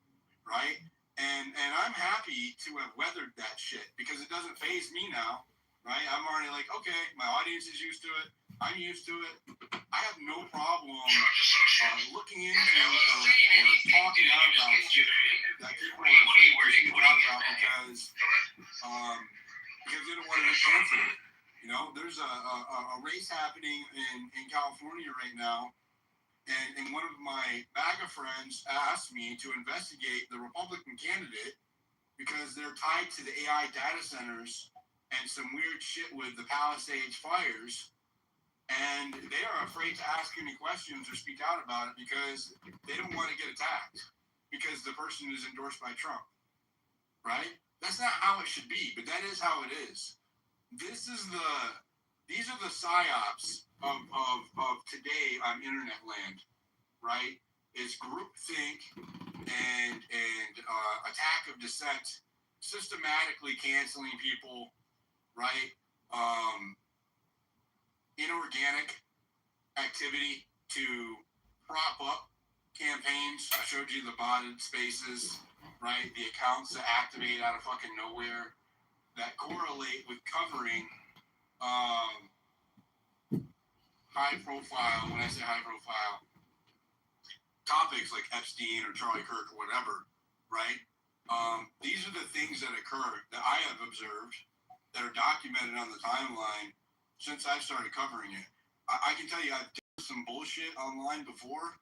right? And I'm happy to have weathered that shit because it doesn't faze me now, right? I'm already like, okay, my audience is used to it. I'm used to it. I have no problem looking into or talking out about shit that people are afraid to speak out about because they don't want to be canceled. You know, there's a race happening in California right now, and one of my MAGA friends asked me to investigate the Republican candidate because they're tied to the AI data centers and some weird shit with the Palisades fires. And they are afraid to ask any questions or speak out about it because they don't want to get attacked because the person is endorsed by Trump, right? That's not how it should be, but that is how it is. These are the psyops of today on internet land, right? It's groupthink and attack of dissent, systematically canceling people, right? Inorganic activity to prop up campaigns. I showed you the botted spaces, right? The accounts that activate out of fucking nowhere that correlate with covering high profile, when I say high profile, topics like Epstein or Charlie Kirk or whatever, right? These are the things that occur that I have observed that are documented on the timeline since I started covering it. I can tell you I've done some bullshit online before.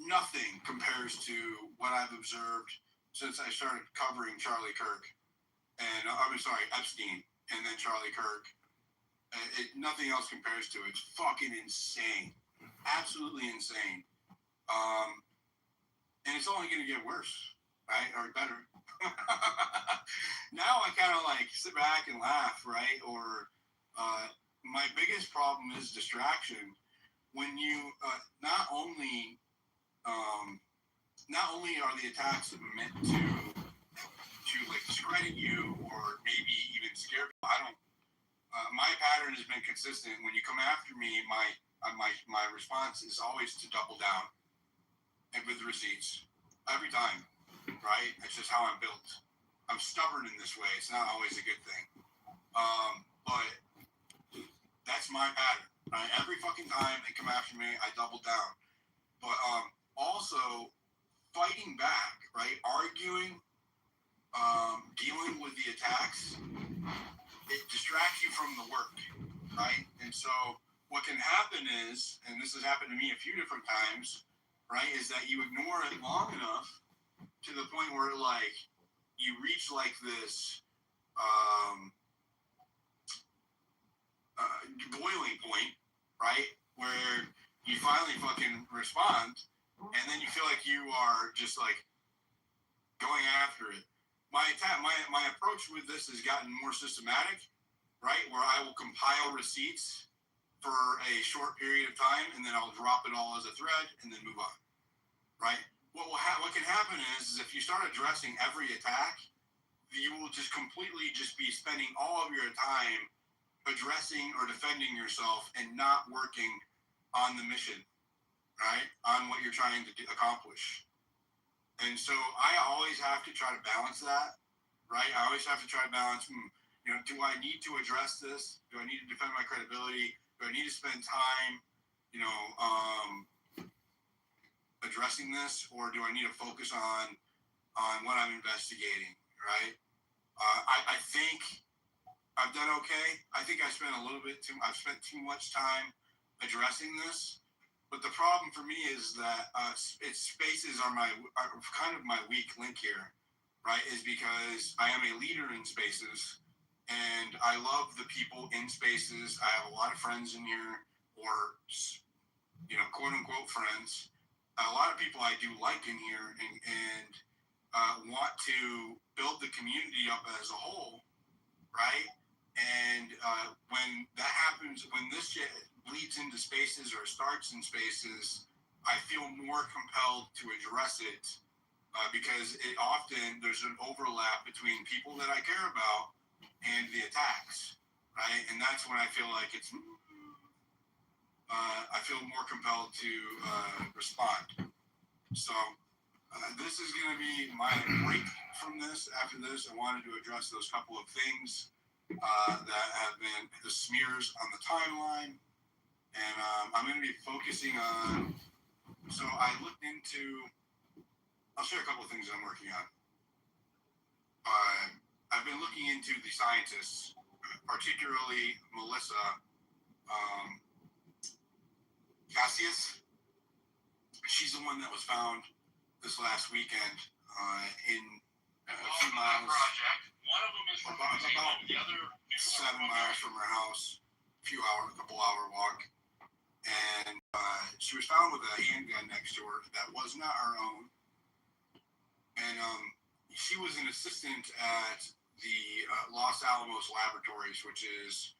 Nothing compares to what I've observed since I started covering Charlie Kirk. And Epstein and then Charlie Kirk. Nothing else compares to it. It's fucking insane. Absolutely insane. And it's only going to get worse, right? Or better. Now I kind of like sit back and laugh, right? Or my biggest problem is distraction. When you not only are the attacks meant to like discredit you or maybe even scare people, my pattern has been consistent. When you come after me, my response is always to double down and with receipts every time, right? It's just how I'm built. I'm stubborn in this way. It's not always a good thing, but that's my pattern. Right? Every fucking time they come after me, I double down. But also fighting back, right? Arguing, dealing with the attacks, it distracts you from the work, right? And so what can happen is, and this has happened to me a few different times, right, is that you ignore it long enough to the point where like you reach like this boiling point, right, where you finally fucking respond, and then you feel like you are just like going after it. My approach with this has gotten more systematic, right, where I will compile receipts for a short period of time, and then I'll drop it all as a thread, and then move on, right? What can happen is if you start addressing every attack, you will just completely just be spending all of your time addressing or defending yourself and not working on the mission, right? On what you're trying to accomplish. And so I always have to try to balance that, right? I always have to try to balance, do I need to address this? Do I need to defend my credibility? Do I need to spend time, addressing this? Or do I need to focus on what I'm investigating, right? I think I've done okay. I think I've spent too much time addressing this. But the problem for me is that spaces are kind of my weak link here, right? Is because I am a leader in spaces, and I love the people in spaces. I have a lot of friends in here, or quote unquote friends. A lot of people I do like in here, and want to build the community up as a whole, right? And when that happens, when this shit bleeds into spaces or starts in spaces, I feel more compelled to address it because there's an overlap between people that I care about and the attacks, right? And that's when I feel like it's I feel more compelled to respond. So this is going to be my break from this. After this, I wanted to address those couple of things that have been the smears on the timeline. And I'm going to be focusing on, so I looked into, I'll share a couple of things I'm working on. I've been looking into the scientists, particularly Melissa Cassius. She's the one that was found this last weekend in a few miles, One of them is from about the other 7 miles from her house, a couple hour walk. And she was found with a handgun next to her that was not her own. And she was an assistant at the Los Alamos Laboratories, which is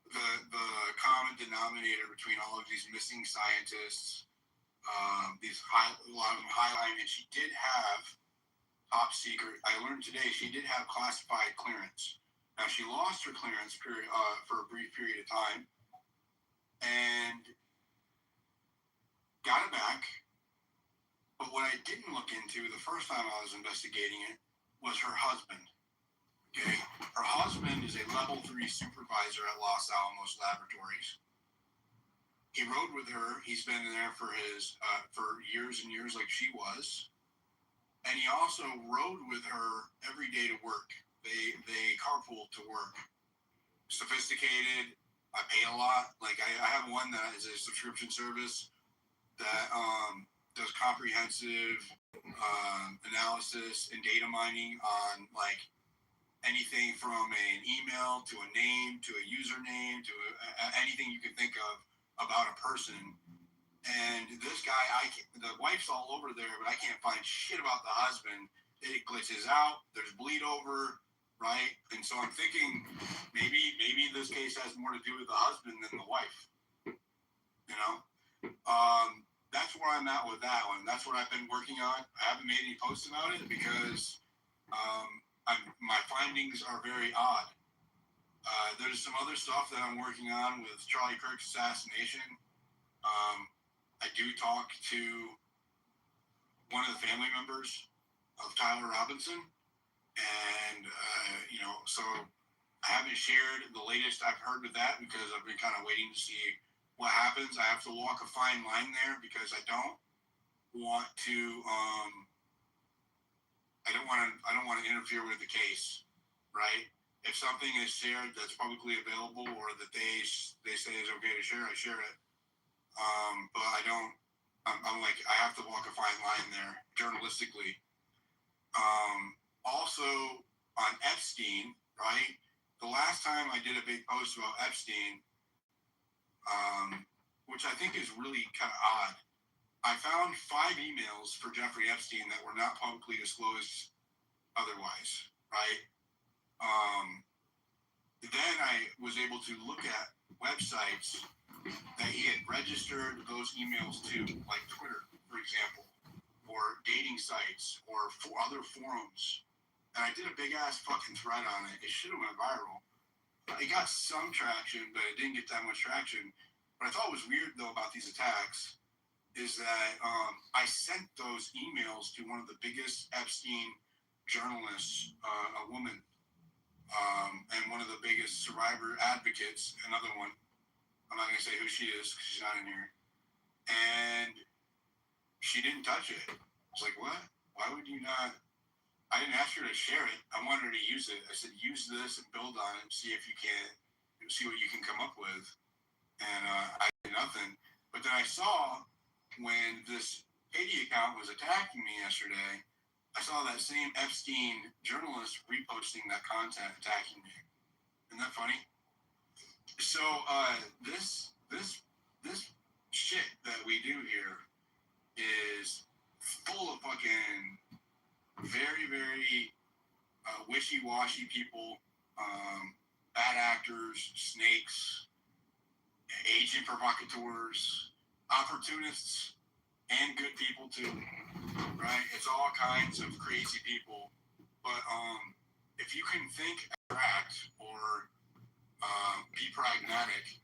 the common denominator between all of these missing scientists. A lot of them highlighted, and she did have top secret. I learned today she did have classified clearance. Now she lost her clearance for a brief period of time, and got it back. But what I didn't look into the first time I was investigating it was her husband. Okay, her husband is a level 3 supervisor at Los Alamos Laboratories. He rode with her. He's been there for years and years, like she was. And he also rode with her every day to work. They carpool to work. Sophisticated. I pay a lot. Like I have one that is a subscription service that does comprehensive analysis and data mining on like anything from an email to a name to a username to anything you can think of about a person. And this guy, the wife's all over there, but I can't find shit about the husband. It glitches out. There's bleed over, right? And so I'm thinking maybe this case has more to do with the husband than the wife. You know, that's where I'm at with that one. That's what I've been working on. I haven't made any posts about it because my findings are very odd. There's some other stuff that I'm working on with Charlie Kirk's assassination. I do talk to one of the family members of Tyler Robinson, and so I haven't shared the latest I've heard with that because I've been kind of waiting to see what happens. I have to walk a fine line there because I don't want to interfere with the case, right? If something is shared that's publicly available or that they say is okay to share, I share it. But I don't. I'm like I have to walk a fine line there journalistically. Also on Epstein, right? The last time I did a big post about Epstein, which I think is really kind of odd. I found 5 emails for Jeffrey Epstein that were not publicly disclosed otherwise, right? Then I was able to look at websites that he had registered those emails to, like Twitter, for example, or dating sites, or other forums. And I did a big-ass fucking thread on it. It should have went viral. It got some traction, but it didn't get that much traction. What I thought was weird, though, about these attacks is that I sent those emails to one of the biggest Epstein journalists, a woman, and one of the biggest survivor advocates, another one. I'm not going to say who she is because she's not in here. And she didn't touch it. I was like, what? Why would you not? I didn't ask her to share it. I wanted her to use it. I said, use this and build on it and see if you can, see what you can come up with. And I did nothing. But then I saw when this Haiti account was attacking me yesterday, I saw that same Epstein journalist reposting that content attacking me. Isn't that funny? So this shit that we do here is full of fucking very, very wishy-washy people, bad actors, snakes, agent provocateurs, opportunists, and good people too, right? It's all kinds of crazy people. But if you can think, act, or be pragmatic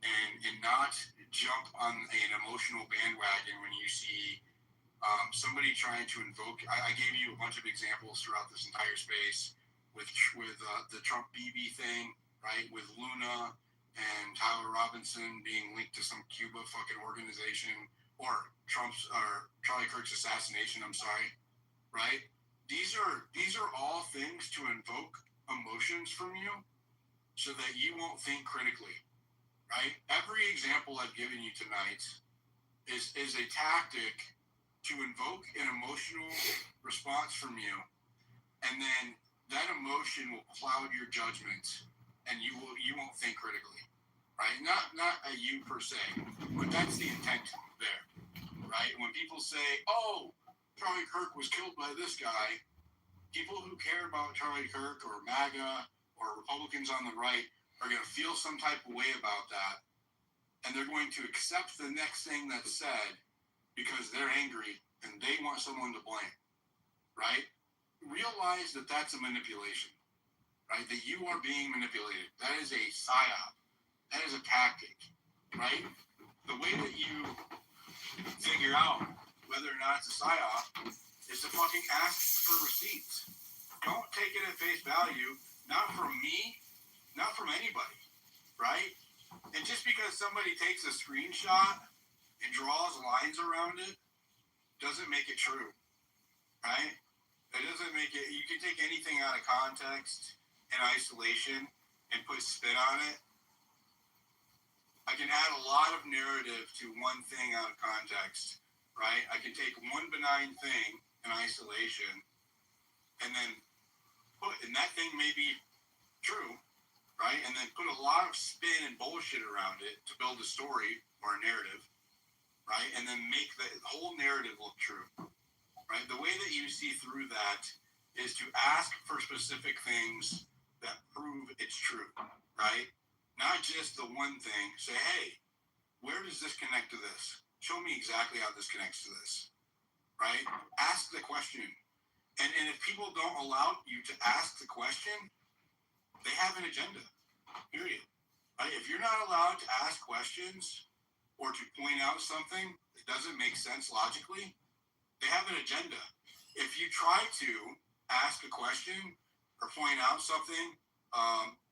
and not jump on an emotional bandwagon when you see somebody trying to invoke. I gave you a bunch of examples throughout this entire space with the Trump BB thing, right? With Luna and Tyler Robinson being linked to some Cuba fucking organization, or Charlie Kirk's assassination. I'm sorry, right? These are all things to invoke emotions from you, so that you won't think critically, right? Every example I've given you tonight is a tactic to invoke an emotional response from you, and then that emotion will cloud your judgment, and you won't think critically, right? Not a you per se, but that's the intent there, right? When people say, "Oh, Charlie Kirk was killed by this guy," people who care about Charlie Kirk or MAGA or Republicans on the right are going to feel some type of way about that, and they're going to accept the next thing that's said because they're angry and they want someone to blame, right? Realize that that's a manipulation, right? That you are being manipulated. That is a psyop. That is a tactic, right? The way that you figure out whether or not it's a psyop is to fucking ask for receipts. Don't take it at face value, not from me, not from anybody, right? And just because somebody takes a screenshot and draws lines around it doesn't make it true, right? It doesn't make it. You can take anything out of context and isolation and put spin on it. I can add a lot of narrative to one thing out of context, right? I can take one benign thing in isolation and then and that thing may be true, right? And then put a lot of spin and bullshit around it to build a story or a narrative, right? And then make the whole narrative look true, right? The way that you see through that is to ask for specific things that prove it's true, right? Not just the one thing. Say, hey, where does this connect to this? Show me exactly how this connects to this, right? Ask the question. And if people don't allow you to ask the question, they have an agenda, period. Right? If you're not allowed to ask questions or to point out something that doesn't make sense logically, they have an agenda. If you try to ask a question or point out something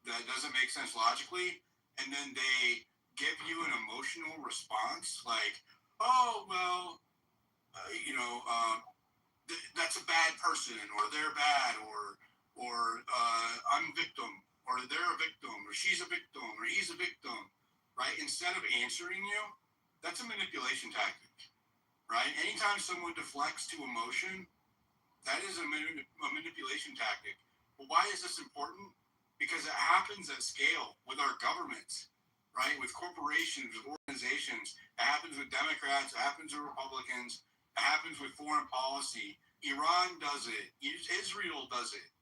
that doesn't make sense logically, and then they give you an emotional response like, oh, well, that's a bad person, or they're bad, or I'm a victim, or they're a victim, or she's a victim, or he's a victim, right? Instead of answering you, that's a manipulation tactic, right? Anytime someone deflects to emotion, that is a manipulation tactic. But why is this important? Because it happens at scale with our governments, right? With corporations, with organizations. It happens with Democrats. It happens with Republicans. It happens with foreign policy. Iran does it. Israel does it,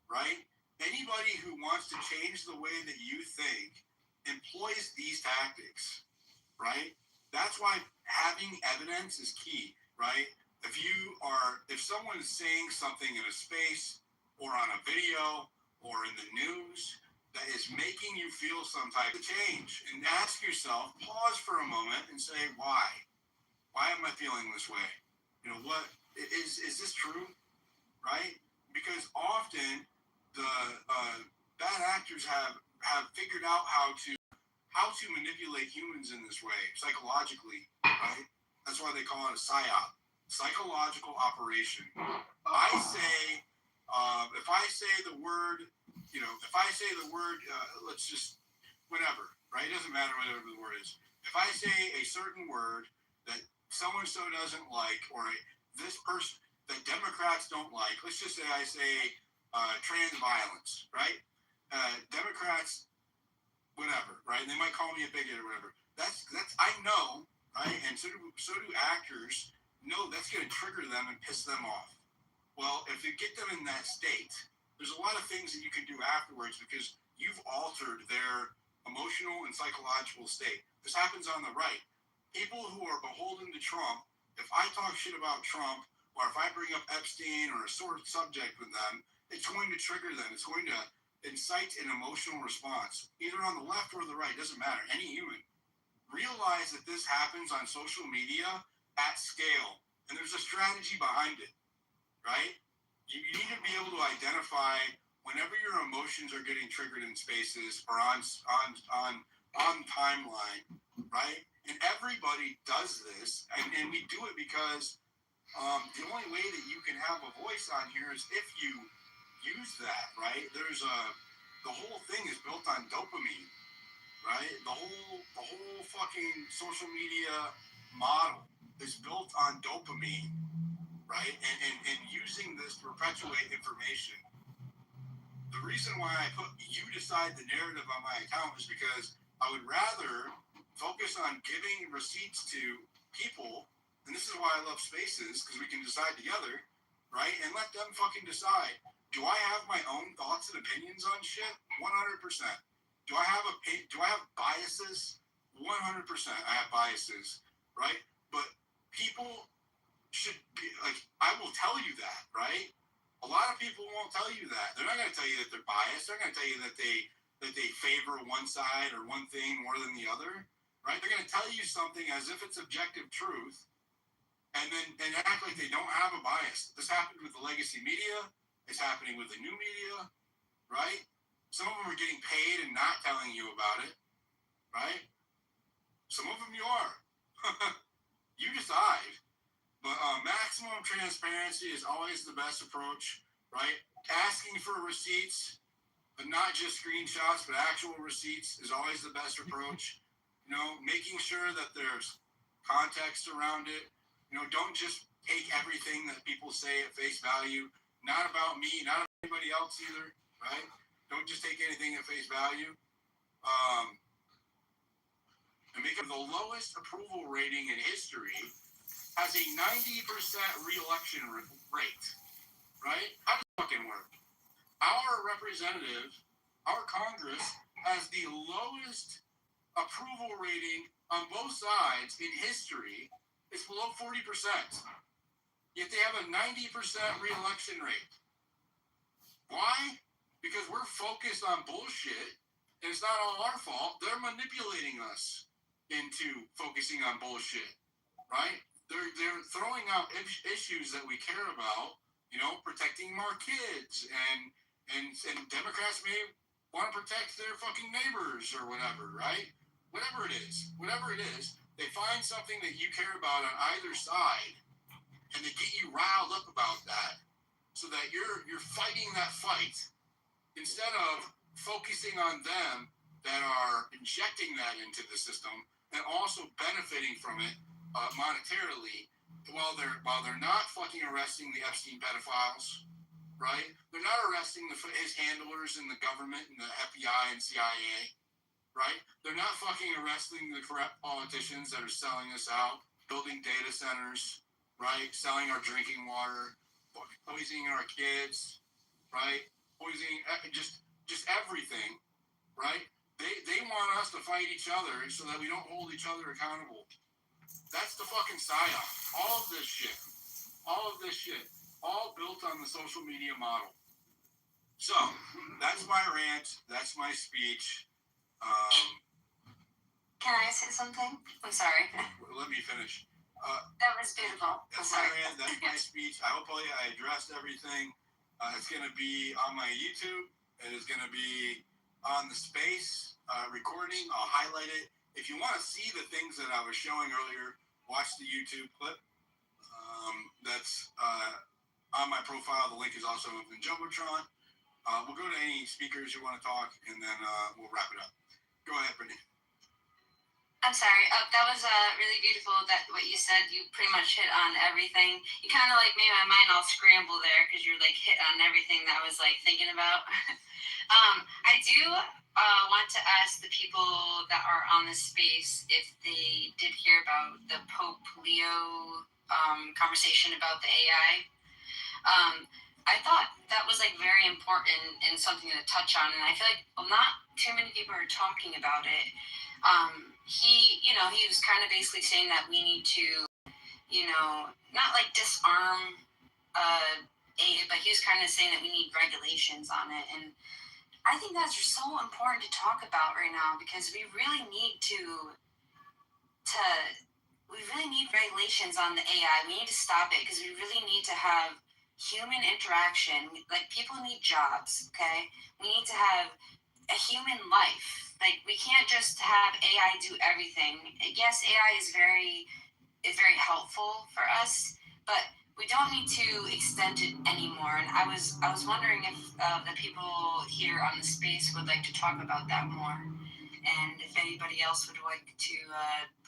right? Anybody who wants to change the way that you think employs these tactics, right? That's why having evidence is key, right? If someone is saying something in a space or on a video or in the news that is making you feel some type of change, and ask yourself, pause for a moment and say, why? Why am I feeling this way? What is this true, right? Because often the bad actors have figured out how to manipulate humans in this way psychologically, right? That's why they call it a psyop, psychological operation. If I say the word, let's just whatever, right? It doesn't matter whatever the word is. If I say a certain word that so-and-so doesn't like, or this person that Democrats don't like, let's just say I say trans violence, right? Democrats, whatever, right? They might call me a bigot or whatever. That's I know, right? And so do actors know that's going to trigger them and piss them off. Well, if you get them in that state, there's a lot of things that you can do afterwards because you've altered their emotional and psychological state. This happens on the right. People who are beholden to Trump, if I talk shit about Trump, or if I bring up Epstein or a sort of subject with them, it's going to trigger them. It's going to incite an emotional response, either on the left or the right. It doesn't matter. Any human, realize that this happens on social media at scale, and there's a strategy behind it, right? You need to be able to identify whenever your emotions are getting triggered in spaces or on timeline, right? And everybody does this, and we do it because the only way that you can have a voice on here is if you use that, right? The whole thing is built on dopamine, right? The whole fucking social media model is built on dopamine, right? And using this to perpetuate information. The reason why I put you decide the narrative on my account is because I would rather focus on giving receipts to people, and this is why I love spaces, because we can decide together, right? And let them fucking decide. Do I have my own thoughts and opinions on shit? 100%. Do I have biases? 100% I have biases, right? But people should be like, I will tell you that, right? A lot of people won't tell you that. They're not going to tell you that they're biased. They're going to tell you that they favor one side or one thing more than the other, right? They're going to tell you something as if it's objective truth, and act like they don't have a bias. This happened with the legacy media. It's happening with the new media, right? Some of them are getting paid and not telling you about it, right? Some of them you are. You decide. But maximum transparency is always the best approach, right? Asking for receipts, but not just screenshots, but actual receipts is always the best approach. You know, making sure that there's context around it. You know, don't just take everything that people say at face value. Not about me, not about anybody else either, right? Don't just take anything at face value. And because the lowest approval rating in history has a 90% re-election rate, right? How does it fucking work? Our representative, our Congress, has the lowest approval rating on both sides in history. It's below 40%. Yet they have a 90% re-election rate. Why? Because we're focused on bullshit, and it's not all our fault. They're manipulating us into focusing on bullshit, right? They're throwing out issues that we care about, you know, protecting our kids, and Democrats may want to protect their fucking neighbors or whatever, right? Whatever it is, they find something that you care about on either side, and they get you riled up about that, so that you're fighting that fight instead of focusing on them that are injecting that into the system and also benefiting from it monetarily, while they're not fucking arresting the Epstein pedophiles, right? They're not arresting his handlers in the government and the FBI and CIA, right? They're not fucking arresting the corrupt politicians that are selling us out, building data centers, right? Selling our drinking water, poisoning our kids, right? Poisoning just everything, right? They want us to fight each other so that we don't hold each other accountable. That's the fucking psyop. All of this shit, all built on the social media model. So that's my rant. That's my speech. Can I say something? I'm sorry. Let me finish. That was beautiful. That's my rant. That's my speech. I hope I addressed everything. It's going to be on my YouTube. It is going to be on the space recording. I'll highlight it. If you want to see the things that I was showing earlier, watch the YouTube clip. That's on my profile. The link is also in Jumbotron. We'll go to any speakers who want to talk, and then we'll wrap it up. Go ahead, Brittany. I'm sorry. That was really beautiful. That what you said. You pretty much hit on everything. You kind of like made my mind all scramble there because you're like hit on everything that I was like thinking about. I do want to ask the people that are on this space if they did hear about the Pope Leo conversation about the AI. I thought that was like very important and something to touch on, and I feel like not too many people are talking about it. He was kind of basically saying that we need to, not like disarm AI, but he was kind of saying that we need regulations on it. And I think that's so important to talk about right now because we really need to we really need regulations on the AI. We need to stop it because we really need to have human interaction. Like, people need jobs, okay? We need to have a human life. Like, we can't just have AI do everything. Yes, AI is very helpful for us, but we don't need to extend it anymore. And I was wondering if the people here on the space would like to talk about that more. And if anybody else would like to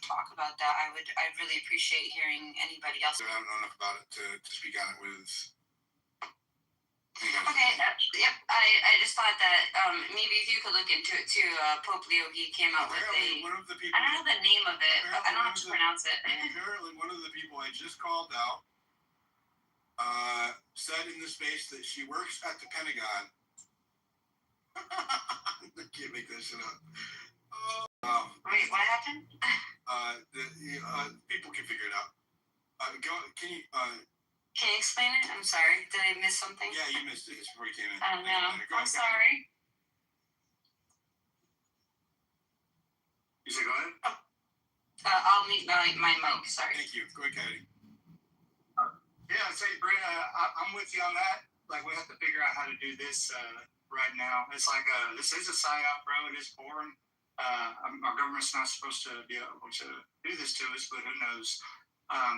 talk about that, I'd really appreciate hearing anybody else. I don't know enough about it to speak on it with. Okay, yep. I just thought that maybe if you could look into it too. Pope Leo, he came out with one of the people. I don't know the name of it, but I don't know how to pronounce it. Apparently, one of the people I just called out said in the space that she works at the Pentagon. I can't make that shit up. Wait, what happened? People can figure it out. Can you explain it? I'm sorry. Did I miss something? Yeah, you missed it. It's before you came in. Oh no. I'm sorry. You said go ahead? I'll mute my mic. Sorry. Thank you. Go ahead, Kennedy. Yeah, I'd say, Brent, I'm with you on that. Like, we have to figure out how to do this right now. It's like, this is a PSYOP, bro. It is foreign. Our government's not supposed to be able to do this to us, but who knows?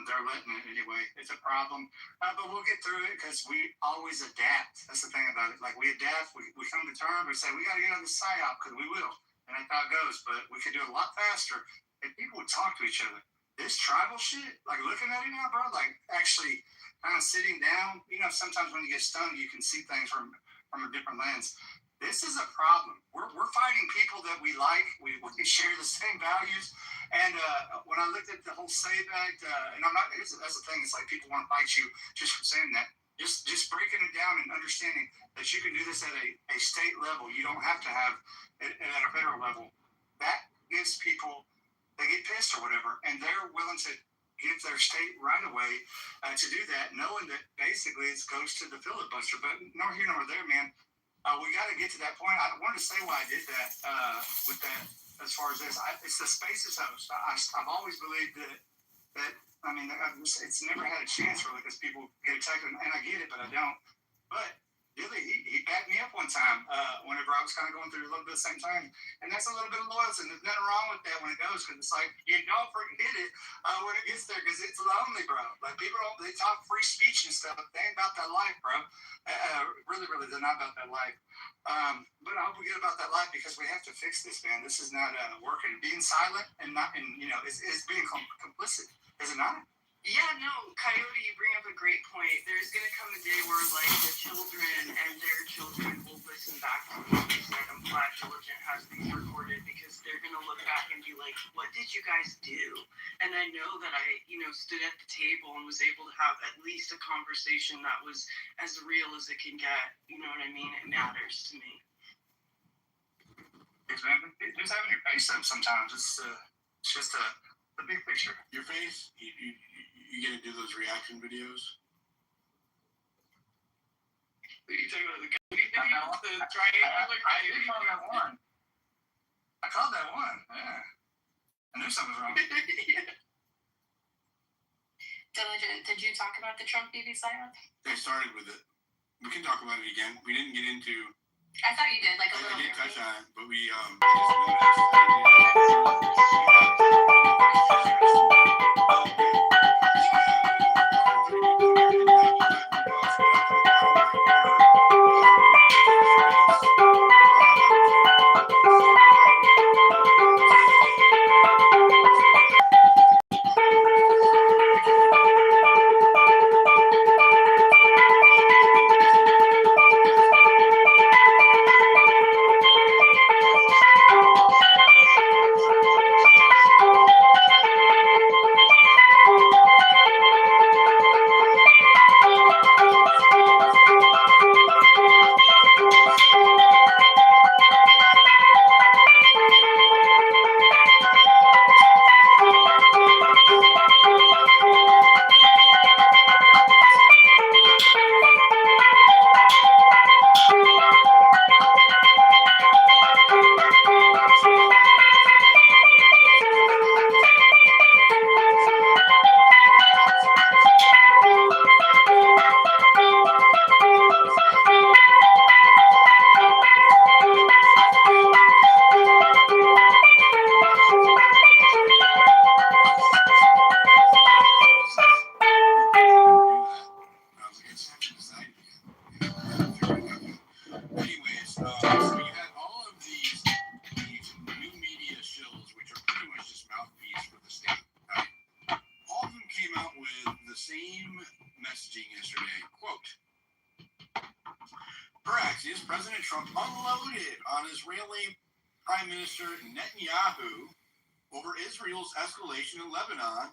They're letting it anyway. It's a problem. But we'll get through it because we always adapt. That's the thing about it. Like, we adapt. We come to terms. We say, we got to get on the PSYOP because we will. And that's how it goes. But we could do it a lot faster if people would talk to each other. This tribal shit, like looking at it now, bro, like actually kind of sitting down. You know, sometimes when you get stoned, you can see things from a different lens. This is a problem. We're fighting people that we like. We share the same values. And when I looked at the whole SAVE Act, and I'm not, that's the thing. It's like people want to fight you just for saying that. Just breaking it down and understanding that you can do this at a state level. You don't have to have it at a federal level. That gives people, they get pissed or whatever, and they're willing to give their state right away to do that, knowing that basically it goes to the filibuster. But nor here nor there, man. We got to get to that point. I wanted to say why I did that with that as far as this. It's the Spaces host. I've always believed that I mean, it's never had a chance really because people get attacked, and I get it, but I don't. But really, he backed me up one time whenever I was kind of going through a little bit of the same time. And that's a little bit of loyalty. And there's nothing wrong with that when it goes, because it's like, you don't forget it when it gets there, because it's lonely, bro. Like, people don't, they talk free speech and stuff, but they ain't about that life, bro. Really, they're not about that life. But I hope we get about that life, because we have to fix this, man. This is not working. Being silent and not, and you know, is being complicit, is it not? Yeah, no, Coyote, you bring up a great point. There's going to come a day where, like, the children and their children will listen back to what you said. I'm glad Diligent has these recorded, because they're going to look back and be like, what did you guys do? And I know that I, stood at the table and was able to have at least a conversation that was as real as it can get. You know what I mean? It matters to me. It's having your face up sometimes. It's just the big picture. Your face, you get to do those reaction videos. Are you talking about the videos? The triangular? I did call that one. I called that one. Yeah. I knew something was wrong. Yeah. Diligent, did you talk about the Trump BB silence? They started with it. We can talk about it again. We didn't get into. I thought you did, like a little bit. I did touch on it, but we Trump unloaded on Israeli Prime Minister Netanyahu over Israel's escalation in Lebanon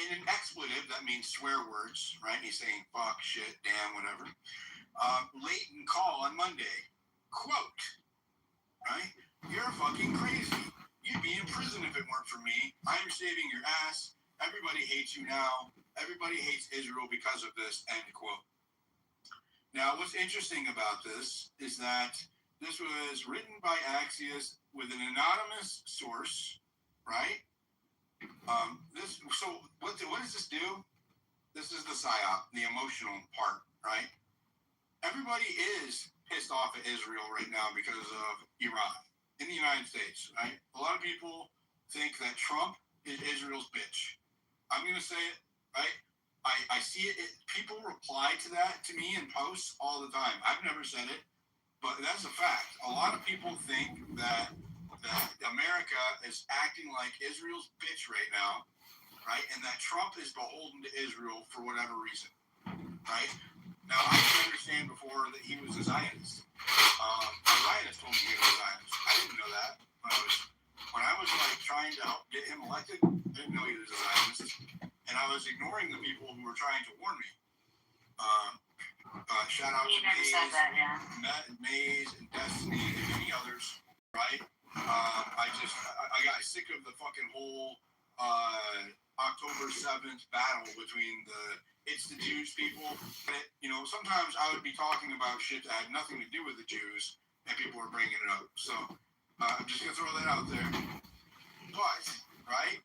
in an expletive, that means swear words, right? He's saying fuck, shit, damn, whatever. Latent call on Monday. Quote, right? You're fucking crazy. You'd be in prison if it weren't for me. I'm saving your ass. Everybody hates you now. Everybody hates Israel because of this, end quote. Now, what's interesting about this is that this was written by Axios with an anonymous source, right? What does this do? This is the psyop, the emotional part, right? Everybody is pissed off at Israel right now because of Iran in the United States, right? A lot of people think that Trump is Israel's bitch. I'm going to say it, right? I see it. People reply to that to me in posts all the time. I've never said it, but that's a fact. A lot of people think that America is acting like Israel's bitch right now, right? And that Trump is beholden to Israel for whatever reason, right? Now, I didn't understand before that he was a Zionist. A Zionist told me he was a Zionist. I didn't know that. When I was like trying to help get him elected, I didn't know he was a Zionist. And I was ignoring the people who were trying to warn me. Shout out to Maze and Destiny and many others, right? I got sick of the fucking whole October 7th battle between it's the Jews people. You know, sometimes I would be talking about shit that had nothing to do with the Jews, and people were bringing it up. So I'm just gonna throw that out there. But right,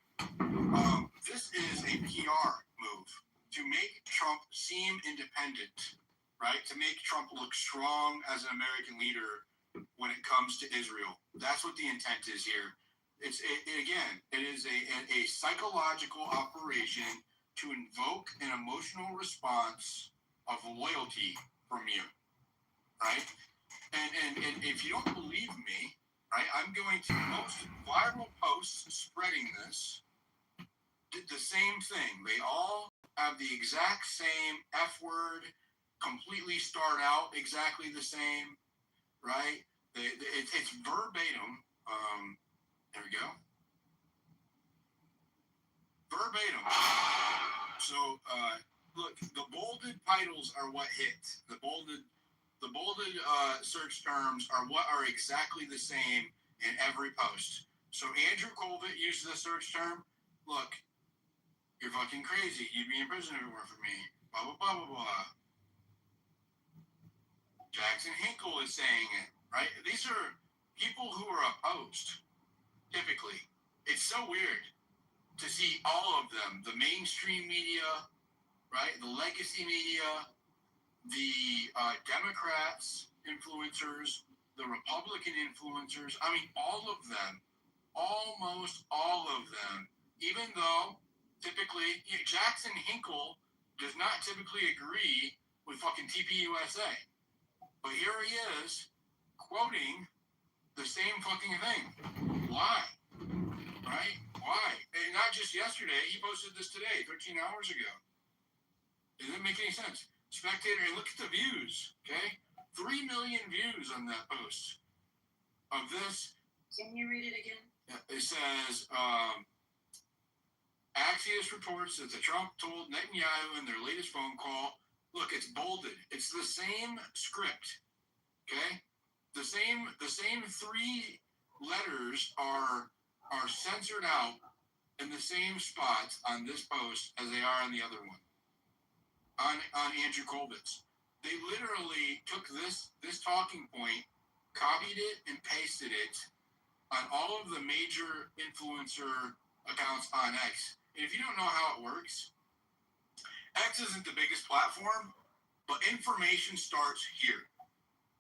this is a PR move to make Trump seem independent, right? To make Trump look strong as an American leader when it comes to Israel. That's what the intent is here. It is a psychological operation to invoke an emotional response of loyalty from you, right? And if you don't believe me, right, I'm going to most viral posts spreading this did the same thing. They all have the exact same F word, completely start out exactly the same, right? It's verbatim. There we go. Verbatim. So, look, the bolded titles are what hit. The bolded search terms are what are exactly the same in every post. So Andrew Colvin used the search term. Look, you're fucking crazy. You'd be in prison if it weren't for me. Blah, blah, blah, blah, blah. Jackson Hinkle is saying it, right? These are people who are opposed, typically. It's so weird to see all of them, the mainstream media, right, the legacy media, the Democrats influencers, the Republican influencers, I mean, all of them, almost all of them, even though typically Jackson Hinkle does not typically agree with fucking TPUSA. But here he is quoting the same fucking thing. Why? Right? Why? And not just yesterday. He posted this today, 13 hours ago. It doesn't make any sense. Spectator, and look at the views, okay? 3 million views on that post of this. Can you read it again? It says, Axios reports that the Trump told Netanyahu in their latest phone call, look, it's bolded. It's the same script, okay? The same 3 letters are censored out in the same spots on this post as they are on the other one. On Andrew Colvin's. They literally took this talking point, copied it, and pasted it on all of the major influencer accounts on X. And if you don't know how it works, X isn't the biggest platform, but information starts here.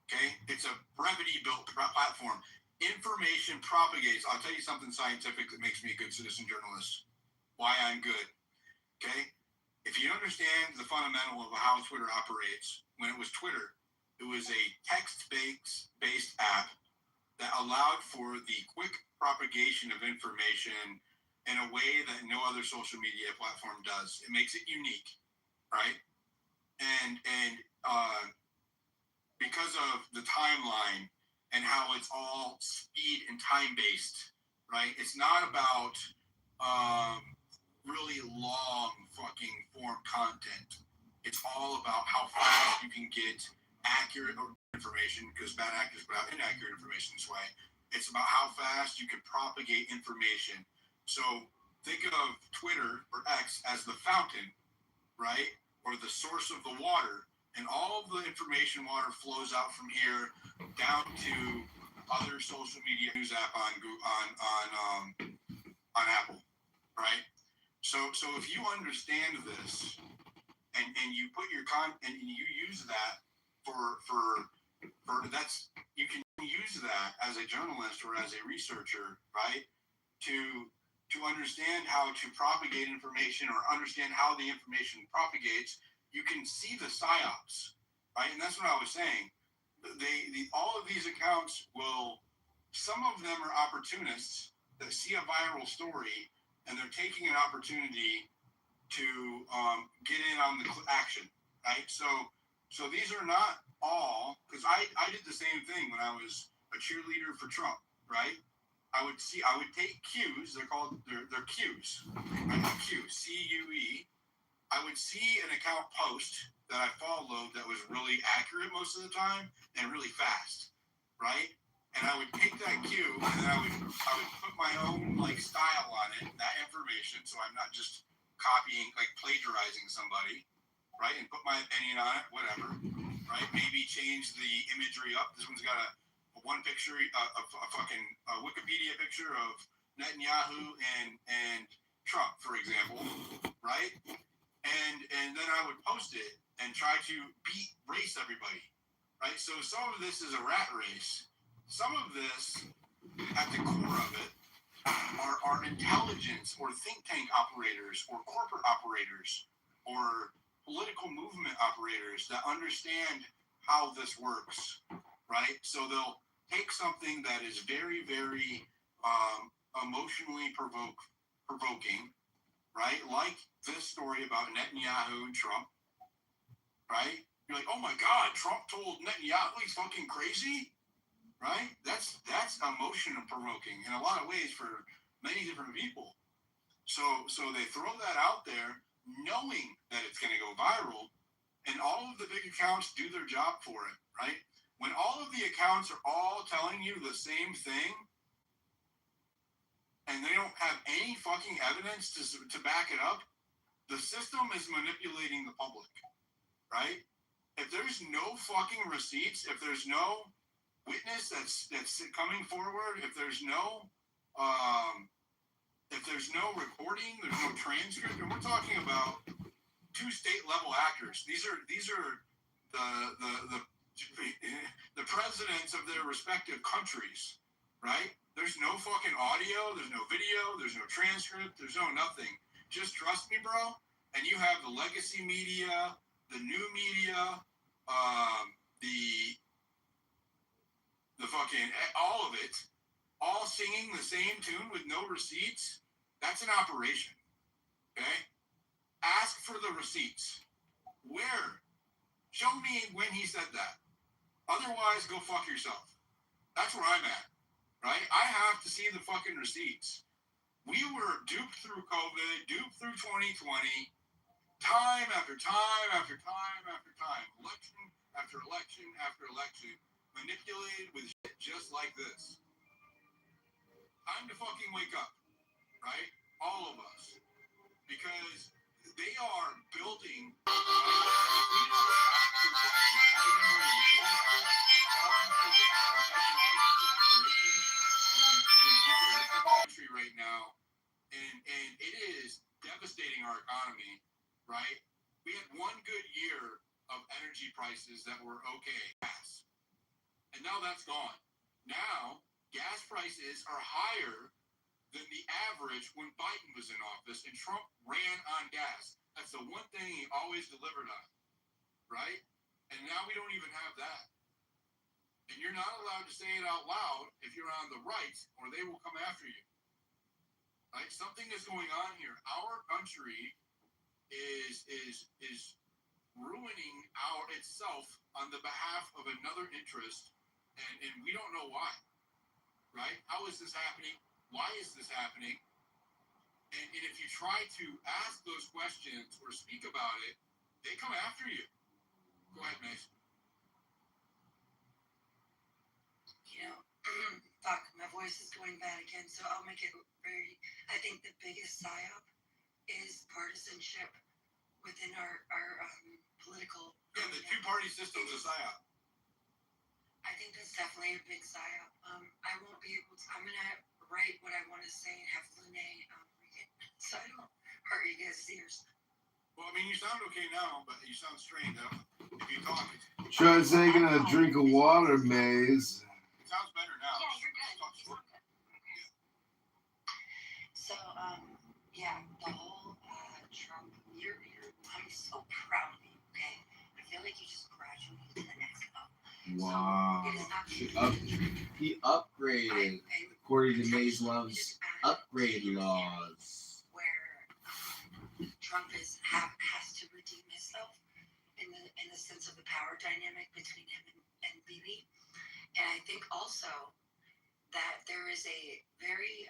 Okay? It's a brevity-built platform. Information propagates. I'll tell you something scientific that makes me a good citizen journalist. Why I'm good. Okay? If you understand the fundamental of how Twitter operates, when it was Twitter, it was a text-based app that allowed for the quick propagation of information in a way that no other social media platform does. It makes it unique, right? And because of the timeline and how it's all speed and time based, right? It's not about really long fucking form content. It's all about how fast you can get accurate information, because bad actors put out inaccurate information this way. It's about how fast you can propagate information. So think of Twitter or X as the fountain, right? Or the source of the water. And all of the information water flows out from here down to other social media news app on Apple, right? So if you understand this and you put your and you use that for that's, you can use that as a journalist or as a researcher, right? To understand how to propagate information or understand how the information propagates, you can see the psyops, right? And that's what I was saying. All of these accounts will, some of them are opportunists that see a viral story and they're taking an opportunity to get in on the action, right? So these are not all, because I did the same thing when I was a cheerleader for Trump, right? I would take cues. They're cues, right? Cues, CUE. I would see an account post that I followed that was really accurate most of the time and really fast, right? And I would take that cue and then I would put my own style on it, that information, so I'm not just copying, plagiarizing somebody, right? And put my opinion on it, whatever, right? Maybe change the imagery up. This one's got one picture, a fucking Wikipedia picture of Netanyahu and Trump, for example, right? And then I would post it and try to race everybody, right? So some of this is a rat race. Some of this, at the core of it, are intelligence or think tank operators or corporate operators or political movement operators that understand how this works, right? So they'll take something that is very, very emotionally provoking, right? Like this story about Netanyahu and Trump, right? You're like, oh my God, Trump told Netanyahu he's fucking crazy, right? That's emotion provoking in a lot of ways for many different people. So they throw that out there knowing that it's going to go viral, and all of the big accounts do their job for it, right? When all of the accounts are all telling you the same thing and they don't have any fucking evidence to back it up, the system is manipulating the public, right? If there's no fucking receipts, if there's no witness that's coming forward, if there's no recording, there's no transcript, and we're talking about 2 state level actors. These are the presidents of their respective countries, right? There's no fucking audio, there's no video, there's no transcript, there's no nothing. Just trust me, bro. And you have the legacy media, the new media, the fucking, all of it, all singing the same tune with no receipts. That's an operation, okay? Ask for the receipts. Where? Show me when he said that. Otherwise, go fuck yourself. That's where I'm at, right? I have to see the fucking receipts. We were duped through COVID, duped through 2020, time after time after time after time, election after election after election, manipulated with shit just like this. Time to fucking wake up, right? All of us. Because they are building country right now, and it is devastating our economy, right? We had one good year of energy prices that were okay, gas, and now that's gone. Now gas prices are higher than the average when Biden was in office and Trump ran on gas. That's the one thing he always delivered on, right? And now we don't even have that. And you're not allowed to say it out loud if you're on the right, or they will come after you. Right? Something is going on here. Our country is ruining our itself on the behalf of another interest, and we don't know why, right? How is this happening? Why is this happening? And if you try to ask those questions or speak about it, they come after you. Go ahead, Mace. You know, fuck, my voice is going bad again, so I'll make it very. I think the biggest psyop is partisanship within our political. Yeah, the two-party system's a psyop. I think that's definitely a big psyop. I won't be able to. I'm gonna write what I want to say and have Lune read it, so I don't hurt you guys' ears. Well, I mean, you sound okay now, but you sound strained. If you talk, Try taking a drink of water, Maze. It sounds better now. Yeah, you're good. You sound good. Okay. So, yeah, the whole Trump. I'm so proud of you. Okay, I feel like you just graduated to the next level. Wow. He upgraded. According to Maze Love's upgrade laws. Where Trump has to redeem himself in the sense of the power dynamic between him and Bibi. And I think also that there is a very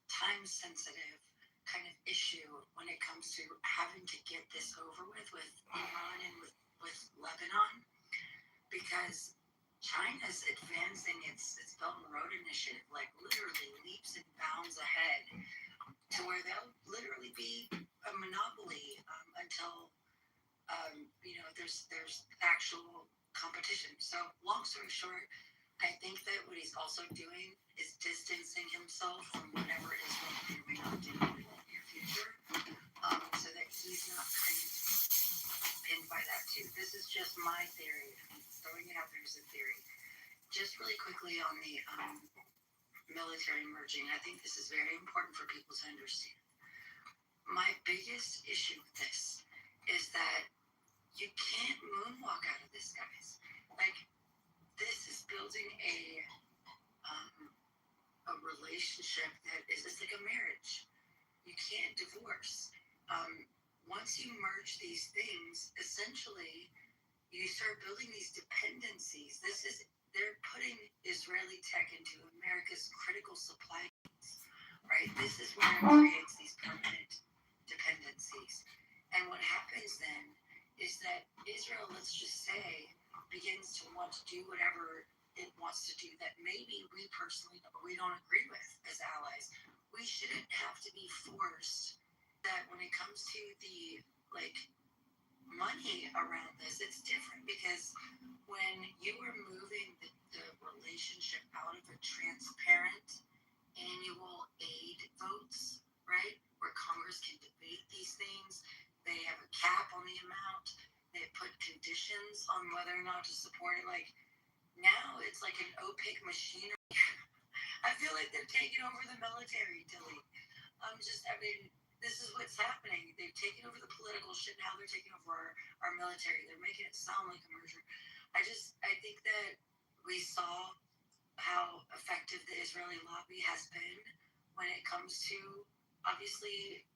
time sensitive kind of issue when it comes to having to get this over with Iran and with Lebanon, because China's advancing its Belt and Road Initiative like literally leaps and bounds ahead to where they'll literally be a monopoly until there's actual competition. So long story short, I think that what he's also doing is distancing himself from whatever Israel may not do in the near future, so that he's not kind of pinned by that too. This is just my theory. I'm throwing it out there as a theory. Just really quickly on the military merging, I think this is very important for people to understand. My biggest issue with this is that you can't moonwalk out of this, guys. Like, this is building a relationship that is it's like a marriage. You can't divorce. Once you merge these things, essentially, you start building these dependencies. They're putting Israeli tech into America's critical supply chains, right? This is where it creates these permanent dependencies. And what happens then is that Israel, let's just say, begins to want to do whatever it wants to do that maybe we personally we don't agree with as allies. We shouldn't have to be forced that when it comes to the money around this, it's different because when you are moving the relationship out of a transparent annual aid votes, right, where Congress can debate these things, they have a cap on the amount, they put conditions on whether or not to support it. Like, now it's like an opaque machinery. I feel like they're taking over the military, Dilly. This is what's happening. They've taken over the political shit. Now they're taking over our military. They're making it sound like a merger. I think that we saw how effective the Israeli lobby has been when it comes to, obviously,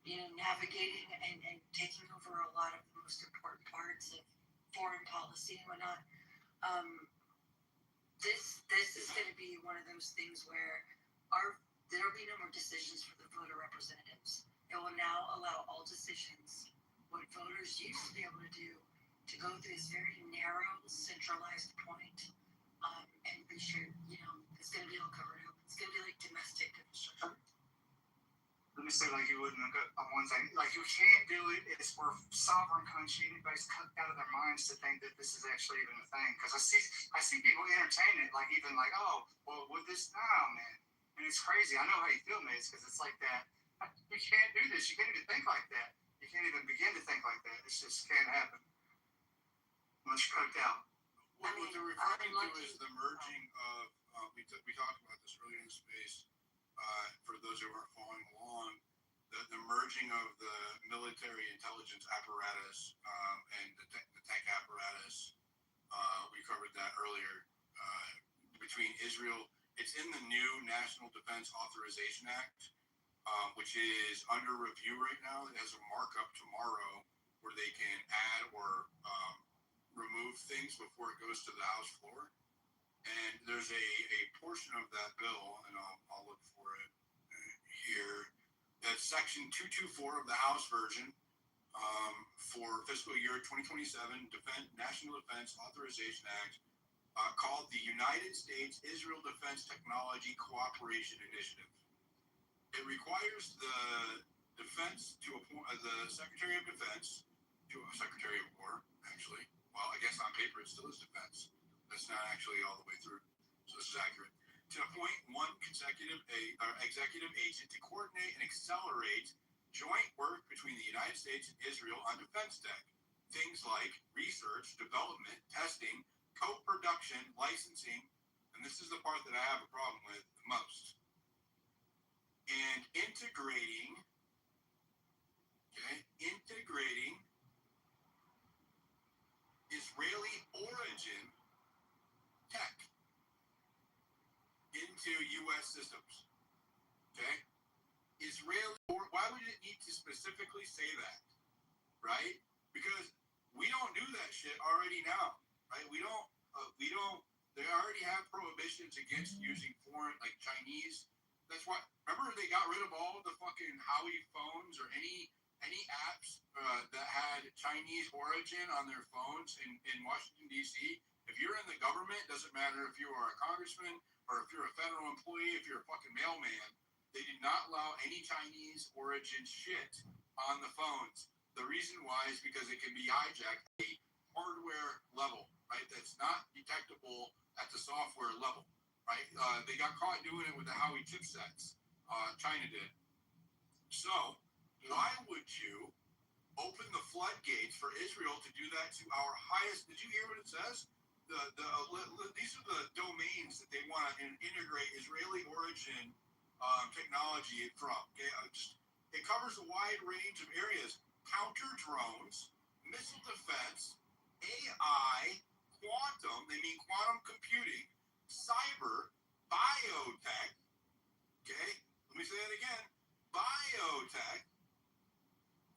navigating and taking over a lot of the most important parts of foreign policy and whatnot. This is going to be one of those things where there will be no more decisions for the voter representatives. It will now allow all decisions, what voters used to be able to do, to go through this very narrow, centralized point, and be sure, it's going to be all covered up. It's going to be like domestic infrastructure. Let me say, like you wouldn't on one thing, like you can't do it. It's for sovereign country. Anybody's cut out of their minds to think that this is actually even a thing. Because I see people entertain it, like even like, oh, well, with this now, man, and it's crazy. I know how you feel, Mace, because it's like that. You can't do this. You can't even think like that. You can't even begin to think like that. It just can't happen unless you're cooked out. What they're referring to is the merging of. We talked about this earlier in the space. For those who aren't following along, the merging of the military intelligence apparatus and the tech apparatus, we covered that earlier, between Israel. It's in the new National Defense Authorization Act, which is under review right now. It has a markup tomorrow where they can add or remove things before it goes to the House floor. And there's a portion of that bill, and I'll look for it here. That's Section 224 of the House version for fiscal year 2027 National Defense Authorization Act, called the United States Israel Defense Technology Cooperation Initiative. It requires the defense to appoint the Secretary of Defense to a Secretary of War, actually. Well, I guess on paper it still is defense. That's not actually all the way through. So this is accurate. To appoint one executive agent to coordinate and accelerate joint work between the United States and Israel on defense tech. Things like research, development, testing, co-production, licensing, and this is the part that I have a problem with the most. And integrating Israeli origin tech into U.S. systems. Okay? Why would it need to specifically say that? Right? Because we don't do that shit already now. Right? We don't, they already have prohibitions against using foreign, like Chinese. That's why, remember they got rid of all of the fucking Huawei phones or any apps that had Chinese origin on their phones in Washington, D.C. If you're in the government, doesn't matter if you are a congressman or if you're a federal employee, if you're a fucking mailman, they did not allow any Chinese origin shit on the phones. The reason why is because it can be hijacked at a hardware level, right? That's not detectable at the software level, right? They got caught doing it with the Huawei chipsets. China did. So, why would you open the floodgates for Israel to do that to our highest? Did you hear what it says? These are the domains that they want to integrate Israeli origin technology from. Okay, it covers a wide range of areas: counter drones, missile defense, AI, quantum. They mean quantum computing, cyber, biotech. Okay, let me say that again: biotech.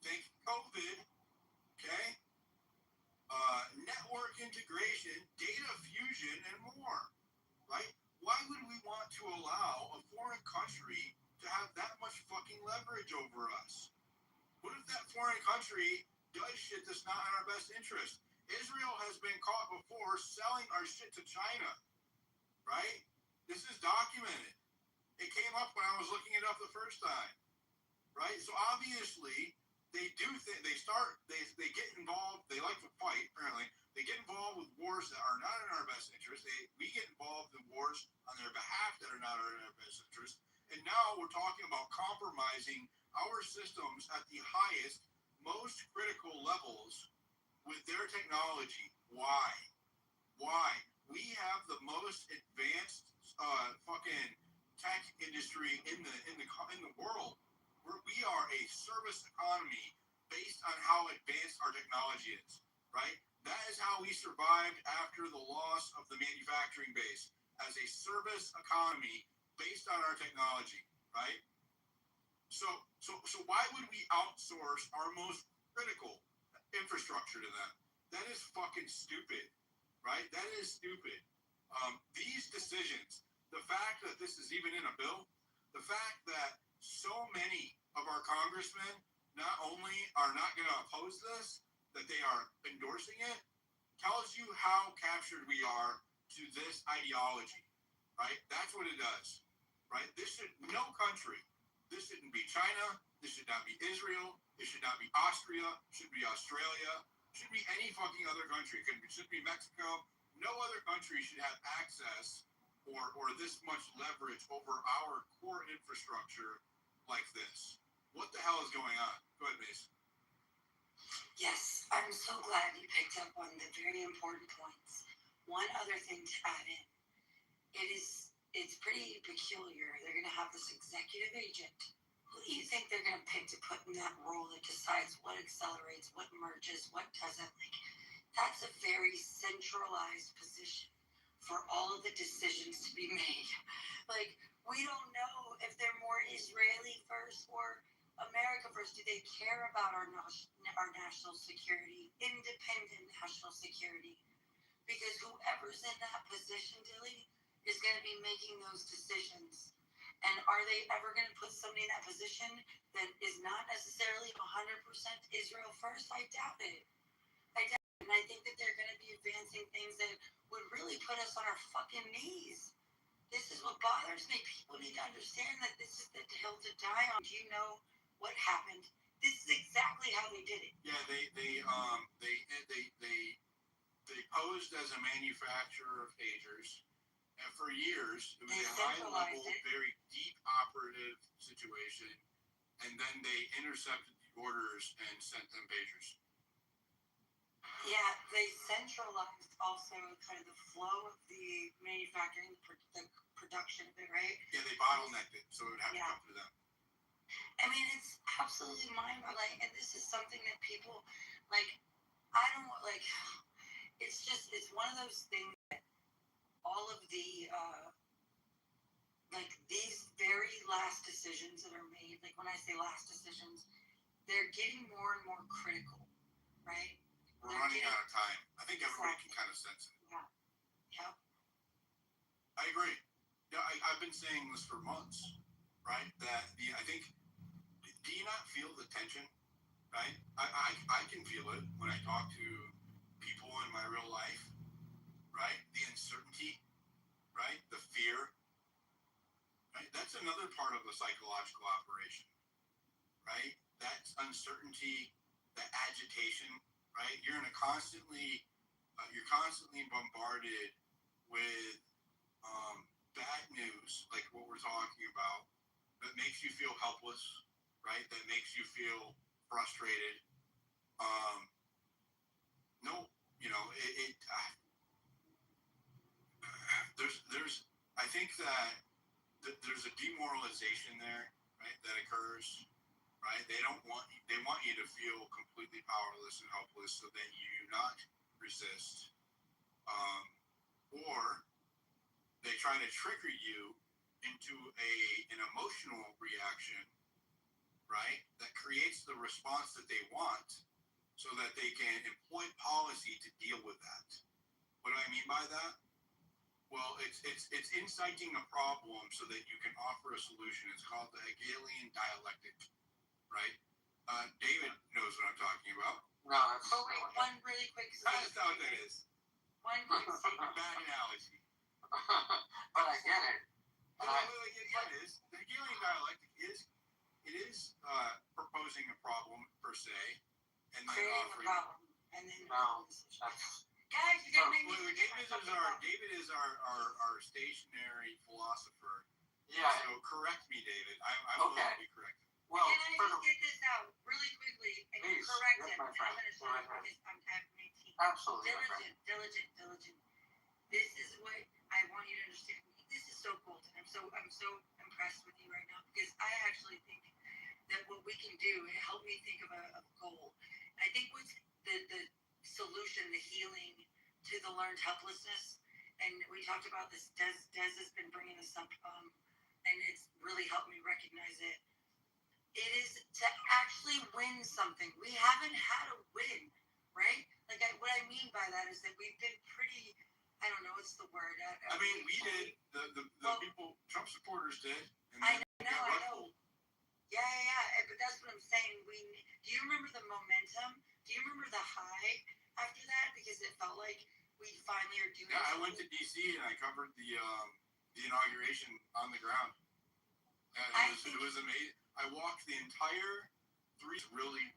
Think COVID. Okay. Network integration, data fusion, and more, right? Why would we want to allow a foreign country to have that much fucking leverage over us? What if that foreign country does shit that's not in our best interest? Israel has been caught before selling our shit to China, right? This is documented. It came up when I was looking it up the first time, right? So obviously, they get involved. They like to fight, apparently. They get involved with wars that are not in our best interest. We get involved in wars on their behalf that are not in our best interest. And now we're talking about compromising our systems at the highest, most critical levels with their technology. Why? We have the most advanced fucking tech industry in the world. We are a service economy based on how advanced our technology is, right? That is how we survived after the loss of the manufacturing base, as a service economy based on our technology, right? So why would we outsource our most critical infrastructure to them? That is fucking stupid, right? That is stupid. These decisions, the fact that this is even in a bill, the fact that so many of our congressmen not only are not going to oppose this, that they are endorsing it, tells you how captured we are to this ideology, right? That's what it does, right? This shouldn't be China, this should not be Israel, this should not be Austria, should be Australia, should be any fucking other country. It should be Mexico. No other country should have access or this much leverage over our core infrastructure like this. What the hell is going on? Go ahead, Mace. Yes, I'm so glad you picked up on the very important points. One other thing to add in. It's pretty peculiar. They're going to have this executive agent. Who do you think they're going to pick to put in that role that decides what accelerates, what merges, what doesn't? Like, that's a very centralized position for all of the decisions to be made. Like, we don't know if they're more Israeli first or America first? Do they care about our national security, independent national security? Because whoever's in that position, Dilly, is going to be making those decisions. And are they ever going to put somebody in that position that is not necessarily 100% Israel first? I doubt it. And I think that they're going to be advancing things that would really put us on our fucking knees. This is what bothers me. People need to understand that this is the hill to die on. Do you know what happened? This is exactly how they did it. Yeah, they posed as a manufacturer of pagers, and for years it was a high-level, very deep operative situation, and then they intercepted the orders and sent them pagers. Yeah, they centralized also kind of the flow of the manufacturing, the production of it, right? Yeah, they bottlenecked it, so it would have to come through them. I mean, it's absolutely mind-boggling, and this is something that people, like, I don't, like, it's one of those things that all of the, like, these very last decisions that are made, like, when I say last decisions, they're getting more and more critical, right? We're running out of time. I think everybody can kind of sense it. Yeah. Yeah. I agree. Yeah, I've been saying this for months, right? That I think, do you not feel the tension, right? I can feel it when I talk to people in my real life, right? The uncertainty, right? The fear, right? That's another part of the psychological operation, right? That's uncertainty, the agitation, right? You're constantly bombarded with bad news, like what we're talking about, that makes you feel helpless, right? That makes you feel frustrated. No, there's I think that there's a demoralization there, right? That occurs, right? They want you to feel completely powerless and helpless, so that you not resist, or they try to trigger you into an emotional reaction, right? That creates the response that they want, so that they can employ policy to deal with that. What do I mean by that? Well, it's inciting a problem so that you can offer a solution. It's called the Hegelian dialectic, right? David knows what I'm talking about. No, that's one really quick statement. That's not what that is. One quick statement. Bad analogy. But I get it. It is. The Hegelian dialectic is proposing a problem per se, and then creating a problem, and then guys, you're gonna make me David is our stationary philosopher. Yeah. So correct me, David. I'm okay. Willing to be corrected. Well, can I just get this out really quickly and please, correct him? I'm going to show him because I'm having 18. Absolutely. Diligent. This is what I want you to understand. This is so golden. I'm so impressed with you right now, because I actually think that what we can do, it helped me think of a goal. I think what's the solution, the healing to the learned helplessness, and we talked about this. Des has been bringing this up, and it's really helped me recognize it. It is to actually win something. We haven't had a win, right? Like, what I mean by that is that we've been pretty, I don't know, what's the word? I mean, we did. The people, Trump supporters did. And I know. Yeah. But that's what I'm saying. Do you remember the momentum? Do you remember the high after that? Because it felt like we finally are doing. Yeah, I went to DC and I covered the inauguration on the ground. It was amazing. I walked the entire three. Really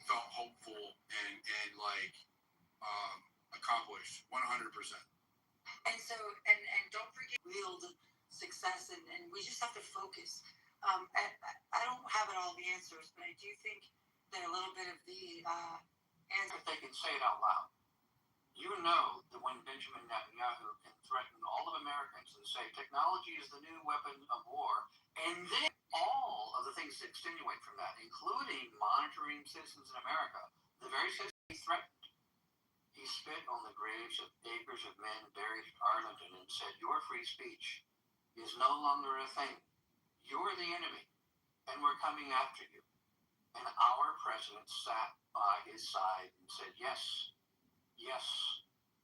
felt hopeful and like accomplished 100%. And so and don't forget wield success, and we just have to focus. I don't have all the answers, but I do think that a little bit of the answer. If they can say it out loud. You know that when Benjamin Netanyahu can threaten all of Americans and say technology is the new weapon of war, and then all of the things that extenuate from that, including monitoring citizens in America, the very citizens he threatened, he spit on the graves of acres of men buried in Arlington and said, your free speech is no longer a thing. You're the enemy. and we're coming after you. And our president sat by his side and said, yes, yes,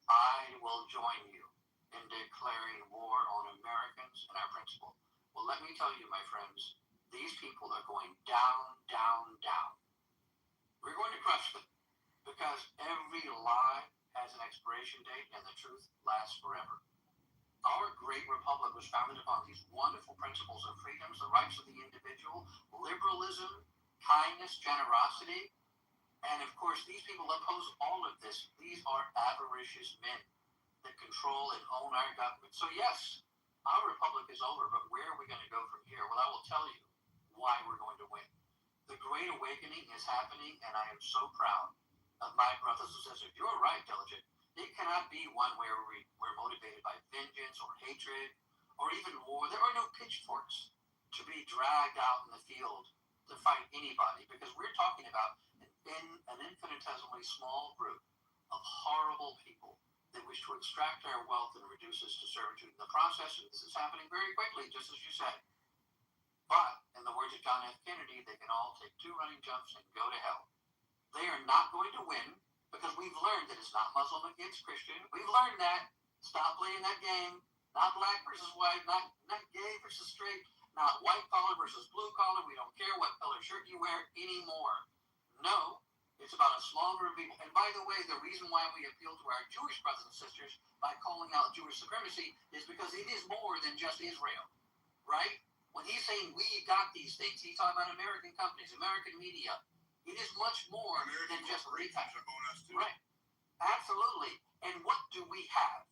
I will join you in declaring war on Americans and our principle. Well, let me tell you, my friends, these people are going down, down, down. We're going to crush them because every lie has an expiration date and the truth lasts forever. Our great republic was founded upon these wonderful principles of freedoms, the rights of the individual, liberalism, kindness, generosity, and of course, these people oppose all of this. These are avaricious men that control and own our government. So yes, our republic is over, but where are we going to go from here? Well, I will tell you why we're going to win. The Great Awakening is happening, and I am so proud of my brothers and sisters. You're right, Diligent. It cannot be one where we're motivated by vengeance or hatred or even war. There are no pitchforks to be dragged out in the field to fight anybody, because we're talking about an infinitesimally small group of horrible people that wish to extract our wealth and reduce us to servitude in the process. And this is happening very quickly, just as you said. But, in the words of John F. Kennedy, they can all take 2 running jumps and go to hell. They are not going to win because we've learned that it's not Muslim against Christian. We've learned that. Stop playing that game. Not black versus white, not gay versus straight, not white collar versus blue collar. We don't care what color shirt you wear anymore. No, it's about a small group of people. And by the way, the reason why we appeal to our Jewish brothers and sisters by calling out Jewish supremacy is because it is more than just Israel, right? When he's saying we got these things, he's talking about American companies, American media. It is much more than just right. Absolutely. And what do we have?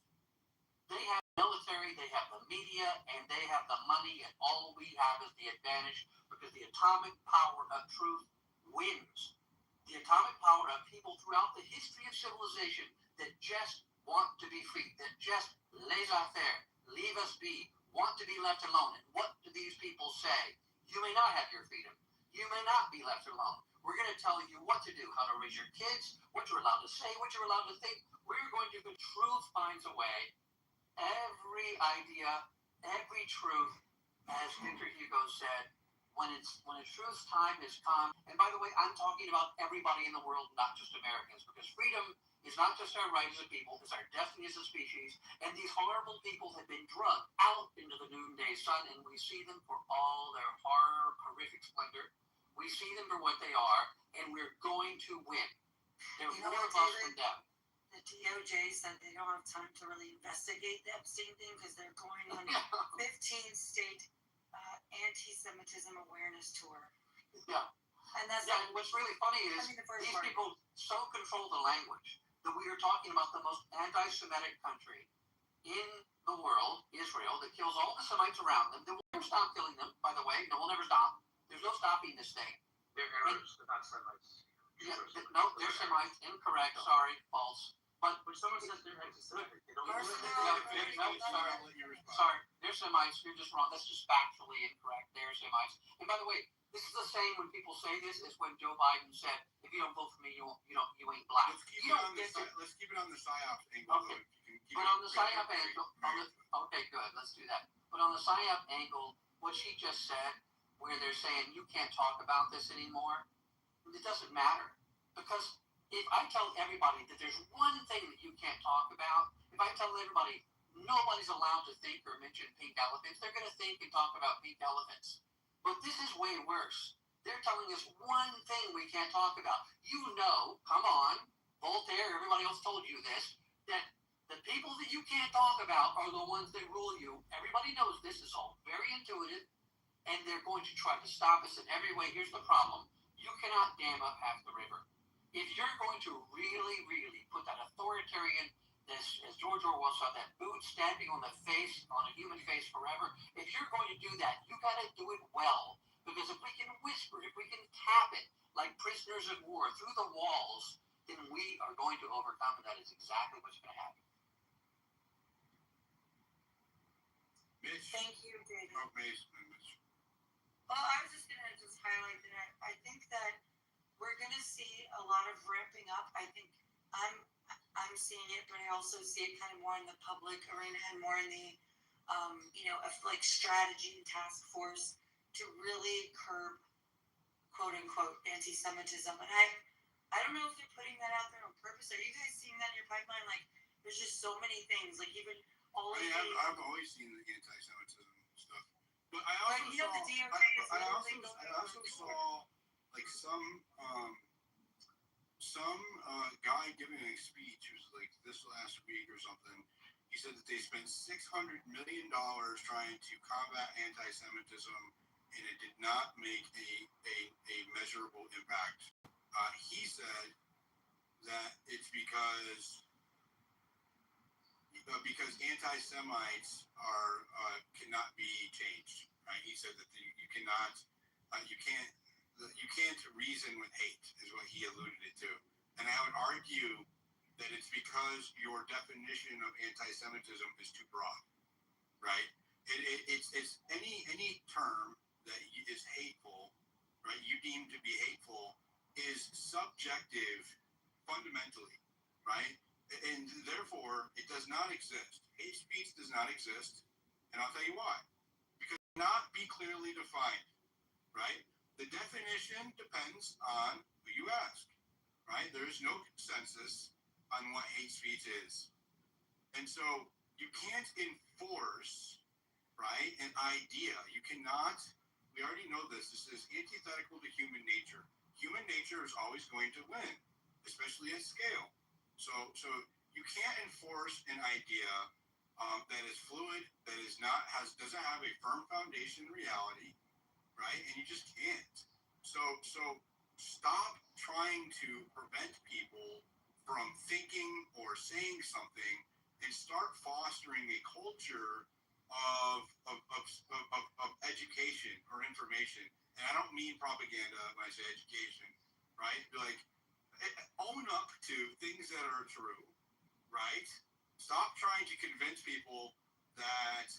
They have military, they have the media, and they have the money, and all we have is the advantage because the atomic power of truth wins. The atomic power of people throughout the history of civilization that just want to be free, that just laissez-faire, leave us be, want to be left alone. And what do these people say? You may not have your freedom. You may not be left alone. We're going to tell you what to do, how to raise your kids, what you're allowed to say, what you're allowed to think. We're going to, the truth finds a way. Every idea, every truth, as Victor Hugo said, when a truth's time has come. And by the way, I'm talking about everybody in the world, not just Americans, because freedom is not just our right as a people, it's our destiny as a species. And these horrible people have been drugged out into the noonday sun, and we see them for all their horrific splendor. We see them for what they are, and we're going to win. There's more of us than them. The DOJ said they don't have time to really investigate the Epstein thing because they're going on a 15-state anti-Semitism awareness tour. Yeah. And that's and what's really funny is these people so control the language that we are talking about the most anti-Semitic country in the world, Israel, that kills all the Semites around them. They will never stop killing them, by the way. No, we'll never stop. There's no stopping this thing. They're Arabs, they're not Semites. Yeah, no, they're Semites. Incorrect. Sorry. False. But when someone says they're anti-Semitic, they don't sorry, they're Semites. You're just wrong. That's just factually incorrect. They're Semites. And by the way, this is the same when people say this is when Joe Biden said, "If you don't vote for me, you ain't black." Let's keep it on the psyop angle. Okay. But on the psyop angle, okay, good. Let's do that. But on the psyop angle, what she just said, where they're saying you can't talk about this anymore, it doesn't matter because. If I tell everybody that there's one thing that you can't talk about, if I tell everybody nobody's allowed to think or mention pink elephants, they're going to think and talk about pink elephants. But this is way worse. They're telling us one thing we can't talk about. You know, come on, Voltaire, everybody else told you this, that the people that you can't talk about are the ones that rule you. Everybody knows this is all very intuitive, and they're going to try to stop us in every way. Here's the problem. You cannot dam up half the river. If you're going to really, really put that authoritarian, this, as George Orwell saw, that boot stamping on the face, on a human face forever, if you're going to do that, you got to do it well. Because if we can whisper, if we can tap it like prisoners of war through the walls, then we are going to overcome, and that is exactly what's going to happen. Mitch. Thank you, David. Oh, Mitch. Well, I was just going to highlight that I think that we're going to see a lot of ramping up. I think I'm seeing it, but I also see it kind of more in the public arena and more in the, like strategy and task force to really curb quote unquote anti-Semitism. And I don't know if they're putting that out there on purpose. Are you guys seeing that in your pipeline? Like, there's just so many things. Like, even all of I've always seen the anti-Semitism stuff, but I also the DOJ is I also saw like some guy giving a speech. It was like this last week or something. He said that they spent $600 million trying to combat anti-Semitism, and it did not make a measurable impact. He said that it's because anti-Semites cannot be changed. Right? He said that you can't reason with hate, is what he alluded it to. And I would argue that it's because your definition of anti-Semitism is too broad, right? It's any term that is hateful, right? You deem to be hateful is subjective fundamentally, right? And therefore, it does not exist. Hate speech does not exist, and I'll tell you why. Because it cannot be clearly defined, right? The definition depends on who you ask, right? There is no consensus on what hate speech is. And so you can't enforce, right, an idea. You cannot, we already know this is antithetical to human nature. Human nature is always going to win, especially at scale. So you can't enforce an idea that is fluid, that doesn't have a firm foundation in reality, right? And you just can't. So stop trying to prevent people from thinking or saying something, and start fostering a culture of education or information. And I don't mean propaganda when I say education, right? Like, own up to things that are true, right? Stop trying to convince people that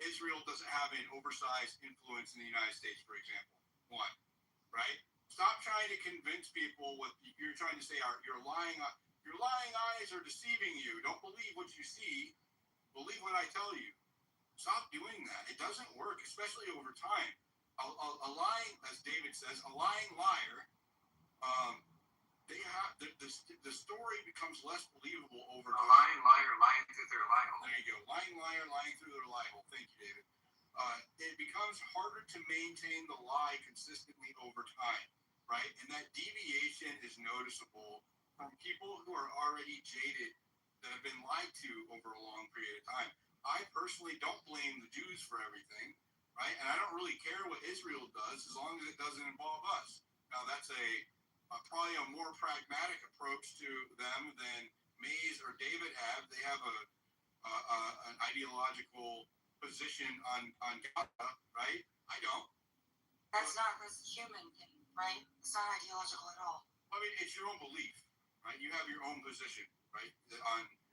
Israel doesn't have an oversized influence in the United States, for example. One, right? Stop trying to convince people what you're trying to say are your lying eyes are deceiving you. Don't believe what you see. Believe what I tell you. Stop doing that. It doesn't work, especially over time. A lying, as David says, a lying liar. The story becomes less believable over time. A lying liar lying through their lie hole. There you go. Lying liar lying through their lie hole. Thank you, David. It becomes harder to maintain the lie consistently over time, right? And that deviation is noticeable from people who are already jaded, that have been lied to over a long period of time. I personally don't blame the Jews for everything, right? And I don't really care what Israel does as long as it doesn't involve us. Now, that's probably a more pragmatic approach to them than Mays or David have. They have an ideological position on Gaza, right? I don't. That's a human thing, right? It's not ideological at all. I mean, it's your own belief, right? You have your own position, right?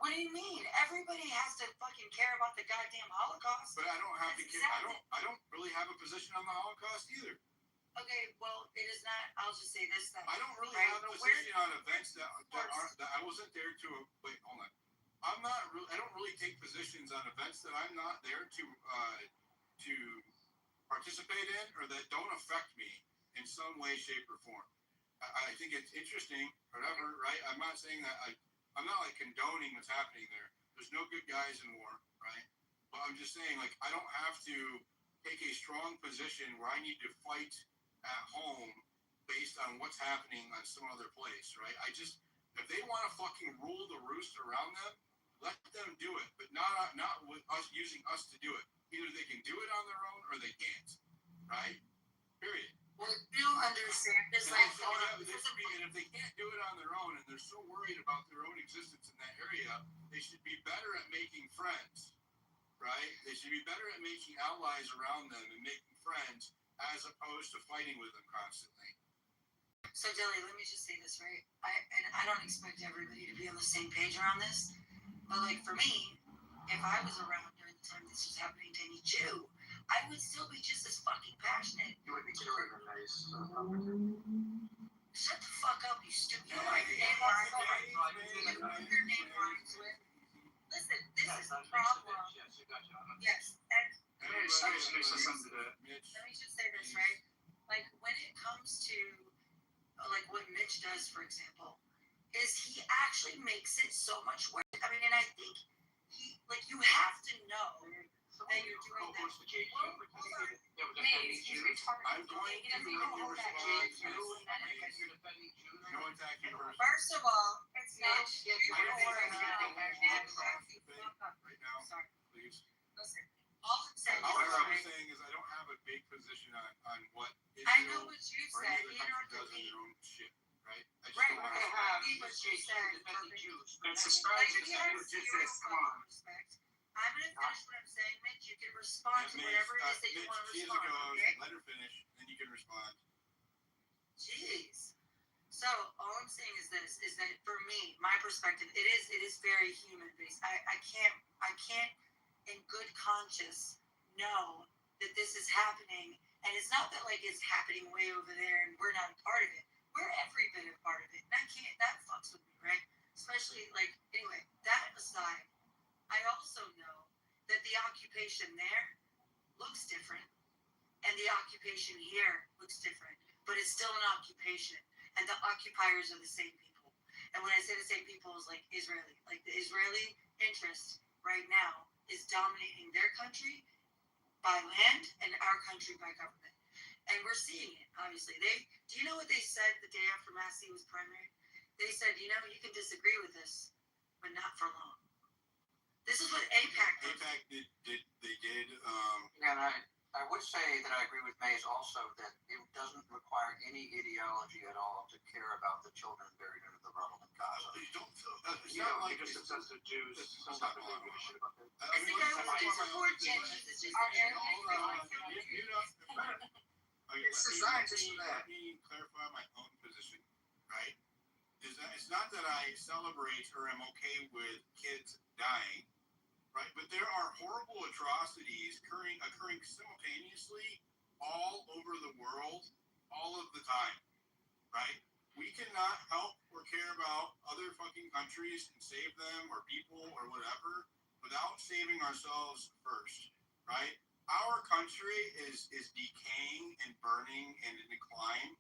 What do you mean? Everybody has to fucking care about the goddamn Holocaust. But I don't have to care. I don't really have a position on the Holocaust either. Okay, well, it is not. I'll just say this then. I don't really have a position on events that I wasn't there to. Wait, hold on. I don't really take positions on events that I'm not there to participate in, or that don't affect me in some way, shape, or form. I think it's interesting, whatever, right? I'm not saying that I'm not like condoning what's happening there. There's no good guys in war, right? But I'm just saying, like, I don't have to take a strong position where I need to fight at home based on what's happening on some other place, right? If they want to fucking rule the roost around them, let them do it, but not with us using us to do it. Either they can do it on their own or they can't, right? Period. Well, you understand this, and if they can't do it on their own and they're so worried about their own existence in that area, they should be better at making friends, right? They should be better at making allies around them and making friends as opposed to fighting with them constantly. So, Dilly, let me just say this, right? I don't expect everybody to be on the same page around this, but like for me, if I was around during the time this was happening to any Jew, I would still be just as fucking passionate. You would be killing your face. Shut the fuck up, you stupid. Your name rhymes with. Listen, this is the problem. Yes, and Let me just say this, right? Like when it comes to like what Mitch does, for example, is he actually makes it so much worse. I mean, and I think he like you have to know that you're doing that. He's retarded. I'm going He doesn't even hold that First of all, it's not. Right now, Sorry. please. Listen, all I'm saying All is, I'm saying is I don't have a big position on what I know what you or said. any You other don't country does in have to their own shit, right? I just right. don't I have have what you said. And subscribe to Yes, just zero says, come on. respect. I'm gonna finish what I'm saying, Mitch. You can respond to whatever it is that you want to respond. Okay. Let her finish, then you can respond. Jeez. So all I'm saying is this: is that for me, my perspective, it is very human based. I can't, in good conscience, know that this is happening, and it's not that like it's happening way over there and we're not a part of it. We're every bit a part of it, and that fucks with me, right? Especially like anyway. That aside, I also know that the occupation there looks different, and the occupation here looks different, but it's still an occupation, and the occupiers are the same people. And when I say the same people, is like Israeli, like the Israeli interest right now is dominating their country by land and our country by government, and we're seeing it. Obviously, do you know what they said the day after Massey was primary? They said, you can disagree with this, but not for long. This is what AIPAC does. AIPAC did. And I would say that I agree with Mays also that it doesn't require any ideology at all to care about the children buried under the rubble in Gaza. You don't feel it's not like just obsessed with Jews. It's not going to shit about that. It's the guy who didn't support Jews. It's just It's designed just for that. Let me clarify my own position, right? Is that it's not that I celebrate or am okay with kids dying, right? But there are horrible atrocities occurring simultaneously all over the world, all of the time, right? We cannot help or care about other fucking countries and save them or people or whatever without saving ourselves first, right? Our country is decaying and burning and in decline,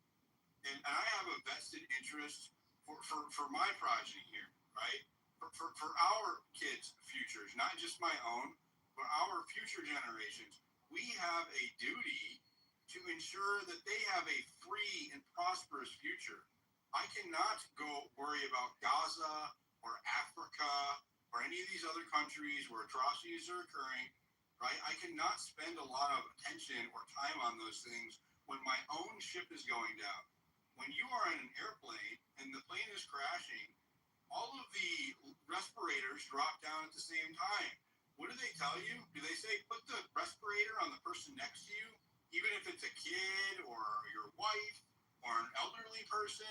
and I have a vested interest for my progeny here, right? For our kids' futures, not just my own, but our future generations. We have a duty to ensure that they have a free and prosperous future. I cannot go worry about Gaza or Africa or any of these other countries where atrocities are occurring, right? I cannot spend a lot of attention or time on those things when my own ship is going down. When you are in an airplane and the plane is crashing, all of the respirators drop down at the same time. What do they tell you? Do they say put the respirator on the person next to you, even if it's a kid or your wife or an elderly person?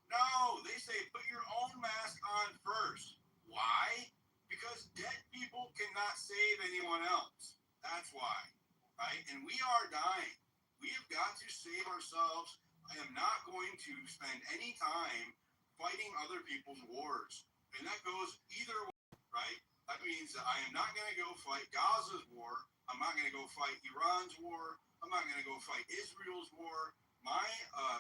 No, they say put your own mask on first. Why? Because dead people cannot save anyone else. That's why, right? And we are dying. We have got to save ourselves. I am not going to spend any time fighting other people's wars. And that goes either way, right? That means that I am not going to go fight Gaza's war. I'm not going to go fight Iran's war. I'm not going to go fight Israel's war. My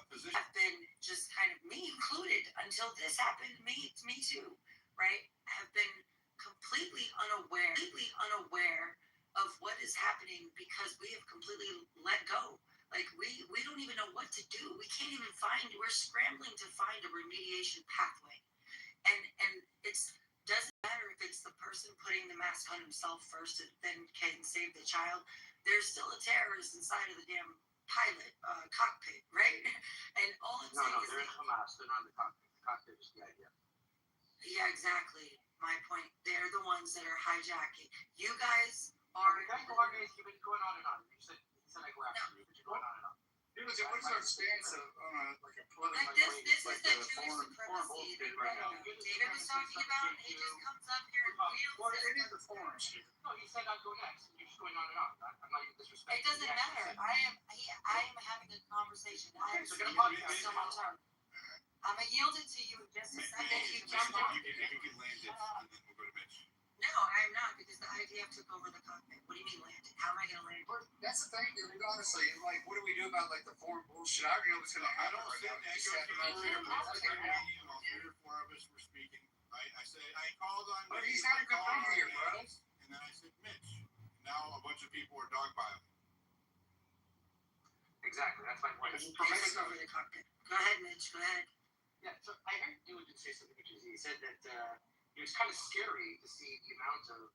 position have been just kind of me included until this happened. Me too, right? Have been completely unaware of what is happening because we have completely let go. Like we don't even know what to do. We can't even we're scrambling to find a remediation pathway. And it's doesn't matter if it's the person putting the mask on himself first and then can save the child. There's still a terrorist inside of the damn pilot cockpit, right? And all I'm saying is there is no mask. They're not in the cockpit. The cockpit is the idea. Yeah, exactly. My point. They're the ones that are hijacking. You guys are. You've been going on and on. You said I go after you, but you're going on and on. What's our stance on like a political? Like this is the Jewish supremacy that David was talking about. He just comes up here and wields it is the forum shit. No, he said I'd go next. You're just going on and on. I'm not even disrespecting. It doesn't matter. I am having a conversation. I am still my turn. I'm gonna yield it to you in just a second. You jumped on. You can land it, and then we'll go to Mitch. No, I'm not, because the IDF took over the cockpit. What do you mean landed? How am I going to land? That's the thing, dude. Honestly, like, what do we do about like the foreign bullshit? I already know what's gonna happen. I don't right sit now. and Just go happened through right there. meeting while 3 or 4 of us were speaking. I said, I called on But Mitch, he's had a good I called run on here, Mitch, bro. and then I said Mitch. Now a bunch of people are dogpiling. Exactly, that's my point. They took over the cockpit. Go ahead, Mitch. Go ahead. Yeah, so I heard Diligent say something interesting. He said that it was kind of scary to see the amount of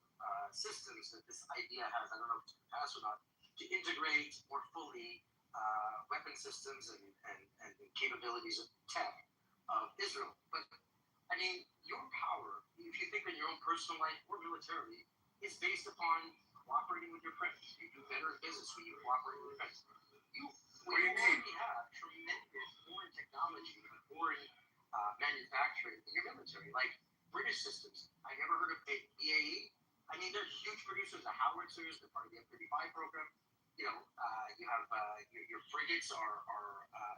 systems that this idea has. I don't know if it's going to pass or not, to integrate more fully weapon systems and capabilities of tech of Israel. But I mean, your power, if you think in your own personal life or militarily, is based upon cooperating with your friends. You do better in business when you cooperate with your friends. You already have tremendous foreign technology and foreign manufacturing in your military, like British systems. I never heard of BAE. I mean, they're huge producers of howitzers. They're part of the F-35 program. You know, you have your frigates are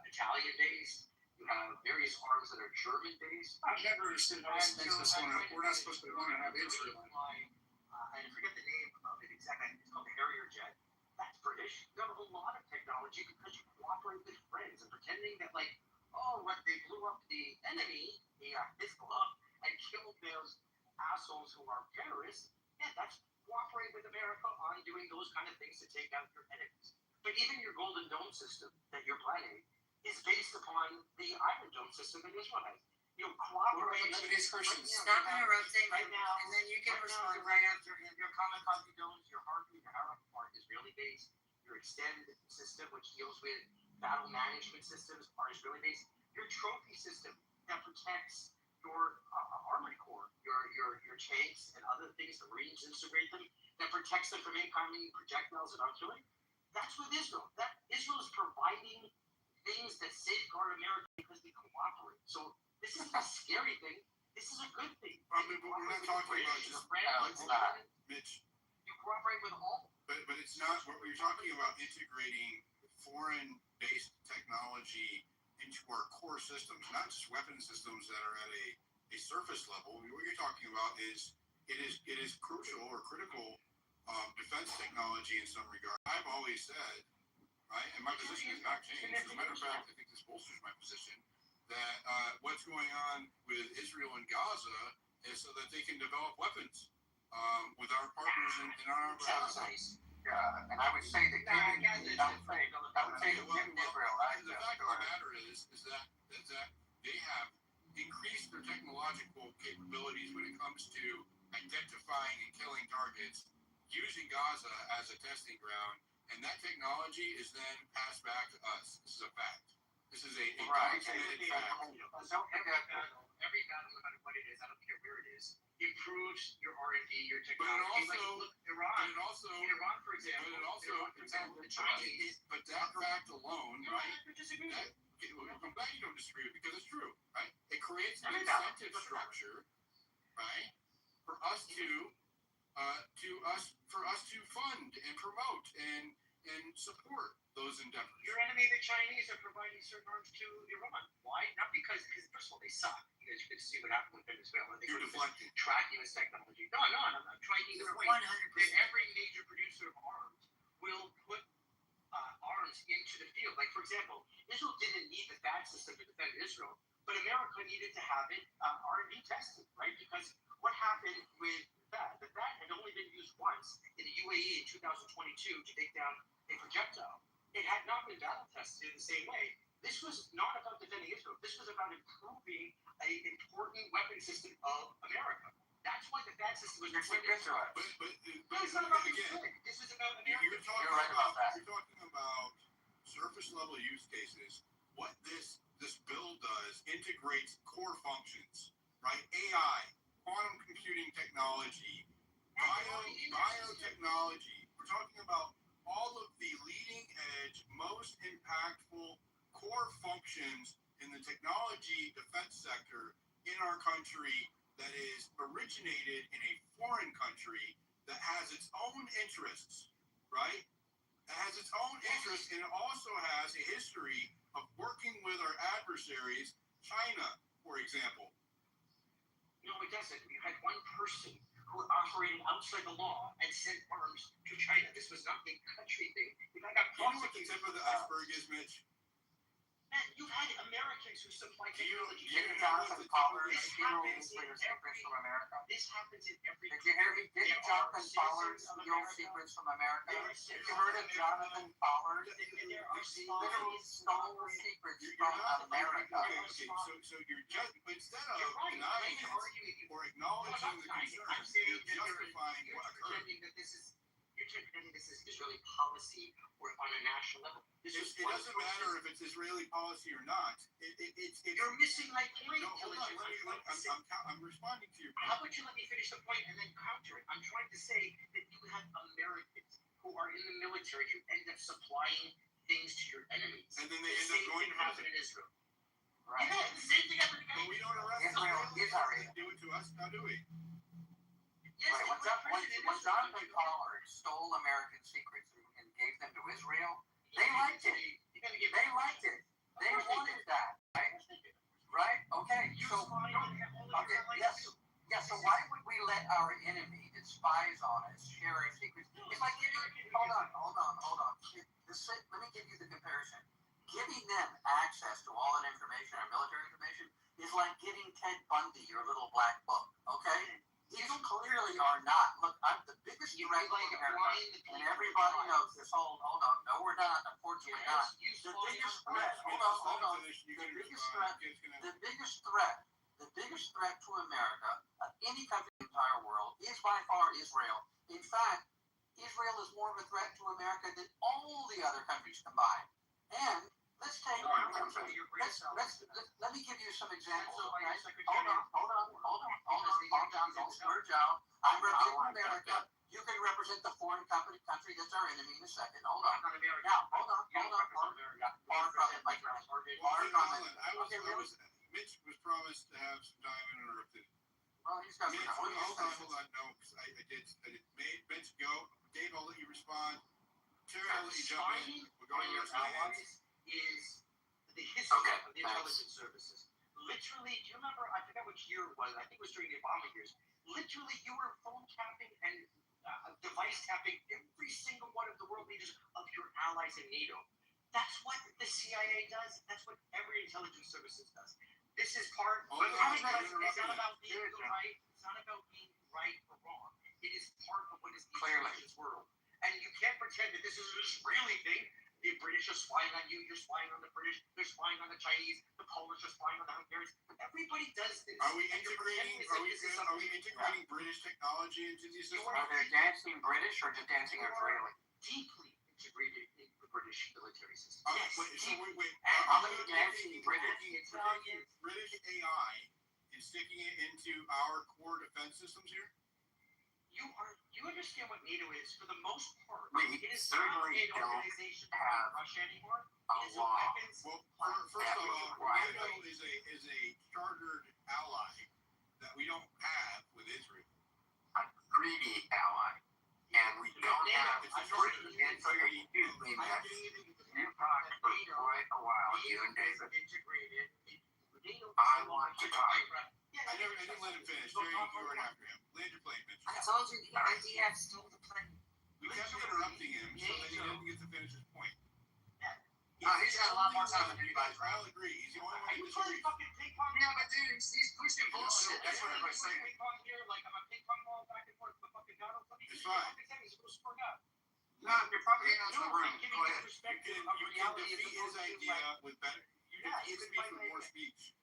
Italian-based. You have various arms that are German-based. I've never understood how this makes us want to. We're not supposed to want to have Israel. I forget the name of it exactly. It's called the Harrier jet. That's British. You have a lot of technology because you cooperate with friends and pretending that, like, oh, what, they blew up the enemy, the Hezbollah, and killed those assholes who are terrorists. Yeah, that's cooperate with America on doing those kind of things to take out your enemies. But even your Golden Dome system that you're planning is based upon the Iron Dome system that Israel has. You know, cooperate. Stop interrupting right now, and then you can respond right after him. Your kamikaze domes, your Harpoon, your Harrow are Israeli-based. Your extended system, which deals with battle management systems, are Israeli-based. Your trophy system that protects your armored corps, your tanks and other things, the Marines integrate them, that protects them from incoming projectiles and artillery. That's with Israel. That Israel is providing things that safeguard America because they cooperate. So this isn't a scary thing. This is a good thing. But we're not talking about just Mitch. You cooperate with all. But it's not what we're talking about, integrating foreign-based technology into our core systems, not just weapon systems that are at a surface level. What you're talking about is it is crucial or critical defense technology in some regard. I've always said, right, and my position has not changed. As a matter of fact, I think this bolsters my position that what's going on with Israel and Gaza is so that they can develop weapons with our partners in our nice. Yeah, and I would say that giving Israel. The fact of the matter is that they have increased their technological capabilities when it comes to identifying and killing targets using Gaza as a testing ground, and that technology is then passed back to us. This is a fact. This is a documented fact. Every battle, no matter what it is, I don't care where it is, improves your R&D, your technology. Iran, for example. The Chinese. But that fact alone, right? I'm glad you don't disagree with it because it's true, right? It creates an incentive structure, right, for us to fund and promote and support those endeavors. Your enemy, the Chinese, are providing certain arms to Iran. Why? Not because first of all, they suck. You guys could see what happened with Venezuela. They You're deflecting. Track U.S. technology. No, I'm trying to get away. 100%. Every major producer of arms will put arms into the field. Like, for example, Israel didn't need the THAAD system to defend Israel, but America needed to have it R&D tested, right? Because what happened with THAAD? The THAAD had only been used once in the UAE in 2022 to take down a projectile. It had not been battle tested in the same way. This was not about defending Israel. This was about improving an important weapon system of America. That's why the THAAD system was deployed into it. But it's not about again, this was about America. You're talking about surface level use cases. What this bill does integrates core functions, right? AI, quantum computing technology, biotechnology. We're talking about all of the leading edge, most impactful core functions in the technology defense sector in our country that is originated in a foreign country that has its own interests, right? It has its own interests, and it also has a history of working with our adversaries, China, for example. No, it doesn't. You had one person who operated outside the law and sent arms to China. This was not a country thing. The guy got You know what the tip of the iceberg is, Mitch? Man, you've had Americans who supply technology. Didn't Jonathan Pollard steal nuclear secrets from America? This happens in every. Did you hear me? Didn't Jonathan Pollard steal secrets from America? Have you heard of Jonathan Pollard? He literally stole secrets from America. Okay, so you're just, instead of denying it or acknowledging the concerns, you're justifying what occurred. You're pretending this is Israeli policy or on a national level. It doesn't matter if it's Israeli policy or not. You're missing my point. No, hold on. I'm responding to your point. How about you let me finish the point and then counter it? I'm trying to say that you have Americans who are in the military who end up supplying things to your enemies. And then they end up going to happen in Israel. Right. Yeah, the same thing happened in But we don't arrest Israel is our Israel. Do it to us, now do we? Yes, when Jonathan Pollard stole American secrets and gave them to Israel, they liked it. They liked it. They wanted that, right? Right? Okay. So, yes. So why would we let our enemy that spies on us share our secrets? It's like giving. Hold on. Let me give you the comparison. Giving them access to all that information, our military information, is like giving Ted Bundy your little black book. Okay. These clearly are not. Look, I'm the biggest threat to America, and everybody knows this. Hold on. No, we're not. Unfortunately, not. The biggest threat. Hold on. The biggest threat to America, any country in the entire world, is by far Israel. In fact, Israel is more of a threat to America than all the other countries combined. And let's take. Let me give you some examples. Okay? Hold on. Don't splurge out. I'm representing America. You can represent the foreign country that's our enemy in a second. Hold on. Now, hold on. Far from it, my friend. Mitch was promised to have some time uninterrupted. Well, he's got some. Hold on. No, because I did. Mitch, go. Dave, I'll let you respond. Terry, I'll let you jump in. We'll go to your allies. Is the history of the intelligence services. Literally, do you remember, I forget which year it was, I think it was during the Obama years, literally you were phone tapping and device tapping every single one of the world leaders of your allies in NATO. That's what the CIA does. That's what every intelligence services does. This is part of it's not about being right. It's not about being right or wrong. It is part of what is the intelligence world. And you can't pretend that this is an Israeli thing. The British are spying on you, you're spying on the British, they're spying on the Chinese, the Polish are spying on the Hungarians. Everybody does this. Are we integrating British technology into these systems? Are they dancing British or just dancing Israeli? Deeply integrated in the British military system. Wait. How many dancing British? British AI and sticking it into our core defense systems here? You understand what NATO is? For the most part, we it is certainly not an organization have Russia anymore. A law. Well, first of all, NATO is a chartered ally that we don't have with Israel. A treaty ally. And we don't have it's a treaty. And so you've talked for quite a while, you and David. I want to talk. I didn't let him finish. Terry, you were after him. Land your plane, Mitch. I told you the IDF stole the plane. We kept interrupting him so that he didn't get to finish his point. He's got a lot more time than anybody. I'll agree. He's the only one who disagrees. Yeah, but dude, he's pushing bullshit. That's what everybody's saying. It's fine. No, you're probably in the room. Go ahead. You can defeat his idea with better. You can speak with more speech.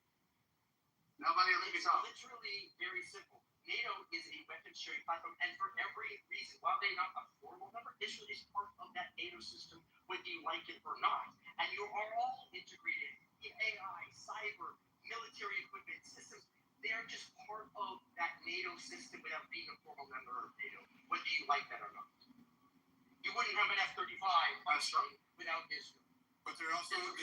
Nobody will let me talk. Literally very simple. NATO is a weapons sharing platform, and for every reason, while they're not a formal member, Israel is part of that NATO system, whether you like it or not. And you are all integrated in AI, cyber, military equipment systems. They're just part of that NATO system without being a formal member of NATO, whether you like that or not. You wouldn't have an F-35 without Israel. But they don't have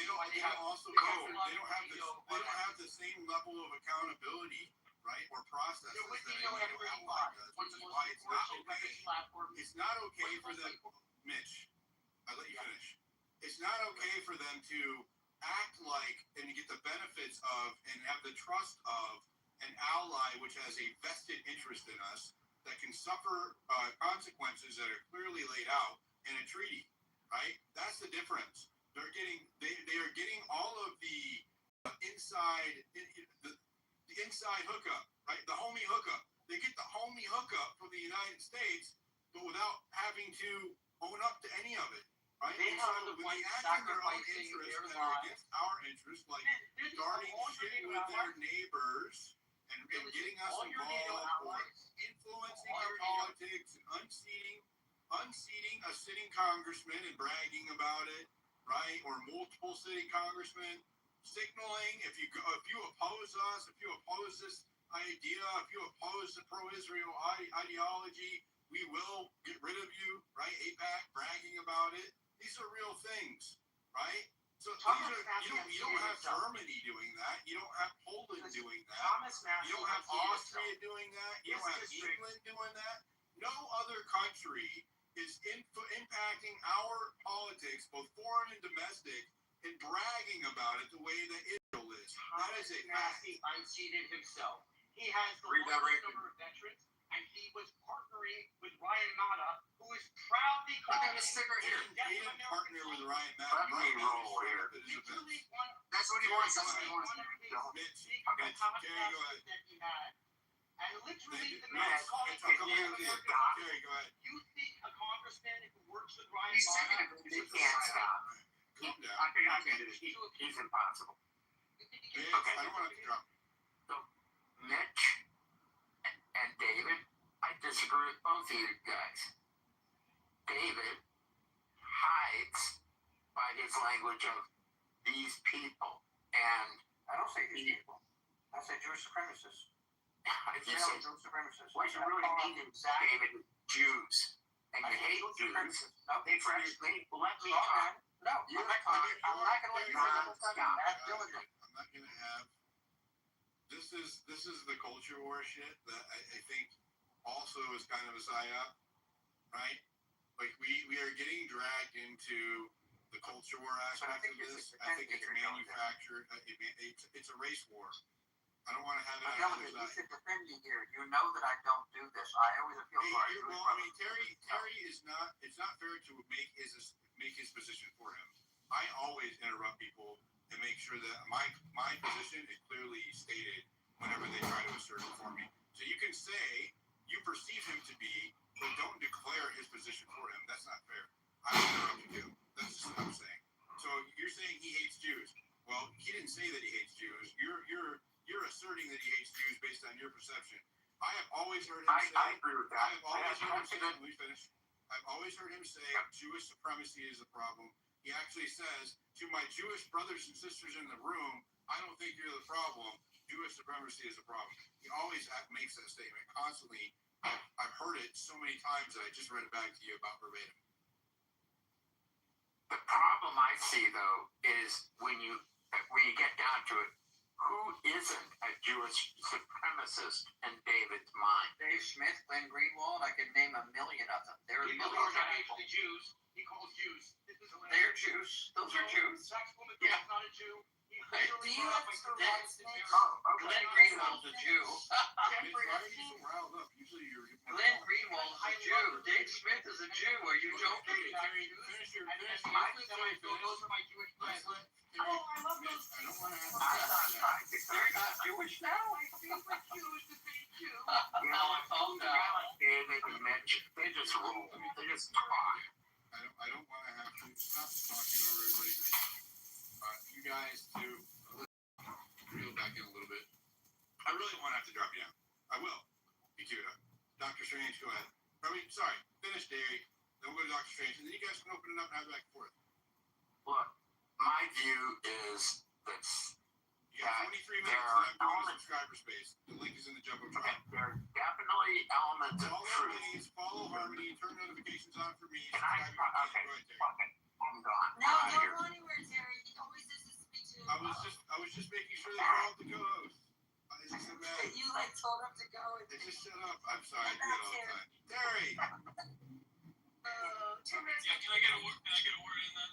the same level of accountability, right, or process. It's not okay for them, Mitch. I'll let you finish. It's not okay for them to act like and get the benefits of and have the trust of an ally which has a vested interest in us that can suffer consequences that are clearly laid out in a treaty, right? That's the difference. They are getting all of the inside the inside hookup, right? The homie hookup. They get the homie hookup from the United States, but without having to own up to any of it. Right? They and have so the when white they act in their own sacrificing interests their that are lives. against our interests, like starting shit with their neighbors and getting us involved or influencing our politics and unseating a sitting congressman and bragging about it, right? Or multiple sitting congressmen signaling if you oppose us, if you oppose this idea, if you oppose the pro-Israel ideology, we will get rid of you, right? AIPAC bragging about it. These are real things, right? So you don't have Germany doing that. You don't have Poland doing that. You don't have Austria doing that. You don't have England doing that. No other country is impacting our politics, both foreign and domestic, and bragging about it the way that Israel is. That is a fact. Massey unseated himself. He has the largest number of veterans, and he was partnering with Ryan Mata, who is proudly calling him He didn't partner with Ryan Mata. That's what he wants. That's what he wants. Terry, go ahead. That he had. And literally, the Terry, go ahead. You think a congressman who works with Ryan He's Mata taking it. He can't stop. Calm down. I can do this. He's impossible. Okay. I don't want to drop. So, Mitch and David, I disagree with both of you guys. David hides by his language of these people, and I don't say these people. I say Jewish supremacists. You say Jewish supremacists. what you really mean is David, Jews, and you hate Jews. No, They let me talk. No, I'm not going to let you I'm not going to have. This is the culture war shit that I think also is kind of a psyop, right? Like we are getting dragged into the culture war aspect of this. I think it's manufactured. It's a race war. I don't want to have it on the other side. You should defend me here. You know that I don't do this. I always feel sorry. Well, I mean, Terry is not. It's not fair to make his position for him. I always interrupt people and make sure that my position is clearly stated whenever they try to assert it for me. So you can say you perceive him to be, but don't declare his position for him. That's not fair. I don't interrupt you. That's just what I'm saying. So you're saying he hates Jews. Well, he didn't say that he hates Jews. You're asserting that he hates Jews based on your perception. I have always heard him say. I agree with that. I have always heard him say. Let me finish. I've always heard him say Jewish supremacy is a problem. He actually says to my Jewish brothers and sisters in the room, I don't think you're the problem. Jewish supremacy is a problem. He always makes that statement constantly. I've heard it so many times that I just read it back to you about verbatim. The problem I see though is when you get down to it, who isn't a Jewish supremacist in David's mind? Dave Smith, Glenn Greenwald, I could name a million of them. There are millions of people. The Jews. He calls Jews. They're Jews. Those are Jews. Yeah. Not a Jew. Do you have to Glenn Greenwald's a Jew. Glenn Greenwald's a Jew. Dave Smith is a Jew. Are you joking? Those are my Jewish friends. Oh, I love those. I'm not trying to. They're not Jewish now. My favorite Jews to be Jew. You know, a guy like David and Mitch, they just rule. They just talk. I don't want to have to stop talking over everybody. You guys too. Reel back in a little bit. I really want to have to drop you down. I will. Kitover. Dr. Strange, go ahead. Finish Derry. Then we'll go to Dr. Strange, and then you guys can open it up and have it back and forth. Look, my view is that you got 23 minutes and I'm going to subscriber space. The link is in the Jumbotron. There are definitely elements of truth. Follow Harmony, turn notifications on for me. Okay, I'm gone. No, don't go anywhere, Terry. He always says to speak to him. I was just making sure that you're all the co-host. Is this a matter? You told him to go. Just shut up. I'm sorry. I do it all the time. Terry. Yeah, can I get a word in then?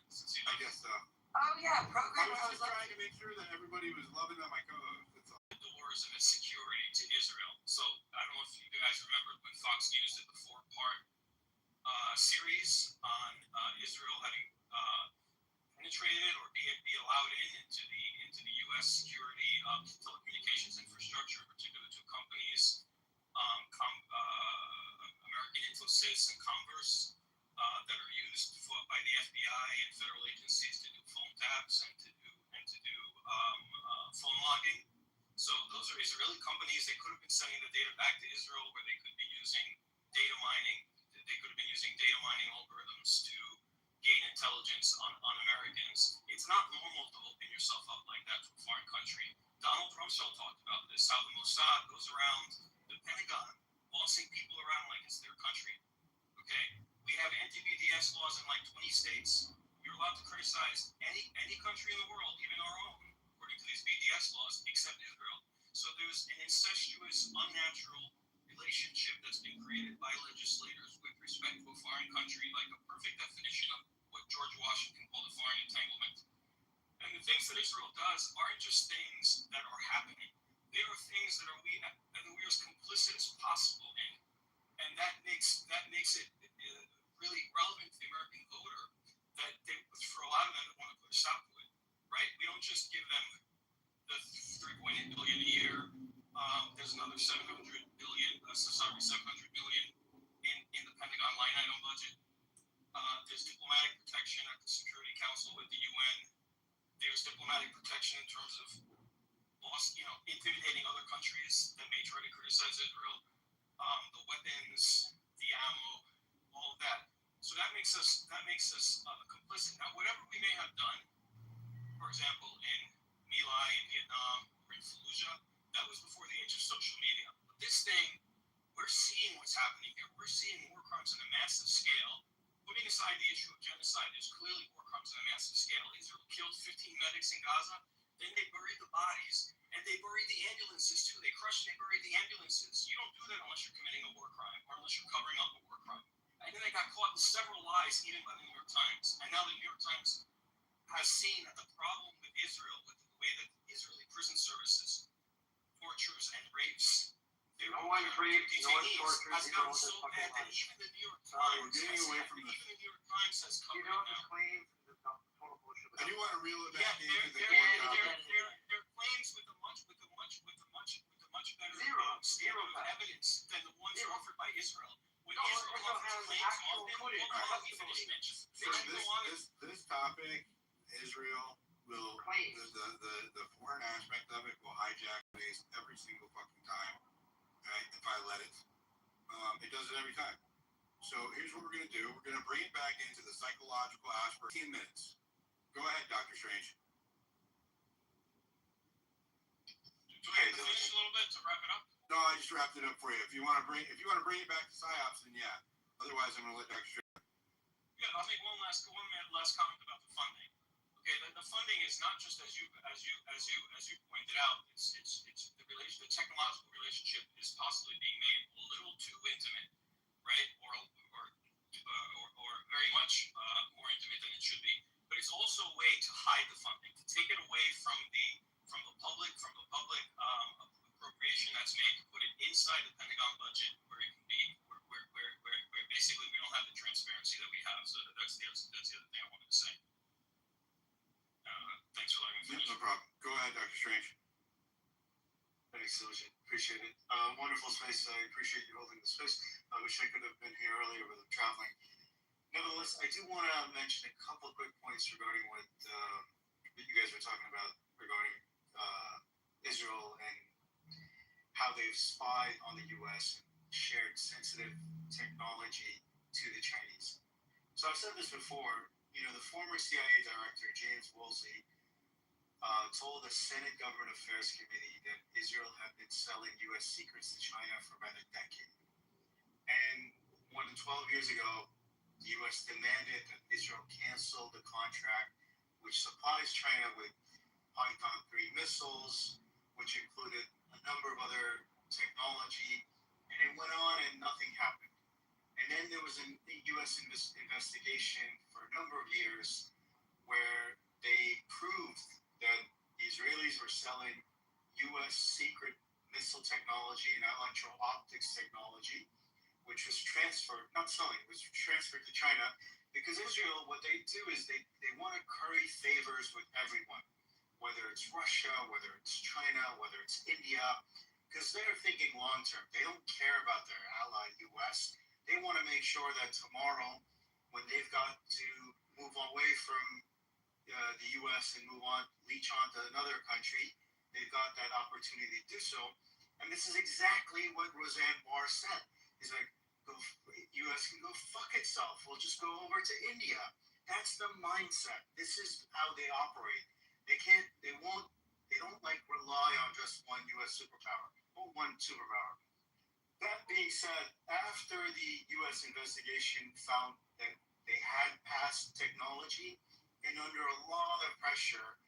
I guess so. Oh yeah, program. I was just trying to make sure that everybody was loving on my co-host. That's all. The war members of its security to Israel. So I don't know if you guys remember when Fox News did the 4-part series on Israel having penetrated or be allowed into the U.S. security telecommunications infrastructure, in particular two companies, American Infosys and Converse, that are used by the FBI and federal agencies to do phone taps and to do phone logging. So those are Israeli companies. They could have been sending the data back to Israel, where they could be using data mining. They could have been using data mining algorithms to gain intelligence on Americans. It's not normal to open yourself up like that to a foreign country. Donald Rumsfeld talked about this, how the Mossad goes around the Pentagon, bossing people around like it's their country. Okay, we have anti-BDS laws in like 20 states. You're allowed to criticize any country in the world, even our own, according to these BDS laws, except Israel. So there's an incestuous, unnatural relationship that's been created by legislators with respect to a foreign country, like a perfect definition of what George Washington called a foreign entanglement. And the things that Israel does aren't just things that are happening. They are things that we are as complicit as possible in. And that makes it really relevant to the American voter, that for a lot of them that want to put a stop to it, right? We don't just give them the 3.8 billion a year. There's another 700 billion in the Pentagon line item budget. There's diplomatic protection at the Security Council with the UN. There's diplomatic protection in terms of intimidating other countries that may try to criticize Israel. The weapons, the ammo, all of that. So that makes us complicit. Now, whatever we may have done, for example, in My Lai in Vietnam or in Fallujah, that was before the age of social media. But this thing, we're seeing what's happening here. We're seeing war crimes on a massive scale. Putting aside the issue of genocide, there's clearly war crimes on a massive scale. Israel killed 15 medics in Gaza, then they buried the bodies, and they buried the ambulances too. They crushed and buried the ambulances. You don't do that unless you're committing a war crime or unless you're covering up a war crime. And then they got caught in several lies, even by the New York Times. And now the New York Times has seen that the problem with Israel, with the way that Israeli prison services tortures and rapes their detainees, has gotten so bad that even the New York Times has covered it now. I do want to reel it back into the their claims with a much better standard of evidence than the ones offered by Israel. When Israel offers claims on them, let me finish, Mitch. This topic, Israel will the foreign aspect of it will hijack base every single fucking time. Right? If I let it, it does it every time. So here's what we're gonna do. We're gonna bring it back into the psychological aspect. 15 minutes. Go ahead, Dr. Strange. Do I have to finish a little bit to wrap it up? No, I just wrapped it up for you. If you want to bring it back to psyops, then yeah. Otherwise, I'm gonna let Dr. Strange. Yeah, I'll make one last comment about the funding. Okay, the funding is not just as you pointed out. It's the technological relationship is possibly being made a little too intimate, right? Or very much more intimate than it should be. But it's also a way to hide the funding, to take it away from the public appropriation that's made, to put it inside the Pentagon budget, where it can be, where basically we don't have the transparency that we have. So that's the other thing I wanted to say. Thanks for letting me finish. No problem. Go ahead, Dr. Strange. Thanks, Illusion. Appreciate it. Wonderful space. I appreciate you holding the space. I wish I could have been here earlier, but I'm traveling. Nevertheless, I do want to mention a couple of quick points regarding what you guys were talking about regarding Israel and how they've spied on the U.S. and shared sensitive technology to the Chinese. So I've said this before. The former CIA director, James Woolsey, told the Senate Government Affairs Committee that Israel had been selling U.S. secrets to China for about a decade. And more than 12 years ago, the U.S. demanded that Israel cancel the contract which supplies China with Python 3 missiles, which included a number of other technology, and it went on and nothing happened. And then there was a U.S. investigation for a number of years where they proved that the Israelis were selling U.S. secret missile technology and electro-optics technology, which was transferred, not selling, it was transferred to China, because Israel, what they do is they want to curry favors with everyone, whether it's Russia, whether it's China, whether it's India, because they're thinking long-term. They don't care about their ally, U.S. They want to make sure that tomorrow, when they've got to move away from the U.S. and leech on to another country, they've got that opportunity to do so. And this is exactly what Roseanne Barr said. He's like, U.S. can go fuck itself. We'll just go over to India. That's the mindset. This is how they operate. They don't like rely on just one U.S. superpower or one superpower. That being said, after the U.S. investigation found that they had passed technology, and under a lot of pressure,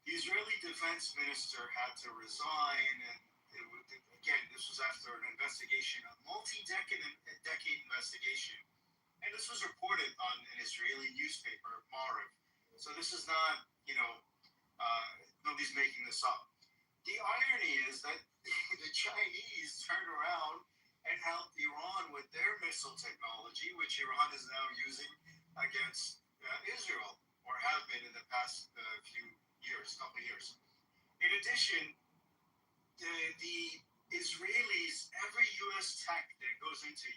the Israeli defense minister had to resign. And again, this was after an investigation, a multi-decade investigation. And this was reported on an Israeli newspaper, Mayoral. So this is not, nobody's making this up. The irony is that the Chinese turned around and helped Iran with their missile technology, which Iran is now using against Israel, or have been in the past couple years. In addition, the Israelis, every U.S. tech that goes into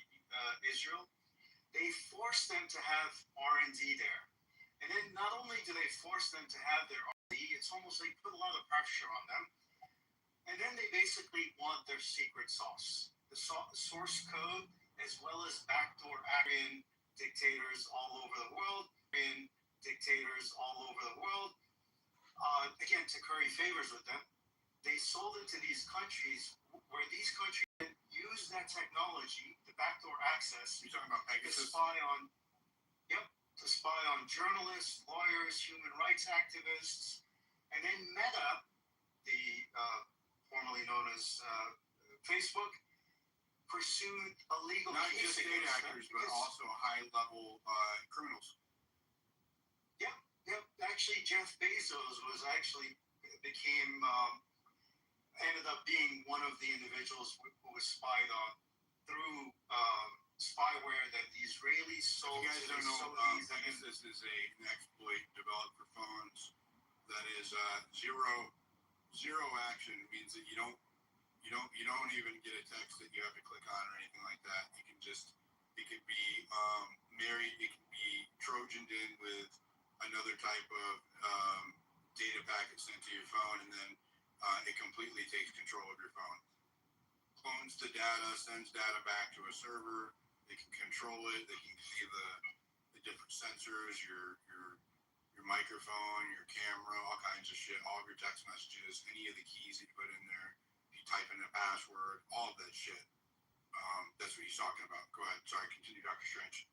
Israel, they force them to have R&D there. And then not only do they force them to have their R&D, it's almost like put a lot of pressure on them. And then they basically want their secret sauce, the source code, as well as backdoor Aryan dictators all over the world, again, to curry favors with them. They sold it to these countries, where these countries use that technology, the backdoor access, You're talking about Pegasus? to spy on journalists, lawyers, human rights activists. And then Meta, the formerly known as Facebook, pursued a legal not case just state actors, but also high-level criminals. Yep. Actually, Jeff Bezos ended up being one of the individuals who was spied on through spyware that the Israelis sold. You guys don't know, Pegasus is an exploit developed for phones that is zero action. It means that you don't even get a text that you have to click on or anything like that. It can be married, it can be trojaned in with another type of data packet sent to your phone, and then it completely takes control of your phone. Clones the data, sends data back to a server. They can control it. They can see the different sensors, your microphone, your camera, all kinds of shit, all of your text messages, any of the keys that you put in there. If you type in a password, all of that shit. That's what he's talking about. Go ahead. Sorry, continue, Dr. Strange.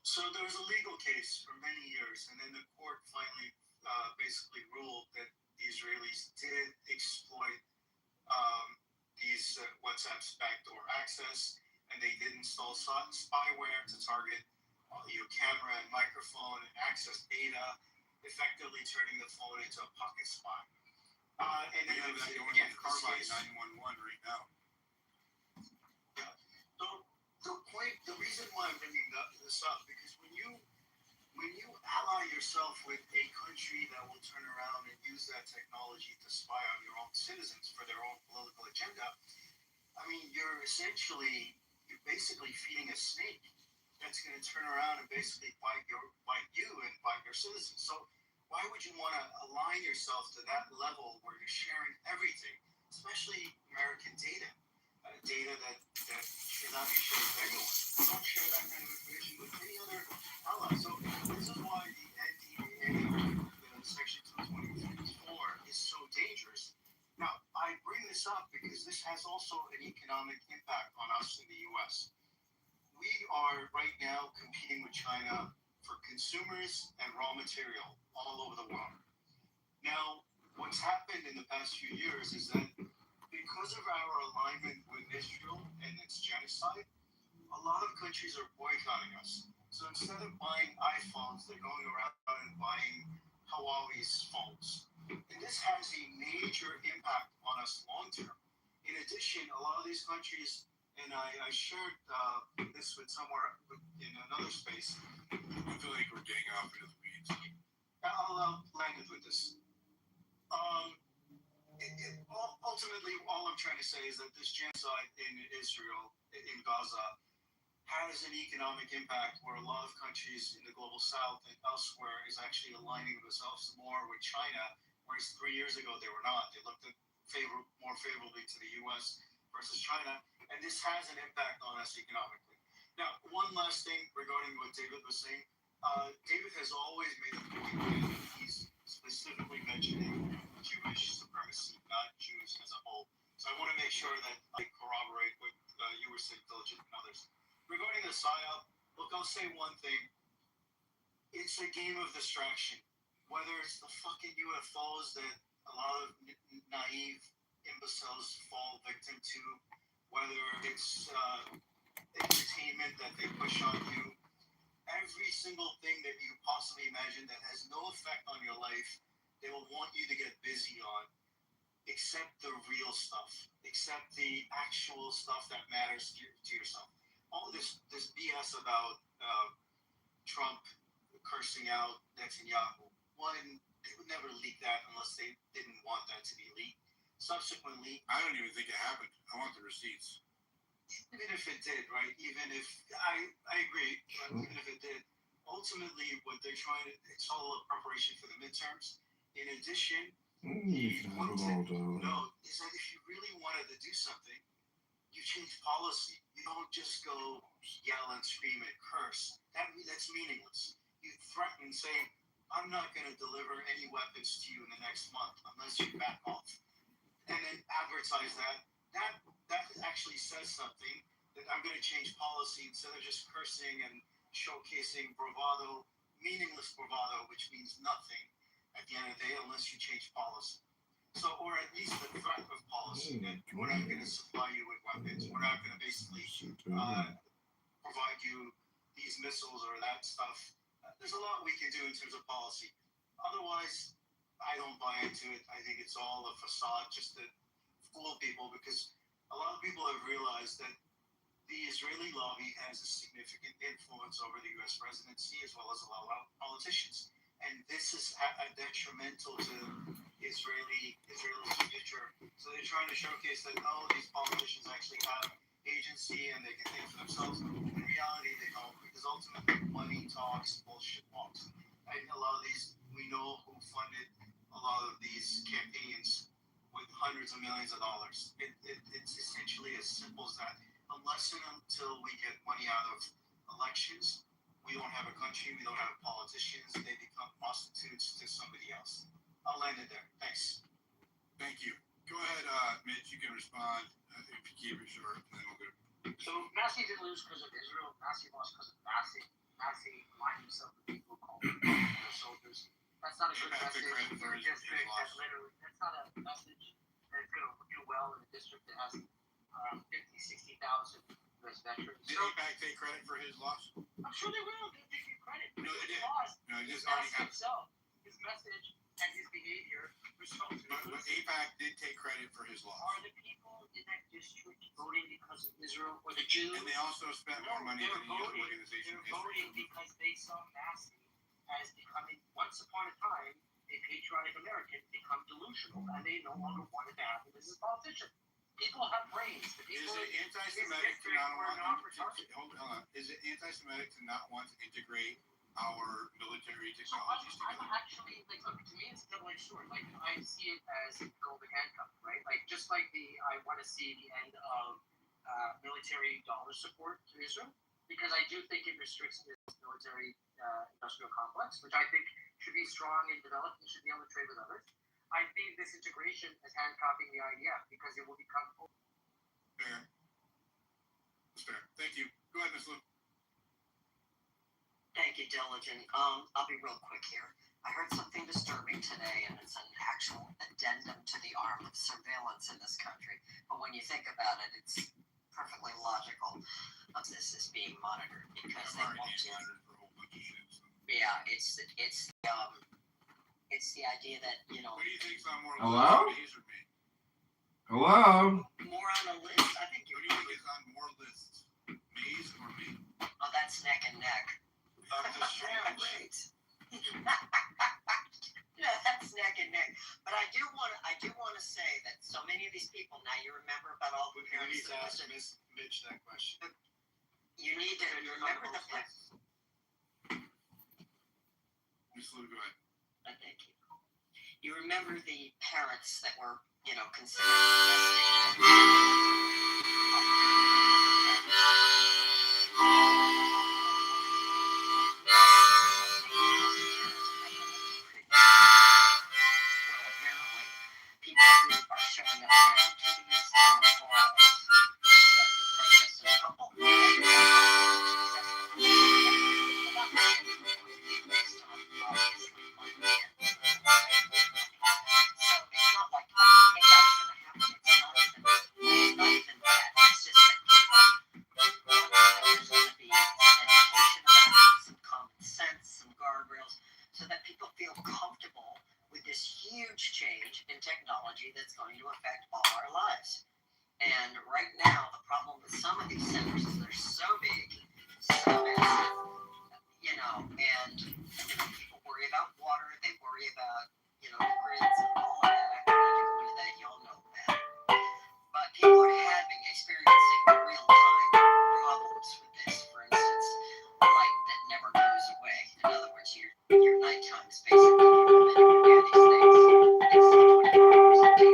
So there was a legal case for many years, and then the court finally basically ruled that the Israelis did exploit these WhatsApp's backdoor access, and they did install spyware to target your camera and microphone and access data, effectively turning the phone into a pocket spy. And then again, Carbide 911 right now. Yeah. So the reason why I'm bringing this up, because when you ally yourself with a country that will turn around and use that technology to spy on your own citizens for their own political agenda, I mean, you're basically feeding a snake that's going to turn around and basically bite you and bite your citizens. So why would you want to align yourself to that level where you're sharing everything, especially American data that should not be shared with anyone? Don't share that kind of information with any other ally. So this is why the NDAA, the Section 224, is so dangerous. Now, I bring this up because this has also an economic impact on us in the U.S. We are right now competing with China for consumers and raw material all over the world. Now, what's happened in the past few years is that because of our alignment with Israel and its genocide, a lot of countries are boycotting us. So instead of buying iPhones, they're going around and buying Huawei's phones. And this has a major impact on us long term. In addition, a lot of these countries, and I shared this with somewhere in another space. I feel like we're getting off into the weeds. I'll land it with this. Ultimately, all I'm trying to say is that this genocide in Israel, in Gaza, has an economic impact where a lot of countries in the global south and elsewhere is actually aligning themselves more with China, whereas 3 years ago they were not. They looked at more favorably to the U.S. versus China, and this has an impact on us economically. Now, one last thing regarding what David was saying. David has always made a point that he's specifically mentioning Jewish supremacy, not Jews as a whole. So I want to make sure that I corroborate what you were saying, Diligent, and others. Regarding the PSYOP, look, I'll say one thing. It's a game of distraction. Whether it's the fucking UFOs that a lot of naive imbeciles fall victim to, whether it's entertainment that they push on you, every single thing that you possibly imagine that has no effect on your life, they will want you to get busy on, except the real stuff, except the actual stuff that matters to yourself. All this BS about Trump cursing out Netanyahu, one, they would never leak that unless they didn't want that to be leaked. Subsequently, I don't even think it happened. I want the receipts. Even if it did, right? Even if I agree, even if it did, ultimately what they're trying to, it's all a preparation for the midterms. In addition, one thing to note is that if you really wanted to do something, you change policy. You don't just go yell and scream and curse. That's meaningless. You threaten saying, I'm not going to deliver any weapons to you in the next month unless you back off. And then advertise that. That actually says something, that I'm going to change policy instead of just cursing and showcasing bravado, meaningless bravado, which means nothing at the end of the day unless you change policy. So, or at least the threat of policy that we're not going to supply you with weapons. We're not going to basically provide you these missiles or that stuff. There's a lot we can do in terms of policy. Otherwise, I don't buy into it. I think it's all a facade just to fool people, because a lot of people have realized that the Israeli lobby has a significant influence over the U.S. presidency as well as a lot of politicians. And this is detrimental to Israel's future. So they're trying to showcase that, oh, these politicians actually have agency and they can think for themselves. In reality, they don't, because ultimately money talks, bullshit walks. And a lot of these, we know who funded a lot of these campaigns with hundreds of millions of dollars. It's essentially as simple as that. Unless and until we get money out of elections, we don't have a country, we don't have politicians, they become prostitutes to somebody else. I'll end it there. Thanks. Thank you. Go ahead, Mitch, you can respond if you keep it short, and then we'll go. So Massey didn't lose because of Israel. Massey lost because of Massey. Massey aligned himself with people called soldiers. That's not a good message for a district that literally, that's not a message that's going to do well in a district that has 50,000, 60,000 U.S. veterans. Did AIPAC take credit for his loss? I'm sure they will. They give credit. No, they did. Lost. No, this already happened. Himself, his message and his behavior resulted in But AIPAC did take credit for his loss. Are the people in that district voting because of Israel or the Jews? And they also spent more money than any other organization in history. They're voting because they saw Massey as becoming, once upon a time, a patriotic American, become delusional, and they no longer wanted to have him as a politician. People have brains. Is it anti-Semitic to not want hold on? Is it anti-Semitic to not want to integrate our military technologies together? I'm actually, like, look, to me it's a double-edged sword. Like, I see it as a golden handcuff, right? Like, just like I want to see the end of military dollar support to Israel, because I do think it restricts this military industrial complex, which I think should be strong and developed and should be able to trade with others. I think this integration is handcuffing the IDF because it will become fair. That's fair. Thank you. Go ahead, Ms. Lou. Thank you, Diligent. I'll be real quick here. I heard something disturbing today, and it's an actual addendum to the arm of surveillance in this country. But when you think about it, it's perfectly logical that this is being monitored because they want to. Yeah, it's it's the idea that, Who do you think's on more Hello? lists, Maze or me? Hello? more on the list. I think Who you're do you think is on more lists, Maze or me? oh, that's neck and neck. Of the strange. Great. Yeah, that's neck and neck. But I do want to say that so many of these people now you remember about all the We parents need to that ask listen. Miss Mitch that question. You need to remember the fact. Miss Lou, go ahead. Thank you. You remember the parents that were, considered domestic. Well, apparently, people who are showing up now to these town halls and stuff to protest, and a couple of them so it's not like chaos gonna happen. It's not even that. It's just that there's gonna be some education about it, some common sense, some guardrails, so that people feel comfortable with this huge change in technology that's going to affect all our lives. And right now, the problem with some of these centers is they're so big, so massive, and people worry about water, they worry about, the grids and all of that. I don't need to go into that, y'all know that. But people are experiencing real-time problems with this. For instance, light that never goes away. In other words, your nighttime is basically these things. It's 24 hours a day.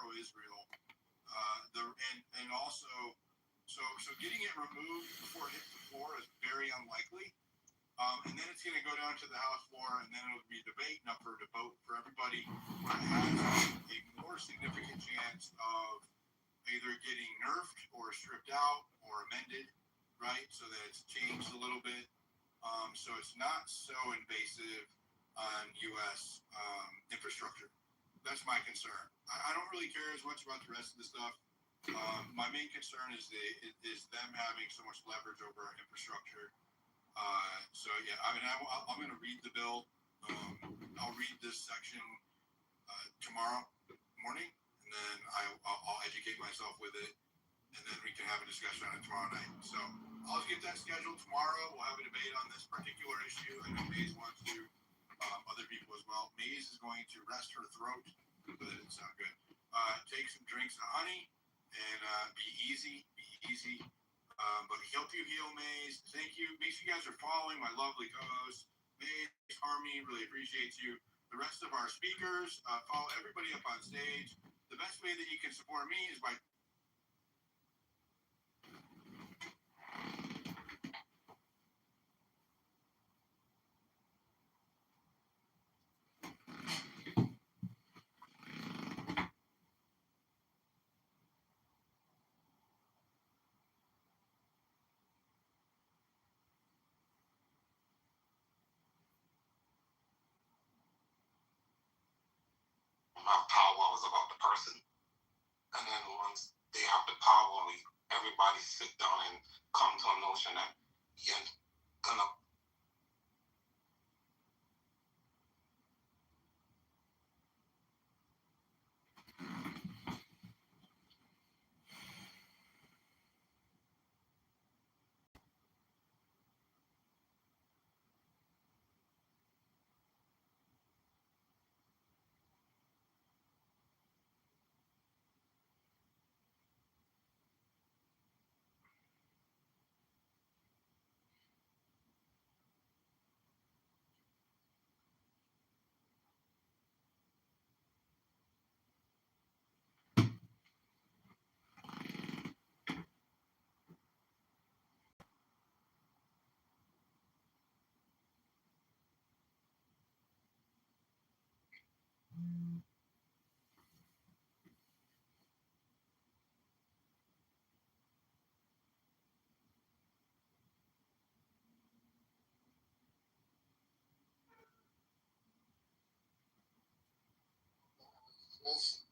pro-Israel. And also, so getting it removed before it hits the floor is very unlikely. And then it's going to go down to the House floor, and then it'll be a debate and up for a vote for everybody, where it has a more significant chance of either getting nerfed or stripped out or amended, right? So that it's changed a little bit. So it's not so invasive on U.S. Infrastructure. That's my concern. I don't really care as much about the rest of the stuff. My main concern is them having so much leverage over our infrastructure. So yeah, I mean, I'm going to read the bill. I'll read this section tomorrow morning, and then I'll educate myself with it, and then we can have a discussion on it tomorrow night. So I'll get that scheduled tomorrow. We'll have a debate on this particular issue. I know Maze wants to, other people as well. Maze is going to rest her throat, but that didn't sound good. Take some drinks of honey and be easy. But help you heal, Maze. Thank you. Make sure you guys are following my lovely co-host, Maze, Harmy, really appreciates you. The rest of our speakers, follow everybody up on stage. The best way that you can support me is by powwow is about the person, and then once they have the powwow, everybody sit down and come to a notion that you're gonna.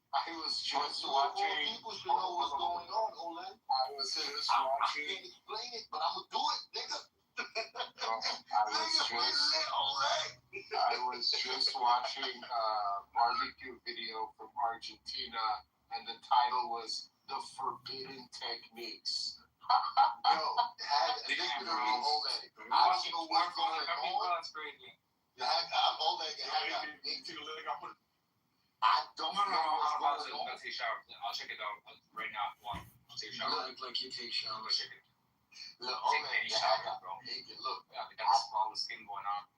I was just watching. People should know what's going on, Olay. I was just watching. I can't explain it, but I'm gonna do it, nigga. I was just watching a barbecue video from Argentina, and the title was "The Forbidden Techniques." Yo, literally, Olay. I don't know what's going on. I'm Olay. I don't know what's going on. Let's take a shower. I'll check it out right now. I'll take a shower. Look like you take showers. I'll check it. Look, Take any shower, bro. Look, Yeah, they got this all the skin going on.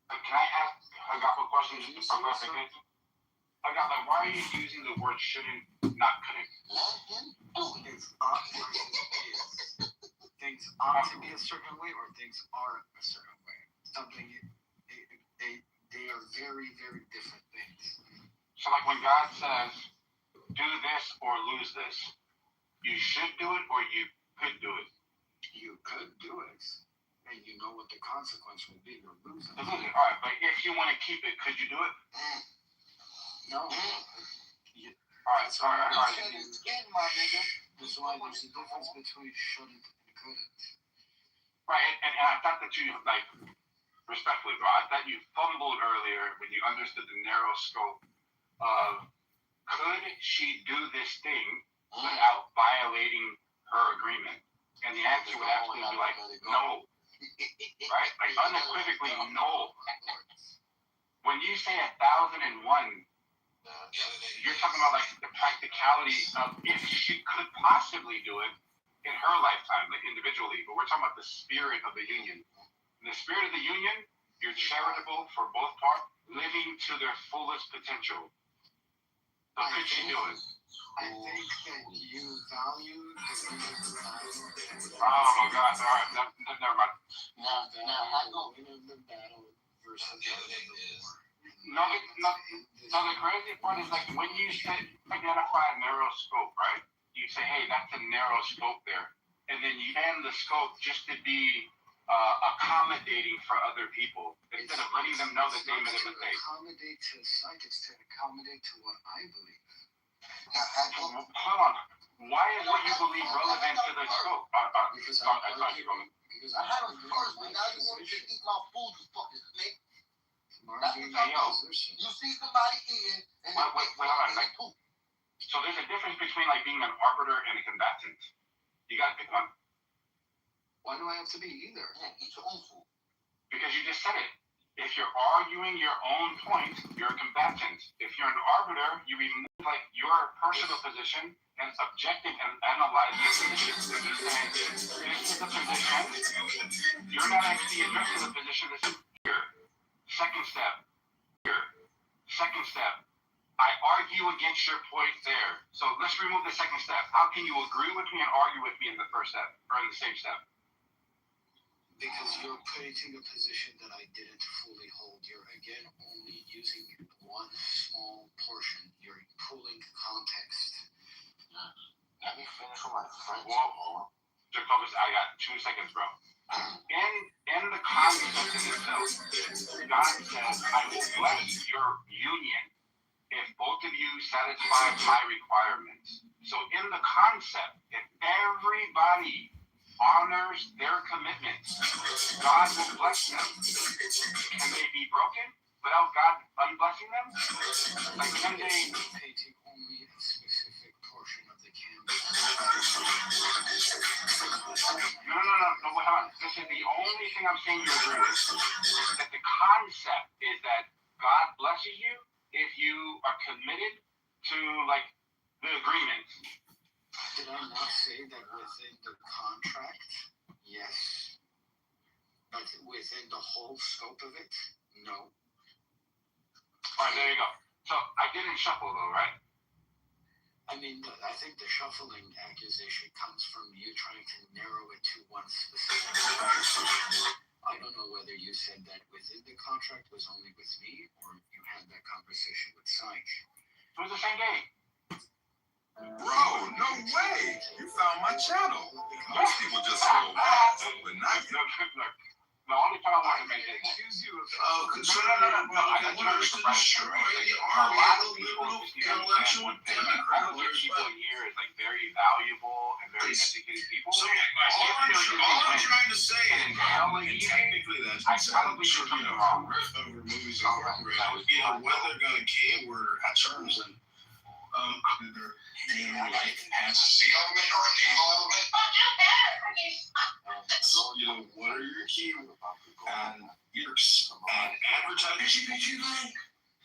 Can I ask? I got a question. I got like, why are you using the word shouldn't, not couldn't? Let him do it. Things ought to be a certain way, or things are a certain way. Something they are very, very different things. So like when God says, do this or lose this, you should do it or you could do it. You could do it, and you know what the consequence will be. You're losing. All right, but if you want to keep it, could you do it? No. All right. Again, my nigga. That's why there's a difference between shouldn't and couldn't. Right, and I thought that you, like, respectfully, bro, I thought you fumbled earlier when you understood the narrow scope of could she do this thing without violating her agreement? And the answer would actually be like, no. Right? Like, unequivocally, no. When you say 1,001, you're talking about like the practicality of if she could possibly do it in her lifetime, like individually, but we're talking about the spirit of the union. In the spirit of the union, you're charitable for both parts, living to their fullest potential. So could she do it? I think that you value the oh my God! All right, never mind. Now I go into the battle versus No, the crazy part is like when you say identify a narrow scope, right? You say, hey, that's a narrow scope there. and then you expand the scope just to be accommodating for other people instead of letting them know that they made a mistake. Accommodate to psychics to accommodate to what I believe. Hold on. Why is what you believe relevant to the scope? Because I thought you were. because I had a first, but now you want to eat my food, you fucking snake. Hey, yo. You see somebody eating, and wait, hold on. Like, so there's a difference between like being an arbiter and a combatant. You gotta pick one. Why do I have to be either? Yeah, eat your own food. Because you just said it. If you're arguing your own point, you're a combatant. If you're an arbiter, you remove like your personal position and subjective and analyze your position. And this is the position. You're not actually addressing the position. This is here. Second step. Here. Second step. I argue against your point there. So let's remove the second step. How can you agree with me and argue with me in the first step or in the same step? Because you're putting a position that I didn't fully hold. You're again only using one small portion. You're pulling context. Let me finish with my friend. Whoa. Jacobus, I got 2 seconds, bro. In the concept in itself, God says, I will bless your union if both of you satisfy my requirements. So in the concept, if everybody honors their commitments, God will bless them. Can they be broken without God unblessing them? Like, can they? Painting only a specific portion of the canvas. No, hold on. This is the only thing I'm saying you agree with. That the concept is that God blesses you if you are committed to, like, the agreement. Did I not say that within the contract? Yes. But within the whole scope of it? No. Alright, there you go. So I didn't shuffle though, right? I mean, I think the shuffling accusation comes from you trying to narrow it to one specific person. I don't know whether you said that within the contract was only with me, or you had that conversation with Psych. It was the same day. Bro, no way! You found my channel. Most people just scroll past, but not you. Look, the only point I want to make is Accuse you of no. I got orders to destroy the army of the liberal intellectual all those people here is like very valuable and very educated people. So all I'm trying to say is, and technically that's I probably should be wrong. over movies and corporate, whether they're gonna K word at terms and either like fantasy element or an evil element. So what are your key and advertising?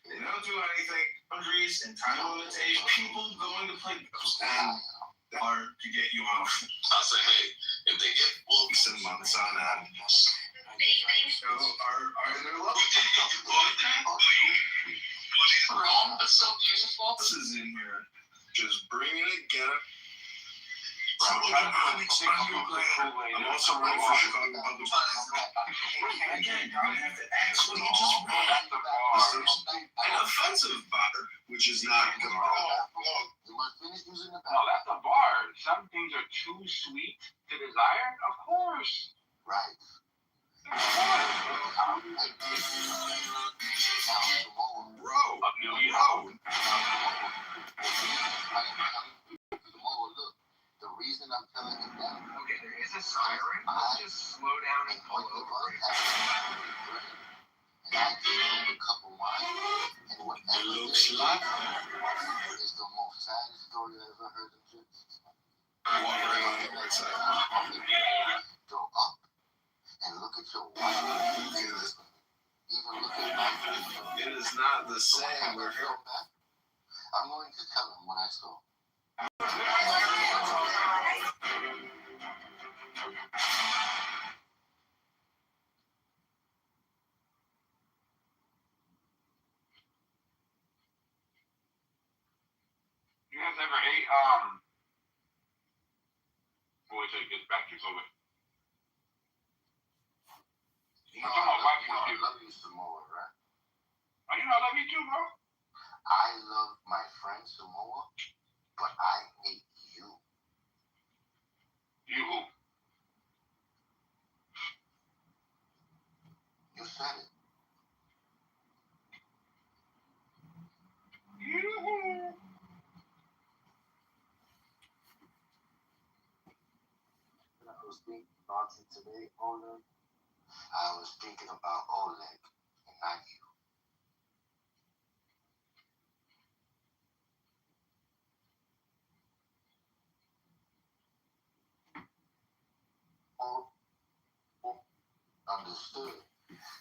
They don't do anything. Boundaries and time limitations. People going to play those and are to get you off. I say, hey, if they get we send them on the sign and so are there levels? That's so beautiful. This is in here. Just bringing it together. I'm also running for Chicago Public Again, you're gonna have to ask what he just read. An offensive bar, which is not good. No, that's a bar. Some things are too sweet to desire. Of course. Right. Bro. Look, the reason I'm telling you that. Okay, there is a siren. Let's just slow down and pull over. And I gave him a cup of wine, and whatever looks like is the most saddest story I ever heard of you. Walk right on the right side. Go up and look at your wife. Even look at my face. It is not the same. We're here. I'm going to tell him what I saw. You guys ever ate wait till it gets back to COVID. I'm talking about white people. I love you Samoa, right? Oh, you know I love you too, bro. I love my friend Samoa, but I hate you. You who? said it. I was thinking about it today, Oleg. I was thinking about Oleg and not you. Understood.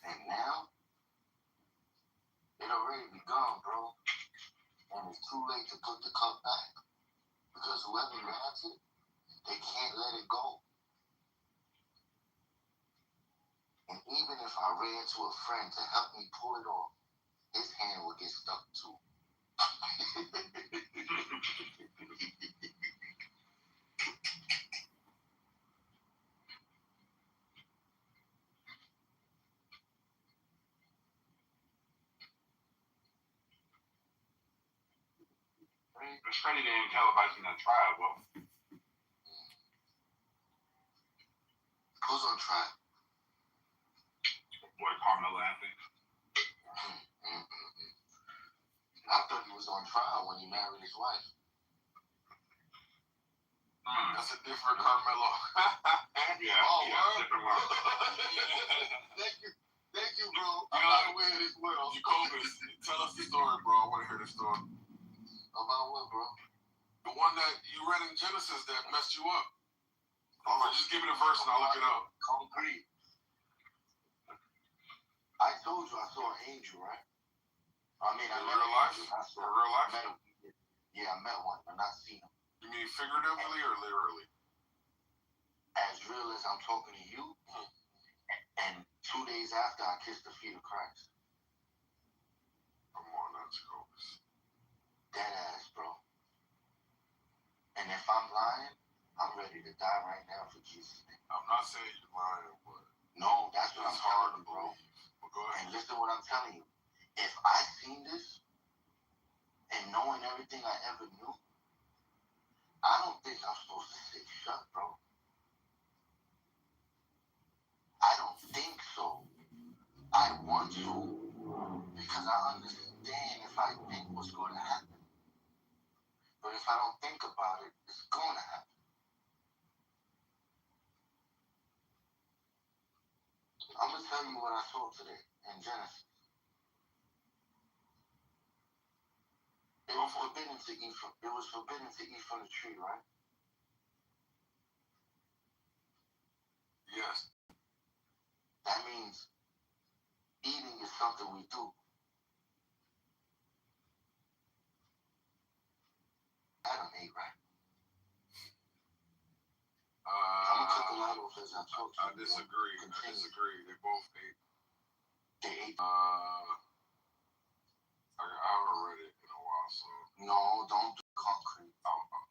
And now, it already be gone, bro. And it's too late to put the cup back. Because whoever grabs it, they can't let it go. And even if I ran to a friend to help me pull it off, his hand would get stuck too. It's crazy they didn't televising that trial, bro. Who's on trial? Boy, Carmelo Anthony. I thought he was on trial when he married his wife. That's a different Carmelo. Yeah. Oh, yeah, word? different one. Thank you, bro. I'm not aware of this world. Jacobus, tell us the story, bro. I want to hear the story. About what, bro? The one that you read in Genesis that messed you up. Or just give me the verse and I'll look it up. Concrete. I told you I saw an angel, right? I mean, I In met real an life? angel. I saw In real life? met him. Yeah, I met one, but not seen him. You mean figuratively or literally? As real as I'm talking to you, and 2 days after I kissed the feet of Christ. Come on now, Jacobus. Dead ass, bro. And if I'm lying, I'm ready to die right now for Jesus' name. I'm not saying you're lying, but No, that's what I'm it's hard telling to you, bro. believe. But go ahead. And listen what I'm telling you. If I seen this, and knowing everything I ever knew, I don't think I'm supposed to sit shut, bro. I don't think so. I want to, because I understand if I think what's going to happen. But if I don't think about it, it's going to happen. I'm going to tell you what I saw today in Genesis. It was forbidden to eat from. It was forbidden to eat from the tree, right? Yes. That means eating is something we do. Adam ate, right? I'm gonna cut the light off as I talk to I you. disagree. I disagree. They both ate. They ate. I haven't read it in a while, so. No, don't do concrete.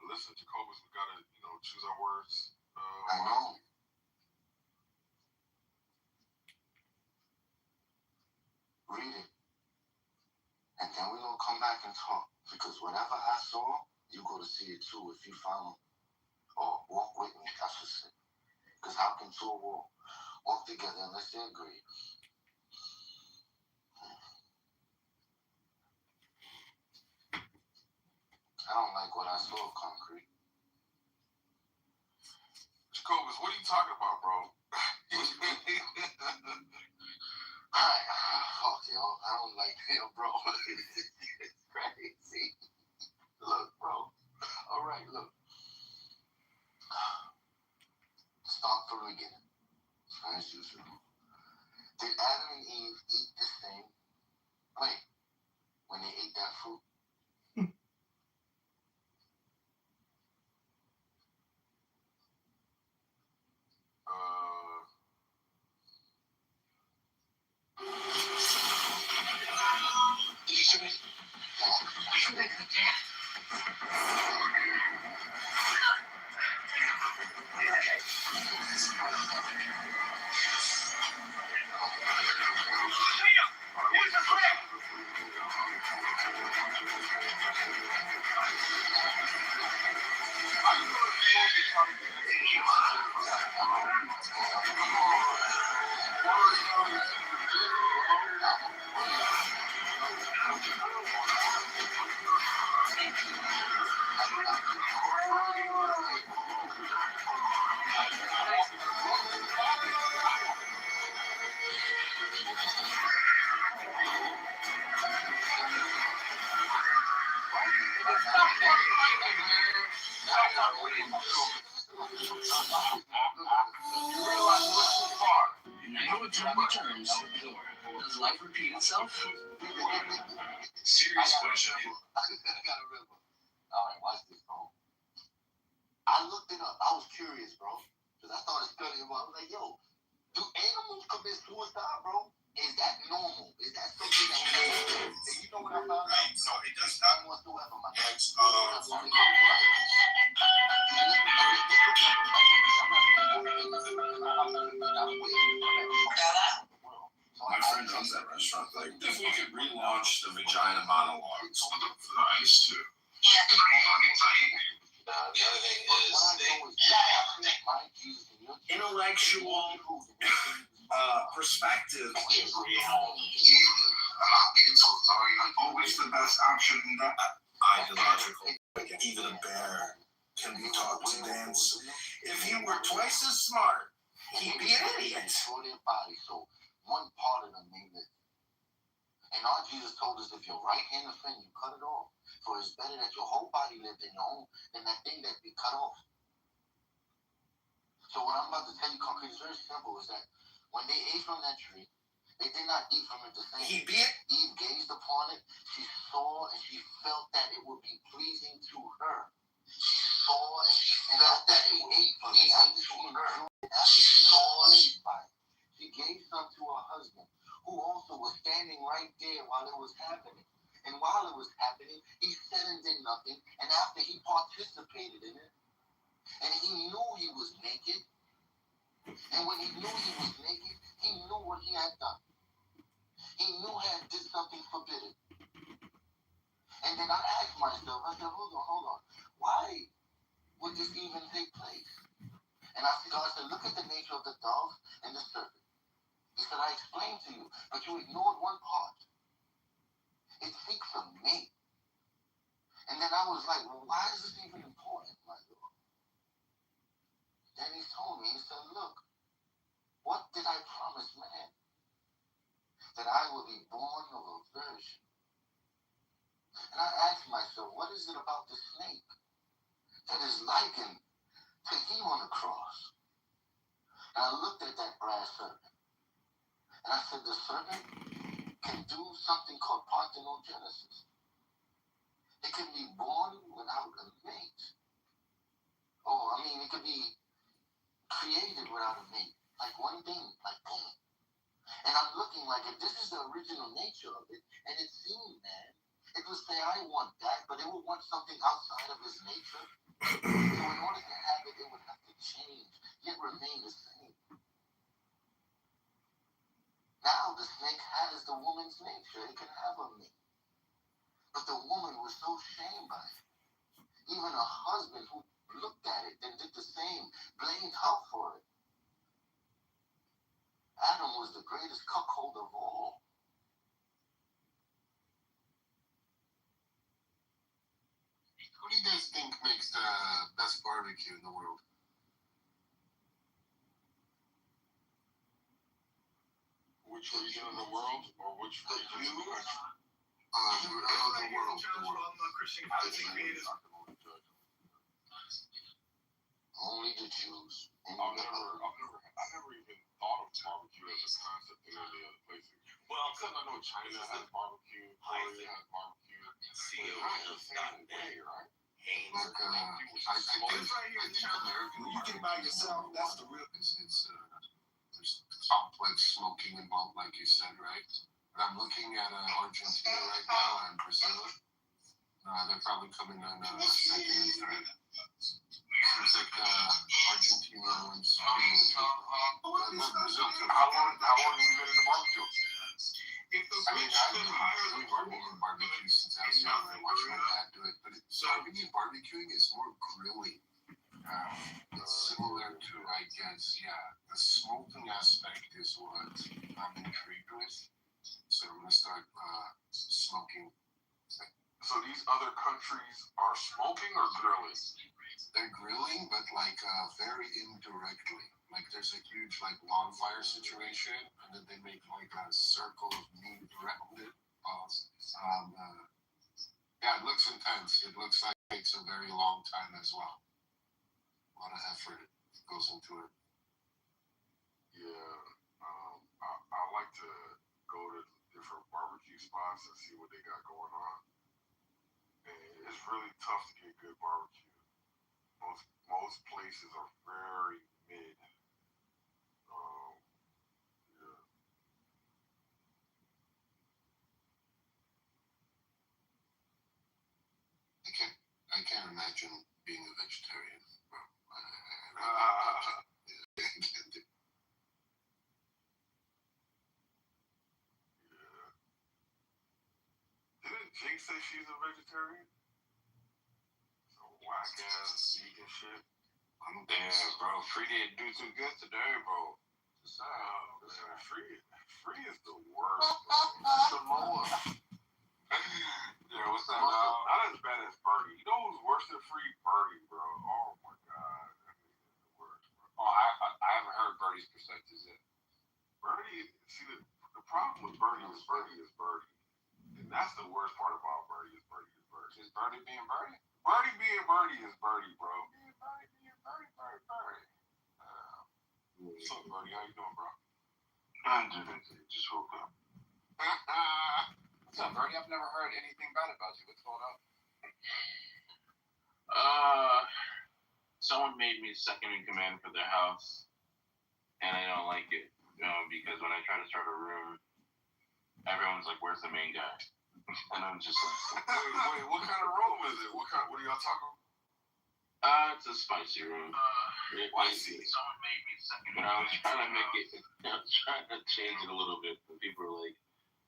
Listen, Jacobus, we gotta, choose our words. I know. Read it. And then we're gonna come back and talk. Because whatever I saw, you go to see it too if you follow. Or walk with me, I should say. Because how can two walk together unless they agree? I don't like what I saw, concrete. Jacobus, what are you talking about, bro? Alright, fuck yo. I don't like him, bro. It's crazy. Look, bro. Alright, look. Start from the beginning. As usual. Did Adam and Eve eat this thing? Wait. When they ate that fruit? Terms. Does life repeat itself? Serious question. I gotta remember. All right, watch this, bro. I looked it up. I was curious, bro, because I started studying. I was like, yo, do animals commit suicide, bro? Is that normal? Is that something that and you know what I found out? Right, so it does not. Whatsoever, my It's, my friend runs that restaurant. Like, if we could relaunch the vagina monologues for the ice too. The other thing is intellectual perspective is real. Always the best option, not ideological. Even a bear can be taught to dance. If he were twice as smart, he'd be an idiot. So one part of them may live. And our Jesus told us if your right hand offend you, cut it off. For it's better that your whole body lived in your own than that thing that be cut off. So what I'm about to tell you concrete is very simple, is that when they ate from that tree, they did not eat from it the same. Eve gazed upon it, she saw and she felt that it would be pleasing to her. She saw and she felt that it would be pleasing to her. After she saw and she bite. She gave some to her husband, who also was standing right there while it was happening. And while it was happening, he said and did nothing. And after he participated in it, and he knew he was naked, and when he knew he was naked, he knew what he had done. He knew he had did something forbidden. And then I asked myself, I said, hold on. Why would this even take place? And I said, look at the nature of the dove and the serpent. He said, I explained to you, but you ignored one part. It speaks of me. And then I was like, well, why is this even important, my Lord? Then he told me, he said, look, what did I promise man? That I will be born of a virgin. And I asked myself, what is it about the snake that is likened to him on the cross? And I looked at that brass serpent. And I said, the serpent can do something called parthenogenesis. It can be born without a mate. It could be created without a mate. Like one thing, like boom. And I'm looking like if this is the original nature of it, and it seemed, man, it would say, I want that, but it would want something outside of its nature. So in order to have it, it would have to change, yet remain the same. Now the snake has the woman's nature. It can have a mate. But the woman was so shamed by it. Even a husband who looked at it and did the same, blamed her for it. Adam was the greatest cuckold of all. Who do you guys think makes the best barbecue in the world? Which region of the world, or which region of the country? The world. Christian only the Jews. I've never even thought of barbecue as a concept in any other places. Well, because I know China has barbecue, Korea has barbecue. See, it's not the same way, right? Like, I think American you can buy yourself. That's the real. There's complex smoking involved, like you said, right? But I'm looking at Argentina right now and Brazil. They're probably coming on second and third. Seems like Argentina wins. Brazil too. How long have you been in the barbecue? I've been barbecue since I was young. I watched my dad do it. But Armenian barbecuing is more grilling. It's similar to, I guess, the smoking aspect is what I'm intrigued with. So I'm going to start smoking. So these other countries are smoking or grilling? they're grilling, but like very indirectly. Like there's a huge like bonfire situation, and then they make like a circle of meat around it. Yeah, it looks intense. It looks like it takes a very long time as well. A lot of effort goes into it. Yeah, I like to go to different barbecue spots and see what they got going on. And it's really tough to get good barbecue. Most places are very mid. Yeah. I can't imagine being a vegetarian. Didn't Jake say she's a vegetarian? Some whack ass vegan shit. Damn, bro. Free didn't do too good today, bro. Free is the worst. Samoa. Yeah, what's that? Not as bad as Birdie. You know who's worse than Free? Birdie, bro. Oh my god. That nigga is the worst, bro. Oh, I haven't heard Birdie's perspectives yet. Birdie, see, the problem with Birdie is Birdie. And that's the worst part about Birdie is Birdie. Is Birdie being Birdie? Birdie being Birdie is Birdie, bro. What's up, Birdie? How you doing, bro? I'm doing good. Just woke up. What's up, Birdie? I've never heard anything bad about you. What's going on? Someone made me second in command for their house, and I don't like it. Because when I try to start a room, everyone's like, "Where's the main guy?" And I'm just like, wait, what kind of room is it? What are y'all talking about? It's a spicy room. Spicy. Someone made me second. But I was trying to make it. I was trying to change it a little bit, but people are like,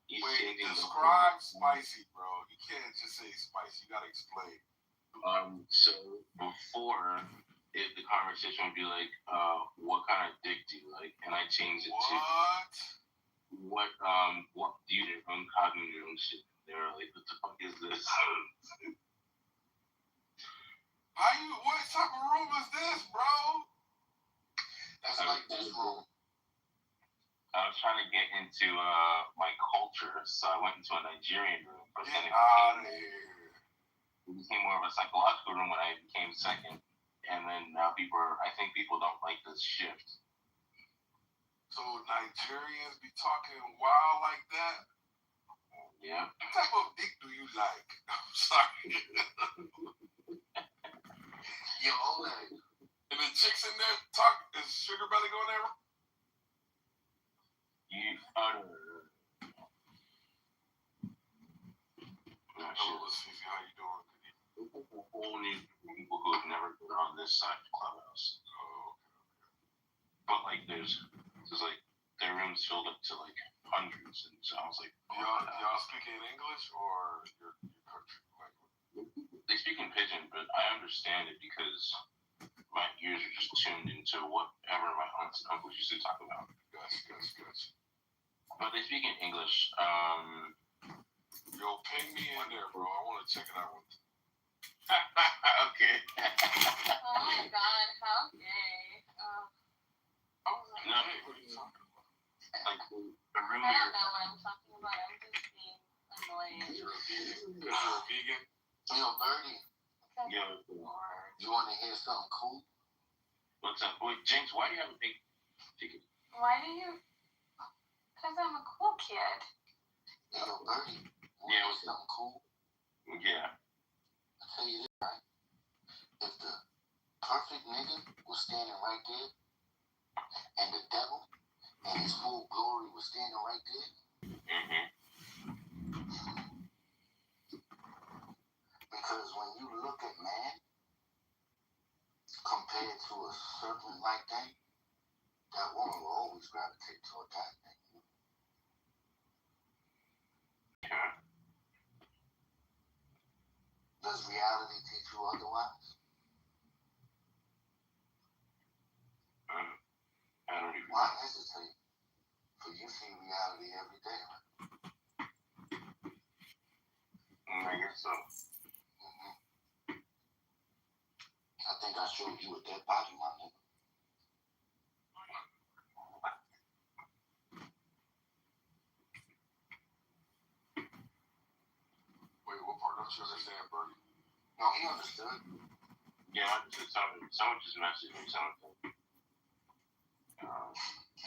"He's changing." Describe spicy, bro. You can't just say spicy. You gotta explain. So before, the conversation would be like, "What kind of dick do you like?" And I changed it to what do you do? Uncognitive your own shit. They were like, "What the fuck is this?" What type of room is this, bro? That's like this room. I was trying to get into my culture, so I went into a Nigerian room, but then it became more of a psychological room when I became second, and then now I think people don't like this shift. So Nigerians be talking wild like that? Yeah. What type of dick do you like? I'm sorry. Your old age. And the chicks in there talk, is Sugar Belly going there? Hello, Fifi, how you doing? Only people who have never been on this side of Clubhouse. Oh, okay. But like there's like their rooms filled up to like hundreds, and so I was like, y'all speaking English or your country language? They speak in pidgin, but I understand it because my ears are just tuned into whatever my aunts and uncles used to talk about. Gotcha. But they speak in English. Yo, ping me in there, bro. I want to check it out. Okay. Oh my god, how gay. No, what are you talking about? Like the room. I don't know what I'm talking about. I'm just being annoying. You're a vegan? Yo, Birdie. Yeah. You want to hear something cool? What's up? Wait, James, why do you have a pink ticket? Why do you? Because I'm a cool kid. Yo, Birdie. Yeah, what's something cool? Yeah. I'll tell you this, right? If the perfect nigga was standing right there, and the devil and his full glory was standing right there, because when you look at man compared to a serpent like that, that woman will always gravitate toward that thing. Does reality teach you otherwise? I don't even. Why hesitate? For you see reality every day, right? I guess so. I think I show you a dead body, my nigga. Wait, what part don't you understand, Birdie? No, he understood. Yeah, I understood something. Someone just messaged me something.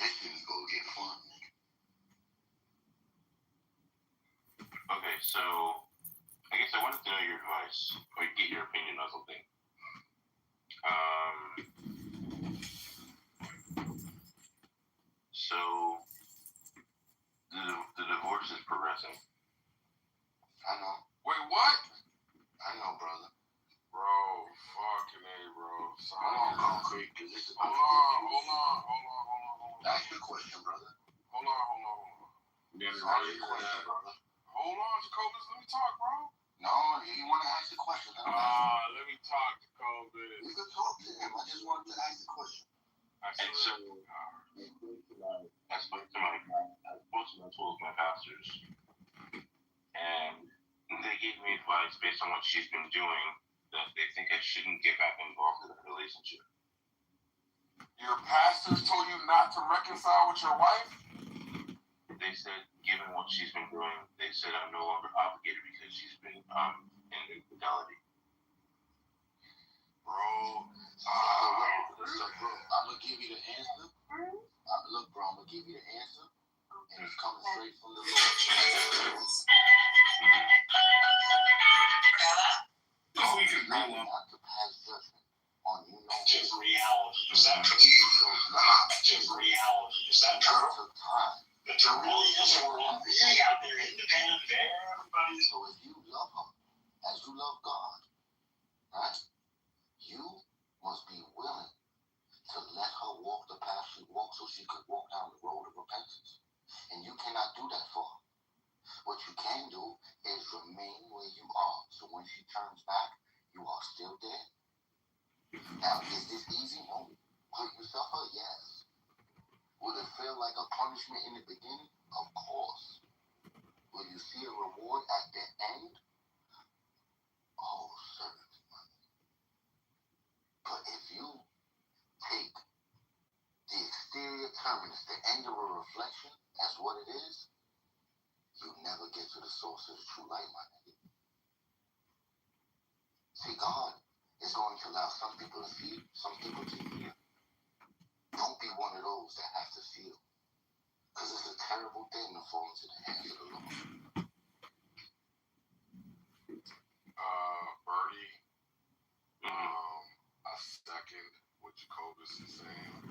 This shit is gonna get fun, nigga. Okay, so I guess I wanted to know your advice or get your opinion on something. So the divorce is progressing. I know. Wait, what? I know, brother. Bro, fucking A, bro. Sorry. Hold on, concrete, because this is Hold on. Ask your question, brother. Hold on. Ask your question, brother. Hold on, Jacobus, let me talk, bro. No, you want to ask the question. Let me talk, Jacobus. You can talk to him. I just wanted to ask the question. And so I spoke to my pastors, and they gave me advice based on what she's been doing that they think I shouldn't get back involved in a relationship. Your pastors told you not to reconcile with your wife? They said, given what she's been doing, they said I'm no longer obligated because she's been in infidelity. Bro, I'm gonna give you the answer. Look, bro, I'm gonna give you the answer, and it's coming straight from the Lord. If we can roll up. Not to pass judgment on you know. Just reality. Is that true? Just reality. Is that true? It took time. But there really is a world really out there independent of everybody. So if you love her as you love God, right? You must be willing to let her walk the path she walked so she could walk down the road of repentance. And you cannot do that for her. What you can do is remain where you are. So when she turns back, you are still dead. Now, is this easy? No. Will you suffer? Yes. Will it feel like a punishment in the beginning? Of course. Will you see a reward at the end? Oh, certainly. But if you take the exterior terminus, the end of a reflection, as what it is, you never get to the source of the true light, my nigga. See, God is going to allow some people to feel, some people to hear. Don't be one of those that have to feel. Because it's a terrible thing to fall into the hands of the Lord. Birdie, I second what Jacobus is saying.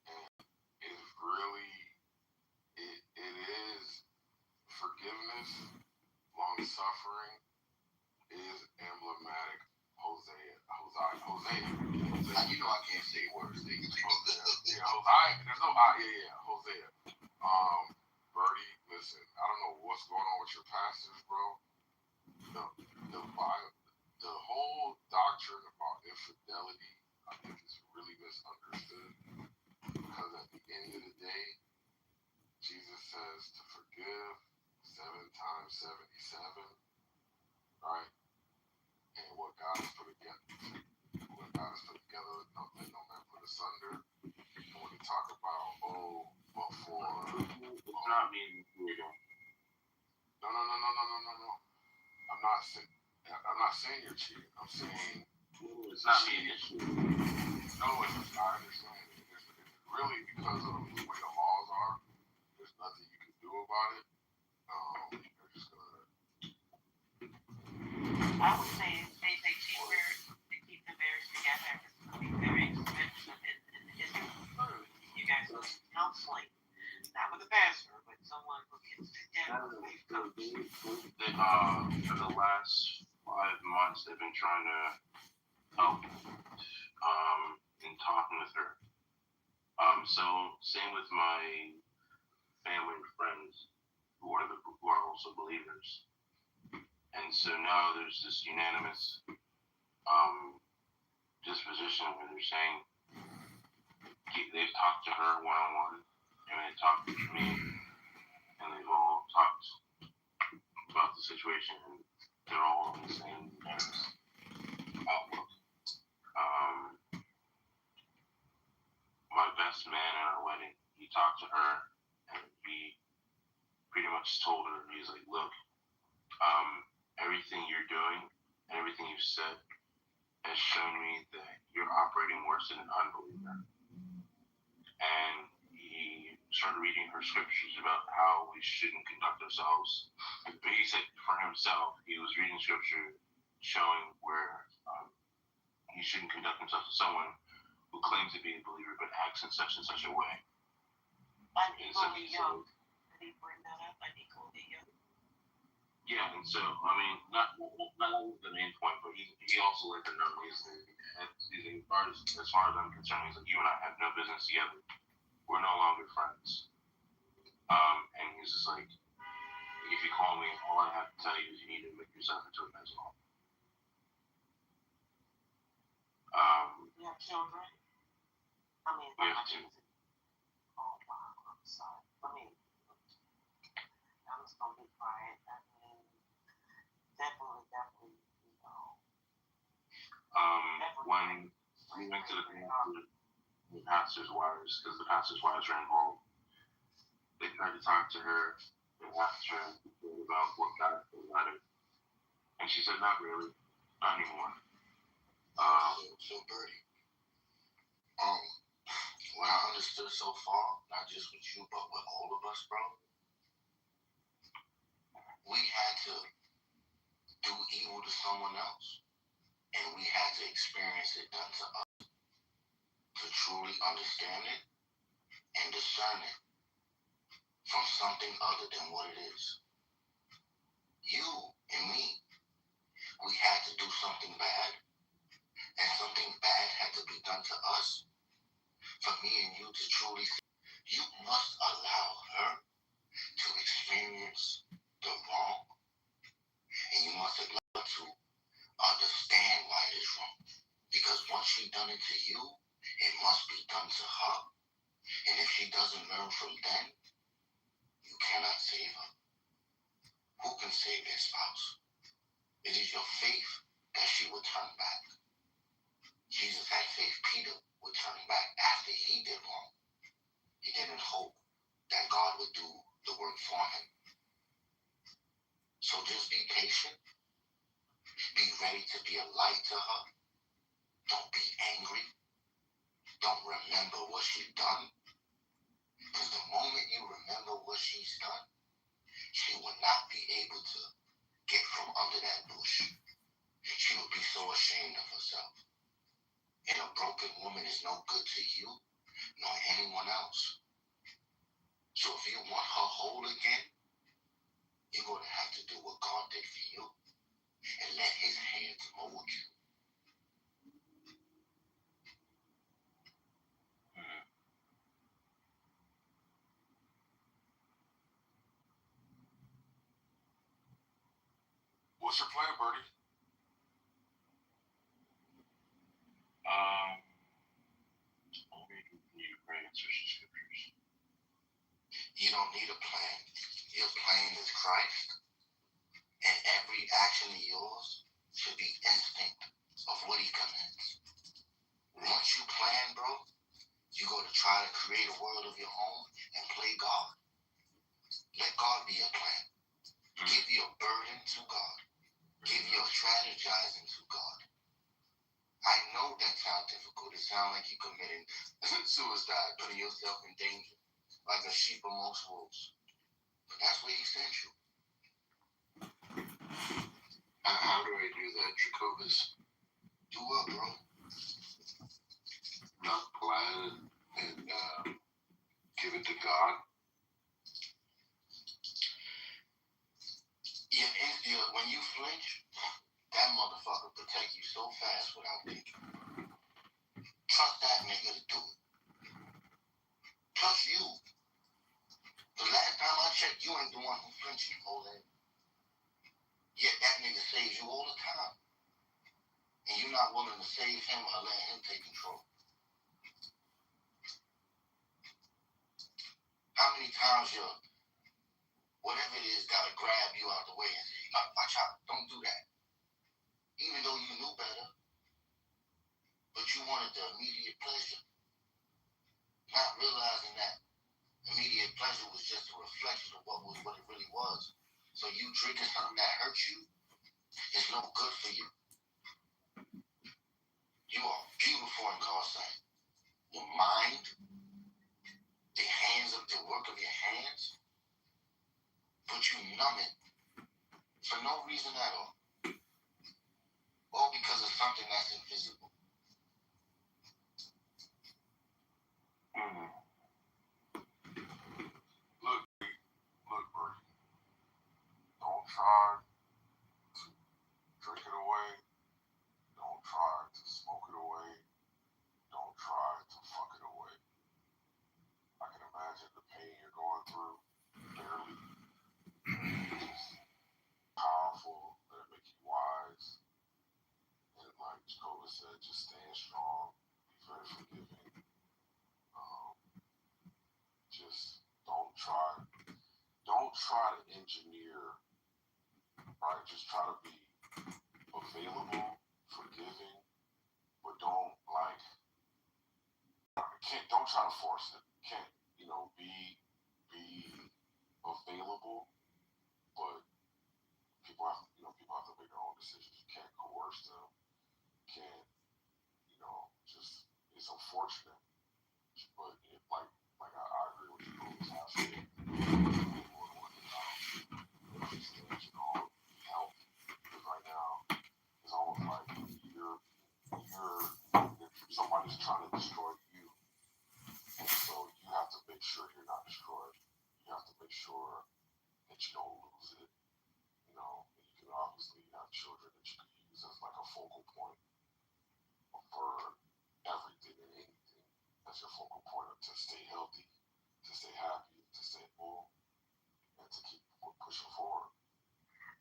And it really, it is forgiveness, long suffering is emblematic. Hosea. You know I can't say words. Hosea. Yeah, Hosea. There's no Hosea. Birdie, listen, I don't know what's going on with your pastors, bro. The Bible, the whole doctrine about infidelity, I think is really misunderstood. Because at the end of the day, Jesus says to forgive 7 times 77, right? And what God has put together, let no man put asunder. And when you talk about, it's not being included. No. I'm not saying you're cheating. I'm saying it's not me an issue. No, it's not. I understand. It's really because of the way the laws are. There's nothing you can do about it. They're just gonna. I would say they keep the marriage together. It's going to be very expensive and it's approved. You guys go to counseling, not with a pastor, but someone who gets together. For the last 5 months, they've been trying to help in talking with her. So same with my family and friends who are also believers. And so now there's this unanimous disposition where they're saying they've talked to her one-on-one, and they've talked to me, and they've all talked about the situation, and they're all on the same unanimous outlook. talked to her, and he pretty much told her, he's like, look, everything you're doing, everything you've said, has shown me that you're operating worse than an unbeliever. And he started reading her scriptures about how we shouldn't conduct ourselves. But he said for himself, he was reading scripture showing where he shouldn't conduct himself to someone who claims to be a believer but acts in such and such a way. Unequally yoked. Did he bring that up? Unequally yoked. Yeah, and so I mean, not the main point, but he also let her know as far as I'm concerned, he's like, you and I have no business together. We're no longer friends. And he's just like, if you call me, all I have to tell you is you need to make yourself into a mental home. You have children? I mean, we have two. Oh wow, I'm sorry. I mean, I'm just gonna be quiet. I mean, definitely, you know. When we went to the pastor's wives, because the pastor's wives are involved, they tried to talk to her. They asked her about what God told about it, and she said, "Not really, not anymore." So Birdie, what I understood so far, not just with you, but with all of us, bro, we had to do evil to someone else, and we had to experience it done to us to truly understand it and discern it from something other than what it is. You and me, we had to do something bad, and something bad had to be done to us for me and you to truly see. You must allow her to experience the wrong, and you must allow her to understand why it is wrong. Because once she done it to you, it must be done to her. And if she doesn't learn from then, you cannot save her. Who can save their spouse? It is your faith that she will turn back. Jesus had faith Peter would turn back after he did wrong. He didn't hope that God would do the work for him. So just be patient. Be ready to be a light to her. Don't be angry. Don't remember what she's done. Because the moment you remember what she's done, she will not be able to get from under that bush. She will be so ashamed of herself. And a broken woman is no good to you, nor anyone else. So if you want her whole again, you're going to have to do what God did for you and let his hands mold you. What's your plan, Bertie? Need to pray and search the scriptures. You don't need a plan. Your plan is Christ, and every action of yours should be instinct of what he commands. Once you plan, bro, you go to try to create a world of your own and play God. Let God be your plan. Give your burden to God. Give your strategizing to God. I know that sounds difficult. It sounds like you're committing suicide, putting yourself in danger, like a sheep amongst wolves. But that's where he sent you. How do I do that, Jacobus? Do what, bro? Not plan and give it to God. When you flinch, that motherfucker protect you so fast without thinking. Trust that nigga to do it. Trust you. The last time I checked, you ain't the one who flinching, Ole. Yet that nigga saves you all the time. And you're not willing to save him or let him take control. How many times whatever it is, gotta grab you out the way and say, watch out, don't do that. Even though you knew better, but you wanted the immediate pleasure, not realizing that immediate pleasure was just a reflection of what it really was. So you drinking something that hurts you is no good for you. You are beautiful in God's sight. Your mind, the work of your hands, put you numbing for no reason at all. All because of something that's invisible. Look, Bertie, don't try to drink it away. Don't try to smoke it away. Don't try to fuck it away. I can imagine the pain you're going through. Barely. Just powerful. Let it make you wise. And like Kitover said, just staying strong. Be very forgiving. Just don't try to engineer, right? Just try to be available, forgiving, but don't try to force it. Can't, be available, but people have to make their own decisions. You can't coerce them. You can't, just, it's unfortunate, but I agree with you. It's absolutely help, because right now it's almost like you're somebody's trying to destroy you, and so you have to make sure you're not destroyed. You have to make sure that you don't lose it. And you can obviously have children that you can use as like a focal point for everything and anything. That's your focal point to stay healthy, to stay happy, to stay full, and to keep pushing forward.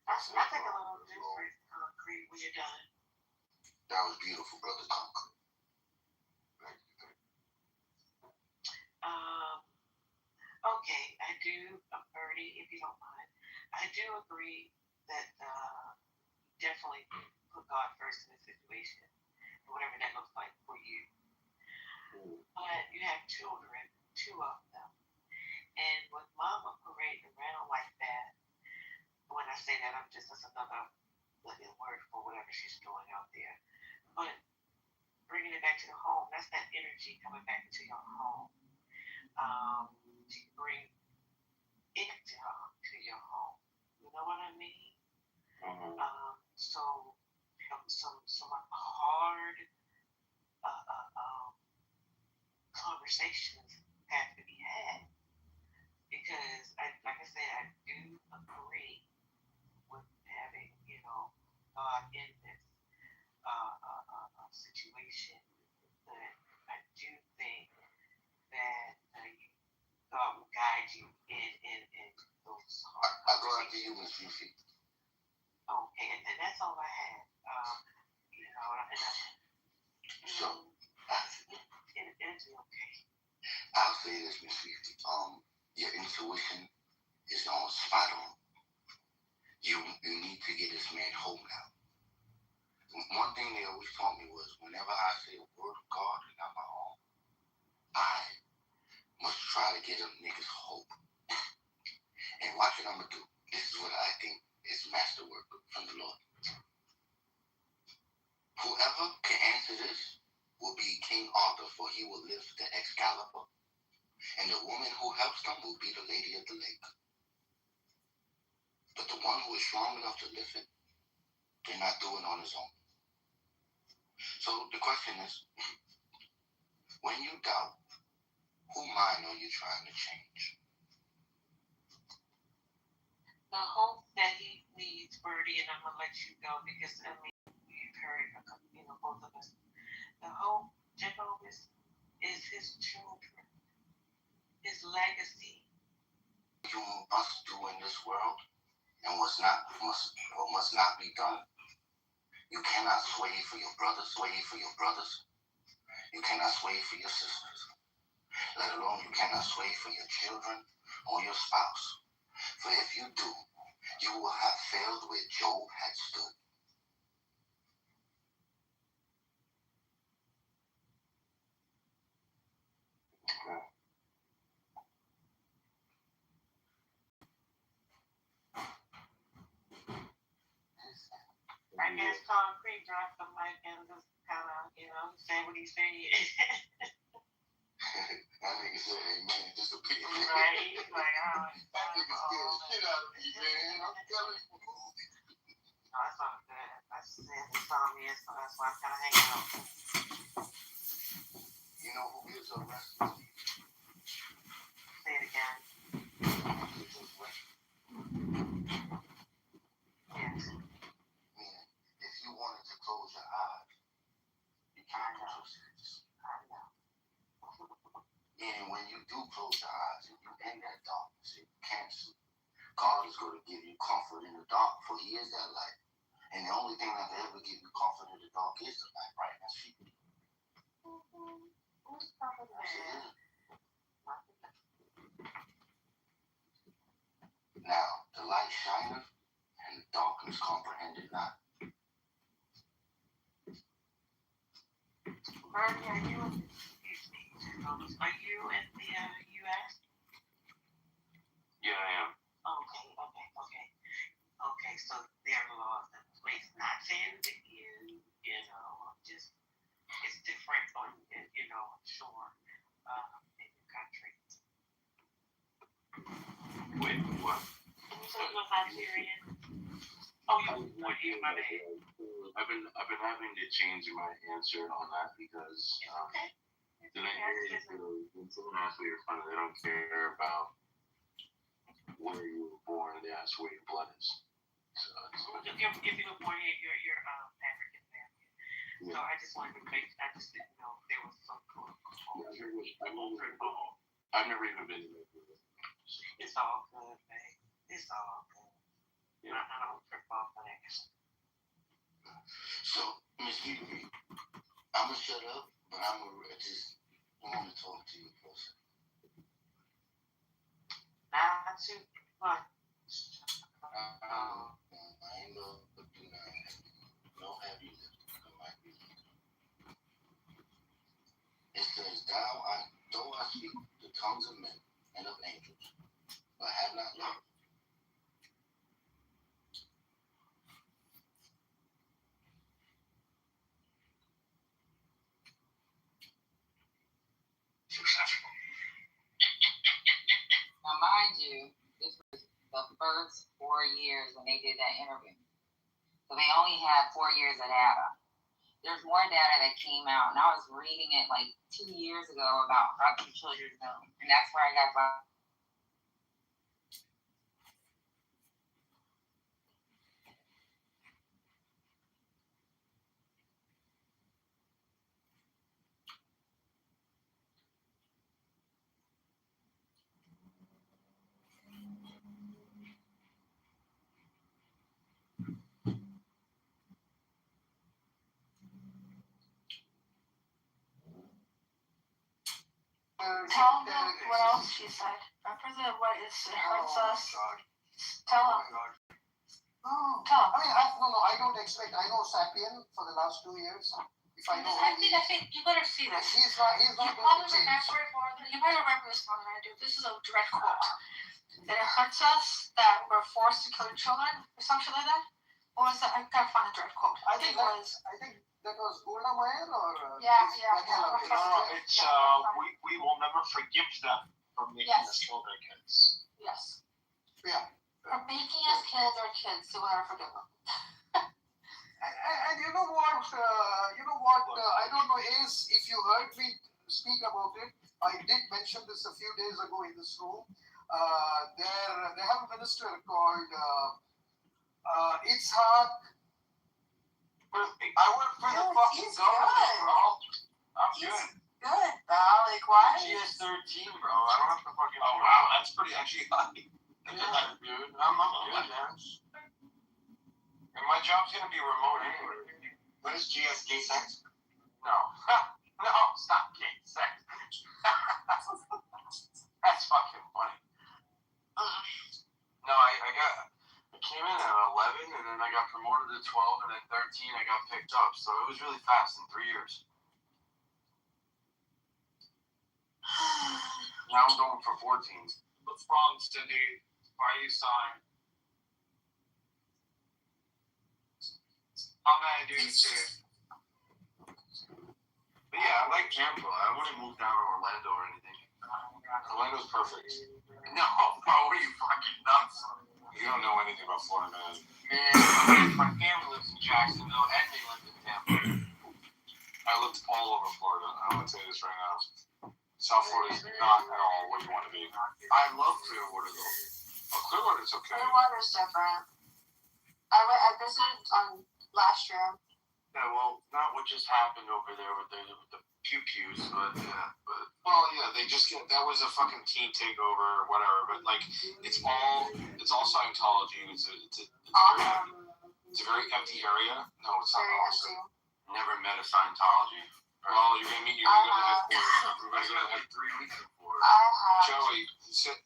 I think a little different, Concrete, when you're done. That was beautiful, Brother Concrete. Thank you. Okay, I do, Bertie, if you don't mind, I do agree that definitely put God first in the situation, whatever that looks like for you. But you have children, two of them, and with Mama parading around like that, when I say that, that's another word for whatever she's doing out there. But bringing it back to the home, that's that energy coming back into your home. To bring it to your home. You know what I mean? So some hard conversations have to be had, because like I said, I do agree with having God in this situation. But I do think that God will guide you in those hard conversations. I go after you, Miss Fifi. Okay, and that's all I had. So, it's okay. I'll say this, Miss Fifi. Your intuition is on spot on. You need to get this man home now. One thing they always taught me was, whenever I say a word of God and not my own, I must try to get them niggas hope. And watch what I'm gonna do. This is what I think is masterwork from the Lord. Whoever can answer this will be King Arthur, for he will lift the Excalibur. And the woman who helps them will be the Lady of the Lake. But the one who is strong enough to lift it, they're not doing on his own. So the question is, when you doubt, whose mind are you trying to change? The hope that he needs, Bertie, and I'm gonna let you go because you've heard both of us. The hope, Jehovah's, is his children, his legacy. You must do in this world, and what must not be done. You cannot sway for your brothers, You cannot sway for your sisters. Let alone you cannot sway for your children or your spouse. For if you do, you will have failed where Job had stood. guess concrete dropped the mic and just kind of, say what he said. That nigga said, amen, disappear. Right? He's like, oh, that nigga scared the shit out of me, man. I'm telling you. No, that's all good. I just said he saw me, so that's why I'm kind of hanging out. You know who gives up rest? Say it again. Who gives up rest? Yes. Meaning, if you wanted to close your eyes, you can't close your eyes. I know. Meaning, when you do close your eyes and you're in that darkness and you can't sleep, God is going to give you comfort in the dark, for He is that light. And the only thing that can ever give you comfort in the dark is the light, right? That's feet. Who's coming there? Now, the light shineth and the darkness comprehended not. Bernie, are you in the U.S.? Yeah, I am. Okay, so there are laws in place. Not saying that just it's different on, shore, in your country. Wait, what? Can you say you're Nigerian? Oh, you're my bad. I've been having to change my answer on that because Okay. the Nigerians when someone asks where you're from, they don't care about where you were born. They ask where your blood is. So if you were born here, you're African American. Yeah. So I just wanted to I just didn't know if there was some culture. I've never even been to Nigeria. It's all good, babe. It's all good. Yeah. I don't trip off on that. So, Miss Kitover, I'm going to shut up, but I'm going to just want to talk to you for a second. Not too much. I ain't going to do nothing. No heavy lifting. No heavy lifting. It says, though I speak the tongues of men and of angels, but have not love. Successful. Now, mind you, this was the first 4 years when they did that interview. So they only had 4 years of data. There's more data that came out, and I was reading it like 2 years ago about how the children know, and that's where I got my. Tell them what else she said. Represent what it hurts us. Tell them. Tell them. I don't expect. I know Sapien for the last 2 years. If I know. I think you better see this. He's not You probably remember it more than you might remember this more than I do. This is a direct quote. That it hurts us that we're forced to kill your children or something like that. Or was that? I gotta find a direct quote. I think that was Golda Meir or. Yeah. It's we will never forgive them for making us kill their kids. Yes. Yeah. For making us kill their kids, so we'll never forgive them. And you know what? I don't know if you heard me speak about it. I did mention this a few days ago in this room. They have a minister called Itzhak. I work for the fucking government, bro. I'm good. Good. Like why? GS13, bro. I don't have to fucking. Oh wow, that's pretty actually high. Yeah, dude. I'm good, man. And my job's gonna be remote anyway. What is GSK sex? No. No, stop gay sex. That's fucking funny. No, I came in at 11 and then I got promoted to 12 and then 13 I got picked up. So it was really fast in 3 years. Now I'm going for 14. What's wrong, Cindy? Why are you sighing? I'm not doing shit. But yeah, I like Tampa. I wouldn't move down to Orlando or anything. Orlando's perfect. No, bro, what are you fucking nuts? You don't know anything about Florida, man. Man, my family lives in Jacksonville and they live in Tampa. I lived all over Florida. I'm gonna tell you this right now. South Florida is not at all where you want to be. I love Clearwater though. Oh, Clearwater's okay. Clearwater's different. I visited last year. Yeah, well, not what just happened over there with the pew-pews, but yeah, well, yeah, they just that was a fucking team takeover or whatever, but like, it's all Scientology. It's a very empty area. No, it's not awesome. Never met a Scientology. Well, you're gonna go to headquarters. We're gonna go to 3 weeks before. Joey,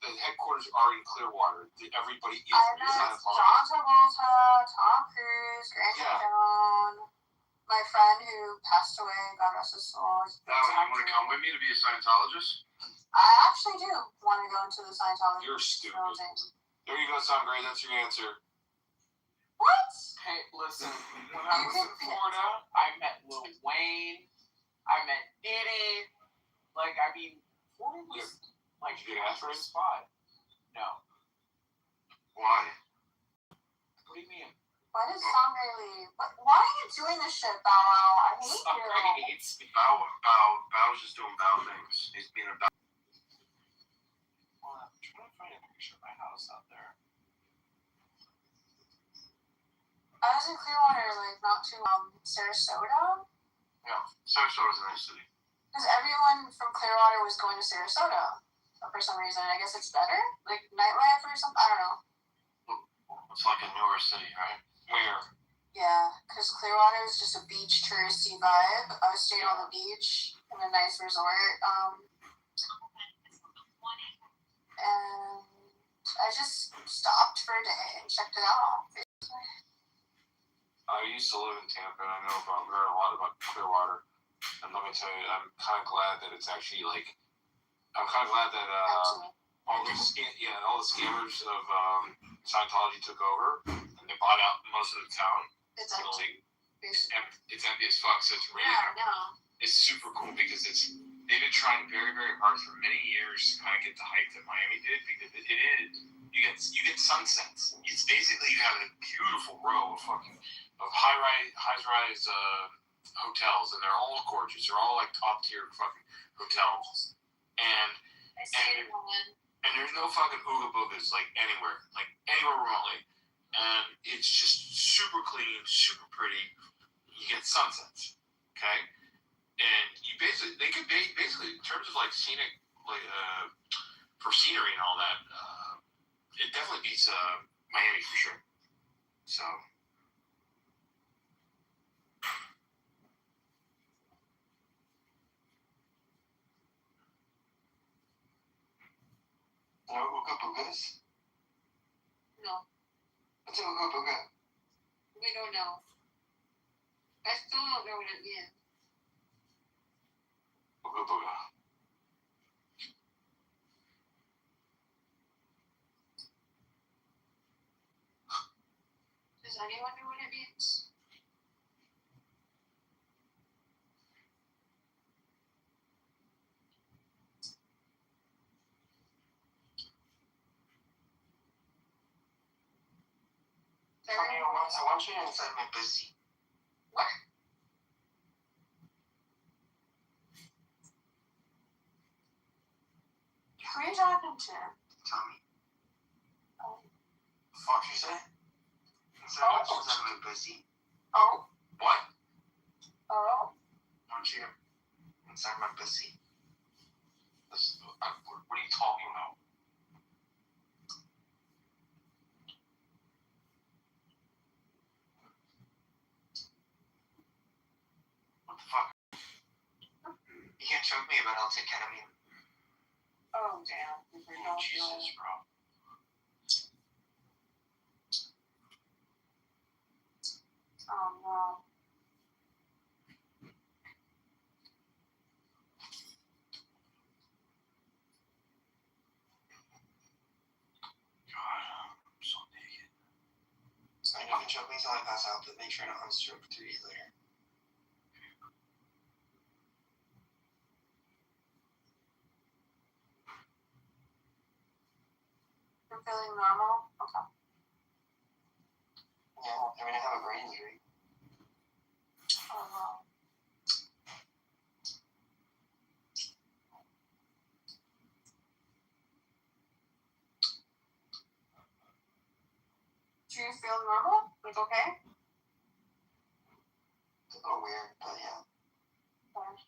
the headquarters are in Clearwater. Everybody is in Scientology. John Travolta, Tom Cruise, Grant Jones. My friend who passed away, God rest his soul. You want to come with me to be a Scientologist? I actually do want to go into the Scientology. You're stupid. There you go, Sangre. That's your answer. What? Hey, listen. When I was in Florida, I met Lil Wayne. I met Diddy. Like, I mean, Florida was like a good spot. No. Why? What do you mean? Why did Sangre leave? Why are you doing this shit, Bow Wow? I hate Sangre hates me. Bow's just doing Bow things. He's being a Bow. I'm trying to find a picture of my house out there. I was in Clearwater, like, not too Sarasota. Yeah, Sarasota's a nice city. Because everyone from Clearwater was going to Sarasota for some reason. I guess it's better? Like, nightlife or something? I don't know. It's like a newer city, right? Where? Yeah, because Clearwater is just a beach touristy vibe. I was staying on the beach in a nice resort. And I just stopped for a day and checked it out. I used to live in Tampa, and I know heard a lot about Clearwater. And let me tell you, I'm kind of glad that it's actually like. I'm kind of glad that all the scammers of Scientology took over, and they bought out most of the town. It's empty. It's empty as fuck. So it's really it's super cool because they've been trying very, very hard for many years to kind of get the hype that Miami did, because it is you get sunsets. It's basically you have a beautiful row of high-rise hotels, and they're all gorgeous. They're all like top tier fucking hotels, and there's no fucking ooga boogas like anywhere remotely, and it's just super clean, super pretty. You get sunsets, okay, and they could basically in terms of like scenic, like for scenery and all that, it definitely beats Miami for sure. So. Ooga boogas? No. What's an ooga booga? We don't know. I still don't know what it means. Ooga booga. Does anyone know what it means? I want you inside my pussy. What? Who are you talking to? Tommy. Oh. Fuck you say? I want you inside my pussy. Oh. What? Oh. I want you inside my pussy. What are you talking about? What the fuck? You can't choke me, but I'll take ketamine. Oh, damn. Oh, Jesus, bro. Oh, no. God, I'm so naked. I never choke me until I pass out, but make sure not to unstroke to eat later. You're feeling normal? Okay. Yeah, I mean, I have a brain injury. Oh, no. Do you feel normal? Like, okay? It's a little weird, but yeah. Okay.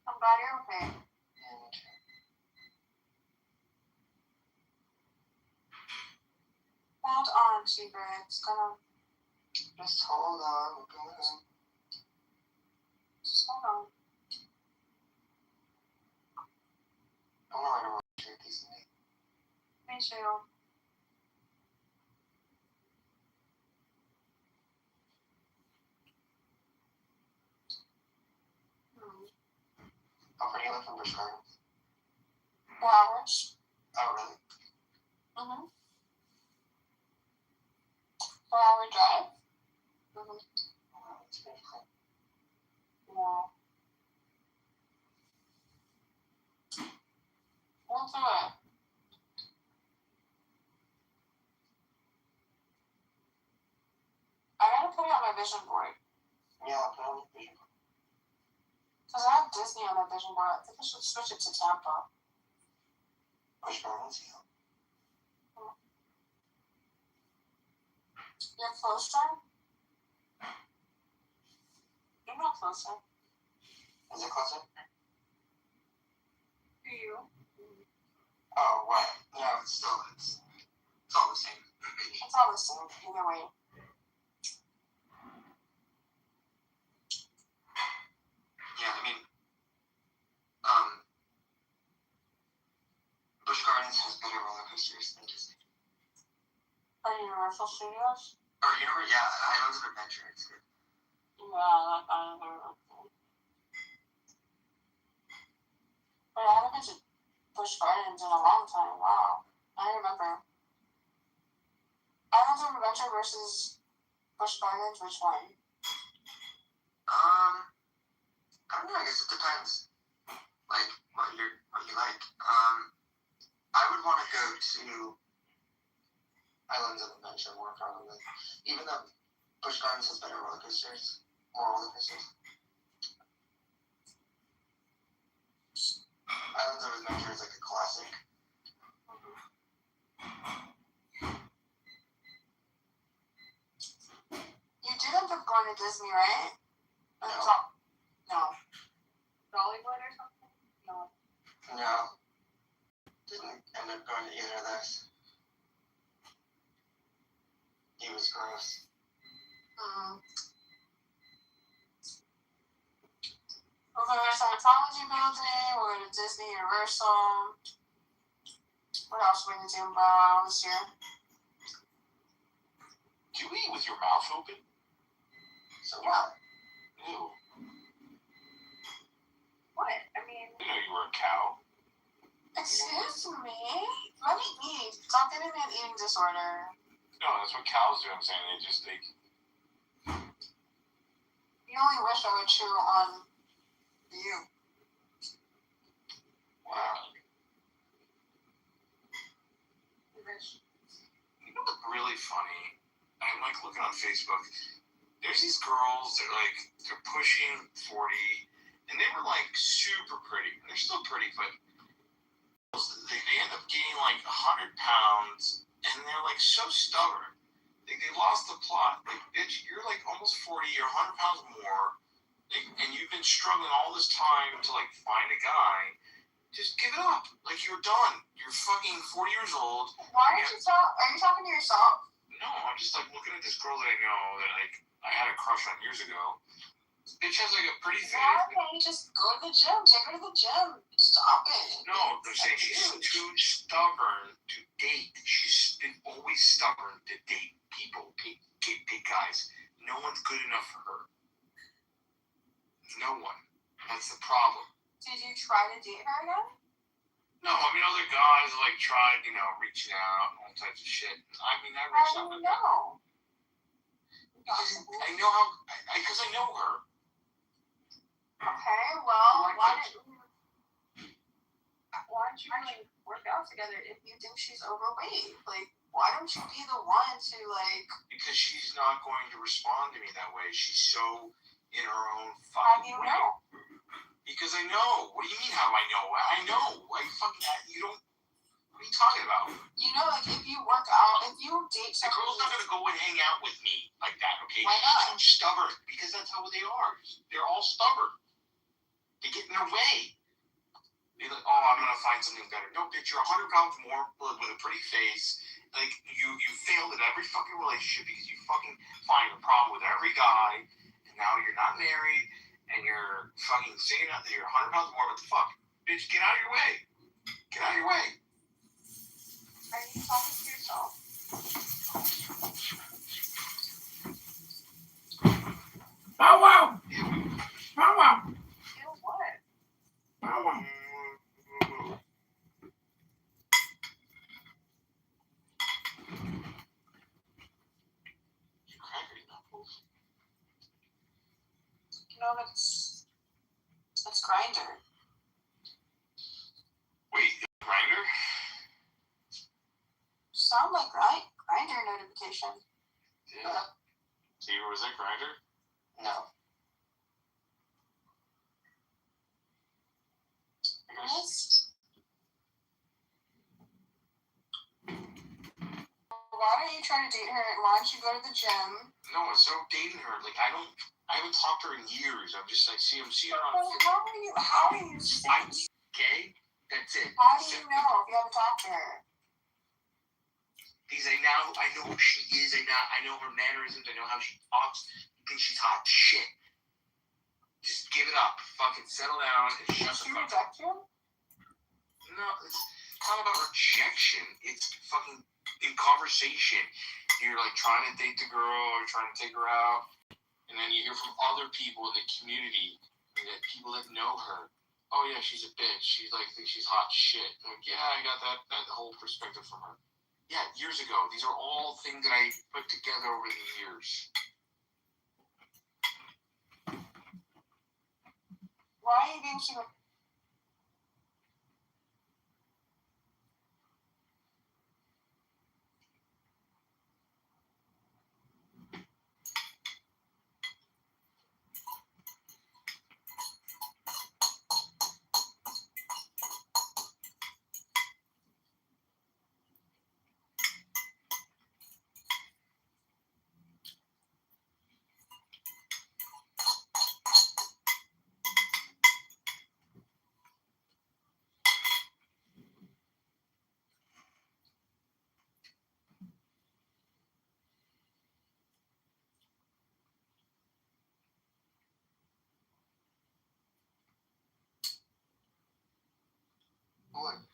I'm glad you're okay. Yeah, me too. Hold on, Cheever. It's gonna... Just hold on. We're going. Just hold on. I want to write a roller tree piece of me. Me too. How far do you live from Busch Gardens? 4 hours? Oh, really? Mm-hmm. 4-hour drive? Mm-hmm. Oh, that's pretty cool. Yeah. We'll do it. I gotta put it on my vision board. Yeah, put on the vision board. Because I have Disney on my vision board. I think I should switch it to Tampa. Busch Gardens, yeah. You're closer? You're not closer. Is it closer? To you? Oh, what? No, it's all the same. It's all the same. Either way. Yeah, I mean, Busch Gardens has better roller coasters than Disney. Or Universal Studios? Or yeah, Islands of Adventure. It's good. Yeah, I like Islands of Adventure. But I haven't been to Busch Gardens in a long time. Wow. I remember. Islands of Adventure versus Busch Gardens, which one? I don't know, I guess it depends. Like, what you like. I would want to go to Islands of Adventure more probably. Even though Busch Gardens has better roller coasters. More roller coasters. Islands of Adventure is like a classic. You did end up going to Disney, right? No. Dollywood or something? No. No. Didn't end up going to either of those. He was gross. We'll go to the Scientology building, we'll go to Disney Universal. What else are we going to do this year? Do you eat with your mouth open? So Yeah. Ew. What? I mean... I didn't know you were a cow. Excuse me? Let me eat. Stop giving me an eating disorder. No, that's what cows do. I'm saying they You only wish I would chew on you. Wow. You know what's really funny? I'm like looking on Facebook. There's these girls that they're pushing 40, and they were like super pretty. They're still pretty, but they end up gaining like 100 pounds, and they're like so stubborn. They lost the plot. Like, bitch, you're like almost 40, you're 100 pounds more, and you've been struggling all this time to like find a guy. Just give it up. Like, you're done. You're fucking 40 years old. Why did you talk? Are you talking to yourself? No, I'm just like looking at this girl that I know that like I had a crush on years ago. This bitch has like a pretty face. Why can't you just go to the gym? Take her to the gym. Stop it. No, they're saying she's too stubborn to date. She's been always stubborn to date people, date guys. No one's good enough for her. No one. That's the problem. Did you try to date her again? No, I mean other guys like tried, reaching out and all types of shit. I mean, I reached out. No. I know how, because I know her. Okay, well, why don't you like work out together if you think she's overweight? Like, why don't you be the one to like? Because she's not going to respond to me that way. She's so in her own How do fucking you way. know? Because I know. What do you mean how I know? I know. You don't. What are you talking about? You know, like if you work out, if you date The somebody, girl's not gonna go and hang out with me like that, okay? Why not? She's too stubborn because that's how they are. They're all stubborn. They get in their way. They're like, oh, I'm gonna find something better. No, bitch, you're 100 pounds more with a pretty face. Like you failed at every fucking relationship because you fucking find a problem with every guy, and now you're not married, and you're fucking saying that you're 100 pounds more. What the fuck, bitch? Get out of your way. Get out of your way. are you talking to yourself? Bow wow! Bow wow! Feel what? Bow wow! You know, that's Grindr. Wait, Grindr? Sound like Grindr notification. Yeah. See, was that Grindr? No. Yes. Why don't you try to date her? Why don't you go to the gym? No, I'm so dating her. Like I haven't talked to her in years. I'm just like, see her on. Well, how are you I'm gay. That's it. How do you know if you haven't talked to her? Because I know who she is. I know her mannerisms. I know how she talks. I think she's hot shit. Just give it up. Fucking settle down and shut the fuck up. Reject you? No, it's not about rejection. It's fucking in conversation. You're like trying to date the girl or trying to take her out, and then you hear from other people in the community, that people that know her. Oh yeah, she's a bitch. She's like thinks she's hot shit. I'm like, yeah, I got that whole perspective from her. Yeah, years ago. These are all things that I put together over the years. Why are you being so? Good.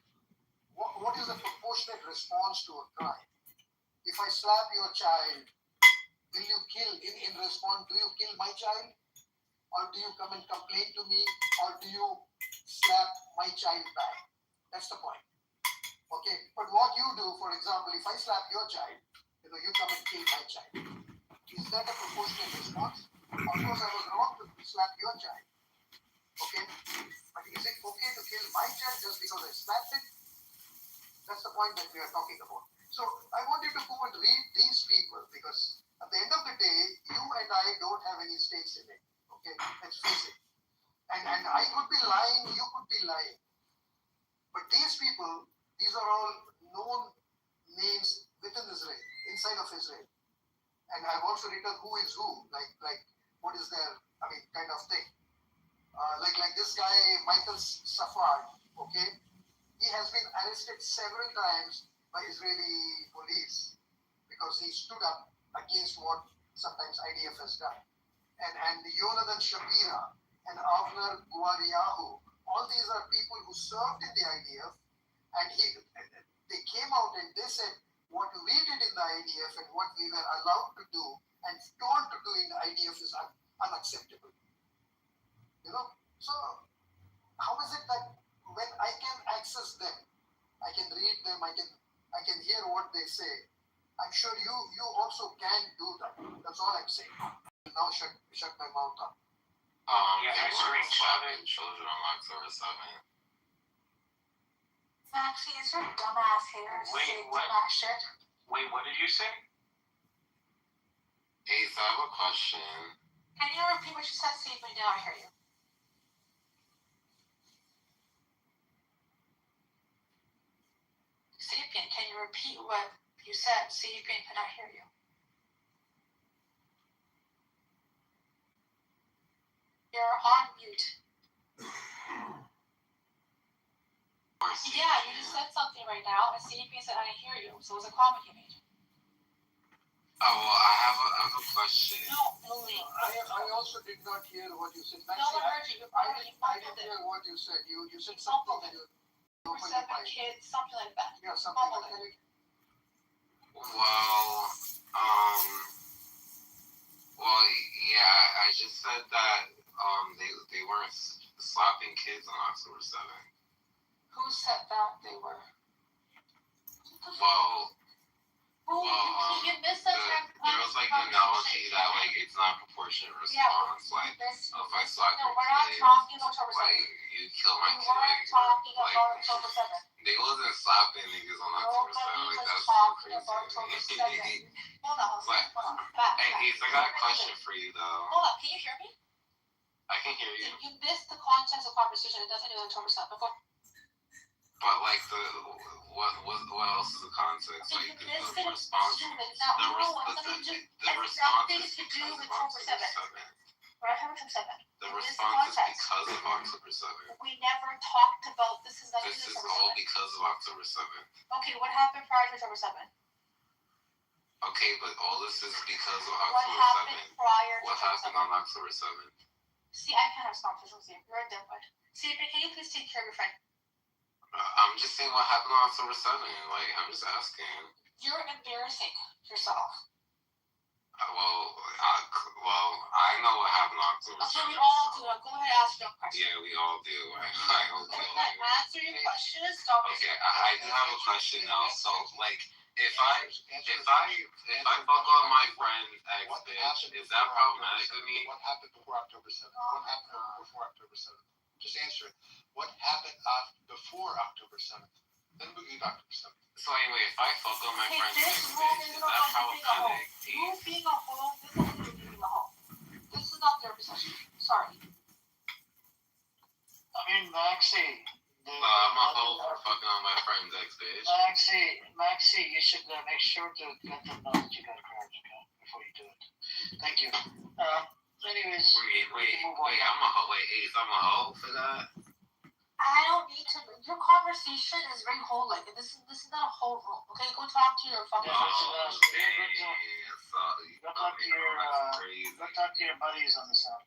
What is the proportionate response to a crime? If I slap your child, will you kill in response? Do you kill my child? Or do you come and complain to me? Or do you slap my child back? That's the point. Okay. But what you do, for example, if I slap your child, you come and kill my child. Is that a proportionate response? Of course, I was wrong to slap your child. Okay. But is it okay to kill my child just because I slapped it? That's the point that we are talking about. So I want you to go and read these people, because at the end of the day, you and I don't have any stakes in it. Okay, let's face it. And I could be lying, you could be lying. But these people, these are all known names within Israel, inside of Israel. And I've also written who is who, like what is their, kind of thing. Like this guy, Michael Safar, okay? He has been arrested several times by Israeli police because he stood up against what sometimes IDF has done. And Yonatan Shapira and Avner Guariyahu, all these are people who served in the IDF, and they came out and they said what we did in the IDF and what we were allowed to do and told to do in the IDF is unacceptable. So how is it that when I can access them, I can read them, I can hear what they say. I'm sure you also can do that. That's all I'm saying. Now shut my mouth up. They were slapping children on October 7th. Maxie, is your dumbass hair saying dumbass shit? Wait, what did you say? Ace, I have a question. Can you repeat what you said? See if I know I hear you. Sapien, can you repeat what you said? Sapien cannot hear you. You're on mute. Yeah, you just said something right now, and Sapien said I didn't hear you, so it was a comment you made. Oh, well, I have a question. No, I also did not hear what you said. No one heard you. I didn't hear what you said. You said something. For 7 kids, something like that. Yeah, something like that. Well, yeah, I just said that they weren't slapping kids on October 7th. Who said that they were? You missed there was like an analogy that like it's not proportionate response. Like if I slap your we're not kid, talking about October 7th. like you kill my kid. We weren't talking about October 7th. They wasn't slapping niggas on October 7th. Like that's so crazy. Hold on. Hey, Ace, I got a question for you though. Hold on, can you hear me? I can hear you. You missed the context of conversation. It doesn't do October 7th. But like what else is the context? Like the response. The response is because of October 7th. Right, October 7th. The response is because of October 7th. We never talked about this is This is all because of October 7th. Okay, what happened prior to October 7th? Okay, but all this is because of What October happened 7th. prior to What happened on October 7th? See, I can't have conversations with you. You're a dimwit. See, can you please take care of your friend? I'm just saying what happened on October 7th. Like, I'm just asking. You're embarrassing yourself. Well, I know what happened on October 7th. Okay, we all do. Go ahead and ask your question. Yeah, we all do. I hope Go ahead, answer your question and stop. Okay, I do have a question now. So, like, if I fuck on my friend ex bitch, is that problematic to me? What happened before October 7th? What happened before October 7th? Just answer it. What happened before October 7th? Then we get October 7th. So anyway, if I fuck on my friend ex This bitch, is that problematic? You being a hoe, this is you being a hoe. This is not therapy session. Sorry. I mean, Maxie. I'm a hoe for fucking on my friend's ex bitch. Maxie, you should make sure to let them know that you got a card before you do it. Thank you. Anyways. Wait, I'm a hoe. Wait, Ace, I'm a hoe for that? I don't need to. Your conversation is very whole-like. This is not a whole room. Okay, go talk to your fucking. Go talk to your buddies on the side.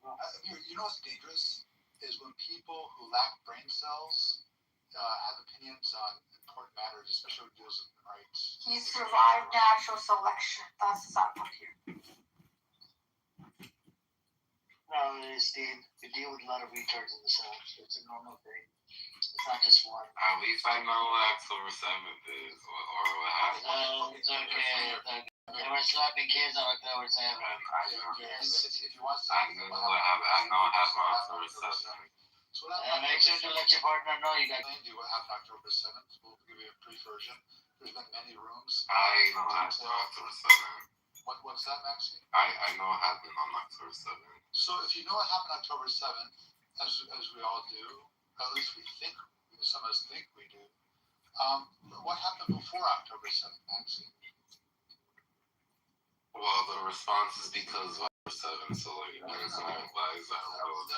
You know what's dangerous is when people who lack brain cells have opinions on important matters, especially when it deals with rights. He survived natural selection. That's the sad part here. No, Steve, we deal with a lot of retards in the South. It's a normal thing. It's not just one. At least I know what October 7th is, or what happened. It's okay. They were slapping kids on October 7th. Yes. If you want to, I know what happened. I know what happened on October 7th. So make sure to let your partner know you got. Do what happened October 7th. We'll give you a brief version. There's been many rooms. I know what happened on October 7th. What's that, Maxie? I know what happened on October 7th. So if you know what happened October 7th, as we all do, at least we think, some of us think we do, what happened before October 7th, Maxie? Well, the response is because of October 7th, so like, why is that relevant?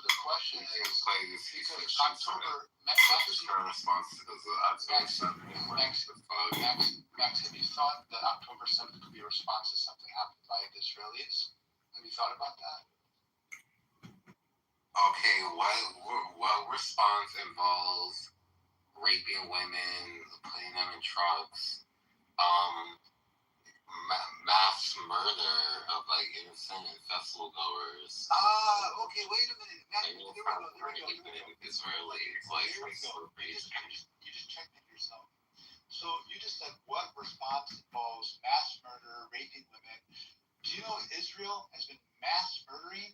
The question is, because October, Maxie, response because of October 7th. Max, have you thought that October 7th could be a response to something happened by the Israelis? Have you thought about that? Okay, what response involves raping women, putting them in trucks? mass murder of like innocent festival goers. Okay, wait a minute. There we go. Israeli, like There we go. You just checked it yourself. So you just said what response involves mass murder, raping women. Do you know Israel has been mass murdering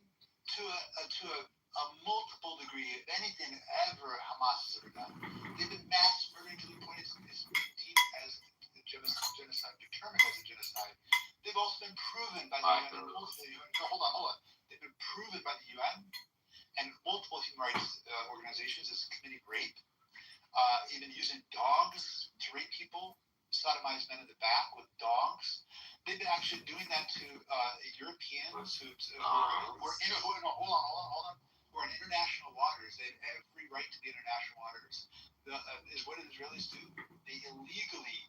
to a multiple degree of anything ever Hamas has ever done? They've been mass murdering to the point it's deemed as a genocide, determined as a genocide. They've also been proven by the UN. Hold on. They've been proven by the UN and multiple human rights organizations as committing rape, even using dogs to rape people, sodomize men in the back with dogs. They've been actually doing that to Europeans who are in international waters. They have every right to be in international waters. Is what Israelis do. They illegally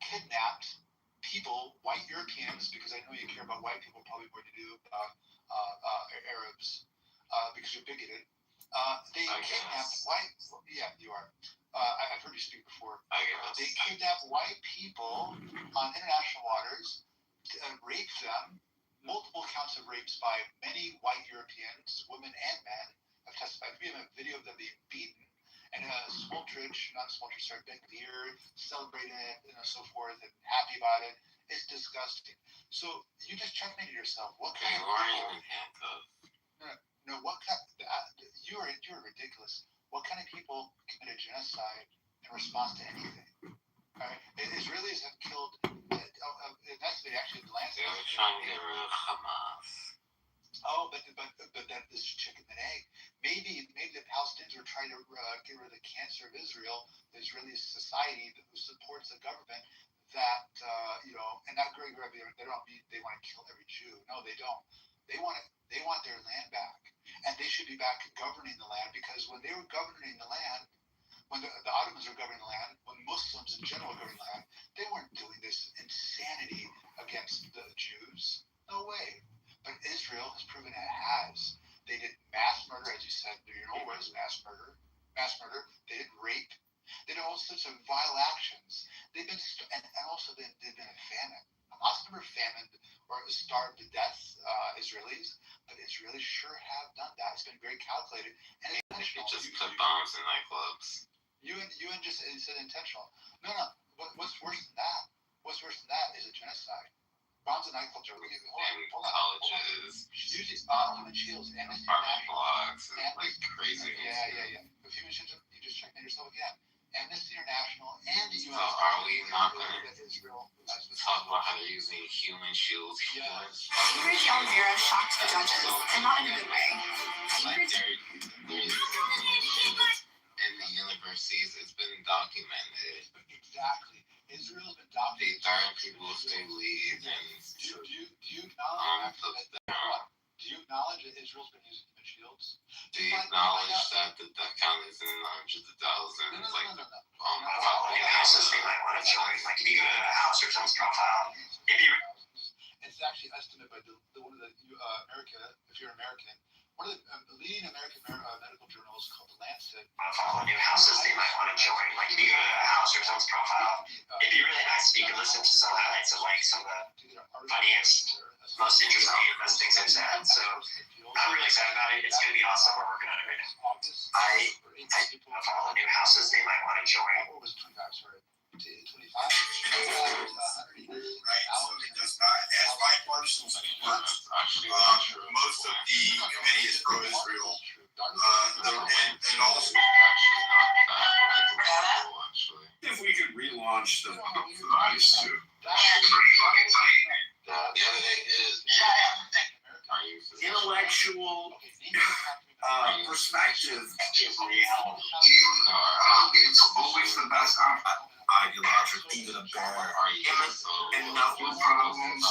kidnapped people, white Europeans, because I know you care about white people probably more than you do about Arabs, because you're bigoted. They kidnapped white. Yeah, you are. I've heard you speak before. They kidnap white people on international waters, rape them. Multiple counts of rapes by many white Europeans, women and men, have testified. We have a video of them being beaten, and Ben Gvir celebrating it, so forth, and happy about it. It's disgusting. So you just checkmated yourself. What kind of people? No. What kind? You're ridiculous. What kind of people commit a genocide in response to anything? All right? Israelis have killed. That's actually the Lancet. They were trying to get rid of Hamas. Oh, but that is chicken and egg. Maybe the Palestinians were trying to get rid of the cancer of Israel, the Israeli society who supports the government that and not Greg Rebbe. They want to kill every Jew. No, they don't. They want their land back, and they should be back governing the land, because when they were governing the land, when the Ottomans were governing the land, when Muslims in general were governing the land, they weren't doing this insanity against the Jews. No way. But Israel has proven it has. They did mass murder, as you said. You know what is mass murder? Mass murder. They did rape. They did all sorts of vile actions. They've been a famine. Hamas never famined or starved to death Israelis, but Israelis sure have done that. It's been very calculated and intentional. They just put bombs in nightclubs. UN just said intentional. No. What's worse than that? What's worse than that is a genocide. Bombs and nightclubs are really colleges, usually human shields, apartment blocks, like crazy. Yeah. If human shields, you just check that yourself again. Amnesty International and the UN. So are we not going to talk about how they're using human shields? Cambridge Oliveira shocked the judges, and not in a good way. Like they're in the universities, it's been documented. Exactly. Israel's been documented. They threaten people if they leave, and do you acknowledge that Israel's been using human shields? Do you acknowledge that the death count is in the hundreds of thousands? No. Houses they might want to join. Like if you go to a house or someone's profile, it's actually estimated by one of the America. If you're American, one of the leading American medical journals called The Lancet. Follow new houses they might want to join. Like if you go to a house or someone's profile, it'd be really nice if you could listen to some highlights of like some of the funniest, most interesting, best things I've said. So I'm really excited about it. It's going to be awesome. We're working on it right now. I follow new houses they might want to join. What was 25? Sorry. 25. Right. So it does not, as bipartisan support, most of the committee is pro-Israel, and also if we could relaunch the ICE too. The other thing is intellectual perspective. It's always the best ideological, even a bad argument, and nothing problems.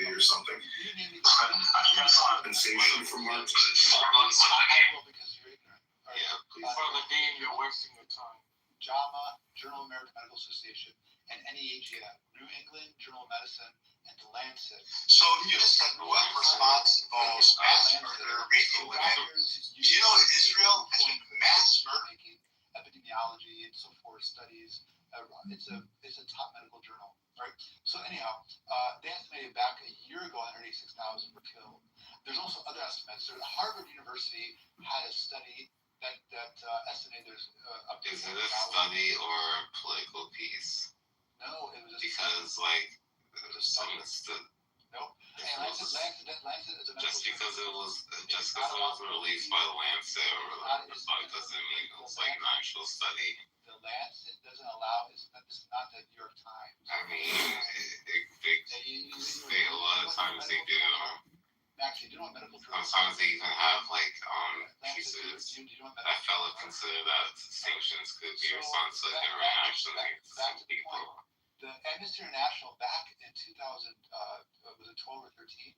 Or something. Compensation for months. For the dean, you're wasting your time. JAMA, Journal of American Medical Association, and NEAGM, New England Journal of Medicine, and The Lancet. So you just said what response involves mass murder, raping women. Do you know Israel has been mass murdering epidemiology and so forth studies. It's a top medical journal, right? So anyhow, they estimated back a year ago 186,000 were killed. There's also other estimates. Harvard University had a study that estimated there's up to. Is it a study or a political piece? No, it was a because study. like some Nope. And Lancet is a just because it was released by the Lancet or the site doesn't mean it was like an actual study. The Lancet doesn't allow. It's not the New York Times. I mean, a lot of times they do. Actually, do you know what medical journals? Sometimes they even have like pieces that fellow consider that sanctions could be responsible to different actions against some people. The Amnesty International back in 2000, was it 12 or 13?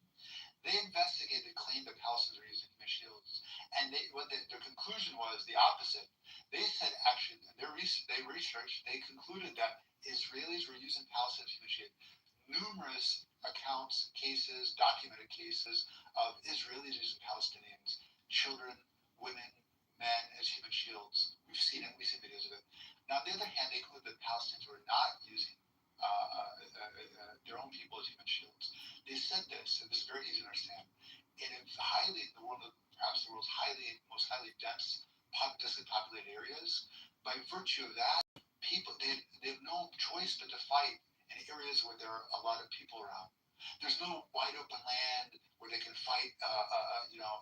They investigated the claim that Palestinians were using human shields, and their conclusion was the opposite. They said actually, they researched, they concluded that Israelis were using Palestinians human shields. Numerous accounts, cases, documented cases of Israelis using Palestinians, children, women, men as human shields. We've seen it. We've seen videos of it. Now, on the other hand, they concluded that Palestinians were not using their own people as human shields. They said this, and this is very easy to understand. In perhaps the world's most highly densely populated areas, by virtue of that, people they have no choice but to fight in areas where there are a lot of people around. There's no wide open land where they can fight,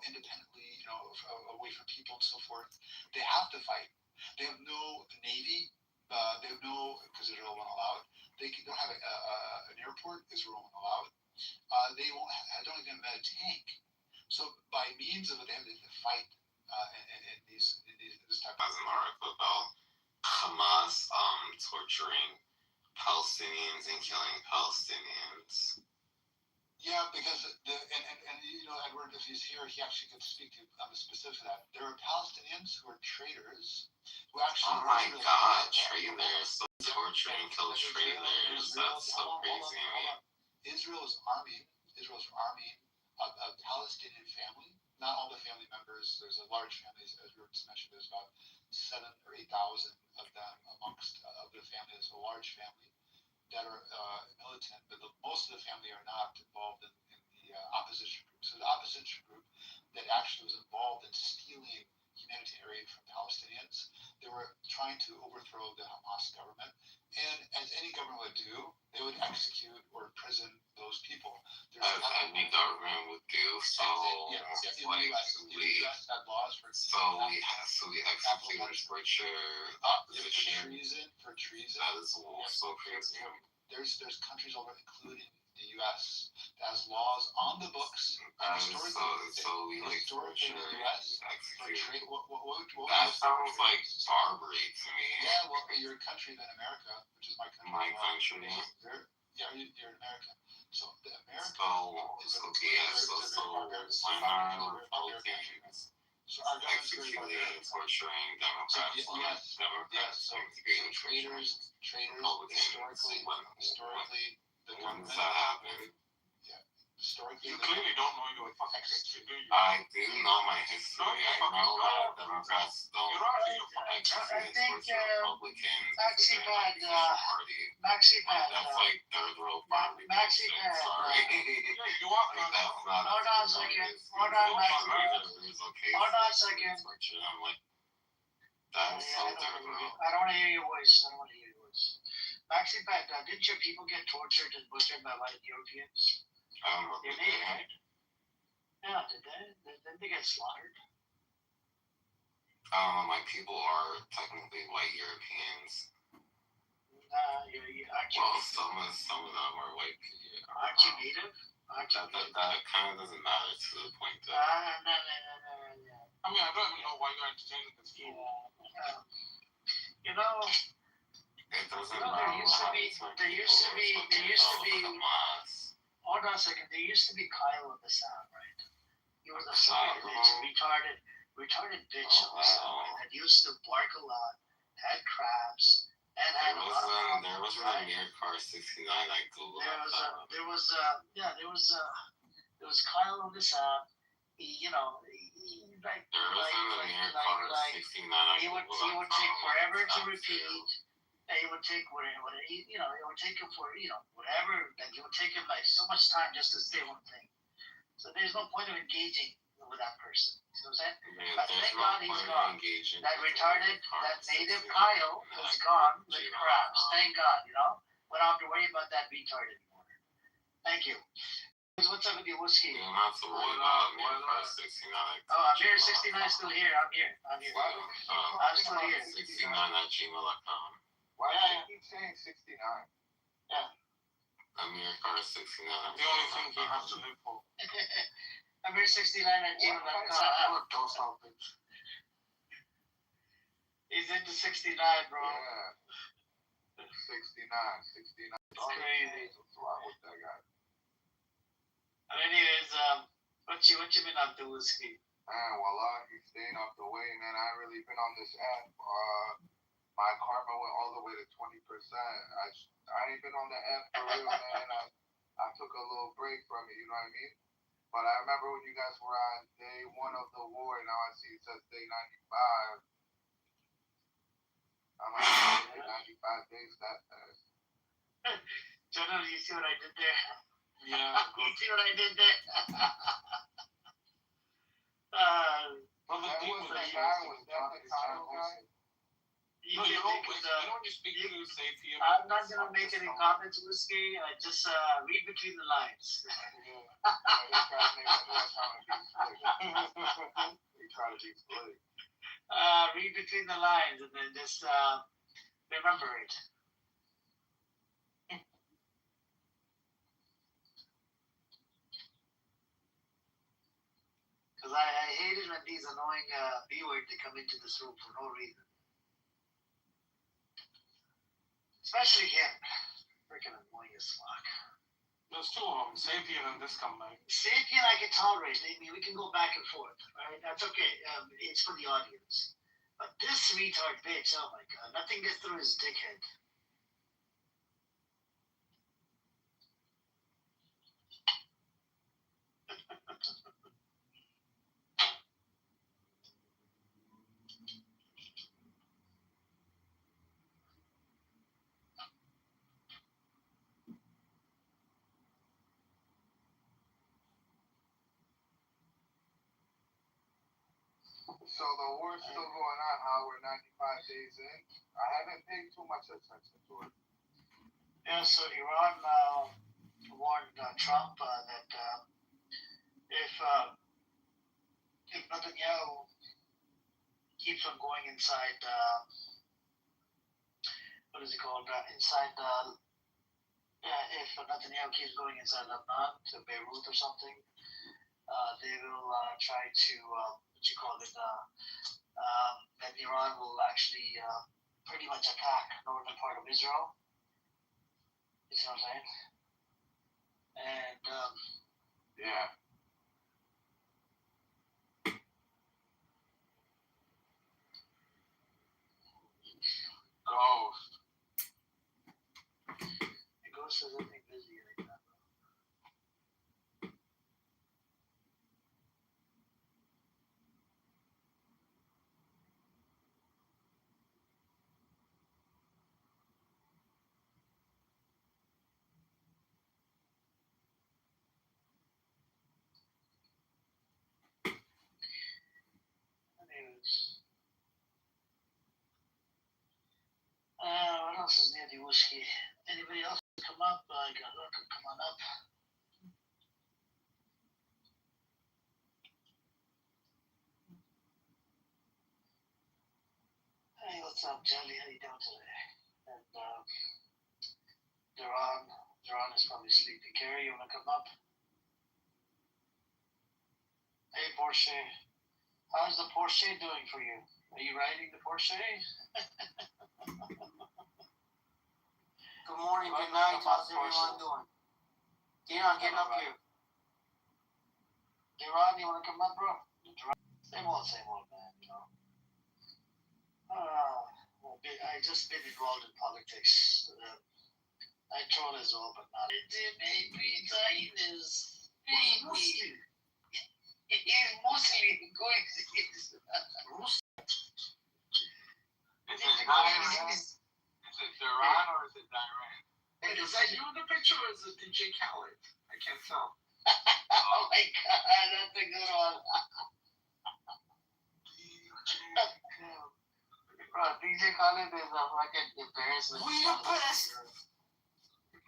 independently, away from people and so forth. They have to fight. They have no navy. They have no, because Israel won't allow it. They don't have an airport. Israel won't allow it. They don't even have a tank. So by means of it, they have to fight in this type of. As an article about Hamas torturing Palestinians and killing Palestinians. Yeah, because Edward, if he's here, he actually could speak to the specifics of that. There are Palestinians who are traitors who actually. Oh my God, traitors! So torture and kill traitors. That's so crazy. Israel's army a Palestinian family. Not all the family members. There's a large family, as we were just mentioned. There's about 7,000 or 8,000 of them amongst of the family. It's a large family that are militant, but most of the family are not involved in the opposition group. So the opposition group that actually was involved in stealing humanitarian aid from Palestinians, they were trying to overthrow the Hamas government. And as any government would do, they would execute or imprison those people. As any government would do. So we execute for treason. That is so crazy. There's countries over, including the U.S., that has laws on the books. Historically, the U.S. for trade. That sounds like barbary to me. Yeah, well, you're a country in America, which is my country. My country. You're American. So the American So executing, torturing Democrats, traitors, historically, the ones that happen. Historically, you clearly don't know your fucking history, do you? I do know my history. I know that Democrats don't. I think Maxipad. That's like third world poverty. Maxipad. Sorry. You are. Hold on a second. Hold on a second. I'm like, that's so third world. I don't want to hear your voice. Maxipad, didn't your people get tortured and butchered by white Europeans? They did, right? Yeah, did they? Didn't they get slaughtered? My people are technically white Europeans. Well, some of them are white people. Aren't you native? That kind of doesn't matter to the point that. No. I mean, I don't even know why you're entertaining this. It doesn't matter. There used to be. Hold on a second. There used to be Kyle of the Sound, right? He was a retarded bitch of the Sound that used to bark a lot, had crabs, and had a lot of problems. There was a near car 69. I googled that. There was Kyle of the Sound. He It would take forever to repeat. It would take whatever, it would take him for, whatever, like it would take him like so much time just to say one thing. So there's no point of engaging with that person. You know what I'm saying? But thank God he's gone. That retarded, that native Kyle is gone with crabs. Thank God, We don't have to worry about that retard anymore. Thank you. What's up with your whiskey? Amir 69 is still here. I'm here. I'm still here. 69@gmail.com. Why do you keep saying 69? Yeah. Amir Car 69. The only thing he has to live for. Amir 69@gmail.com. Don't stop it. He's into 69, bro. Yeah. 69. It's crazy. What's wrong with that guy? Anyways, what you been up to, whiskey? Man, wallah, he's staying off the way, man. I ain't really been on this app. My karma went all the way to 20%. I ain't been on the app for real, man. I took a little break from it, you know what I mean? But I remember when you guys were on day 1 of the war, and now I see it says day 95. I'm like, 95 days that fast. General, you see what I did there? Yeah. You see what I did there? Well, the thing was with that guy, was that the Kyle guy? No, you don't you speak to Sapien. I'm not going to make any comments, whiskey. I just read between the lines. Read between the lines and then just remember it. Because I hate it when these annoying B-words they come into this room for no reason. Especially him. Freaking annoying as fuck. There's two of them, Sapien and this comeback. Sapien I can tolerate. I mean, we can go back and forth. Right? That's okay. It's for the audience. But this retard bitch, oh my god. Nothing gets through his dickhead. So the war's still going on, how we're 95 days in. I haven't paid too much attention to it. Yeah, so Iran warned Trump that if Netanyahu keeps on going inside, what is it called? If Netanyahu keeps going inside Lebanon to Beirut or something, they will try to that Iran will actually pretty much attack northern part of Israel. You see what I'm saying? And yeah. Ghost. The Ghost is everything busy right now. What else is near the whiskey? Anybody else come up? Come on up. Hey, what's up, Jelly? How you doing today? And Duran is probably sleeping. Carrie, you wanna come up? Hey, Porsche. How's the Porsche doing for you? Are you riding the Porsche? Good morning, good night. How's everyone doing? Dion, get up here. Duran, you wanna come up, bro? Same old, man, I just been involved in politics. I troll as well, but not. Maybe Zionist. Maybe. He's mostly going to his. Is it Duran? Is it Duran or is it Duran? Is that you in the picture or is it DJ Khaled? I can't tell. Oh my god, that's a good one. Bro, DJ Khaled is a fucking embarrassment. We the best.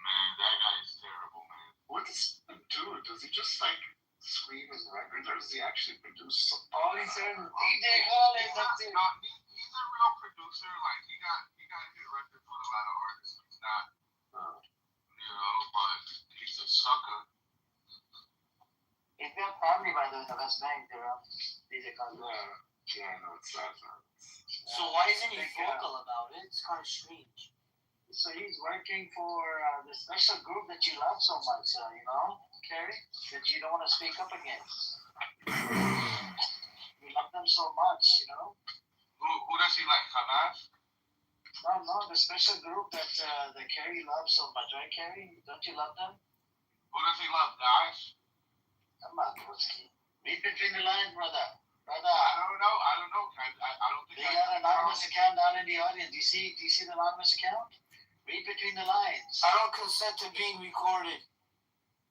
Man, that guy is terrible, man. What does he do? Does he just like scream his records, or does he actually produce something? All he said is DJ Khaled, that's it. He's a real producer. Like he got hit records with a lot of artists. He's not, but he's a sucker. He's got family, by the way, the best name, DJ Khaled. Yeah, no, it's sad. So why isn't he vocal about it? It's kind of strange. So he's working for the special group that you love so much, Kerry, that you don't want to speak up against. You love them so much, Who does he like? Hamas? No, the special group that Kerry loves so much, right, Kerry? Don't you love them? Who does he love? Guys? Come on, Broski. Read between the lines, brother. I don't know. I don't think. They got an anonymous account down in the audience. Do you see the anonymous account? Read between the lines. I don't consent to being recorded.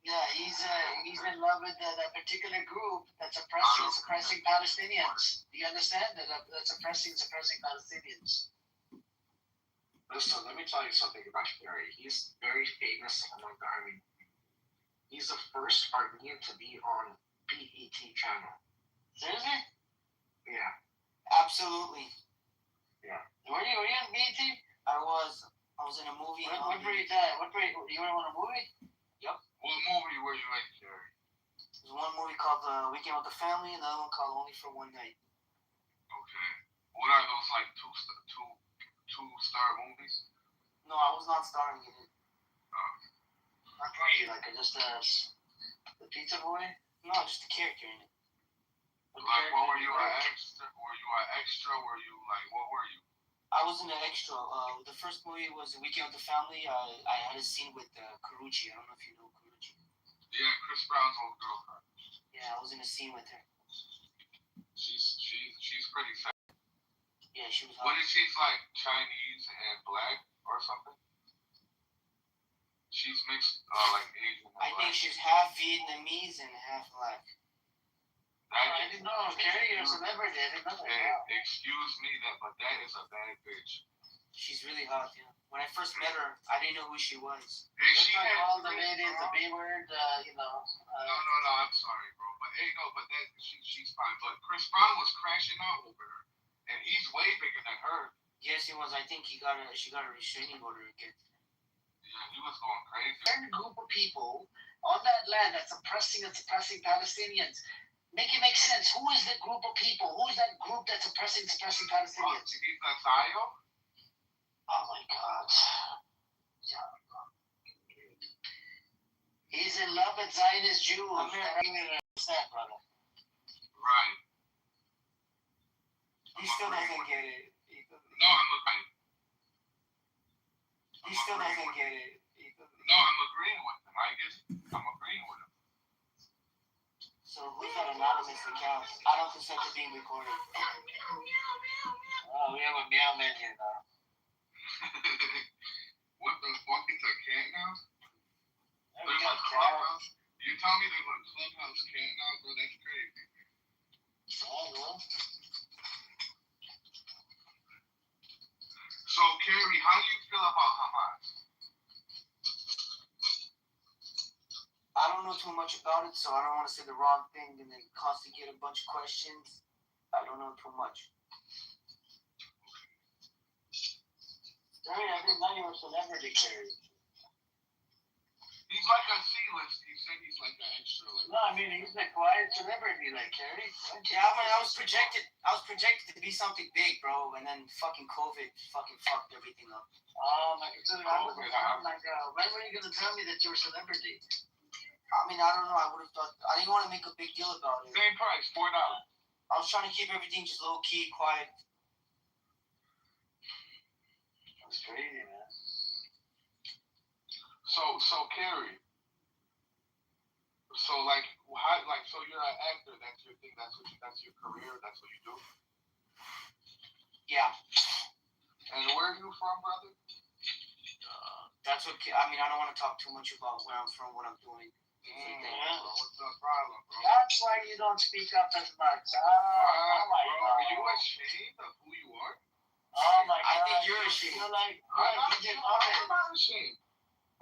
Yeah, he's in love with that particular group that's suppressing Palestinians. Do you understand that's suppressing Palestinians? Listen, let me tell you something about Gary. He's very famous among the Armenian. He's the first Armenian to be on BET channel. Seriously? Yeah. Absolutely. Yeah. Were you on BET? I was in a movie. What breed? You were on a movie? Yep. What movie were you in, Jerry? There's one movie called Weekend with the Family, and another one called Only for One Night. Okay. What are those like two-star movies? No, I was not starring in it. What were you like? Just the pizza boy? No, just the character in it. Like, what were you an extra? Were you an extra? Were you like, what were you? I was in an extra. The first movie was Weekend with the Family. I had a scene with Karuchi. I don't know if you know Karuchi. Yeah, Chris Brown's old girlfriend. Yeah, I was in a scene with her. She's pretty fat. Yeah, she was hot. What is she like? Chinese and black or something? She's mixed, like Asian and I black. think she's half Vietnamese and half black. I didn't know. Kerry, you're a celebrity. I didn't know that. Excuse me, but that is a bad bitch. She's really hot, yeah. When I first met her, I didn't know who she was. Hey, she like had all the ladies, the B word, No, I'm sorry, bro. But she's fine. But Chris Brown was crashing out over her, and he's way bigger than her. Yes, he was. I think she got a restraining order against him. Yeah, he was going crazy. A group of people on that land that's suppressing Palestinians. Make it make sense. Who is the group of people? Who is that group that's suppressing Palestinians? He's a Zio? Oh my God. Yeah. He's in love with Zionist Jews. I don't even understand, brother. Right. He still doesn't get it. No, I'm agreeing. He still doesn't get it. No, I'm agreeing with him. I get it. I'm agreeing with him. So who's that anonymous account? I don't consent to being recorded. Oh, we have a mailman here now. What the fuck is a cat now? We got Clubhouse? You tell me there's a Clubhouse cat now, bro? That's crazy. Oh, well. So, Kerry, how do you feel about Hamas? I don't know too much about it, so I don't want to say the wrong thing and then constantly get a bunch of questions. I don't know too much. Kerry, I didn't know you were a celebrity, Kerry. He's like a C-list. He said he's like an extra. Like, no, I mean, he's a quiet celebrity, like Kerry. Yeah, I mean, I was projected to be something big, bro, and then fucking COVID fucking fucked everything up. Oh, my God. When were you going to tell me that you're a celebrity? I mean, I don't know. I would have thought. I didn't want to make a big deal about it. Same price, $4. I was trying to keep everything just low key, quiet. That's crazy, man. So Kerry. So like, how, like, so you're an actor. That's your thing. That's your career. That's what you do. Yeah. And where are you from, brother? That's okay. I mean, I don't want to talk too much about where I'm from, what I'm doing. What's the problem, bro? That's why you don't speak up as much. Oh my God. Are you ashamed of who you are? Oh my God. I think you're ashamed. You're like, I'm not ashamed.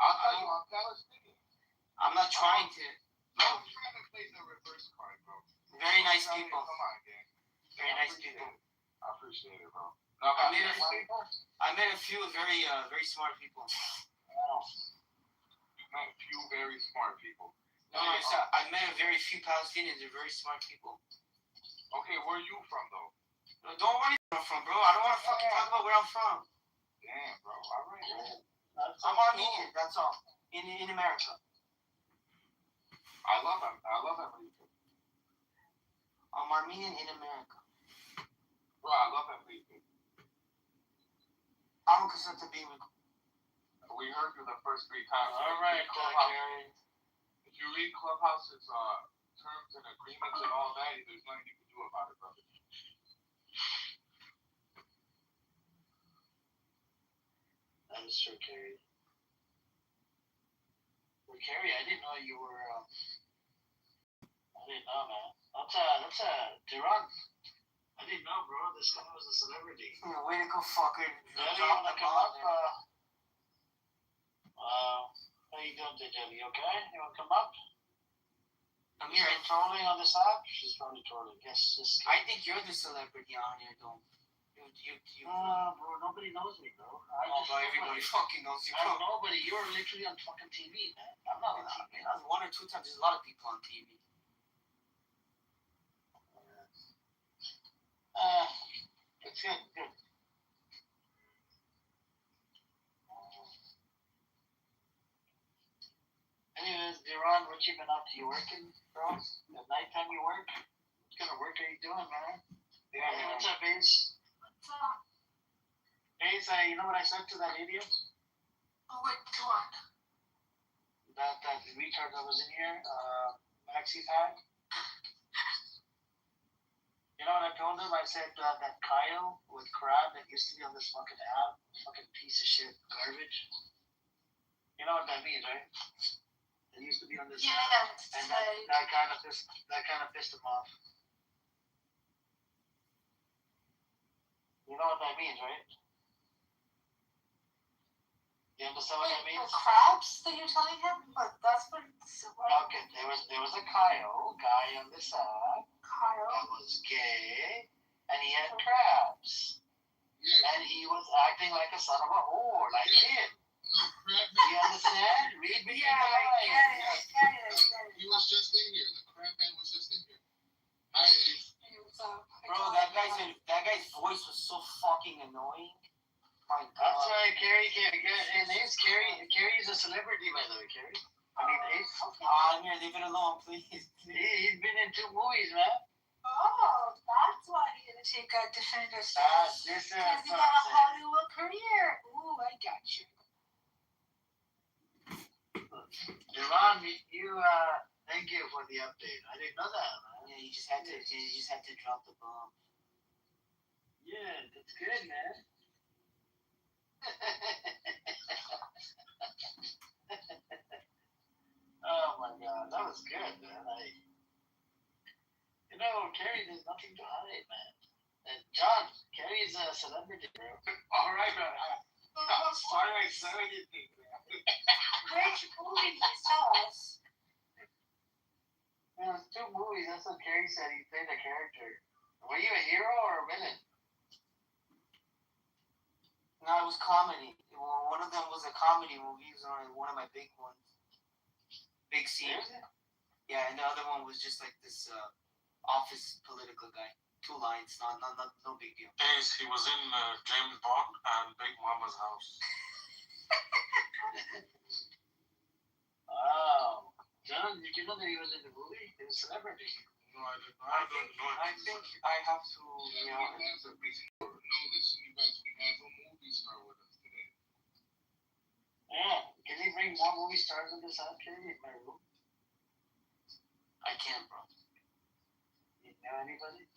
I'll tell you, I'm Palestinian. I'm not trying to. No, I'm trying to play the reverse card, bro. Very nice people. Come on, gang. Very nice people. I appreciate it, bro. No, I met a few very smart people. Wow. You met a few very smart people. No, I met a very few Palestinians. They're very smart people. Okay, where are you from, though? No, don't worry where I'm from, bro. I don't want to fucking talk about where I'm from. Damn, bro. All right. I'm Armenian. That's all. In America. I love America. I'm Armenian in America. Bro, I love America. I don't consider to be with. We heard you the first 3 times. All right, Gary. If you read Clubhouse's terms and agreements and all that, there's nothing you can do about it, brother. That is true, Gary. Well, Gary, I didn't know you were. I didn't know, man. That's a Durant. I didn't know, bro. This guy was a celebrity. Way to go, fucker. Really? You want to come up? How you doing today, Debbie? Okay? You want to come up? I'm here. Trolling on this app? She's probably trolling. Yes. I think you're the celebrity on here, though. Bro, nobody knows me, bro. Everybody fucking knows you, bro. Nobody. You're literally on fucking TV, man. I'm not on TV. That's 1 or 2 times. There's a lot of people on TV. It's good. Anyways, Duran, what you been up to? You working, bro? At nighttime you work? What kind of work are you doing, man? Yeah, hey, what's up, Ace? What's up? Ace, you know what I said to that idiot? Oh, wait, go on. That retard that was in here, Maxi Pack. You know what I told him? I said that Kyle with Crab that used to be on this fucking app, fucking piece of shit garbage. You know what that means, right? It used to be on this app, and that kind of pissed him off. You know what that means, right? You understand what that means? The crabs that you're telling him? But that's what. Okay, there was a Kyle guy on this app. Kyle. That was gay, and he had crabs. Yeah. And he was acting like a son of a whore, like him. You understand? Read me. Yeah, I get it. He was just in here. The crab man was just in here. Hi, Ace. Bro, that guy's voice was so fucking annoying. My God. That's right, Carrie. And Ace, Carrie's a celebrity, by the way, Carrie. I mean, Ace. I'm here. Leave it alone, please. He's been in 2 movies, man. Oh, that's why he didn't take a definitive stance. Because he got a Hollywood career. Ooh, I got you. Duran, thank you for the update. I didn't know that, man. Yeah, you just had to drop the bomb. Yeah, that's good, man. Oh my God, that was good, man. Carrie, there's nothing to hide, man. And John, Carrie's a celebrity, bro. All right, man. I'm sorry I said anything, man. Which movie? Please tell us. There was 2 movies. That's what Carrie said. He played a character. Were you a hero or a villain? No, it was comedy. Well, one of them was a comedy movie. It was one of my big ones. Big scenes. Yeah, and the other one was just like this office political guy. 2 lines, no big deal. Ace, he was in James Bond and Big Mama's House. Oh, John, did you know that he was in the movie? He was a celebrity. No, I didn't. I think I have to. No, listen, you guys, we have a movie star with us today. Yeah, can you bring more movie stars in this app, Katie, in my room? can't, bro. You know anybody?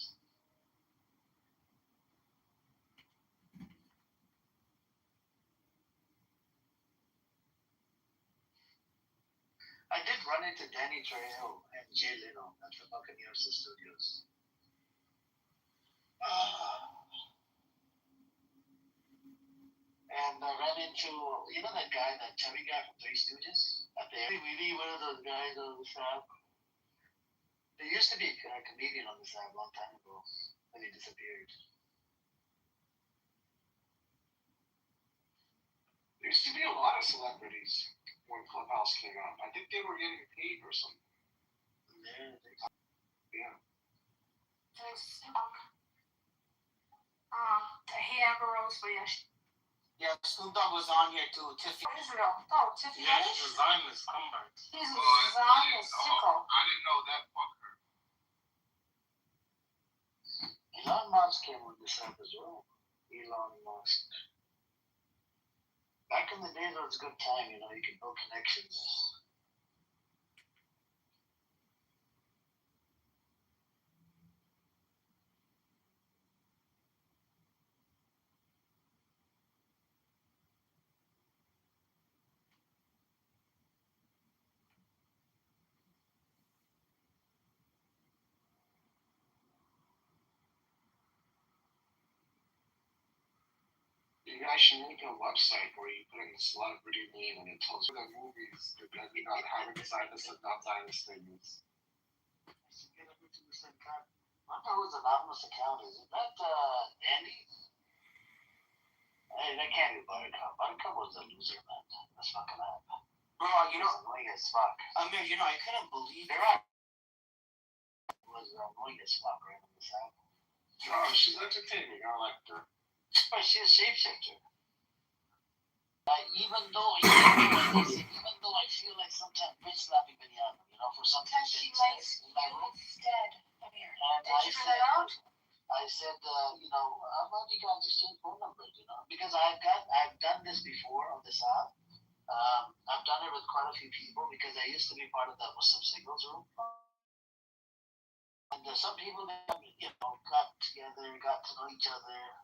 I did run into Danny Trejo and Jay Leno at the Buccaneers Studios. And I ran into, you know that guy, that chubby guy from Three Stooges? At the really one of those guys on the side. There used to be a comedian on the side a long time ago, and he disappeared. There used to be a lot of celebrities when Clubhouse came out. I think they were getting paid or something. Yeah. Hey, Amber Rose, but yeah. Yeah, Snoop Dogg was on here too. Tiffany. Israel. Oh, Tiffany. Yeah, she's a Zionist comeback. He's a Zionist sicko. I didn't know that fucker. Elon Musk came on this app as well. Elon Musk. Back in the day, there was a good time, you know, you could build connections. You guys should make a website where you put in the celebrity name and it tells you the movies, depending on how many Zionist and non-Zionist they use. I don't know whose anonymous account is. Is that Andy? Hey, that can't be Buttercup. Buttercup was a loser, man. That's fucking up. Bro, you know, annoying as fuck. I mean, you know, I couldn't believe it. Was annoying as fuck right on this album. Oh, she's entertaining. I liked her. But she's a shapeshifter. Even though I feel like sometimes bitch slapping Benyamin, you know, for something that She likes you instead, Amir. Did you figure that out? I said, you know, how about you guys exchange phone numbers, you know? Because I've done this before on this app. I've done it with quite a few people because I used to be part of the Muslim Signals room. And some people, you know, got together, got to know each other.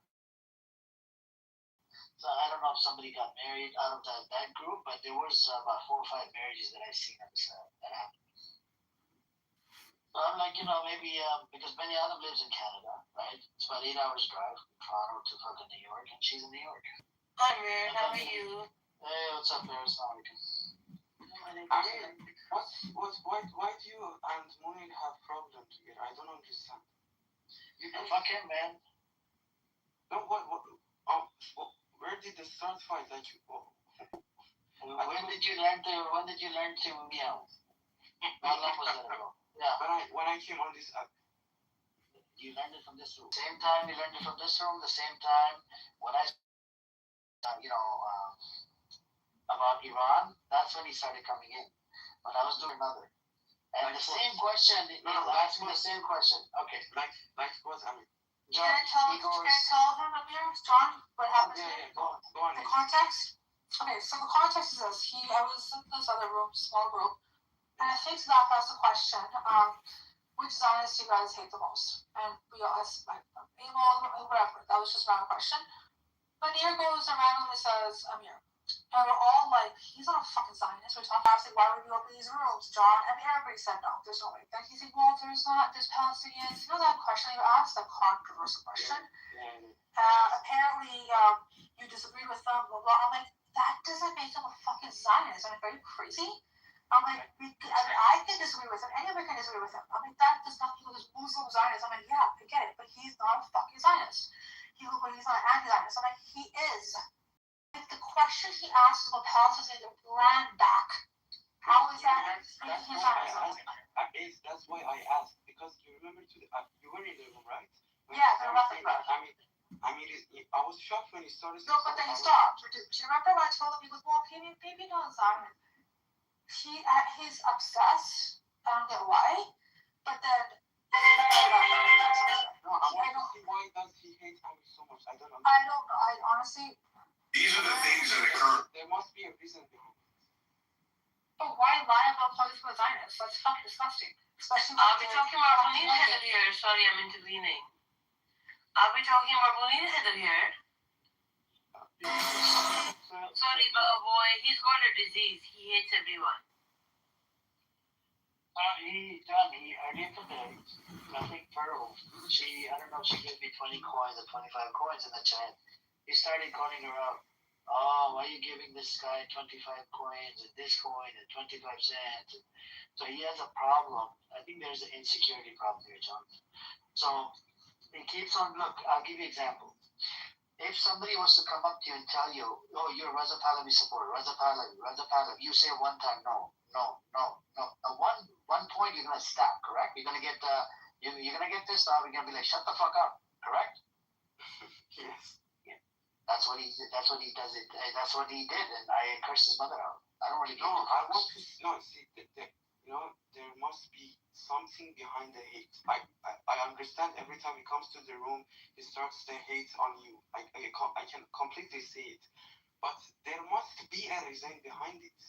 So I don't know if somebody got married out of that group, but there was about 4 or 5 marriages that I've seen on this that happened. So I'm like, you know, maybe because Benny Adam lives in Canada, right? It's about 8 hours drive from Toronto to fucking New York, and she's in New York. Hi, Amir. How are you? Hey, what's up, Paris? How are you? Why do you and Mooney have problems together? I don't understand. You can fuck him, man. No, where did the start fight that you? When did you learn to meow? How long was that ago? Yeah. When I came on this app. You learned it from this room. Same time you learned it from this room. The same time when I, you know, about Iran. That's when he started coming in. When I was doing another. And the same question. No, ask me the same question. Okay. Like what? I mean. John, can I tell him, Amir? John, what happened to him? Go on. The context? Okay, so the context is this. I was in this other room, small group, and I think Zach asked the question, which Zionists do you guys hate the most? And we all asked, like, whatever. That was just a random question. But Amir goes and randomly says, Amir. And we're all like, he's not a fucking Zionist. We're talking about, why would we open these rooms, John? I mean, everybody said no, there's no way. Then he's like, well, there's Palestinians. You know that question you asked, that controversial question? Apparently, you disagree with them, blah, blah. I'm like, that doesn't make him a fucking Zionist. I'm like, are you crazy? I'm like, I can disagree with him. Anyone can disagree with him. I'm like, that does nothing with his Muslim Zionist. I'm like, yeah, I get it, but he's not a fucking Zionist. He's not an anti-Zionist. I'm like, he is. The question he asked is about Palestinians and their land back. How is that? That's why I asked, because you remember you were in the room, right? Yeah, they're nothing right. I I was shocked when he started. No, but then he stopped. Do you remember when I told him, he goes, well, maybe not Zion. He's obsessed. I don't get why. But then why does he hate Amy so much? I don't know. I don't know. I honestly. These are the things that occur. There must be a reason behind it. But why lie about political Zionists? That's fucking disgusting. Especially Are we talking about Buneen Heather here? Sorry, I'm intervening. Are we talking about Buneen Heather here? Sorry, but boy, he's got a disease. He hates everyone. He earlier today, I think Pearl, I don't know, she gave me 20 coins or 25 coins in the chat. He started calling her out. Oh, why are you giving this guy 25 coins and this coin and 25 cents? So he has a problem. I think there's an insecurity problem here, John. So he keeps on, look, I'll give you an example. If somebody was to come up to you and tell you, oh, you're a Raza Pahlavi supporter, Raza Pahlavi, you say one time, no. At one point, you're going to stop, correct? You're going to get you're going to get pissed off. You're going to be like, shut the fuck up, correct? Yes. Yeah. That's what he did. That's what he does. That's what he did, and I cursed his mother out. I don't really know. I want to see there must be something behind the hate. I understand every time he comes to the room, he starts the hate on you. I can completely see it, but there must be a reason behind it.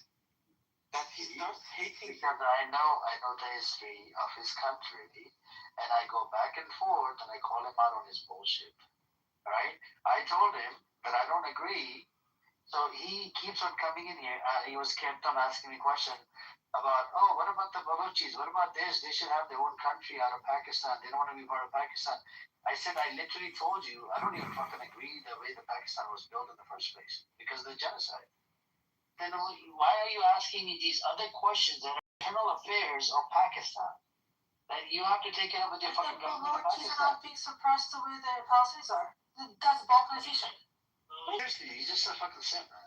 That he starts hating. Because I know the history of his country, and I go back and forth, and I call him out on his bullshit. Right? I told him that I don't agree, so he keeps on coming in here. He kept on asking me questions about, oh, what about the Baluchis? What about this? They should have their own country out of Pakistan. They don't want to be part of Pakistan. I said, I literally told you, I don't even fucking agree the way the Pakistan was built in the first place because of the genocide. Then why are you asking me these other questions that are internal affairs of Pakistan? That you have to take care of with your fucking government of Balochis Pakistan. are not being suppressed the way the Palestinians are. That's balkanization. Seriously, he's just a fucking simp, man.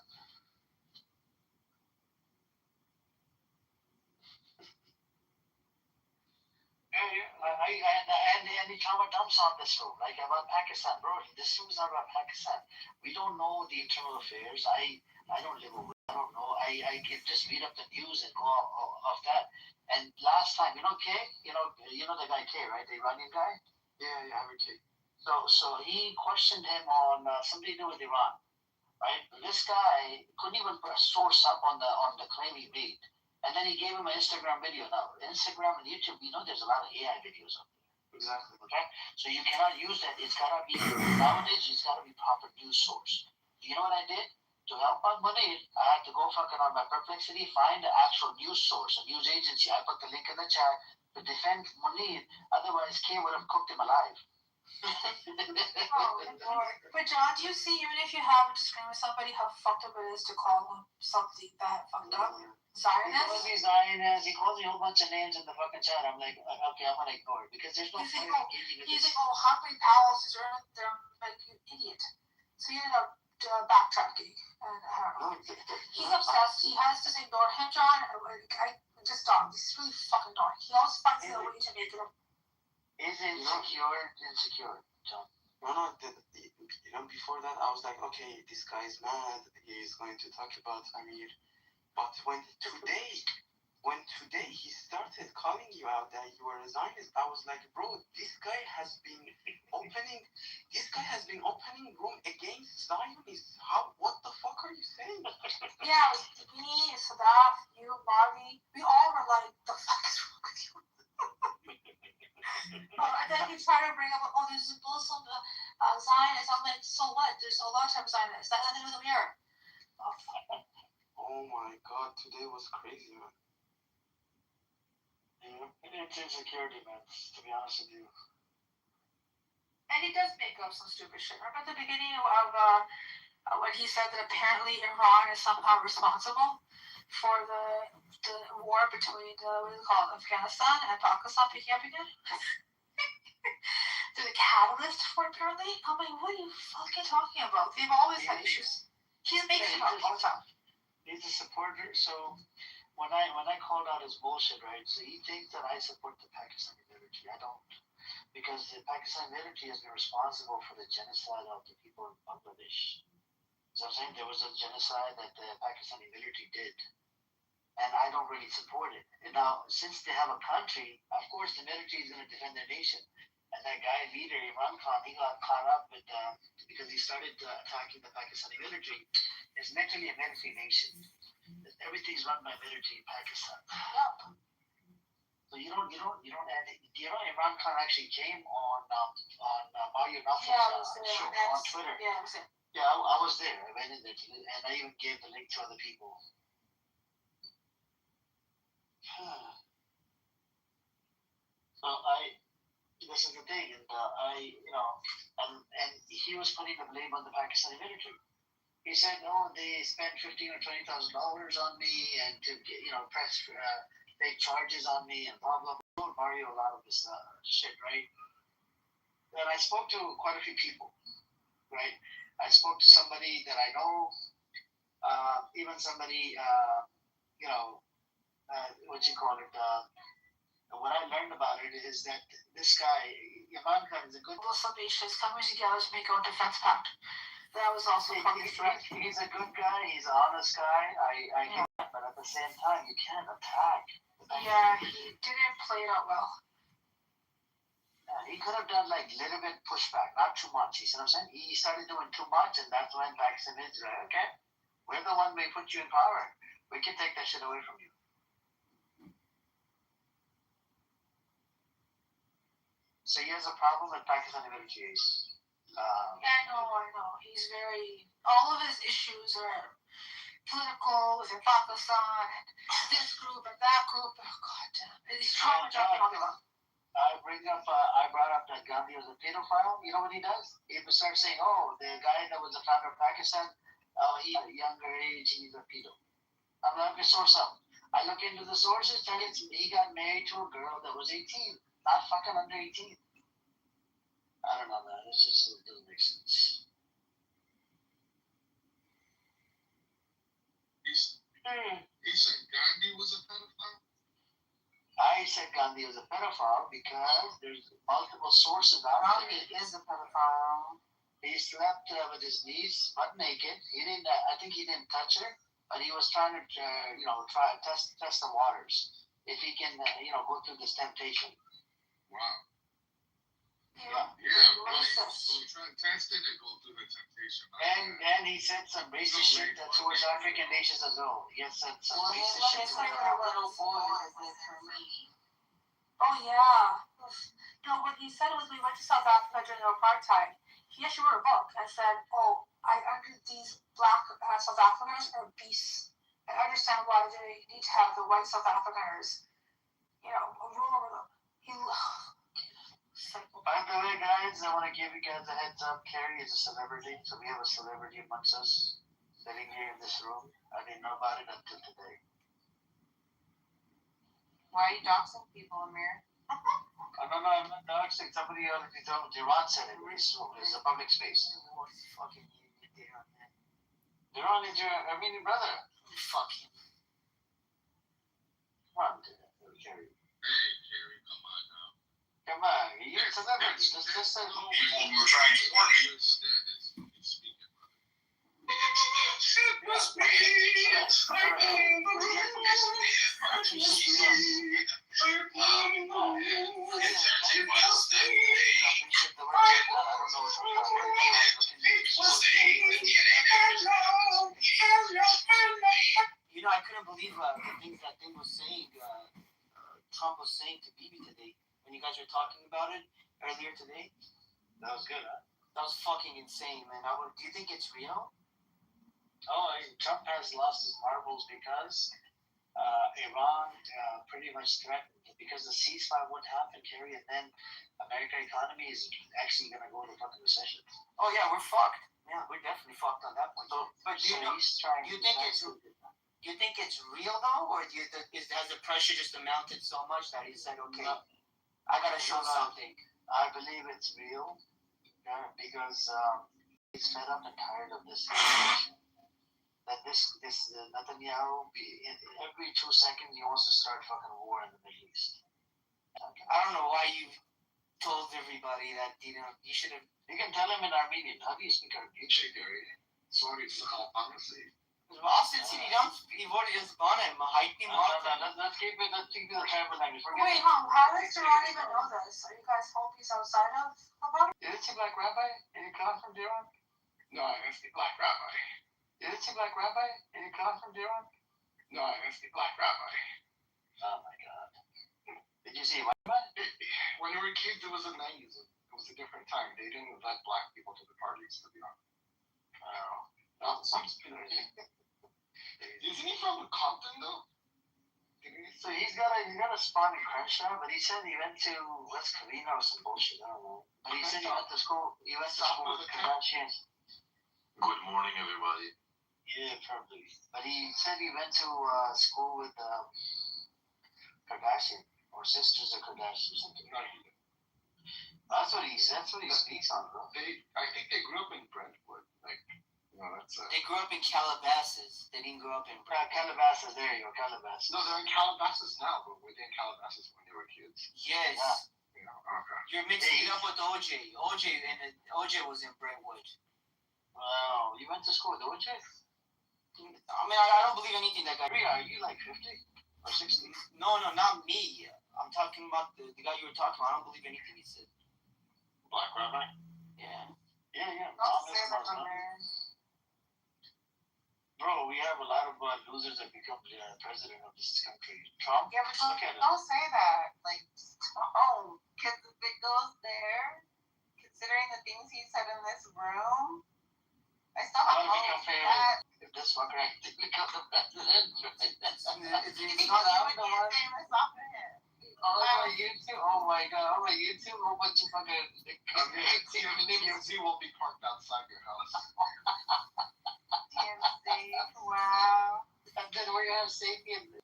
And he throw dumps on this room, like about Pakistan, bro. This room is not about Pakistan. We don't know the internal affairs. I don't live over. I don't know. I can just read up the news and go off that. And last time, you know Kay, you know the guy Kay, right? The Iranian guy. Yeah, I would say. So he questioned him on something to do with Iran, right? This guy couldn't even source up on the claim he made. And then he gave him an Instagram video. Now, Instagram and YouTube, there's a lot of AI videos up there. Exactly. Okay? So you cannot use that. It's got to be, nowadays, it's got to be proper news source. You know what I did? To help out Munir, I had to go fucking on my Perplexity, find the actual news source, a news agency. I put the link in the chat to defend Munir. Otherwise, Kay would have cooked him alive. But John, do you see, even if you have a disagreement with somebody, how fucked up it is to call them something that fucked up? Zionist? He calls me a whole bunch of names in the fucking chat. I'm like, okay, I'm gonna ignore it because there's no point in engaging with He's this. like, oh, hungry palaces are they're like you idiot. So he ended up backtracking, and I don't know. He's obsessed. He has to ignore him, John. I just don't. He's really fucking dark. He always finds a way to make it up. Is insecure, John? No, before that, I was like, okay, this guy's mad. He's going to talk about Amir. But when today he started calling you out that you were a Zionist, I was like, bro, this guy has been opening room against Zionists. What the fuck are you saying? Yeah, me, Sadat, you, Marley, we all were like, the fuck is wrong with you? And then he tried to bring up, oh, there's a Muslim Zionist. I'm like, so what? There's a lot of Zionists. That had to do with the mirror. Oh my god, today was crazy, man. Yeah, it's insecurity, man, to be honest with you. And he does make up some stupid shit. Remember at the beginning of when he said that apparently Iran is somehow responsible for the war between Afghanistan and Pakistan picking up again? They're the catalyst for it, apparently. I'm like, what are you fucking talking about? They've always had issues. He's making it up all the time. He's a supporter. So when I called out his bullshit, right? So he thinks that I support the Pakistani military. I don't, because the Pakistani military has been responsible for the genocide of the people in Bangladesh. So I'm saying there was a genocide that the Pakistani military did, and I don't really support it. And now, since they have a country, of course the military is going to defend their nation. And that guy leader, Imran Khan, he got caught up with because he started attacking the Pakistani military. It's literally a military nation. Everything's run by military in Pakistan. Yep. So Imran Khan actually came on Mario Naf's show on Twitter. Yeah, I was there. Yeah, I was there. I went in there, and I even gave the link to other people. So this is the thing, and and he was putting the blame on the Pakistani military. He said, "Oh, they spent $15,000 or $20,000 on me, and to press fake charges on me, and blah blah blah." Told Mario a lot of this shit, right? And I spoke to quite a few people, right? I spoke to somebody that I know, even somebody, what you call it. What I learned about it is that this guy, Imran Khan, is a good. Muslim nations coming together to make our defense pact. That was also correct. He's a good guy. He's an honest guy. I get that, but at the same time, you can't attack. Yeah, he didn't play it out well. He could have done like a little bit pushback, not too much. You see what I'm saying? He started doing too much, and that's when Pakistan is right. Okay, we're the one may put you in power. We can take that shit away from you. So he has a problem with Pakistani military. I know. He's very. All of his issues are political within Pakistan, and this group and that group. Oh God damn! He's trying to jump on the run. I brought up that Gandhi was a pedophile. You know what he does? He starts saying, "Oh, the guy that was the founder of Pakistan, he's at a younger age, he's a pedo." I'm like, "Okay, source up." I look into the sources, and he got married to a girl that was 18, not fucking under 18. I don't know, man. It doesn't make sense. He said Gandhi was a pedophile? I said Gandhi was a pedophile because there's multiple sources out there. Gandhi is a pedophile. He slept with his niece, butt naked. He didn't. I think he didn't touch her, but he was trying to, test the waters if he can, go through this temptation. Wow. Yeah. So try to test it and go through the temptation. And he said some racist shit towards African nations as well. He had said some racist shit. Little boy with her knee. Oh yeah. No, what he said was we went to South Africa during apartheid. He actually wrote a book and said, "Oh, these black South Africans are beasts. I understand why they need to have the white South Africans, rule over them." By the way, guys, I want to give you guys a heads up. Carrie is a celebrity, so we have a celebrity amongst us sitting here in this room. I didn't know about it until today. Why are you doxing people, Amir? No, I'm not doxing. Somebody already told me. Deron said it. It's a public space. Fucking Deron is your Armenian brother. Fuck him. Come on, Carrie. Hey, Carrie, come on now. Come on, you're a celebrity. Just say People were trying to warn you. He's speaking, brother. It must be I couldn't believe the things that thing was saying. Trump was saying to Bibi today when you guys were talking about it earlier today. That was good, huh? That was fucking insane, man. Do you think it's real? Trump has lost his marbles because Iran pretty much threatened because the ceasefire won't happen, Kerry, and then American economy is actually going to go into fucking recession. Oh yeah, we're fucked. Yeah, we're definitely fucked on that point. But do you think it's real though, or has the pressure just amounted so much that he said, okay, I gotta show something? I believe it's real, because he's fed up and tired of this situation. That this Netanyahu, every 2 seconds he wants to start fucking war in the Middle East. I don't know why you told everybody that you should have. You can tell him in Armenian. How do you speak Armenian? Sorry, honestly. Austin City, he voted his bonnet. Let's keep it the tribal language. Wait, how does Deron even know this? Are you guys homies outside of about it? Is it a black rabbi? Any come from Deron? No, it's the black rabbi. Is it a black rabbi? Any come from Deron? No, it's the black rabbi. Oh my God. Did you see what? When we were kids, it was the 90s. It was a different time. They didn't let black people to the parties, to be honest. Isn't he from Compton though? So he's got a spot in Crenshaw, but he said he went to West Covina or some bullshit. I don't know. But he said he went to school. He went to school with Kardashians. Good morning, everybody. Yeah, probably. But he said he went to school with Kardashian or sisters of Kardashian or something. That's what he speaks on, bro. I think they grew up in Brentwood. They grew up in Calabasas. They didn't grow up in Calabasas. There you go, Calabasas. No, they're in Calabasas now, but were they in Calabasas when they were kids? Yes. Yeah. Okay. You're mixing it up with OJ. OJ was in Brentwood. Wow, you went to school with OJ? I mean, I don't believe anything that guy. Are you like 50 or 60? No, not me. I'm talking about the guy you were talking about. I don't believe anything he said. Black Rabbi? Yeah. Don't say that, man. Bro, we have a lot of losers that become president of this country. Trump? Yeah, but don't say that. Like, oh, because if it goes there, considering the things he said in this room, I still have hope that if this fucker actually becomes the president, it's not that the one. Famous off of him. On YouTube, oh my god, on YouTube, a whole bunch of fucking TMZ will be parked outside your house. TMZ, wow. And then we're gonna have Sapien.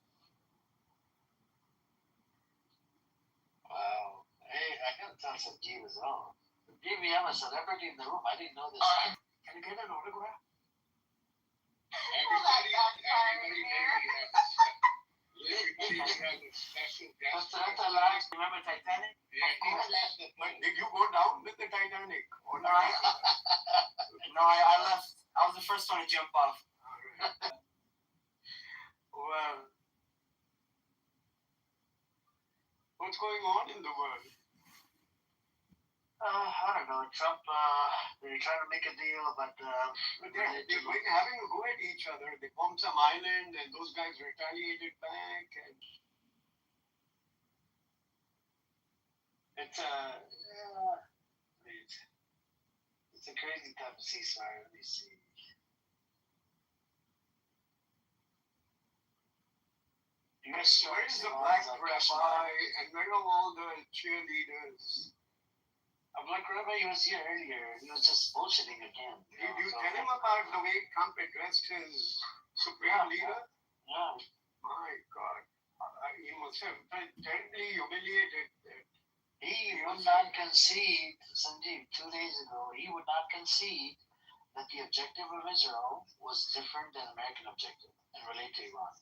Wow. Hey, I gotta tell some G as well. G, we have a celebrity in the room. I didn't know this. Can you get an autograph? Everybody has a special guest. Remember Titanic? Did you go down with the Titanic? Or No, I left. I was the first one to jump off. Well, what's going on in the world? I don't know. Trump, they're trying to make a deal, but they're having a go at each other. They bombed some island, and those guys retaliated back. And it's a crazy type of ceasefire. Let me see. Where's the black rabbi, and where are all the cheerleaders? A black rabbi was here earlier. He was just bullshitting again. Did you tell him about the way Trump addressed his supreme leader? Yeah. My God. He must have been terribly humiliated. He would not concede, Sanjeev, 2 days ago, he would not concede that the objective of Israel was different than American objective and relate to Iran.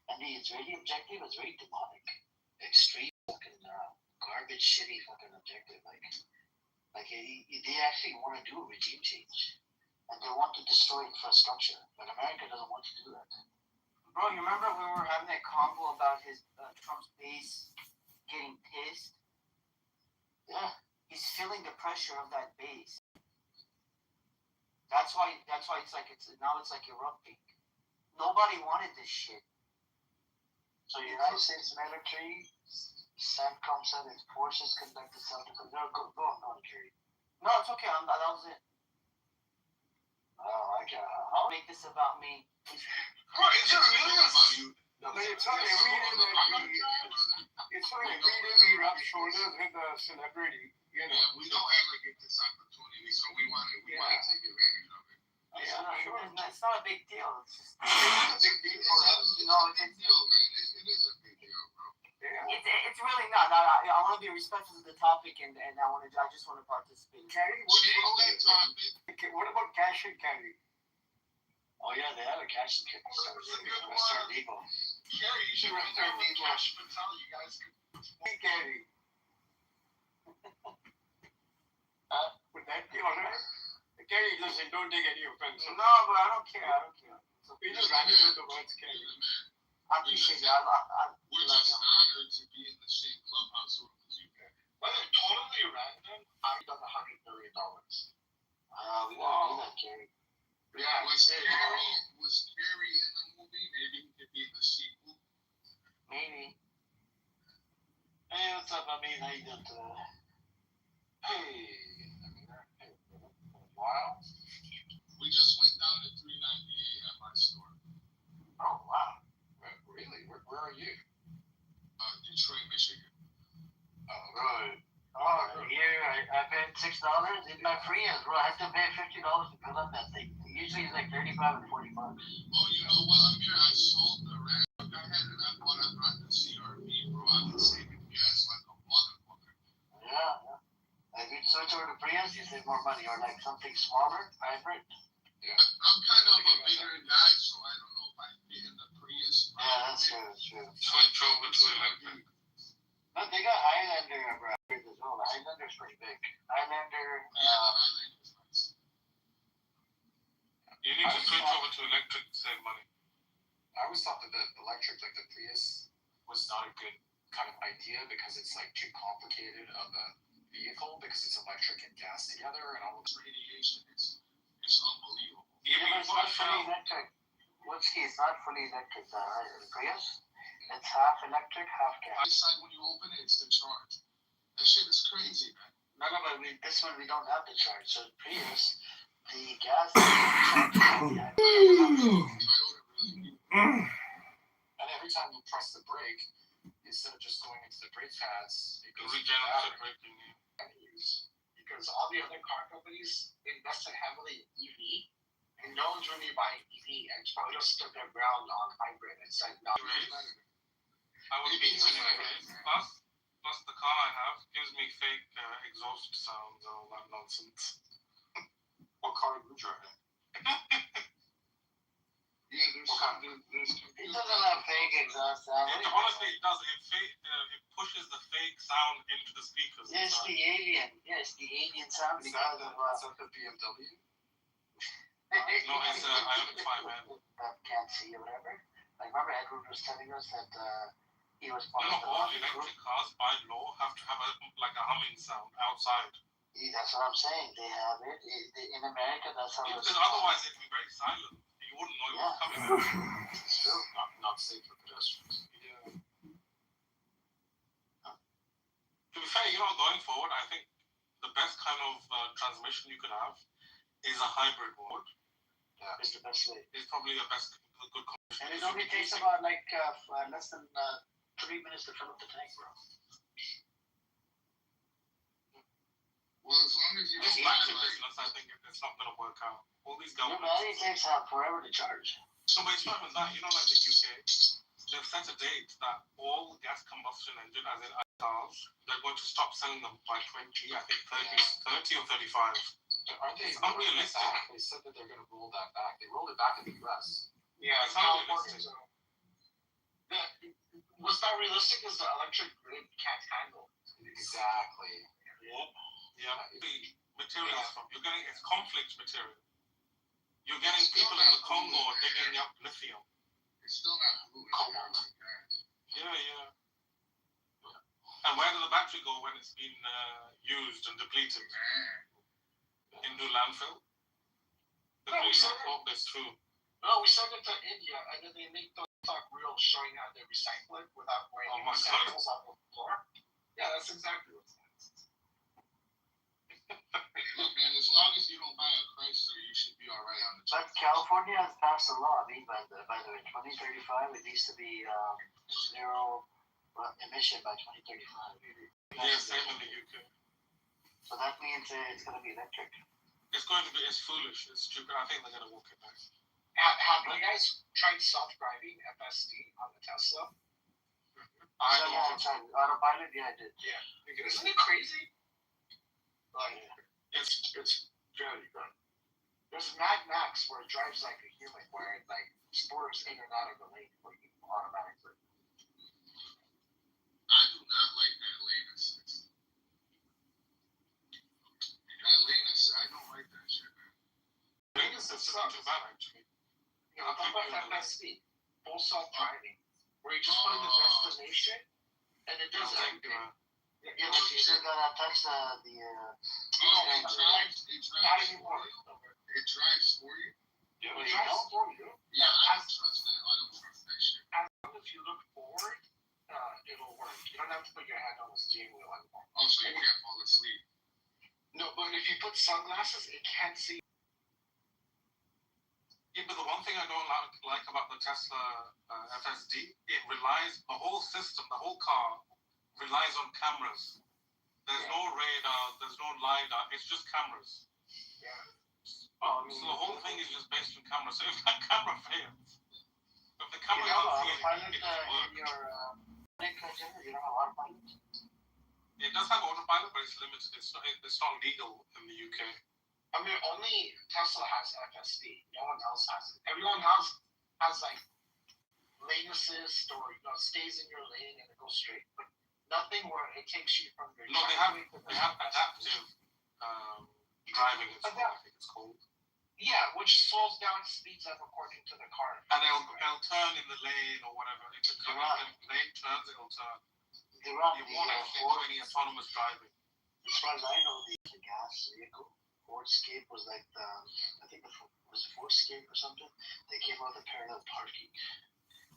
And the Israeli objective is very demonic. Extreme fucking garbage, shitty fucking objective. They actually want to do a regime change. And they want to destroy infrastructure. But America doesn't want to do that. Bro, you remember when we were having that convo about his Trump's base getting pissed? Yeah. He's feeling the pressure of that base. That's why it's like erupting. Nobody wanted this shit. So the United States military, CENTCOM said its forces conducted self-defense. No, go on, Kerry. No, it's okay. That was it. Oh, I'll make this about me. It's really about you. It's funny, we rub shoulders with a celebrity. You know, we don't ever get this opportunity, so we want to take advantage of it. It's not a big deal. It's just a big deal for us. It's a big deal, man. It is a big deal, bro. It's really not. I want to be respectful of the topic, and I just want to participate. Carrie, what about cash and carry? Oh yeah, they have a cash and carry. Western Depot. Carrie, you should run there with cash and tell you guys can carry. Would that be alright? Carrie, listen, don't take any offense. No, but I don't care. So we just ran into the words carry. I appreciate it. We're just honored to be in the same clubhouse with you. Whether totally random, I've done $100 million. We gotta do that, Carrie. Yeah, was Carrie in the movie? Maybe he could be in the sequel. Maybe. Wayne, how you doing today? Hey, wow. We just went down to 398 at my store. Oh, wow. Really? Where are you? Detroit, Michigan. Oh, good. Oh, here I paid $6 in my Prius, bro. I had to pay $50 to fill up that thing. Usually it's like $35 and $40. Oh, you know what, Amir? I sold the Ram I had and I brought the CRV, bro. I've been saving gas like a motherfucker. Yeah. If you switch over to Prius, you save more money, or like something smaller, hybrid. Yeah. I'm kind of a bigger guy, so I don't know if I fit in the Prius. Yeah, that's true. Switch over to electric. But they got Highlander hybrids as well. The Highlander's pretty big. Highlander. Highlander's nice. You need to switch over to electric to save money. I always thought that the electric, like the Prius, was not a good kind of idea because it's like too complicated of a vehicle because it's electric and gas together and all this radiation. It's unbelievable. Yeah, but it's not fully electric. It's not fully electric, the Prius. It's half electric, half gas. Inside when you open it, it's the charge. That shit is crazy, man. No, but this one we don't have the charge. So Prius, the gas is and every time you press the brake, instead of just going into the brake pads, it goes into regenerative braking. Because all the other car companies invested heavily in EV, and no one's really buying EV, and so just stood their ground on hybrid and said no. I was being plus the car I have gives me fake exhaust sounds and all that nonsense. What car are you driving? Yeah, there's It doesn't have fake exhaust sound. Honestly, it does. It pushes the fake sound into the speakers. Yes, the alien. Yes, the alien sound Is because that of the BMW? No, it's IM5N. that can't see or whatever. Like, remember Edward was telling us that he was part You know, of all the electric cars by law have to have a humming sound outside. That's what I'm saying. They have it. In America, that's how Because otherwise it'd be very silent. You wouldn't know it was coming. It's true. Not safe for pedestrians. Yeah. To be fair, going forward, I think the best kind of transmission you could have is a hybrid mode. Yeah, it's the best way. It's probably a good combination. And it only takes about less than 3 minutes to fill up the tank, bro. Well, as long as you don't buy business, I think it's not going to work out. All these governments. It takes forever to charge. So, but it's not even that. Like the UK, they've set a date that all gas combustion engine, as in cars, they're going to stop selling them by 30 or 35. Aren't they? It's unrealistic. They said that they're going to roll that back. They rolled it back in the US. Yeah, it's unrealistic. What's not realistic is the electric grid can't handle. Exactly. Yeah. Materials from it's conflict material. You're getting people in the Congo digging up lithium. It's still not cobalt. Yeah. And where does the battery go when it's been used and depleted? Into landfill? That's true. No, we send it to India, and then they make those reels showing how they recycle it without wearing recyclables on the floor. Yeah, that's exactly what's Look, man, as long as you don't buy a Chrysler, you should be all right on the But California has passed a law. By the way, 2035, it needs to be zero emission by 2035. Yeah, same in the UK. So that means it's going to be electric. It's foolish. It's stupid. I think they're going to walk it back. Have you guys tried self-driving FSD on the Tesla? I tried autopilot. Yeah, I did. Yeah. Isn't it crazy? Like, it's very good. There's Mad Max where it drives like a human, where it like swerves in and out of the lane for you automatically. I do not like that lane assist. That lane assist, I don't like that shit, man. Lane assist isn't too bad, actually. I'm talking about FSD, full self-driving, where you just put in the destination and it does everything. Yeah, but you still gotta touch the it drives not anymore. It drives for you? Yeah, it drives for you. Yeah, I don't trust that. I don't trust that shit. As long as you look forward, it'll work. You don't have to put your hand on the steering wheel anymore. Also, you can't fall asleep. No, but if you put sunglasses, it can't see. Yeah, but the one thing I don't like about the Tesla FSD, it relies, the whole system, the whole car relies on cameras. There's no radar, there's no LiDAR, it's just cameras. Yeah. So the whole thing is just based on cameras. So if that camera fails, if the camera you have can't see autopilot it doesn't work. in your you don't have autopilot? It does have autopilot, but it's limited. It's not legal in the UK. I mean, only Tesla has FSD. No one else has it. Everyone else has like lane assist or stays in your lane and it goes straight. But nothing where it takes you from your. No, they have adaptive driving. I think it's called. Yeah, which slows down, speeds up according to the car. And it'll turn in the lane or whatever. If the lane turns, it'll turn. You won't actually do any autonomous driving. As far as I know, the gas vehicle. Ford Escape was like I think was Ford Escape or something. They came out with parallel parking.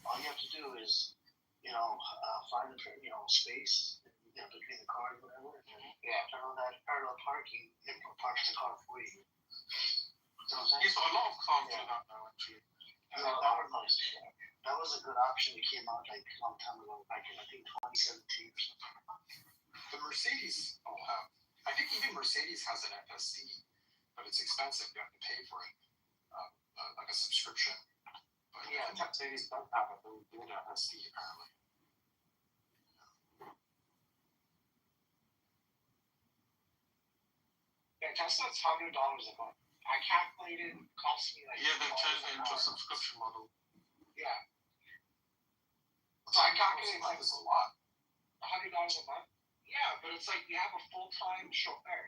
All you have to do is, find the space, between the cars, whatever. Turn on that parallel parking, and parks the car for you. So a lot of cars do that now, actually. That was a good option that came out like a long time ago, back in I think 2017 or something. The Mercedes I think even Mercedes has an FSD, but it's expensive. You have to pay for it, like a subscription. But yeah, Mercedes does have a really good FSD apparently. Yeah, Tesla's $100 a month. I calculated, it costs me like. Yeah, they've changed it into a subscription model. Yeah. So I calculated like it's a lot. $100 a month. Yeah, but it's like you have a full-time chauffeur.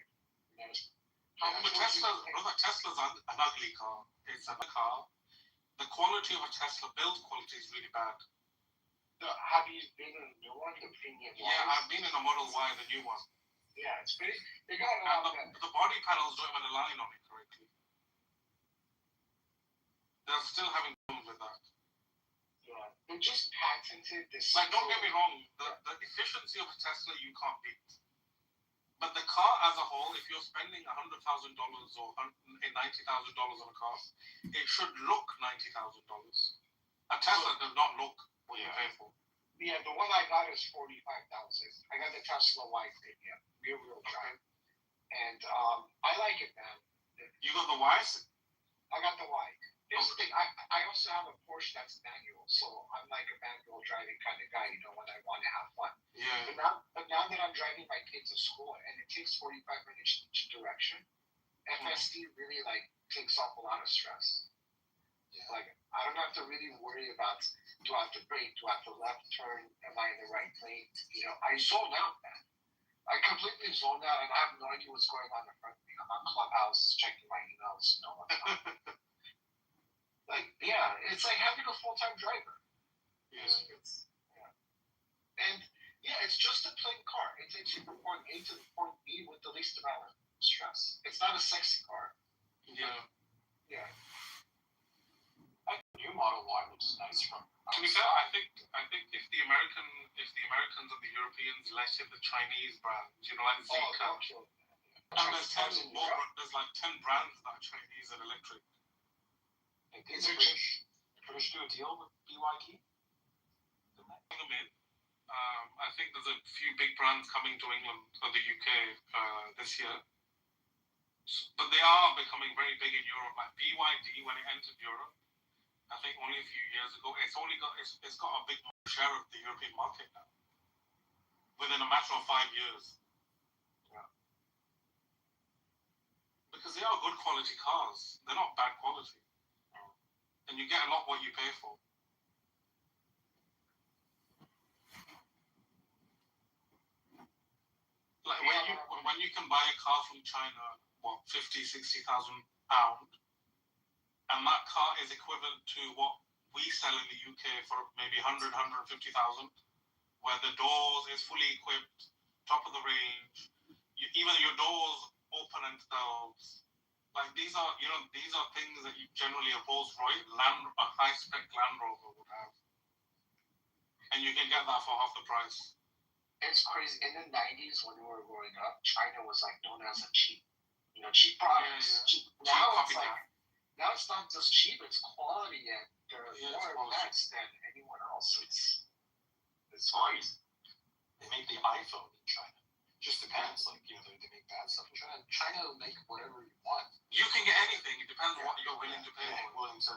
Tesla's an ugly car. It's a car. The quality of a Tesla build quality is really bad. Have you been in a new one, the premium one? Yeah, I've been in a Model Y, the new one. Yeah, it's pretty. They got a lot of the body panels don't even align on it correctly. They're still having problems with that. Yeah, they just patented this. Like, don't get me wrong, the efficiency of a Tesla you can't beat. But the car as a whole, if you're spending $100,000 or $90,000 on a car, it should look $90,000. A Tesla does not look what you pay for. Yeah, the one I got is $45,000. I got the Tesla Y Premium, rear-wheel drive, and I like it, man. You got the Y? I got the Y. Here's the thing, I also have a Porsche that's manual, so I'm like a manual driving kind of guy, when I want to have fun. Yeah. But now that I'm driving my kids to school and it takes 45 minutes each direction, FSD really takes off a lot of stress. Yeah. Like, I don't have to really worry about, do I have to brake, do I have to left turn, am I in the right lane? I zone out, man. I completely zone out and I have no idea what's going on in front of me. I'm on Clubhouse checking my emails, whatnot. It's like having a full-time driver. Yeah. And it's just a plain car. It takes you from point A to point B with the least amount of stress. It's not a sexy car. Yeah. Yeah. The new Model Y looks nice from. To be fair, I think if the Americans and the Europeans let in the Chinese brands, like Zeekr, and there's 10 brands that are Chinese and electric. Did British do a deal with BYD? I think there's a few big brands coming to England or the UK this year. But they are becoming very big in Europe. Like BYD, when it entered Europe, I think only a few years ago, it's got a big share of the European market now. Within a matter of 5 years. Yeah. Because they are good quality cars. They're not bad quality. And you get a lot what you pay for. Like when you can buy a car from China, £50,000, £60,000, and that car is equivalent to what we sell in the UK for maybe 100,000, 150,000, where the doors is fully equipped, top of the range, even your doors open themselves. Like these are things that you generally a Rolls-Royce, a high-spec Land Rover would have, and you can get that for half the price. it's crazy. In the 90s, when we were growing up, China was like known as a cheap products. Cheap. Now it's like, now it's not just cheap; it's quality, and they're more advanced than anyone else. It's crazy. They make the iPhone in China. Just depends. Like, they make bad stuff in China. China will make whatever you want. You can get anything. It depends on what you're willing to pay. Willing to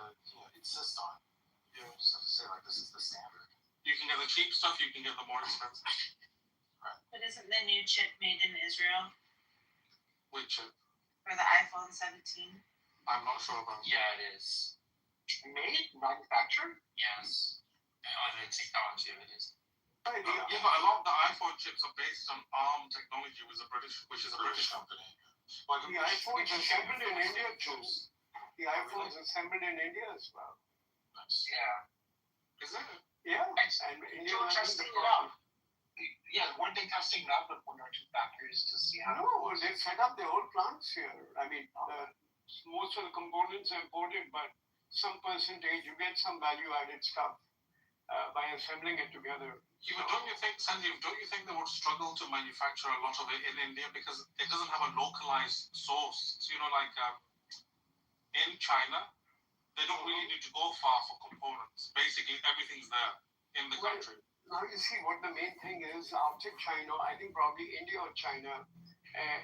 insist on. You just have to say, like, this is the standard. You can get the cheap stuff. You can get the more expensive. But isn't the new chip made in Israel? Which chip? For the iPhone 17? I'm not sure about. Yeah, it is. Made? Manufactured? Yes. And the technology of it is. Yeah, but a lot of the iPhone chips are based on ARM technology, which is a British company. Like the iPhone's assembled in India too. The iPhone's assembled in India as well. Yeah. Is it? Yeah. And India testing it out. Yeah, weren't they testing it out with 1 or 2 factories to see how? No, they set up their own plants here. I mean, most of the components are imported, but some percentage you get some value-added stuff by assembling it together. Yeah, but don't you think, Sanjeev, they would struggle to manufacture a lot of it in India because it doesn't have a localized source? So, in China, they don't really need to go far for components. Basically, everything's there in the country. Now, you see what the main thing is after China, I think probably India or China.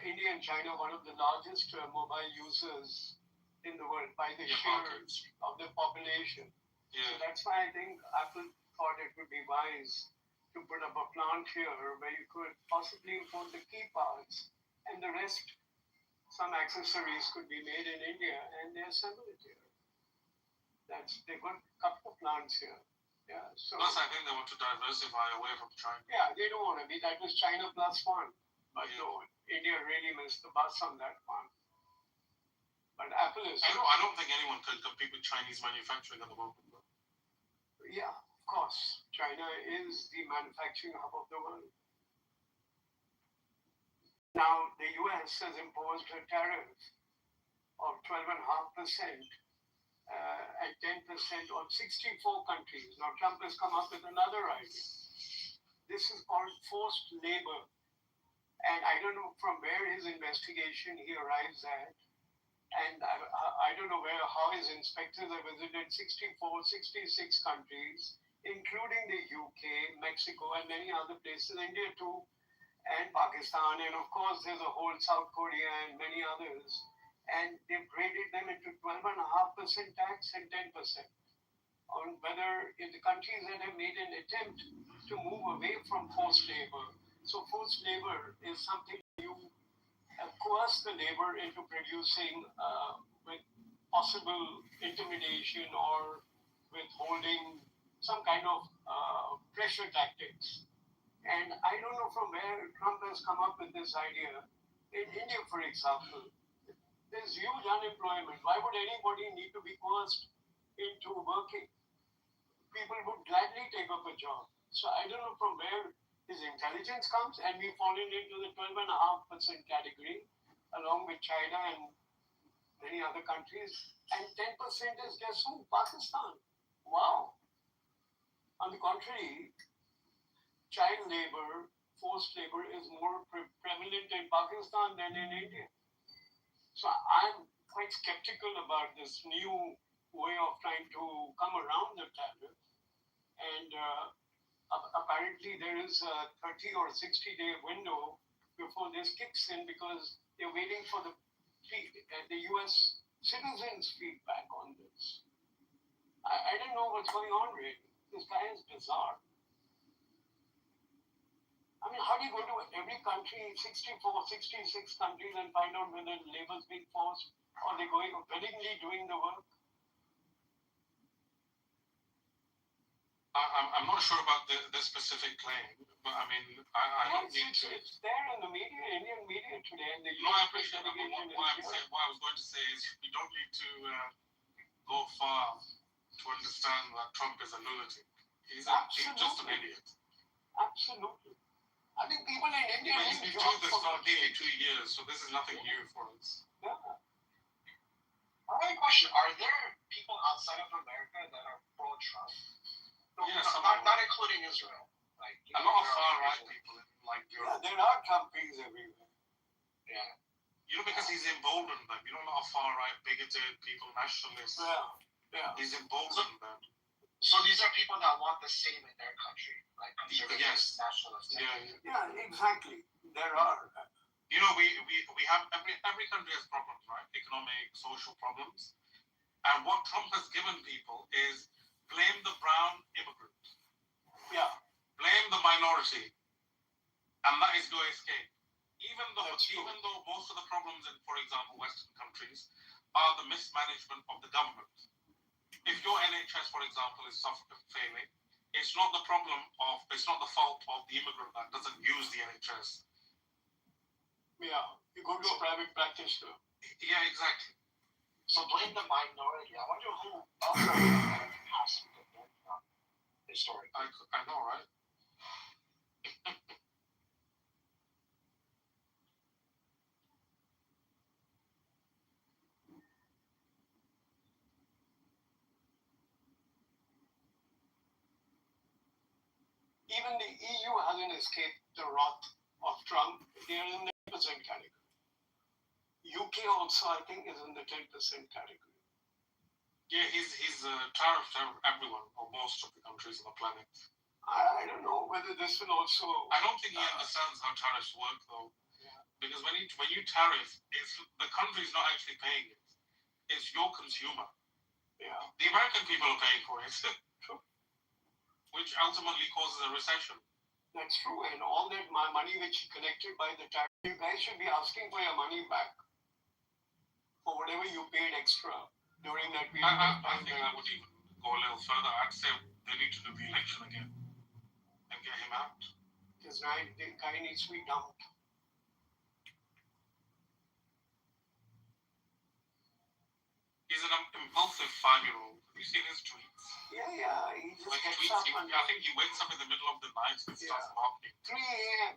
India and China, one of the largest mobile users in the world by the share of the population. Yeah. So that's why I think Apple thought it would be wise to put up a plant here where you could possibly import the key parts and the rest, some accessories could be made in India and they assemble it here. They've got a couple of plants here. Yeah. So plus, I think they want to diversify away from China. Yeah, they don't want to be. That was China plus one. But no, India really missed the bus on that one. But Apple is. I don't think anyone can compete with Chinese manufacturing at the moment. Yeah, of course. China is the manufacturing hub of the world. Now, the US has imposed a tariff of 12.5% and 10% on 64 countries. Now, Trump has come up with another idea. This is called forced labor. And I don't know from where his investigation he arrives at. And I don't know how his inspectors have visited 66 countries, including the UK, Mexico, and many other places, India too, and Pakistan, and of course there's a whole South Korea and many others. And they've graded them into 12.5% tax and 10% on whether if the countries that have made an attempt to move away from forced labor. So forced labor is something you coerce the labor into producing with possible intimidation or withholding some kind of pressure tactics. And I don't know from where Trump has come up with this idea. In India, for example, there's huge unemployment. Why would anybody need to be coerced into working? People would gladly take up a job. So I don't know from where his intelligence comes, and we've fallen into the 12.5% category, along with China and many other countries. And 10% is guess who? Pakistan. Wow. On the contrary, child labor, forced labor is more prevalent in Pakistan than in India. So I'm quite skeptical about this new way of trying to come around the tariff. And apparently there is a 30 or 60-day window before this kicks in because they're waiting for the US citizens' feedback on this. I don't know what's going on really. This guy is bizarre. I mean, how do you go to every country, 64, 66 countries and find out whether labor's being forced or they're going willingly doing the work? I'm not sure about the specific claim, but I mean, I don't need to. It's there in the media, Indian media today. And the I appreciate that. What I was going to say is we don't need to go far to understand that Trump is a lunatic. He's just an idiot. Absolutely. I think people in India he's been doing this for nearly 2 years, so this is nothing new for us. Yeah. I have a question. Are there people outside of America that are pro-Trump? Yes, not including Israel. Like, a lot of far-right people in like Yeah, Europe. there are Trumpies everywhere. Yeah. Because he's emboldened them. A lot of far-right, bigoted people, nationalists. Yeah. He's emboldened them. So these are people that want the same in their country, like conservatives, nationalists. Yeah, exactly. There are. We have every country has problems, right? Economic, social problems. And what Trump has given people is blame the brown immigrant. Yeah. Blame the minority. And that is your escape. Even though most of the problems in, for example, Western countries are the mismanagement of the government. If your NHS, for example, is failing, it's not the fault of the immigrant that doesn't use the NHS. Yeah, you go to a private practitioner. Yeah, exactly. So blame the minority. I wonder who else has to blame from historically. I know, right? Even the EU hasn't escaped the wrath of Trump. They're in the 10% category. UK also, I think, is in the 10% category. Yeah, he's tariffed everyone, or most of the countries on the planet. I don't know whether this will also. I don't think he understands how tariffs work, though. Yeah. Because when you tariff, the country's not actually paying it. It's your consumer. Yeah. The American people are paying for it. Which ultimately causes a recession. That's true, and all that money which you collected by the tax, you guys should be asking for your money back for whatever you paid extra during that period. I think I would even go a little further. I'd say they need to do the election again and get him out. This guy needs to be dumped. He's an impulsive 5-year-old. Have you seen his tweets? Yeah. He just when gets he tweets, up. I think he wakes up in the middle of the night and starts barking. 3 a.m.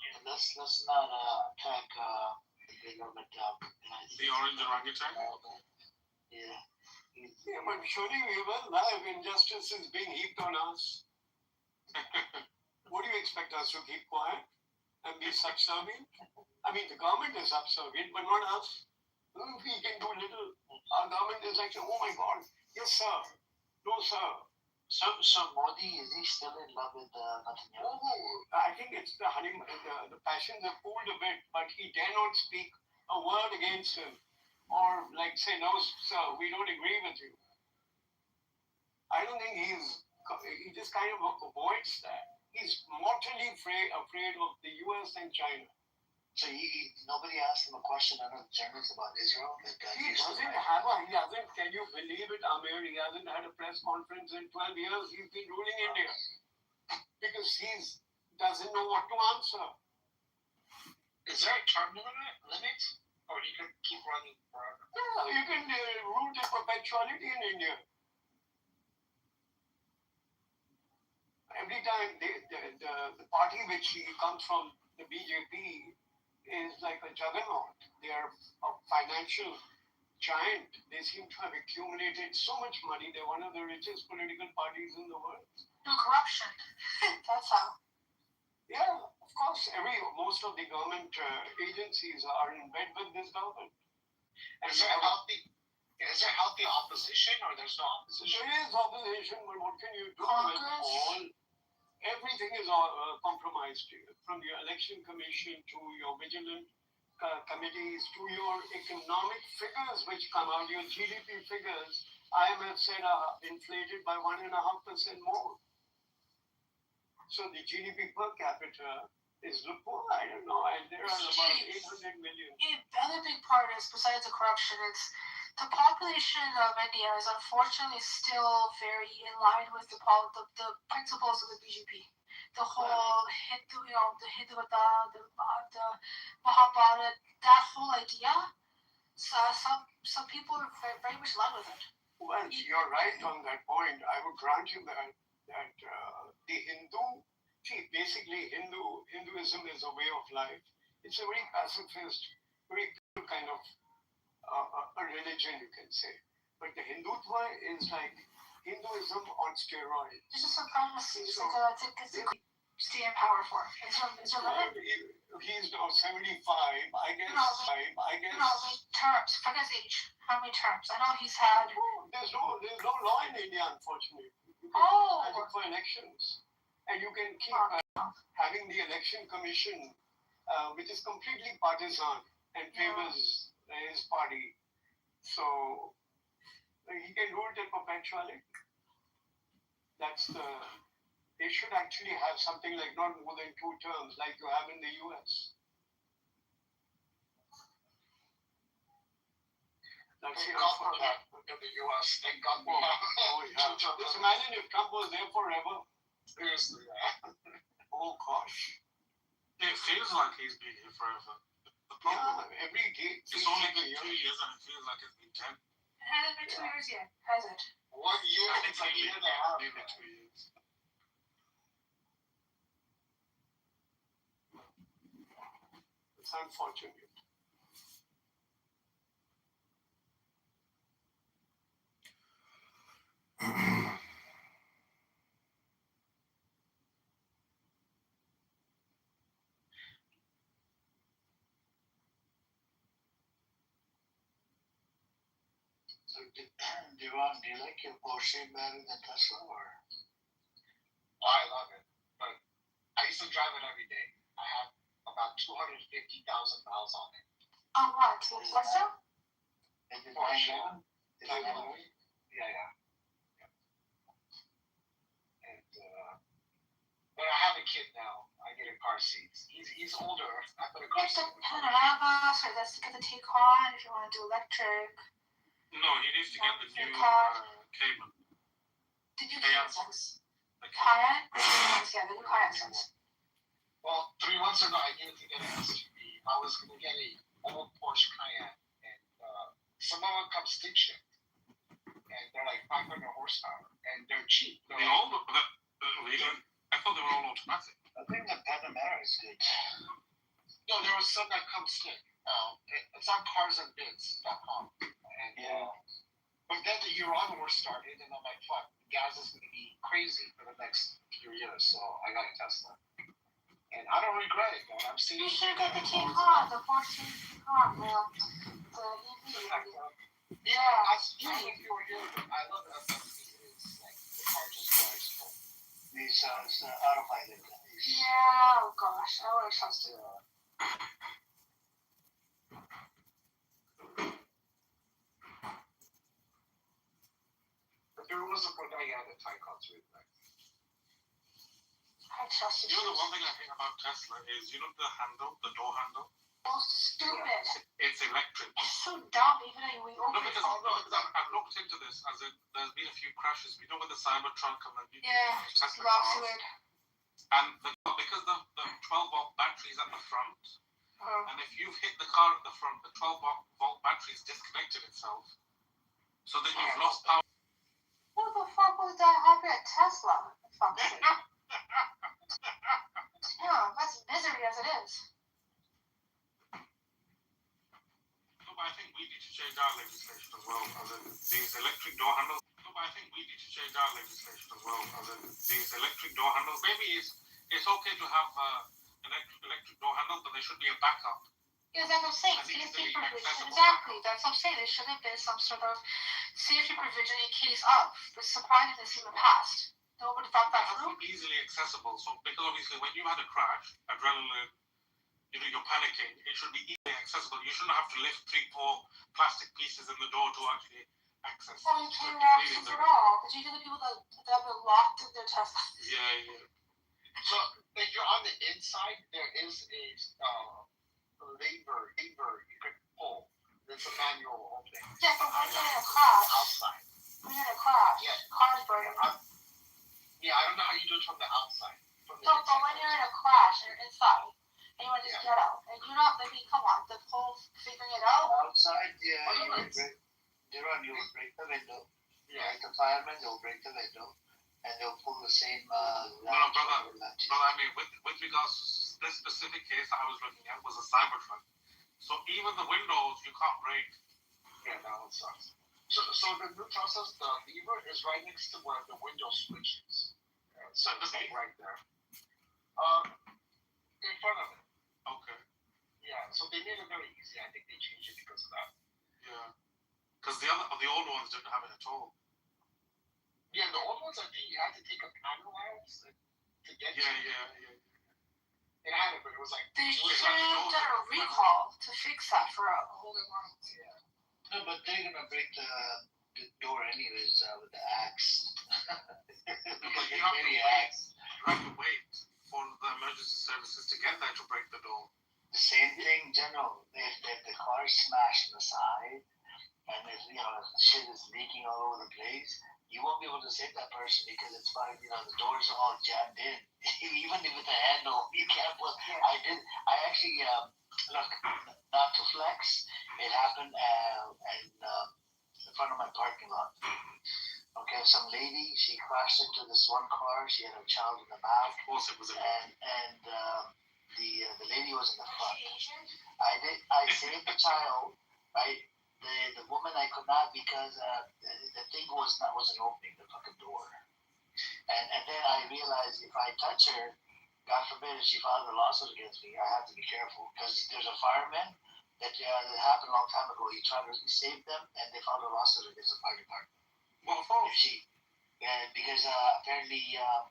Yeah, let's not attack the government. The orange orangutan? Yeah. Yeah, but surely we will live. Injustice is being heaped on us. What do you expect us to keep quiet and be subservient? I mean, the government is subservient, but not us. We can do little. Our government is like, oh my God, yes sir, no sir. So Modi, is he still in love with Netanyahu? Oh, I think it's the honeymoon. The passions have cooled a bit, but he dare not speak a word against him, or like say, no sir, we don't agree with you. I don't think he just kind of avoids that. He's mortally afraid of the US and China. So nobody asked him a question under the Germans about Israel? He hasn't, can you believe it, Amir? He hasn't had a press conference in 12 years. He's been ruling India. Because he doesn't know what to answer. Is there a term limit? Or you can keep running forever? Yeah, you can rule the perpetuality in India. Every time the party which he comes from, the BJP, is like a juggernaut. They are a financial giant. They seem to have accumulated so much money. They're one of the richest political parties in the world. Through corruption. That's how. Yeah, of course. Most of the government agencies are in bed with this government. And is there healthy opposition, or there's no opposition? There is opposition, but what can you do with all? Everything is compromised, from your election commission to your vigilant committees to your economic figures which come out, your GDP figures. IMF said are inflated by 1.5% more. So the GDP per capita is I don't know, and there are about 800 million. The other big part is, besides the corruption, it's the population of India is unfortunately still very in line with the principles of the BJP. The whole Hindu, the Hindutva, the Mahabharata, that whole idea. So some people are very much in line with it. Well, you're right on that point. I would grant you that the Hinduism is a way of life. It's a very pacifist, very kind of a religion, you can say. But the Hindutva is like Hinduism on steroids. It's just supremacy. It's like it's stay in power for. Is there limit? He's now 75, I guess. No, terms. Forget his age. How many terms? I know he's had. There's no law in India, unfortunately. You can keep for elections, and you can keep having the election commission, which is completely partisan and favors his party. So he can do it in perpetuality. They should actually have something like not more than 2 terms, like you have in the US. Thank God for that in the US. Thank God we have 2 terms. Just imagine if Trump was there forever. Seriously, Oh gosh. It feels like he's been here forever. The problem, every day. It's only been 2 years and it feels like it's been 10. It hasn't been 2 years yet, has it? 1 year, it's like a year and a half. Maybe 2 years. It's unfortunate. So, Devon, do you like your Porsche better than Tesla, or? Oh, I love it, but I used to drive it every day. I have about 250,000 miles on it. Oh, what? Tesla? Porsche. Yeah. And but I have a kid now. I get a car seat. He's older. I put a car Get seat. the Panorama, so that's to get the Taycan if you want to do electric. No, he needs to get the new Cayman. Did you get since? Cayenne? Yeah, the new Cayenne since. Well, 3 months ago, I needed to get an SUV. I was going to get an old Porsche Cayenne, and some of them come stick shift, and they're like 500 horsepower, and they're cheap. Really? I thought they were all automatic. I think the Panamera is good. No, there was some that come stick. It's on carsandbids.com. And but then the Iran war started, and I'm like, fuck, gas is going to be crazy for the next few years, so I got a Tesla. And I don't regret it, though. I'm seeing. You should get the Taycan, the Porsche Taycan, the EV. Yeah, even if you were here, I love it. It's like the car just drives full. These autopilot. Yeah, oh gosh, I would have trusted it. There was a point I had a Taycan's with that. I trusted You know, the one thing I hate about Tesla is, the handle, the door handle? So stupid. It's electric. It's so dumb, even though we open it. I've looked into this, as in, there's been a few crashes. We know with the Cybertruck and the Tesla cars. And because the 12-volt battery is at the front, and if you've hit the car at the front, the 12-volt battery is disconnected itself. So then you've lost power. What the fuck would that happen at Tesla? Yeah, that's misery as it is. No, but I think we need to change our legislation as well, as in these electric door handles. No, but I think we need to change our legislation as well, as in these electric door handles. Maybe it's okay to have an electric door handle, but there should be a backup. Yeah, that's what I'm saying. Safety provision. Exactly. That's what I'm saying. There should have been some sort of safety provision in case of. But surprisingly, this even passed. Nobody thought that through. Easily accessible. So, because obviously, when you had a crash, adrenaline, you're panicking. It should be easily accessible. You shouldn't have to lift 3-4 plastic pieces in the door to actually access. Well, you can't access at all. But you know the people that have been locked in their Tesla. Yeah. So, if you're on the inside, there is a lever you can pull. There's a manual opening. Yeah, but when you're in a crash. Outside. When you're in a crash, cars burn. Yeah, I don't know how you do it from the outside. But when you're in a crash and you're inside, and you want to just get out, and you're not, come on, the whole figuring it out. Outside, you would break the window. Yeah. Like the firemen, they'll break the window, and they'll pull the same latch. Brother, I mean, with regards to this specific case I was looking at was a Cybertruck. So even the windows you can't break. Yeah, that one sucks. So So the new process, the lever is right next to where the window switch is. So it's like right there. In front of it. Okay. Yeah, so they made it very easy. I think they changed it because of that. Yeah. Because the old ones didn't have it at all. Yeah, the old ones, I think you had to take a panel out to get to. Yeah. It had it, but it was like... They should have done a recall to fix that for a older ones. Yeah. No, but they're gonna break the door anyways with the axe. But you have to wait for the emergency services to get there to break the door. The same thing, General. If the car is smashed on the side, and if shit is leaking all over the place, you won't be able to save that person because it's fine. The doors are all jammed in. Even with the handle, you can't pull. I actually look, not to flex. It happened in front of my parking lot. Okay, some lady, she crashed into this one car. She had a child in the back. Of course, it was and the lady was in the front. I saved the child, right? The woman I could not because the thing wasn't opening, the fucking door. And then I realized if I touch her, God forbid if she filed a lawsuit against me, I have to be careful because there's a fireman that happened a long time ago. He tried to save them and they filed a lawsuit against the fire department. What for? Because apparently, I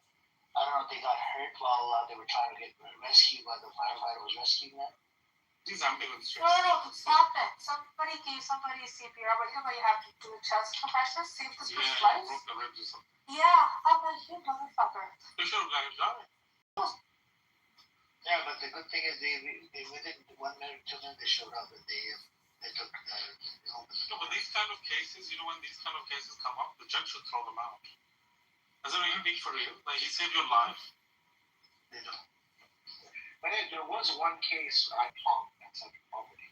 don't know if they got hurt while they were trying to get rescued while the firefighter was rescuing them. These ambulance No, stop it. Somebody gave somebody a CPR, but you have to do a chest compression, save this person's life. Broke the ribs or something. Yeah, I'm like, you motherfucker. They should have let him die. Yeah, but the good thing is they within 1 minute, 2 minutes they showed up and they took No, but these kind of cases, when these kind of cases come up, the judge should throw them out. As in, you being for real. Like, he saved your life. They don't. But there was one case I plumbed at Central Property,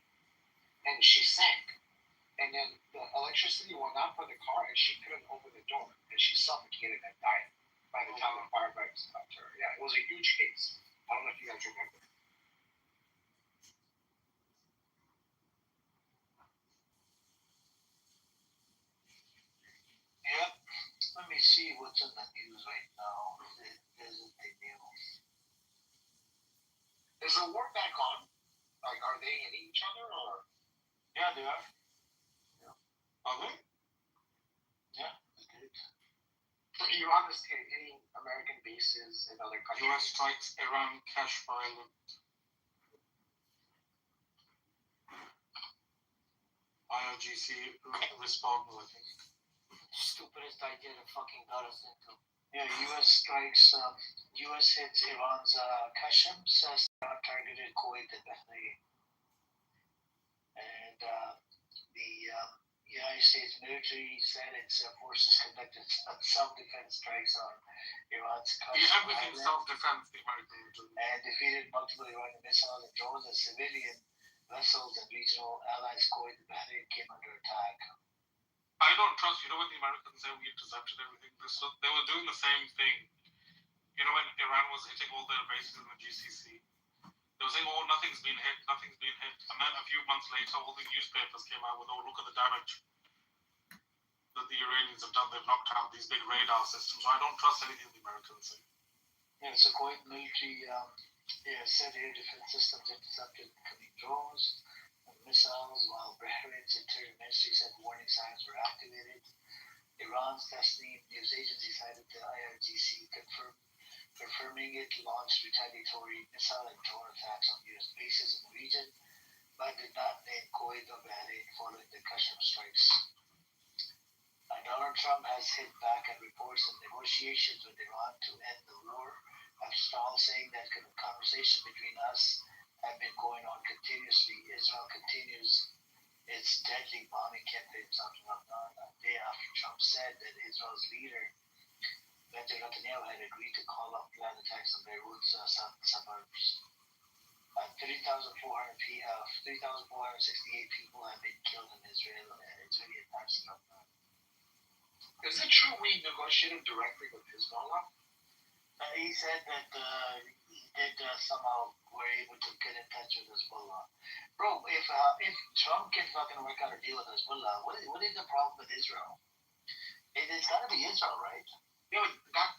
and she sank. And then the electricity went out for the car, and she couldn't open the door, and she suffocated and died by the time the firefighters got to her. Yeah, it was a huge case. I don't know if you guys remember. Yep. Let me see what's in the news right now. Is it the news? Is the war back on? Like, are they hitting each other, or? Yeah, they are. Are they? Yeah, they did. So Iran is hitting American bases in other countries. US strikes Iran Kashmir Island. IRGC responds, I think. Stupidest idea to fucking got us into. Yeah, U.S. strikes. U.S. hits Iran's Qasem, says targeted Kuwait and Bahrain. And the United States military said its forces conducted self-defense strikes on Iran's Qasem Everything Island self-defense, the American military. and defeated multiple Iranian missiles and drones as civilian vessels and regional allies Kuwait and Bahrain came under attack. I don't trust, when the Americans say we intercepted everything, they were doing the same thing. When Iran was hitting all their bases in the GCC, they were saying, nothing's been hit. And then a few months later, all the newspapers came out with, look at the damage that the Iranians have done. They've knocked out these big radar systems. So I don't trust anything the Americans say. Yeah, so Kuwait military said air defense systems intercepted incoming drones and missiles, while Bahrain's interior ministry said warning signs were activated. Iran's Tasnim news agency cited the IRGC confirming it launched retaliatory missile and drone attacks on U.S. bases in the region, but did not name Kuwait or Bahrain following the Qasem strikes. Donald Trump has hit back at reports of negotiations with Iran to end the war, have stalled, saying that conversation between us have been going on continuously. Israel continues its deadly bombing campaigns on Lebanon a day after Trump said that Israel's leader, Benjamin Netanyahu, had agreed to call off planned attacks on Beirut's suburbs. 3,468 people have been killed in Israeli attacks in Lebanon. Is it true we negotiated directly with Hezbollah? He said that did somehow were able to get in touch with Hezbollah. Bro, if Trump can fucking work out a deal with Hezbollah, what is the problem with Israel? It's got to be Israel, right? Yeah, but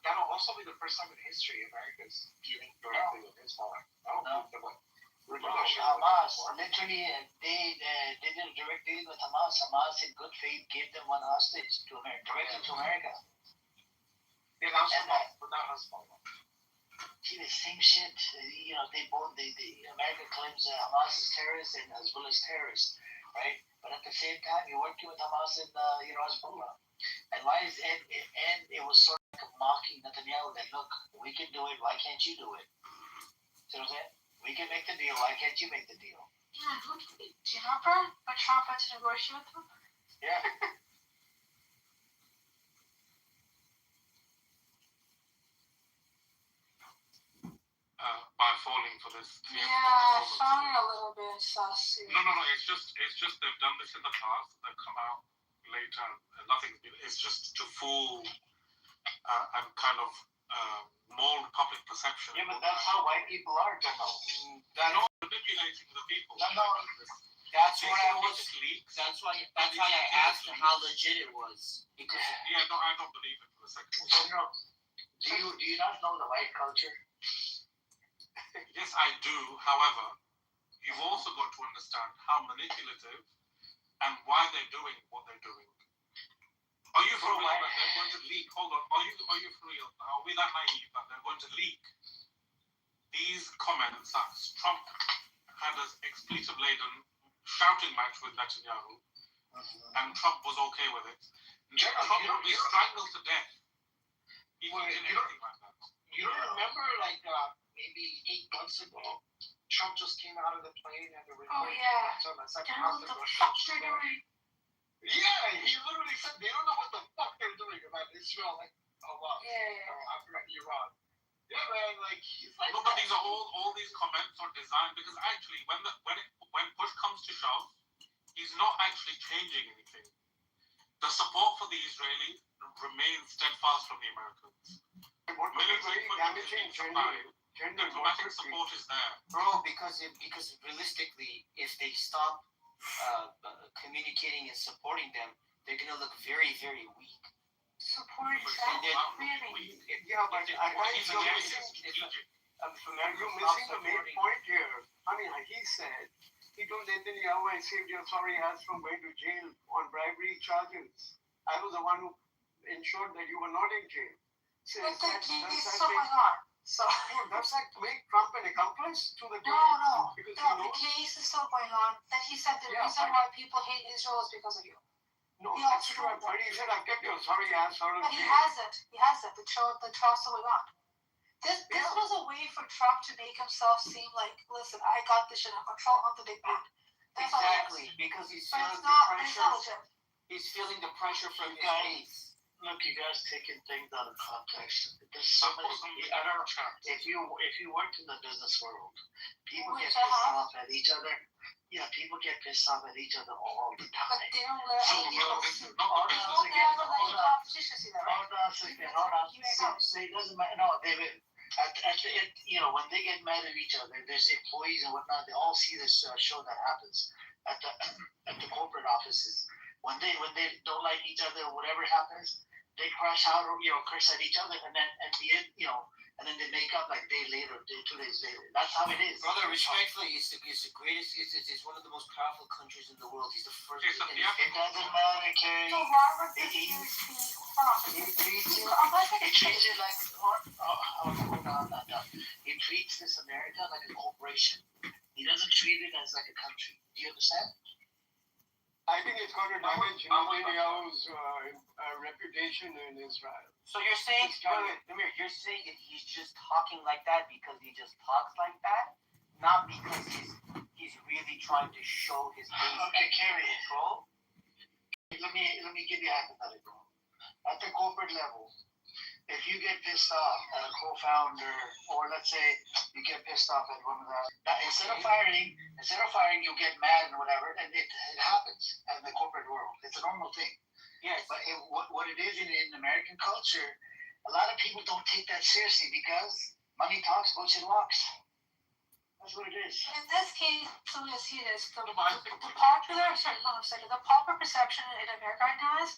that'll also be the first time in history America's dealing directly with Hezbollah. Hamas, literally, they did a direct deal with Hamas. Hamas, in good faith, gave them one hostage to America, directly to America. Yeah, that was Hamas, but not Hezbollah. See, the same shit. America claims Hamas is terrorist and Hezbollah is terrorist, right? But at the same time, you're working with Hamas and Hezbollah. And why is it? And it was sort of like mocking Netanyahu that, look, we can do it. Why can't you do it? See what I'm saying? We can make the deal. Why can't you make the deal? Yeah, do you remember when Trump had to negotiate with them? Yeah. By falling for this. Yeah, I found it a little bit sus. No. It's just they've done this in the past. They've come out later. And nothing's been. It's just to fool and kind of mold public perception. Yeah, but that's how white people are, Jono. They're not manipulating the people. No. That's what I was. That's why I asked how legit it was. Because no, I don't believe it for a second. No. Do you not know the white culture? Yes, I do. However, you've also got to understand how manipulative and why they're doing what they're doing. Are you for real that they're going to leak? Hold on. Are you for real? Are we that naive that they're going to leak these comments that Trump had an expletive-laden shouting match with Netanyahu, and Trump was okay with it? Trump would be strangled to death. He did anything like that. You don't remember, like, maybe 8 months ago, Trump just came out of the plane and the recording. Oh, yeah. So it's like, what the fuck they're doing? Yeah, he literally said they don't know what the fuck they're doing about Israel. Like, I forgot Iran. Yeah, man, like, he's like. No, but these are all these comments are designed because actually, when push comes to shove, he's not actually changing anything. The support for the Israelis remains steadfast from the Americans. Military diplomatic support is there. Bro, because realistically, if they stop communicating and supporting them, they're gonna look very, very weak. Supporting them? Really? Yeah, but I find you're missing the main point here. I mean, he said, he told Netanyahu, I saved your sorry ass from going to jail on bribery charges. I was the one who ensured that you were not in jail. So but the case is still going on. So does that make Trump an accomplice to the No. The case is still going on. That he said the reason why people hate Israel is because of you. No, that's true. But he said, I'll get your sorry ass out of jail. But he hasn't. The trial's still going on. This was a way for Trump to make himself seem like, listen, I got this shit under control. I'm the big man. That's exactly, because he's feeling the pressure. He's feeling the pressure from his base. Look, you guys taking things out of context. There's so many. If you worked in the business world, people get pissed off at each other. Yeah, people get pissed off at each other all the time. But they don't let Hold on. So it doesn't matter. No, when they get mad at each other, there's employees and whatnot. They all see this show that happens at the corporate offices. When they don't like each other or whatever happens, they crash out or curse at each other, and then at the end, and then they make up like a day later, 2 days later. That's how it is. Brother, respectfully, it's the greatest. It's one of the most powerful countries in the world. He's the first. It doesn't matter, Kerry. So why would this be? He treats it like he treats this America like a corporation. He doesn't treat it as like a country. Do you understand? I think it's going to damage Netanyahu's reputation in Israel. So you're saying, Amir, you're saying that he's just talking like that because he just talks like that, not because he's really trying to show his base control. Let me give you a hypothetical. At the corporate level, if you get pissed off at a co-founder, or let's say you get pissed off at one of the, instead of firing, you get mad and whatever, and it happens in the corporate world. It's a normal thing. Yes. But what it is in American culture, a lot of people don't take that seriously because Money talks, bullshit walks. That's what it is. In this case, so we see this the popular perception in America right now is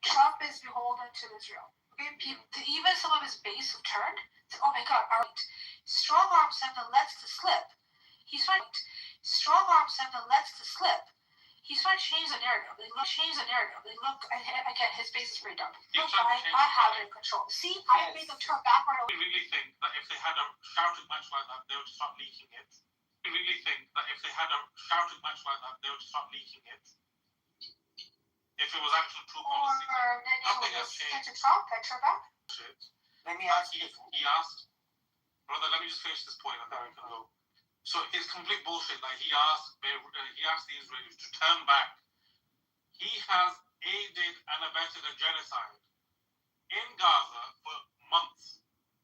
Trump is beholden to Israel. Okay, even some of his base have turned. Oh my God! All right, strong arms him and lets to slip. He's trying strong arms him and lets to slip. He's trying to change the narrative. They look again. His base is very dumb. Look, I have it in control. See, I made them turn back right away. I really think that if they had a shouting match like that, they would start leaking it. I really think that if they had a shouting match like that, they would start leaking it. If it was actual true policy, nothing has changed. Trump, I turn back. Let me ask you. He asked, brother. Let me just finish this point, and then we can go. So it's complete bullshit. Like he asked the Israelis to turn back. He has aided and abetted a genocide in Gaza for months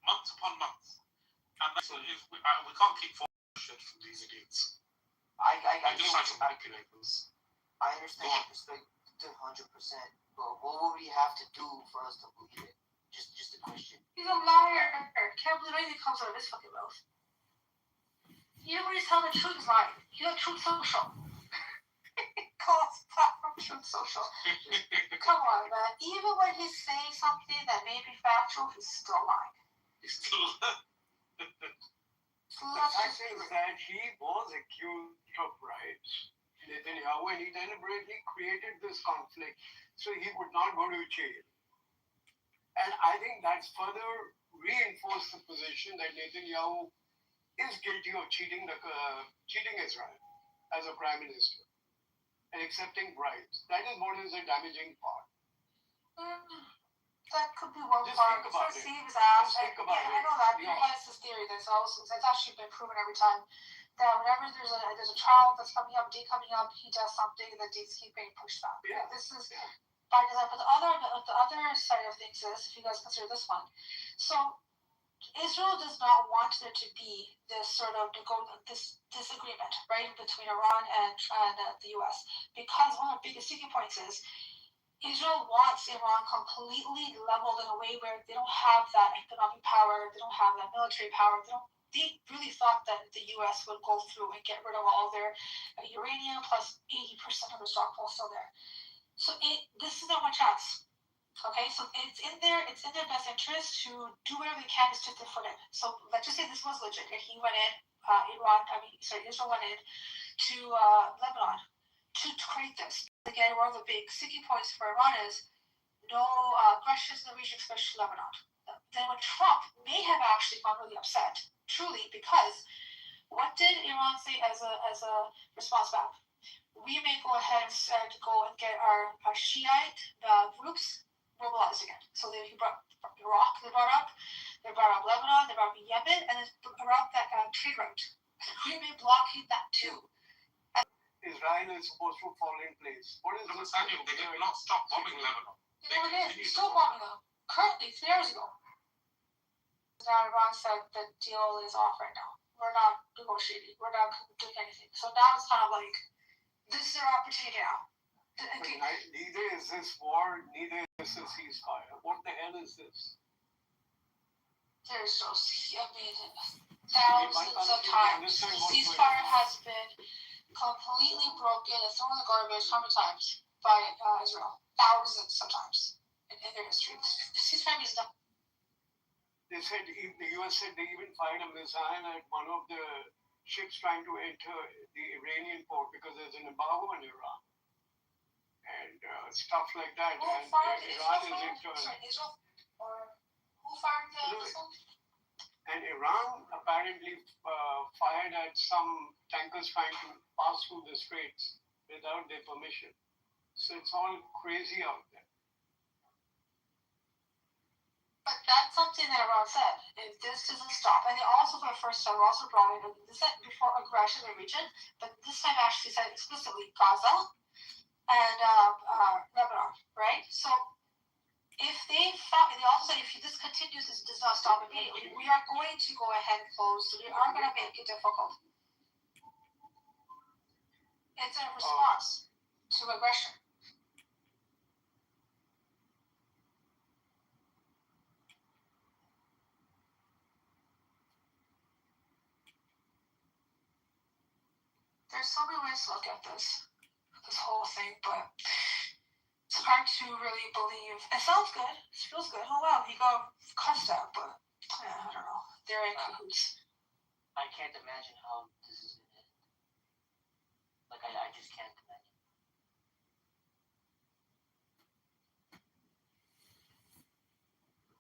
upon months, and that's we can't keep falling shit from these idiots. I just try to manipulate those. I understand your perspective 100%, but what would we have to do for us to believe it? Just a question. He's a liar. Can't believe anything comes out of his fucking mouth. Even when he's telling the truth, he's lying. He's on Truth Social. Call his platform Truth Social. Come on, man. Even when he's saying something that may be factual, he's still lying. He's still The fact is that he was accused of riots. Netanyahu, and he deliberately created this conflict so he would not go to jail. And I think that's further reinforced the position that Netanyahu is guilty of cheating Israel as a prime minister and accepting bribes. That is what is a damaging part. That could be one Just part. think about it. Steve's ass. Just think about it. I know that. He has this theory that's actually been proven every time that whenever there's a trial that's coming up, date coming up, he does something and the dates keep getting pushed back. Yeah. This is by design. But the other side of things is, if you guys consider this one, so Israel does not want there to be this sort of this disagreement, right, between Iran and the U.S. because one of the biggest sticking points is Israel wants Iran completely leveled in a way where they don't have that economic power, they don't have that military power. They really thought that the U.S. would go through and get rid of all their uranium plus 80% of their stockpile still there. So this is not one chance. Okay, so it's in their best interest to do whatever they can to stick their foot in. So let's just say this was legit, and he went in, Israel went in to Lebanon to create this. Again, one of the big sticking points for Iran is no aggressions in the region, especially Lebanon. Then when Trump may have actually gotten really upset, truly, because what did Iran say as a response back? We may go ahead and go and get our Shiite groups mobilized again. So he brought Iraq, they brought up Lebanon, they brought up Yemen, and then brought up that trade route. We may blockade that too. Israel is supposed to fall in place. What is this? They did not stop bombing Lebanon. It is. Still bombing them. Currently, 3 years ago. Now Iran said the deal is off right now. We're not negotiating. We're not doing anything. So now it's kind of like, this is our opportunity now. Neither is this war, neither is this ceasefire. What the hell is this? There's thousands of times. The ceasefire has been completely broken and thrown in the garbage how many times by Israel? Thousands sometimes in their history. The ceasefire means nothing. They said the U.S. said they even fired a missile at one of the ships trying to enter the Iranian port because there's an embargo on Iran. And stuff like that. Who and fired Iran is Israel? Or who fired the missile? And Iran apparently fired at some tankers trying to pass through the straits without their permission. So it's all crazy out there. But that's something that Iran said. If this doesn't stop, and they also for the first time also brought in, this said before aggression in the region, but this time actually said explicitly Gaza and Lebanon, right? So if they also said if this continues, this does not stop immediately, we are going to go ahead and close. So we are going to make it difficult. It's a response to aggression. there's so many ways to look at this whole thing, but it's hard to really believe. It sounds good. It feels good. Oh wow, he got cussed at, but I don't know. They're in cahoots. I can't imagine how this is gonna end. Like I just can't imagine.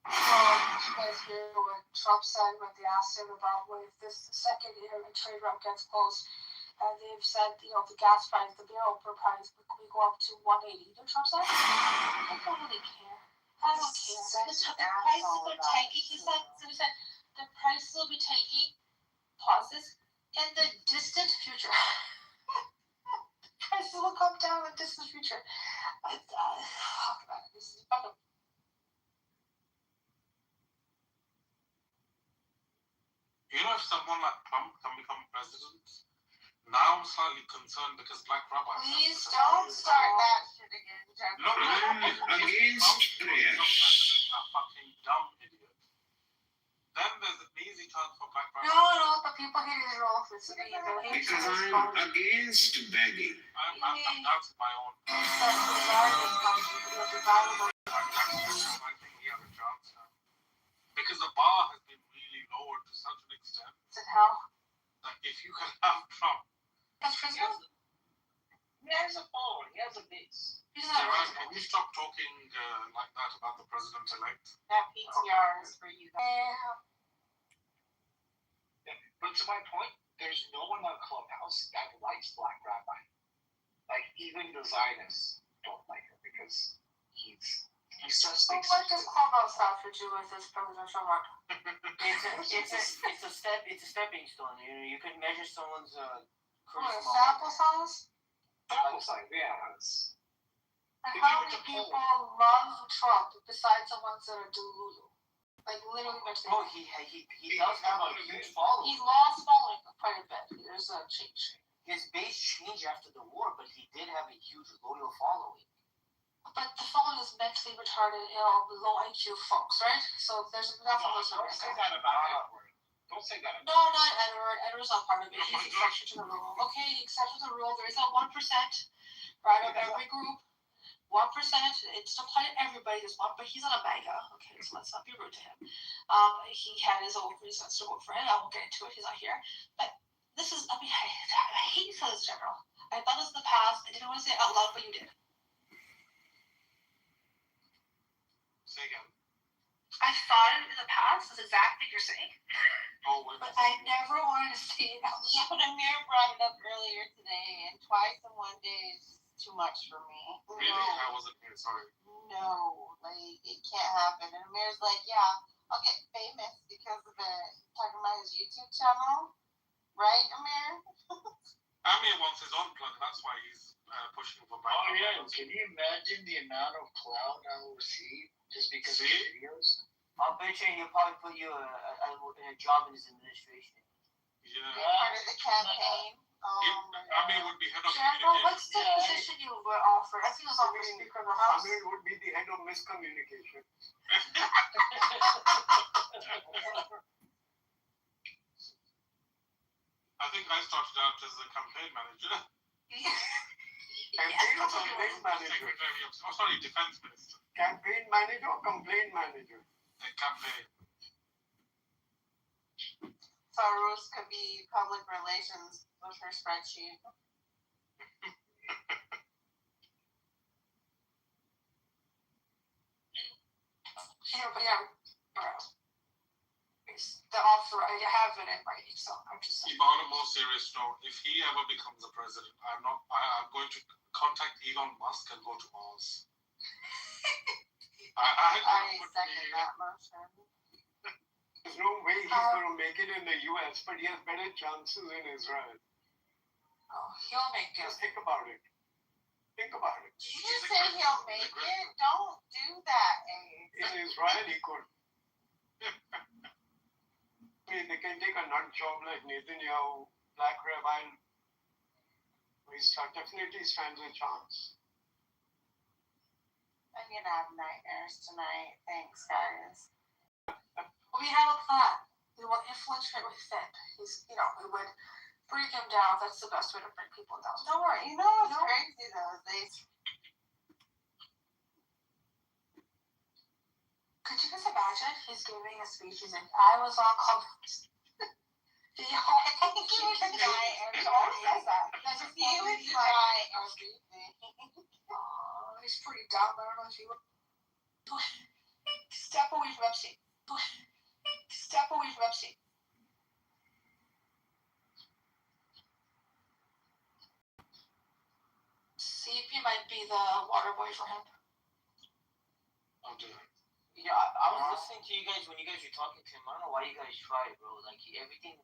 Did you guys hear what Trump said when they asked him about what if this second trade route gets closed? And they've said, the gas price, the barrel per price, we go up to 180. You know what Trump said? I don't really care. I don't care. The prices are tanking. He said, the prices will be tanking, pauses, in the distant future. The prices will come down in the distant future. Talk about it. This is fucking. You know, if someone like Trump can become president, now I'm slightly concerned because black rabbis. Please don't start that shit again, Jeff. No, against prayer. A fucking dumb idiot. Then there's an easy chance for black rabbis. No, but people hate his role. Because I'm against begging. That's my own. I think he has a chance now. Because the bar has been really lowered to such an extent. Is it how? That if you can have Trump. That's president? He has a phone. He has a base. Can you stop talking like that about the president-elect? That PTR is for you guys. Yeah. But to my point, there's no one on Clubhouse that likes Black Rabbi. Like, even the Zionists don't like him because he says things. What does Clubhouse have to do with this presidential run? It's a stepping stone. You can measure someone's charisma. Sample size? Sample size, yeah. And how many people love Trump besides the ones that are delulu? Like literally mentally. Oh, he does have a huge following. He lost following quite a bit. There's a change. His base changed after the war, but he did have a huge loyal following. But the following is mentally retarded, ill, low IQ folks, right? So there's enough of those. Don't say that about Edward. Don't say that. No, not Edward. Edward's not part of it. He's exception to the rule. Okay, exception to the rule. There is that 1%, right, of every group. 1%. It's to apply to everybody. There's one, but he's not a MAGA. Okay, so let's not be rude to him. He had his own reasons to vote for him. I won't get into it. He's not here. But this is, I hate to say this, General. I thought this in the past. I didn't want to say it out loud, but you did. Say again. I thought it in the past. That's exactly what you're saying. Oh, but I never wanted to say it out loud. Yeah, but Amir brought it up earlier today, and twice in one day is too much for me. Really? No. I wasn't here, sorry. No, like, it can't happen. And Amir's like, yeah, I'll get famous because of it. Talking about his YouTube channel. Right, Amir? Amir wants his own plug, that's why he's pushing for black. Oh, yeah. Can you imagine the amount of clout I will receive just because of the videos? I'll bet you he'll probably put you in a job in his administration. Yeah. Part of the campaign. Amir would be head of General, what's the position you were offered? I think it was on the Speaker of the House. Amir would be the head of miscommunication. I think I started out as a campaign manager. Campaign or complaint manager? Defense minister. Campaign manager or complaint manager? The campaign. Farus could be public relations with her spreadsheet. The offer, I have it in writing, so I'm just saying. On a more serious note, if he ever becomes a president, I'm going to contact Elon Musk and go to Mars. I second that motion. There's no way he's going to make it in the US, but he has better chances in Israel. Oh, he'll make it. Just think about it. Think about it. Did you just say he'll make it? Don't do that, Abe. In Israel, he could. I mean, they can take a nut job like Netanyahu, Black Rabbi. He definitely stands a chance. I'm gonna have nightmares tonight. Thanks, guys. We have a plan. We will infiltrate with FIP. We would Bring him down. That's the best way to bring people down. Don't worry. You know what's crazy though? Could you guys imagine? He's giving a speech. He's like, I was on Congress. He would deny everything. Always says that. He would deny everything. He's pretty dumb. I don't know if he would. Step away from Epstein. Step away from Epstein. CP might be the water boy for him. I'll do it. Yeah, I was listening to you guys when you guys were talking to him. I don't know why you guys try it, bro. Like, everything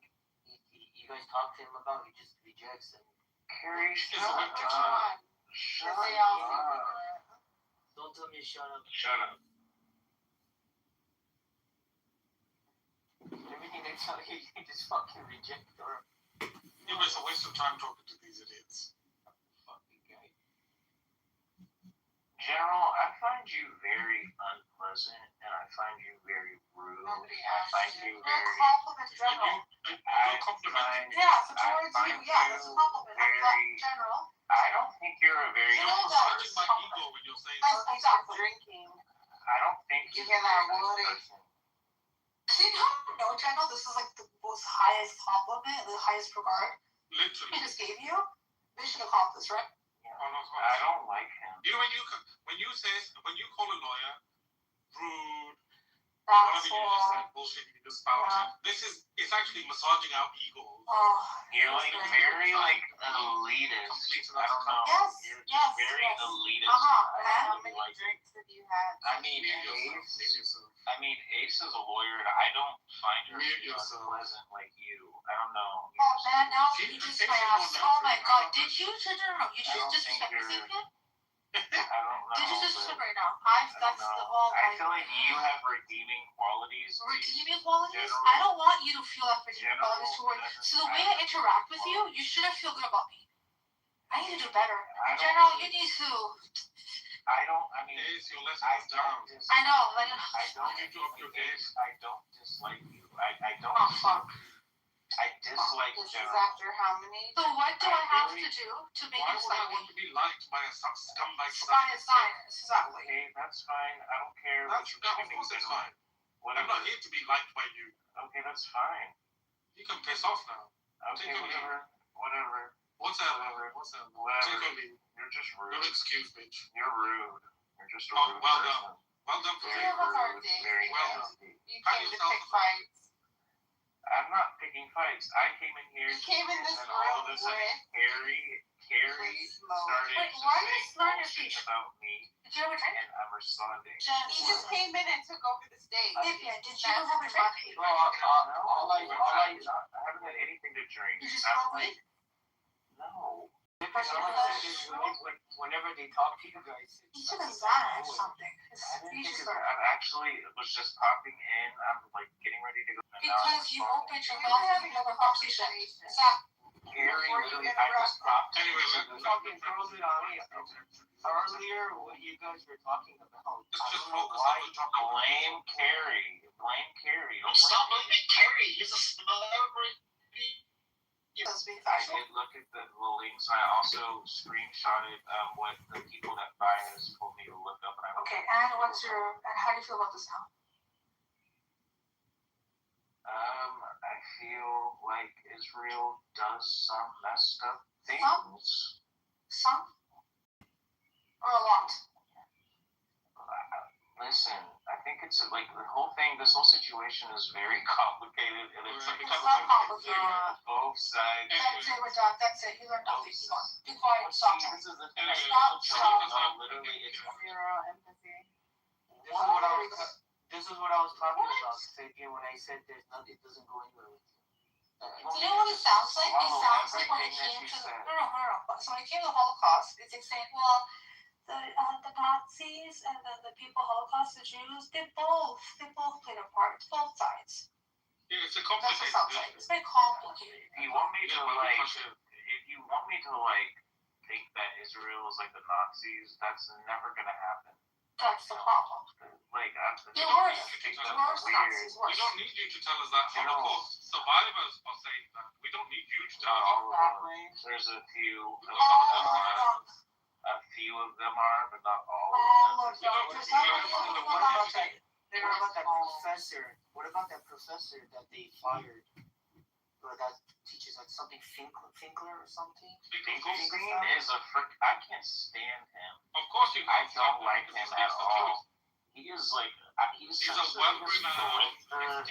you guys talk to him about, he just rejects them. Carrie, shut up. Shut up. Don't tell me to shut up. Shut up. Everything they tell you, you just fucking reject or. It was a waste of time talking to these idiots. Fucking guy. General, I find you very unpleasant, and I find you very rude. Nobody I asked find you. you very. Compliment General. Yeah, so towards you, yeah, that's a compliment. I'm General. I don't think you're a very. You know that. My ego when you're saying Exactly. Drinking. I don't think You you're hear a that very water? nice person. Do you know, General, this is like the most highest compliment, the highest regard literally. he just gave you. Mission accomplished, right? I don't like him. You know when you call a lawyer rude, That's whatever you just say bullshit, you just spout it. It's actually massaging our egos. Oh, You're like very like elitist. I don't know. Yes, You're yes, very yes. elitist. How many drinks have you had? I mean, Ace is a lawyer, and I don't find her unpleasant like you. I don't know. Oh man, now he just my ass. Oh my god, did you? No, you just disrespect me, Cynthia? I don't know. Did you disrespect right now? That's the I feel like you have redeeming qualities. Redeeming qualities? I don't want you to feel that redeeming qualities toward. So the way I interact with you, you shouldn't feel good about me. I need to do better. In general, you need to. I mean, your lesson is down. I know. I don't need to up your game. I don't dislike you. I don't. Oh fuck. I dislike This General. is after how many? So what do I have to do to make Why it would I like want to be liked by a scumbag? Exactly. Okay, that's fine. I don't care. Of course it's fine. I'm not here to be liked by you. Okay, that's fine. You can piss off now. Okay, whatever. What's that? Take a leave. You're just rude. Don't excuse me. You're rude. You're just a Oh, rude well person. done. Well done for Very you. rude. Very Well nasty. You came to pick fights. I'm not picking fights. I came in here. You came in this and all of a room sudden, with Carrie started Wait, to why say is Lerner bullshit speech? about me, Did you ever drink? and I'm responding. He just came in and took over the stage. Vivian, did you ever drink? No, I haven't had anything to drink. You just I'm told me? like, no. Whenever they talk to you guys, You should have done something. You just I actually was just popping in. I'm like getting ready to go. because you opened your mouth and you have a conversation. Exactly. Gary, literally, I just popped. Anyway, fucking throws it on me. Earlier, what you guys were talking about. Let's just focus Why on the topic. blame Carrie? Blame Carrie. Don't Stop blame me. blaming Carrie. He's a celebrity. I did look at the links. I also screenshotted what the people that buy us told me to look up. And Okay, and how do you feel about this now? I feel like Israel does some messed up things. Some? Or a lot? Listen, I think it's like this whole situation is very complicated, and it's like It's not complicated. both sides. That's it, we're done. That's it. You learned nothing. You gone. Be quiet. Stop. This is the thing. Literally, it's Zero empathy. This is what I was talking about, Fabian, when I said there's nothing, it doesn't go anywhere with you. Do you know what it sounds like? It sounds like when it came to no. So when it came to the Holocaust, it's like saying, well, the Nazis and the people Holocaust, the Jews, they both played a part, both sides. Yeah, it's a That's what complicated it sounds like. It's very complicated. If you want me to think that Israel is like the Nazis, that's never gonna happen. That's the problem. Like, You're worse. Worse Nazis, We worse. don't need you to tell us that. Holocaust survivors are saying that. We don't need you to tell us. Exactly. There's a few. A few of them are, but not all of them. What about that professor? What about that professor that they fired? Or that teaches like something Finkler or something? Finkelstein is a frick. I can't stand him. Of course you I can't. don't like him at all. He is like he's a such well-renowned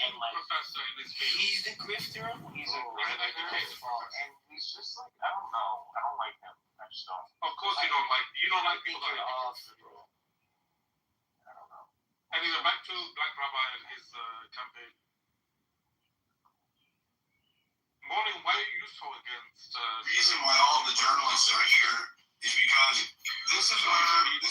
and like professor in this field. He's the grifter. He's a grifter, and he's just like I don't know. I don't like him. I just don't. Of course you don't like people that like him. I don't know. Anyway, back to Black Rabbi and his campaign. Morning, why are you so against? The reason why all the journalists are here is because this is where the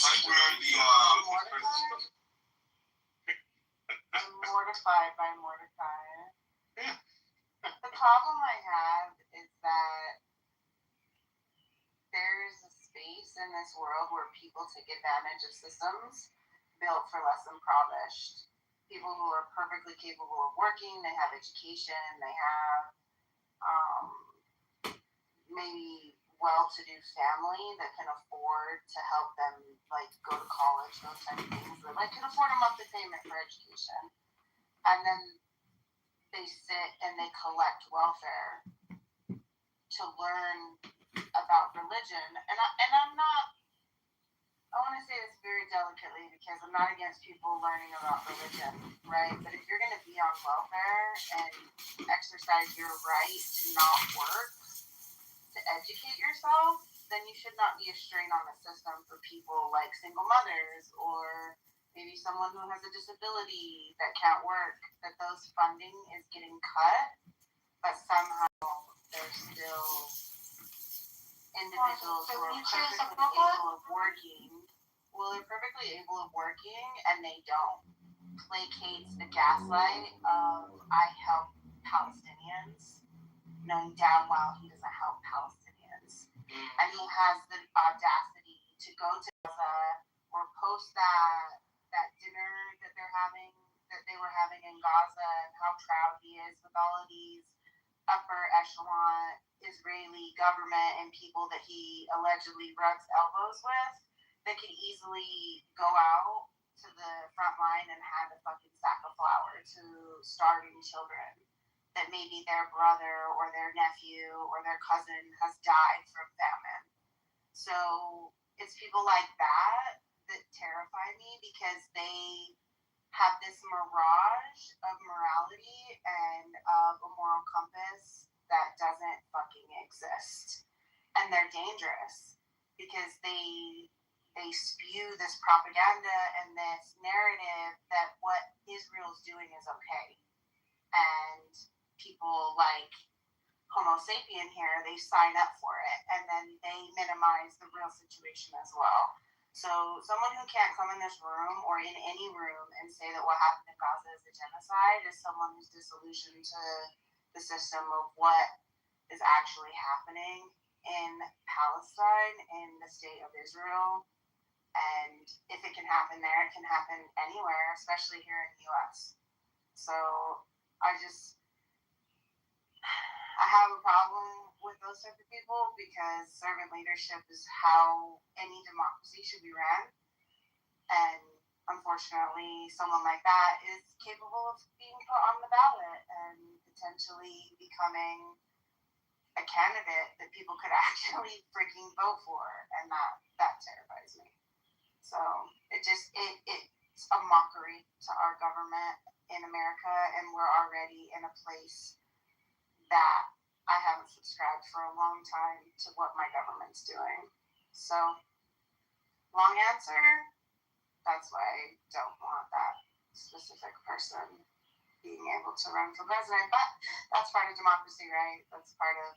I'm mortified by Mordecai. The problem I have is that there's a space in this world where people take advantage of systems built for less impoverished. People who are perfectly capable of working, they have education, they have maybe well-to-do family that can afford to help them like go to college, those type of things, that like can afford a monthly payment for education, and then they sit and they collect welfare to learn about religion. And I'm not. I want to say this very delicately because I'm not against people learning about religion, right? But if you're going to be on welfare and exercise your right to not work, to educate yourself, then you should not be a strain on the system for people like single mothers or maybe someone who has a disability that can't work, that those funding is getting cut, but somehow there's still individuals who are perfectly able of working. Well, they're perfectly able of working and they don't. Placates the gaslight of I help Palestinians, knowing damn well he doesn't help Palestinians. And he has the audacity to go to Gaza or post that dinner that they were having in Gaza and how proud he is with all of these upper echelon Israeli government and people that he allegedly rubs elbows with that could easily go out to the front line and hand a fucking sack of flour to starving children that maybe their brother or their nephew or their cousin has died from famine. So it's people like that that terrify me because they have this mirage of morality and of a moral compass that doesn't fucking exist. And they're dangerous because they spew this propaganda and this narrative that what Israel's doing is okay. And people like Homo sapien here, they sign up for it and then they minimize the real situation as well. So someone who can't come in this room or in any room and say that what happened in Gaza is a genocide is someone who's disillusioned to the system of what is actually happening in Palestine, in the state of Israel. And if it can happen there, it can happen anywhere, especially here in the U.S. So I have a problem with those type of people because servant leadership is how any democracy should be ran. And unfortunately, someone like that is capable of being put on the ballot and potentially becoming a candidate that people could actually freaking vote for. And that terrifies me. So it's a mockery to our government in America, and we're already in a place that I haven't subscribed for a long time to what my government's doing. So, long answer, that's why I don't want that specific person being able to run for president. But that's part of democracy, right? That's part of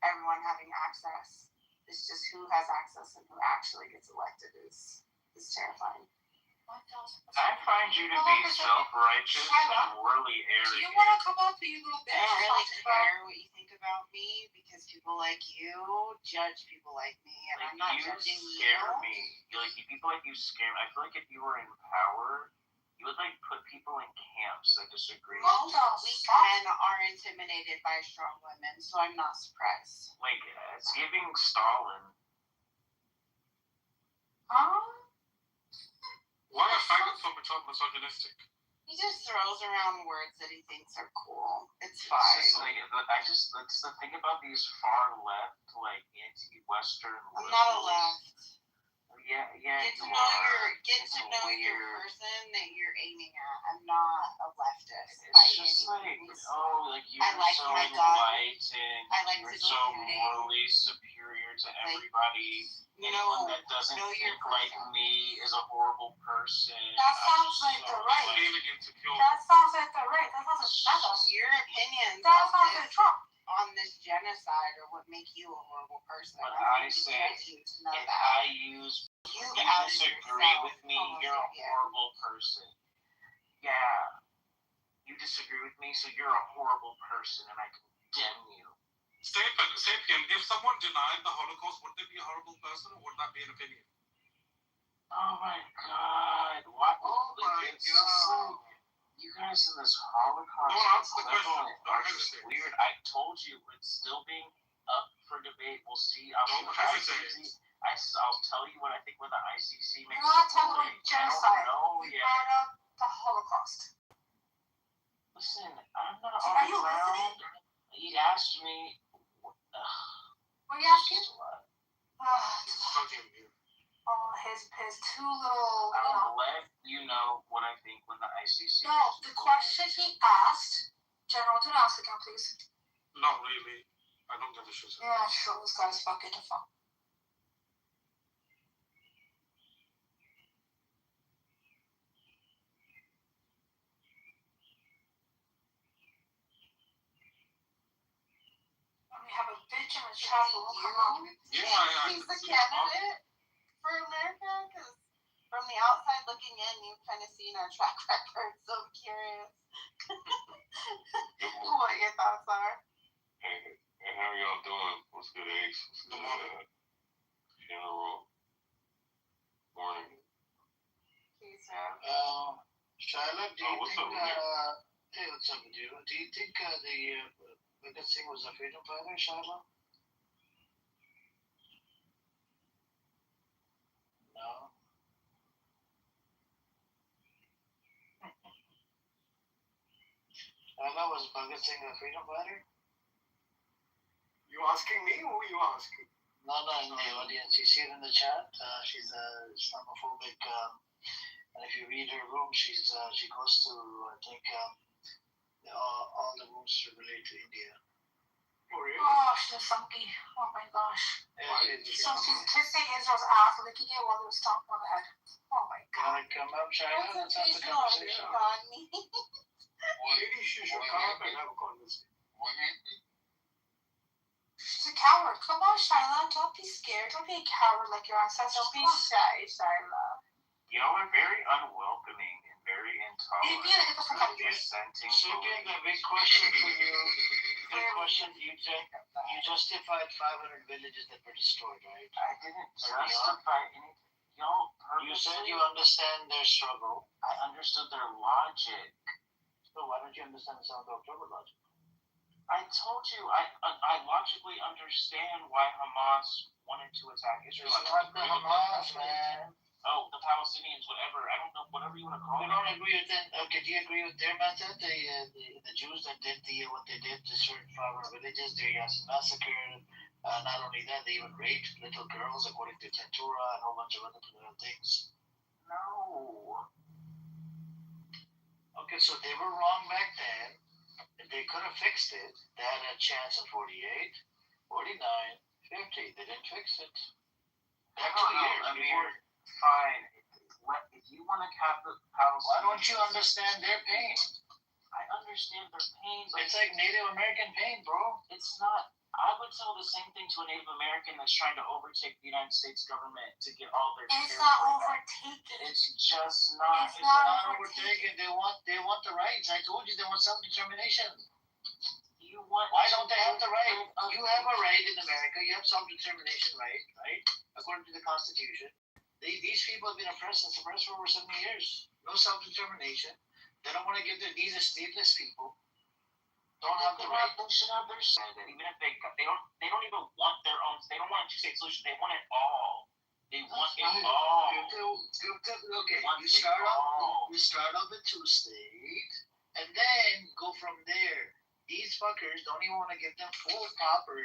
everyone having access. It's just who has access and who actually gets elected is terrifying. What the I find you to be self-righteous and really Do you arrogant. want to come up, you little bitch? I don't really Talk about- care what you think about me because people like you judge people like me, and Like, I'm not you judging scare you. me. Like, people like you scare me. I feel like if you were in power, you would, like, put people in camps that disagree. What the Weak fuck? men are intimidated by strong women, so I'm not surprised. Like, it's giving Stalin. Why are faggots so misogynistic? He just throws around words that he thinks are cool. It's It's fine. just like, that's the thing about these far left, like, anti-Western I'm not a liberals. left. Yeah, Get to you know are. your It's your weird. person that you're aiming at. I'm not a leftist. It's just like, like you're I like so my enlightened. I like you're to so go shooting. morally superior to everybody. Anyone that doesn't know your think like me is a horrible person. That sounds like the right. Feeling insecure. That sounds like the right. That sounds like Trump. Your opinions That sounds like Trump. on this genocide are what make you a horrible person. But I I say, judge you to know if that. I use, You if you outed disagree yourself, with me, you're a homophobia. horrible person. Yeah, you disagree with me, so you're a horrible person, and I condemn you. Sapien, if someone denied the Holocaust, would they be a horrible person, or would that be an opinion? Oh my God! What? Oh my It's just God. like, you guys in this Holocaust Don't answer the question. equivalent Don't are just hesitate. weird. I told you it's still being up for debate. We'll see. I'll Don't hesitate. I'll tell you what I think when the ICC makes We're not talking about ruling. genocide. I don't know We yet. brought up the Holocaust. Listen, I'm not Are on you the ground. listening? He asked me. What are you asking? His two little. I'll let you know what I think when the ICC. No, the question he asked, General, do ask again, please. Not really. I don't give a shit. Yeah, sure. This guy's fucking the phone. We have a bitch in the chat room. Come on. Yeah, He's the candidate for America? Because from the outside looking in, you've kind of seen our track record, so I'm curious what your thoughts are. Hey, how y'all doing? What's good, Ace? What's good, General? Morning. Please, sir. Shiloh, do you what's think, up, man? hey, what's up with you? Do you think the Bhagat Singh was a freedom fighter, Shiloh? No. Shiloh, was Bhagat Singh a freedom fighter? You asking me? Who you asking? No, in the audience. You see it in the chat. She's Islamophobic. And if you read her room, she goes to, I think, all the rooms relate to India. Oh, really? Oh, she's funky. Oh my gosh. So she's kissing Israel's ass, licking it while they're stomping on the head. Oh my god. Can I come up, Shiloh? Let's have the Educational conversation. on me. Maybe she should come up and have a conversation. She's a coward. Come on, Shiloh. Don't be scared. Don't be a coward like your ancestors. Don't be shy, Shiloh. Y'all are very unwelcoming and very intolerant. Presenting Sapien, the big question for you. Big question. You justified 500 villages that were destroyed, right? I didn't justify anything. Y'all purposely. You said you understand their struggle. I understood their logic. So why don't you understand the 7th of October logic? I told you, I logically understand why Hamas wanted to attack Israel. It's not the Hamas, man. Oh, the Palestinians, whatever. I don't know, whatever you want to call You it. don't agree with that? Okay, do you agree with their method? The Jews that did what they did to certain 500 villages, they massacred. Not only that, they even raped little girls, according to Tentura and a whole bunch of other things. No. Okay, so they were wrong back then. They could have fixed it. They had a chance in 48, 49, 50. They didn't fix it. They had 2 years before. Fine. If you want to have the Palestinians. Why don't you understand their pain? I understand their pain, but it's like Native American pain, bro. It's not. I would tell the same thing to a Native American that's trying to overtake the United States government to get all their. It's not overtaken. It's just not. It's not overtaken. They want the rights. I told you they want self-determination. You want? Why don't they have the right? You have a right in America. You have self-determination right? According to the Constitution. These people have been oppressed and suppressed for over 70 years. No self-determination. They don't want to give their. These are stateless people. Don't have the right. They should have their say that even if they don't even want their own. They don't want a two-state solution. They want it all. They want it all. Okay, you start off with two-state, and then go from there. These fuckers don't even want to give them full proper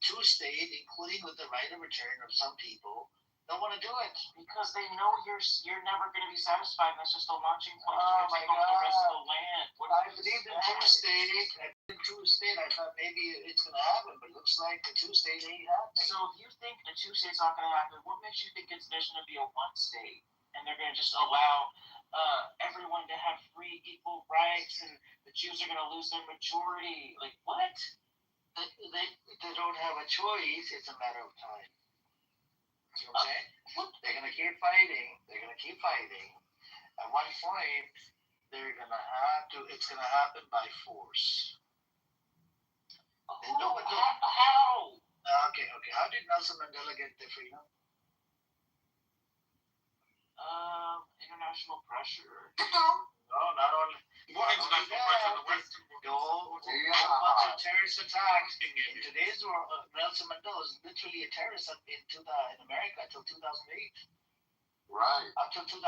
two-state, including with the right of return of some people. Don't want to do it because they know you're never going to be satisfied. And that's just a launching point to take over the rest of the land. I believed in two-state. I thought maybe it's going to happen, but it looks like the two-state ain't happening. So if you think the two-state's not going to happen, what makes you think there's going to be a one-state and they're going to just allow everyone to have free, equal rights, and the Jews are going to lose their majority? Like what? They don't have a choice. It's a matter of time. You know what I'm saying? They're going to keep fighting. At one point, they're going to have to, it's going to happen by force. How? Okay. How did Nelson Mandela get the freedom? International pressure. No, not only. What international pressure in the West? Bunch of terrorist attacks. In today's world, Nelson Mandela was literally a terrorist in America until 2008. Right. Up till 2008.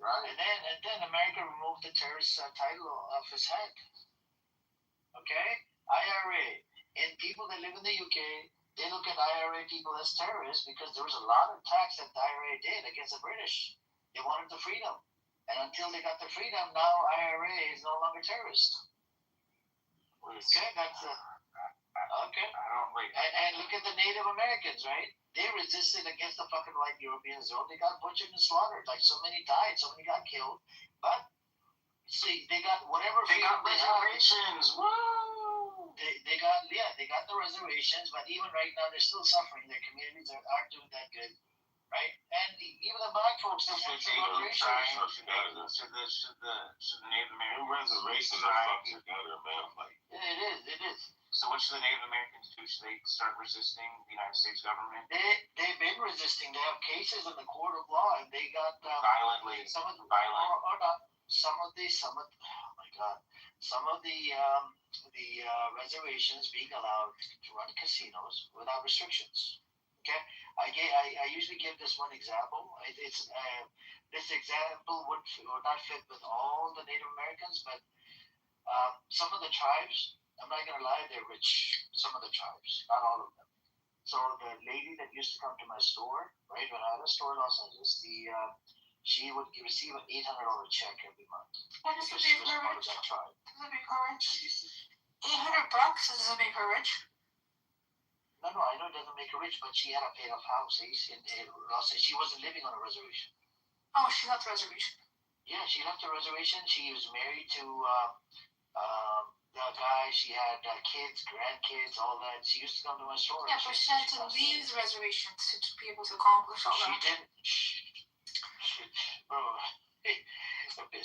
Right. And then America removed the terrorist title off his head. Okay? IRA. And people that live in the UK, they look at IRA people as terrorists because there was a lot of attacks that the IRA did against the British. They wanted the freedom. And until they got the freedom, now IRA is no longer terrorist. Okay, that's okay. And look at the Native Americans, right? They resisted against the fucking white Europeans. They got butchered and slaughtered. Like so many died, so many got killed. But see, they got whatever. They got reservations. Woo! They got the reservations, but even right now they're still suffering. Their communities aren't doing that good. Right? And even the black folks still have reservations. Should the Native American reservations are fucking together, man? Like, it is. So what should the Native Americans do? Should they start resisting the United States government? They've been resisting. They have cases in the court of law, and they got violently. Some of the reservations being allowed to run casinos without restrictions. Okay, I usually give this one example. This example would not fit with all the Native Americans, but some of the tribes, I'm not gonna lie, they're rich. Some of the tribes, not all of them. So the lady that used to come to my store, right, when I had a store in Los Angeles, she would receive an $800 check every month. That doesn't because she make was her part rich. of that tribe. Doesn't make her rich. $800 doesn't make her rich. No, I know it doesn't make her rich, but she had a paid off house in Los Angeles. She wasn't living on a reservation. Oh, she left the reservation. Yeah, she left the reservation. She was married to the guy. She had kids, grandkids, all that. She used to come to my store. Yeah, but she had to leave the reservation to be able to accomplish all that. She didn't. Bro,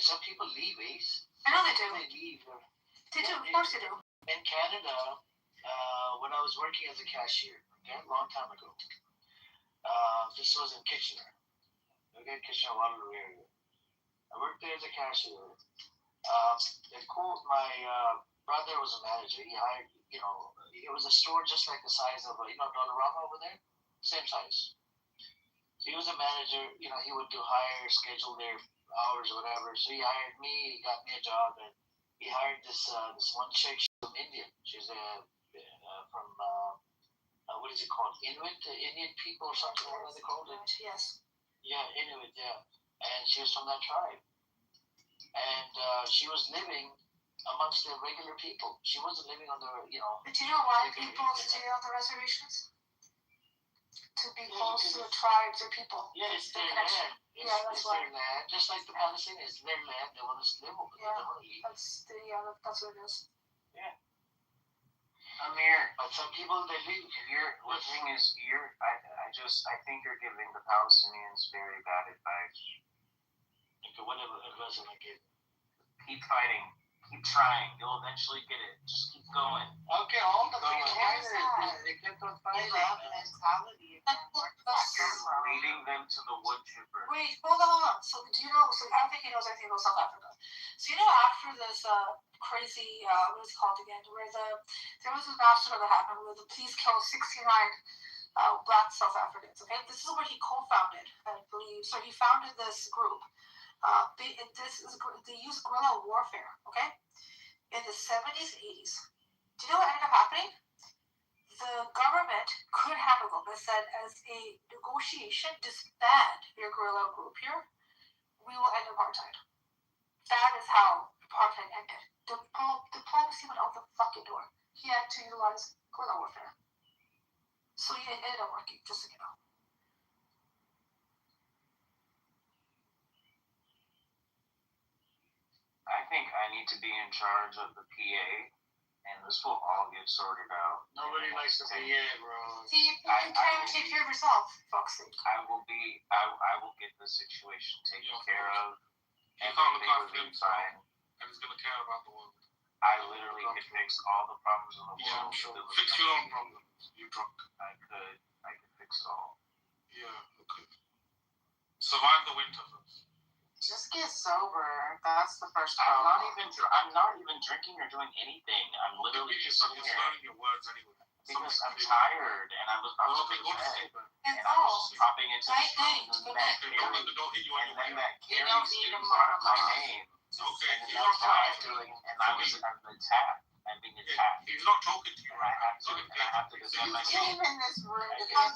some people leave, Ace. I know they do. They leave. They do, of course they do. In Canada, when I was working as a cashier, okay, a long time ago, this was in Kitchener, okay, Kitchener-Waterloo area. I worked there as a cashier. My brother was a manager. He hired, it was a store just like the size of, Dollarama over there, same size. So he was a manager. He would schedule their hours or whatever. So he hired me. He got me a job, and he hired this one chick. She's from India. She's from what is it called? Inuit, Indian people or something. What are they called? Yes. Yeah, Inuit. Yeah, and she was from that tribe, and she was living amongst the regular people. She wasn't living on the, But do you know why people stay on the reservations? To be close to the tribes or people. Yeah, it's their land. That's why. Their land, just like the Palestinians. It's their land. They want to live over there. They want to leave. That's what it is. Yeah. Amir, but some people they leave. The thing is, I think you're giving the Palestinians very bad advice. Okay, whatever advice I give. Keep fighting. Keep trying. You'll eventually get it. Just keep going. Okay, all the Keep going. they kept on fighting. Mentality. You're leading them to the wood chipper. Wait, hold on. So do you know? So I don't think he knows anything about South Africa. So you know, after this crazy, what is it called again? Where there was a massacre that happened where the police killed 69 black South Africans. Okay, this is what he co-founded, I believe. So he founded this group. They use guerrilla warfare. Okay, in the 70s, 80s. Do you know what ended up happening? The government could have a look and said, as a negotiation, disband your guerrilla group here. We will end apartheid. That is how apartheid ended. Diplomacy went out the fucking door. He had to utilize guerrilla warfare. So it ended up working, just so you know. I think I need to be in charge of the PA, and this will all get sorted out. Nobody likes the PA, bro. See, you can't take care of yourself, fuck's sake. I will get the situation taken care of. He's on the Everything will be fine. And he's gonna care about the world. I literally could fix all the problems in the world. Fix your own problems. You drunk. I could fix it all. Yeah, okay. Survive the winter first. Just get sober. That's the first I'm problem. not even drinking or doing anything. I'm literally just sitting here. Slurring your words anyway. Because I'm tired and I was about to go to bed. And I was just popping into the street and that Carrie student brought up my name. Okay, And I was attacked. I'm being attacked. He's not talking to you right now. I have to defend myself. Came in this room I because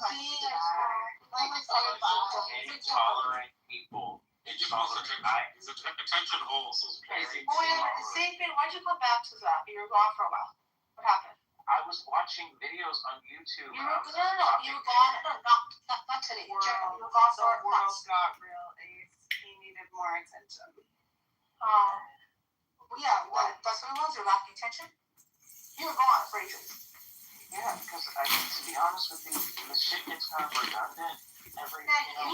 intolerant people. He just wants attention. He's attention whore. Oh yeah, Sapien, why'd you come back to that? You were gone for a while. What happened? I was watching videos on YouTube. You were gone. No, not today. In general, you were gone for the world got real. He needed more attention. Yeah, that's what it was. You're lacking attention. You were gone for ages. Yeah, because to be honest with you, the shit gets kind of redundant. You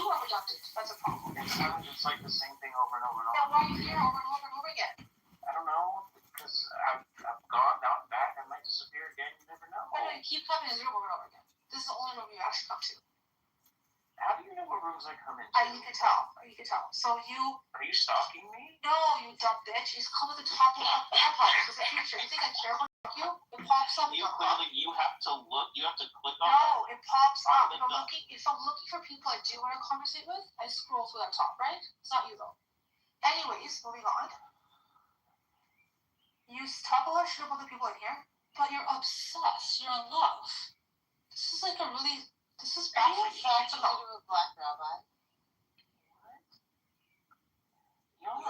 are redundant. That's a problem. It's like the same thing over and over and over. Then why are you here over and over and over again? I don't know, because I've gone, now I'm back, I might disappear again, you never know. I know, you keep coming to this room over and over again. This is the only room you actually come to. How do you know what rooms I come into? You can tell. So Are you stalking me? No, you dumb bitch. You just come to the top of the clubhouse as a feature. You think I care about you? It pops up. You have to look, you have to click on No, it pops up. If I'm looking for people I do want to conversate with, I scroll through that top, right? It's not you though. Anyways, moving on. You talk a lot of shit about the people in here, but you're obsessed. You're in love. This is bad for you. A black rabbi. Y'all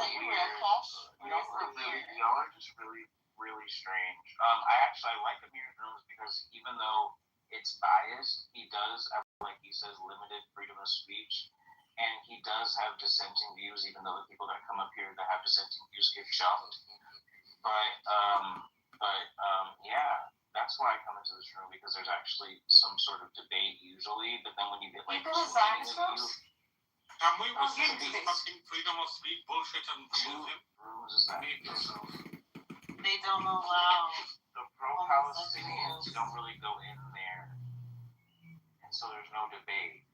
are just really, really strange. I like Amir's rooms because even though it's biased, he does have, like he says, limited freedom of speech, and he does have dissenting views, even though the people that come up here that have dissenting views get shoved. Yeah, that's why I come into this room, because there's actually some sort of debate usually, but then when you get like People with Zionist rooms? Can we listen to this fucking freedom of speech bullshit and remove him? Rooms is that they don't allow the pro-Palestinians don't really go in there, and so there's no debate.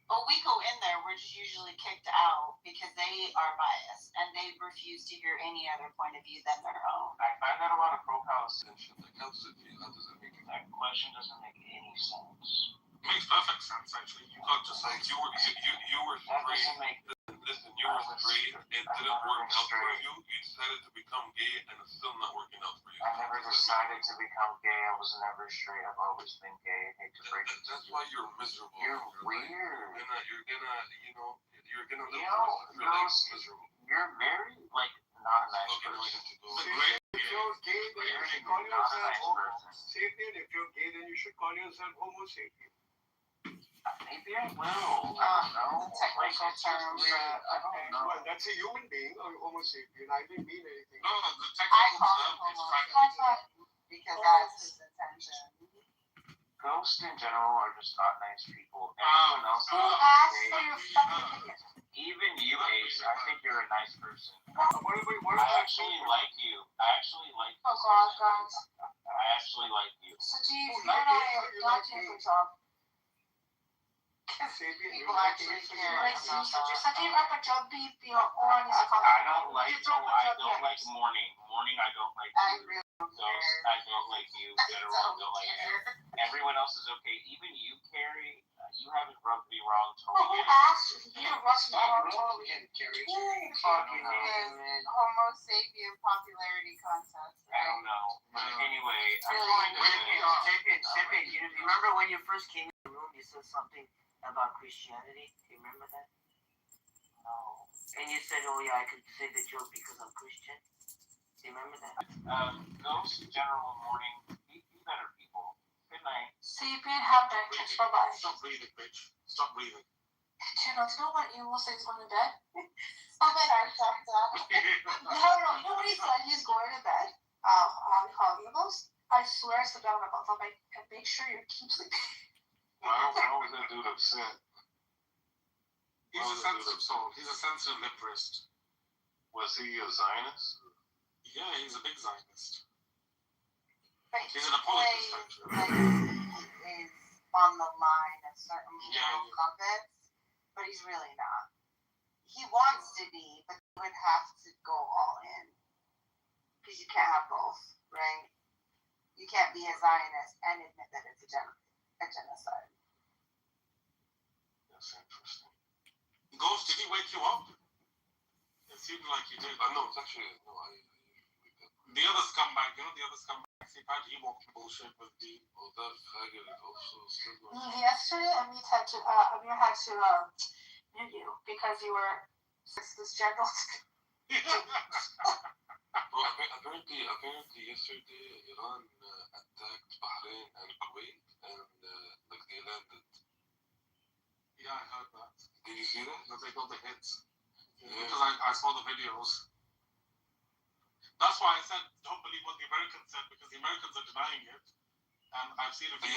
Well, we go in there, we're just usually kicked out because they are biased and they refuse to hear any other point of view than their own. I find that a lot of pro-Palestinian. That question doesn't make any sense. It makes perfect sense, actually. You can't just say you were straight. Listen, you were straight. It didn't work out for you. You decided to become gay, and it's still not working out for you. I never decided to become gay. I was never straight. I've always been gay. I hate to break it. That's why you're miserable. You're weird. You're gonna live your life miserable. You're very not a nice person. If you're gay, then you should call yourself homo sapien. If you're gay, then you should call yourself homo sapien. Maybe I will. I don't know. Technical terms. I don't know. Well, that's a human being, or homo sapien. I didn't mean anything. No, the technical term is because that's his intention. Ghosts in general are just not nice people. Everyone else Who is asked okay. for your fucking opinion? Even you, Ace, I think you're a nice person. What I actually like you. I actually like you. Oh god, guys. I actually like you. Sanjeev, you and I are not doing a good job. People actually care Like, about that. Sanjeev up a job beat, or on his I don't like morning. Morning, I don't like I you. really Ghost, I don't like you. Federal, I don't like you. Everyone else is okay. Even you, Carrie, you haven't rubbed me wrong Well, who totally. asked you? You didn't rush me wrong totally. Fucking Homo sapien popularity contest. I don't know. But anyway, Tippin, you remember when you first came in the room, you said something about Christianity? Do you remember that? No. And you said, oh yeah, I could say the joke because I'm Christian. Do you remember that? Ghost, General, Morning, be better people. Good night. Sapien, have night. Bye-bye. Stop breathing, bitch. Stop breathing. Do you know what Emo says going to bed? No, You know what he said? He's going to bed. We call Emos. I swear to God, I'm like, make sure you keep sleeping. Why was that dude upset? He's a sensitive soul. He's a sensitive liberist. Was he a Zionist? Yeah, he's a big Zionist. but He's in a politics spectrum. like is on the line of certain Muppets, but he's really not. He wants to be, but he would have to go all in. Because you can't have both, right? You can't be a Zionist and admit that it's a genocide. That's interesting. Ghost, did he wake you up? It seemed like he did. No, it's actually, no, The other scumbag, the other scumbag, he had Ewok bullshit with the... Oh, that faggot is also still... Yesterday, Amir had to mute you because you were this general. Well, apparently yesterday, Iran attacked Bahrain and Kuwait, and like they landed. Yeah, I heard that. Did you see that? That they got the hits. Yeah. Because I saw the videos. That's why I said, don't believe what the Americans said, because the Americans are denying it. And I've seen a video.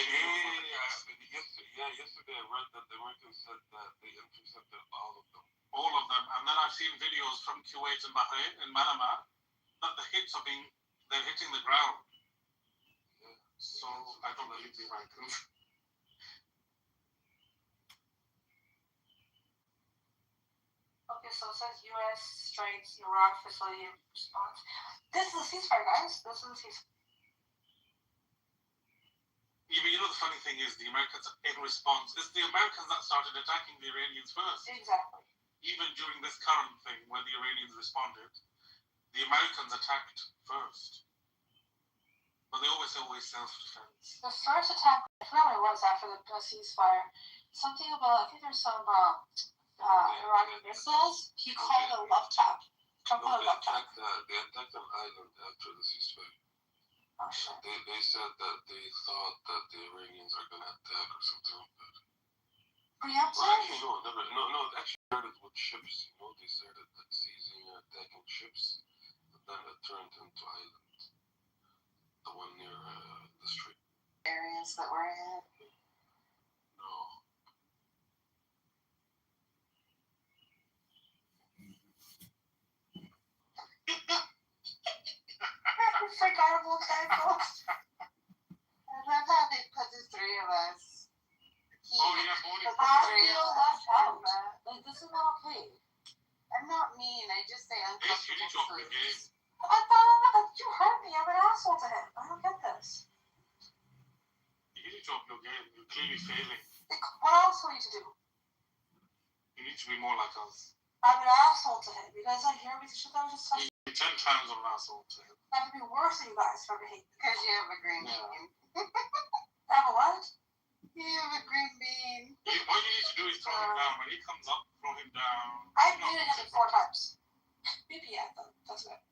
Yesterday I read that the Americans said that they intercepted all of them. All of them. And then I've seen videos from Kuwait and Bahrain and Manama that the hits are they're hitting the ground. Yeah. So I don't believe the Americans. Okay, so it says U.S. strikes Iraq facility in response. This is a ceasefire, guys. This is a ceasefire. Yeah, but the funny thing is, the Americans, in response, it's the Americans that started attacking the Iranians first. Exactly. Even during this current thing, where the Iranians responded, the Americans attacked first. But they always say self-defense. The first attack, I forgot what it was after the ceasefire. Something about, I think there's some Iranian missiles. He called it a love tap. Trump called it a love tap. They attacked an island after the ceasefire. Oh, shit. They said that they thought that the Iranians are going to attack or something like that. Preemptive? Well, actually, no, it actually started with ships. They started seizing and attacking ships, but then it turned into islands. The one near the strait. Areas that were in. No. Forgettable titles. I love how they put the three of us. I feel left out. Like, this is not okay. I'm not mean. I just say uncomfortable truths. I thought you hurt me. I'm an asshole to him. I don't get this. You need to drop your game. You're clearly failing. What else will you do? You need to be more like us. I'm an asshole to him. You guys not hear me? The shit that was just such. You're 10 times of an asshole to him. I have to be worse than you guys for hate. Because you have a green bean. I have a what? You have a green bean. What you need to do is throw him down. When he comes up, throw him down. I muted him 4 times. Maybe yeah, that's it.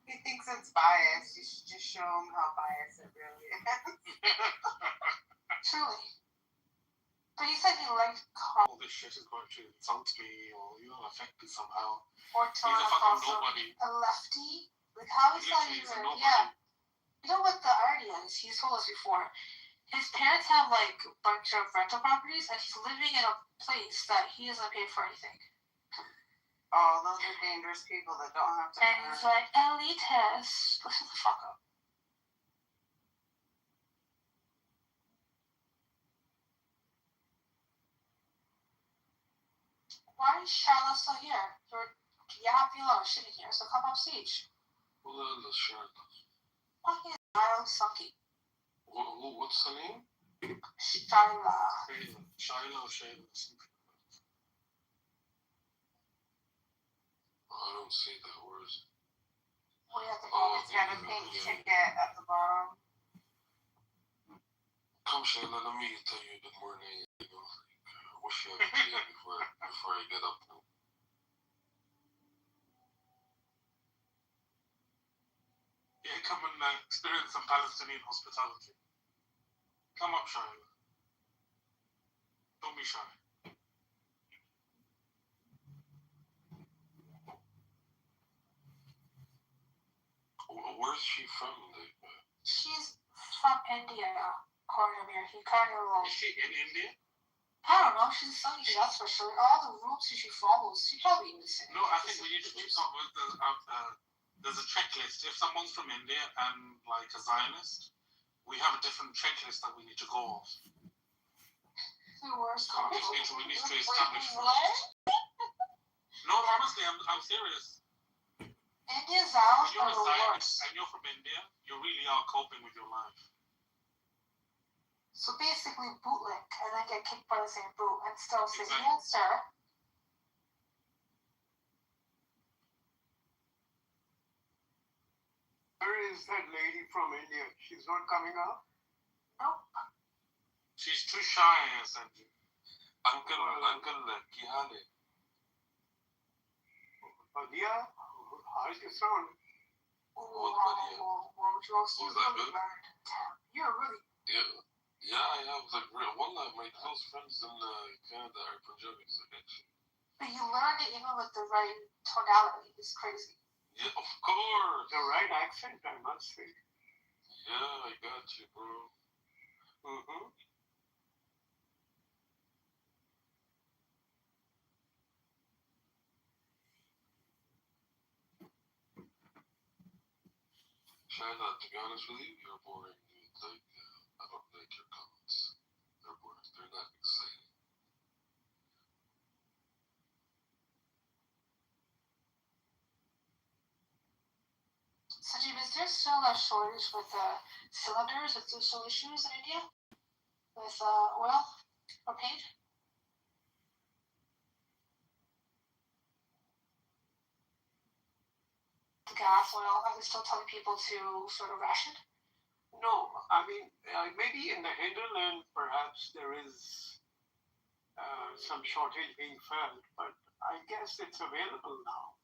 He thinks it's biased. You should just show him how biased it really is. Truly. But But he said he liked cars. All this shit is going to insult me or, affect me somehow. Or He's a fucking nobody. A lefty? Like, how is that even? Yeah. You know what the irony is? He's told us before. His parents have, like, a bunch of rental properties, and he's living in a place that he doesn't pay for anything. Oh, those are dangerous people that don't have to. And he's like, elitist. Listen the fuck up. Why is Charlotte still here? You're yapping a lot of shit in here, so come up stage. Well, Charlotte. Fucking Niall Sucky. What's her name? Shyla. Shyla or Shayla. I don't see that word. We have to go. It's got a pink ticket at the bottom. Come, Shayla, let me tell you a bit more than what she had to say before I get up now. Yeah, come and experience some Palestinian hospitality. Come up, Shayla. Don't be shy. Where's she from? She's from India, according to me. He kind of. Is she in India? I don't know. She's Sunny, that's for sure. All the rules she follows, she probably innocent. No, I think we need to keep up with there's a checklist. If someone's from India and like a Zionist, we have a different checklist that we need to go off. The worst. We need to establish. What? No, honestly, I'm serious. India's out. When you're a Zionist and you're from India, you really are coping with your life. So basically bootlick and then get kicked by the same boot and still say, yes, sir. Where is that lady from India? She's not coming up? Nope. She's too shy, Sanju. Uncle, Kihale. Badia? How's your sound? What Badia? You're really... Yeah, I have one of my close friends in Canada are Punjabis, actually. But you learn it even with the right tonality. It's crazy. Yeah, of course. The right accent, I must say. Yeah, I got you, bro. Mm-hmm. Shaila, to be honest with you, you're boring, dude. Like, I don't like your comments. They're boring. They're not exciting. Sanjeev, is there still a shortage with cylinders? Is there still issues in India with oil or paint? The gas, oil, are they still telling people to sort of ration? No, I mean, maybe in the hinterland perhaps there is some shortage being felt, but I guess it's available now.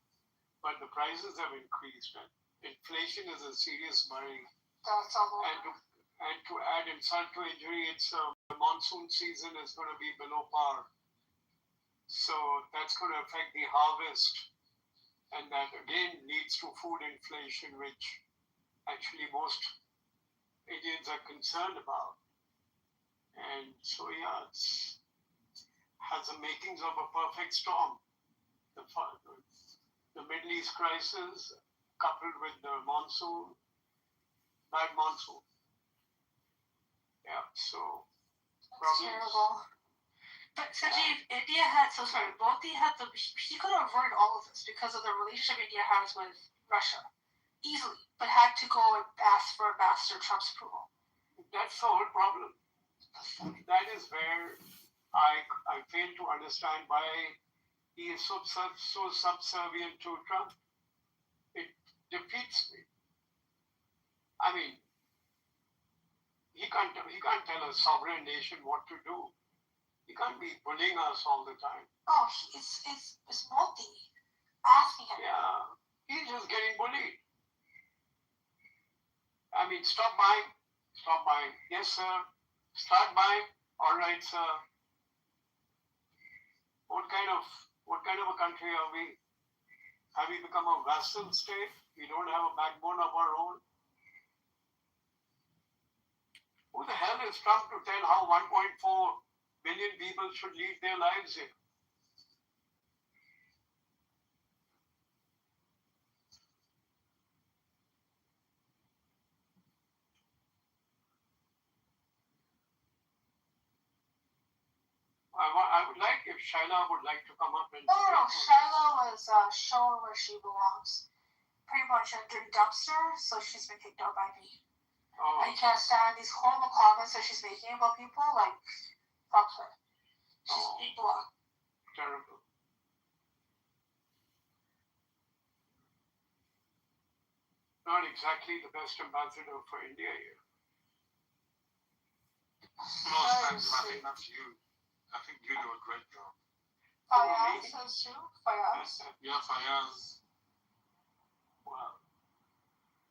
But the prices have increased, and inflation is a serious worry. That's all over. And to add insult to injury, the monsoon season is going to be below par. So that's going to affect the harvest, and that again leads to food inflation, which actually most Indians are concerned about. And so, yeah, it has the makings of a perfect storm. The Middle East crisis coupled with the monsoon, bad monsoon. Yeah, so that's terrible. But Sanjeev, India had, Modi had he could have avoided all of this because of the relationship India has with Russia. Easily, but had to go and ask for Ambassador Trump's approval. That's the whole problem. That is where I fail to understand why he is so subservient to Trump. It defeats me. I mean, he can't tell a sovereign nation what to do. He can't be bullying us all the time. Oh, it's Modi asking him. Yeah, he's just getting bullied. I mean, stop by. Yes, sir. Start by. All right, sir. what kind of a country are we? Have we become a vassal state? We don't have a backbone of our own. Who the hell is Trump to tell how 1.4 billion people should lead their lives here? I would like if Shaila would like to come up and. No, Shaila was shown where she belongs. Pretty much a dirty dumpster, so she's been kicked out by me. Oh. I can't stand these horrible comments that she's making about people. Like, fuck her. She's blocked. Terrible. Not exactly the best ambassador for India here. Most times, I think that's you. I think you do a great job. Fayaz says too. Fayaz. Yeah, Fayaz. Wow.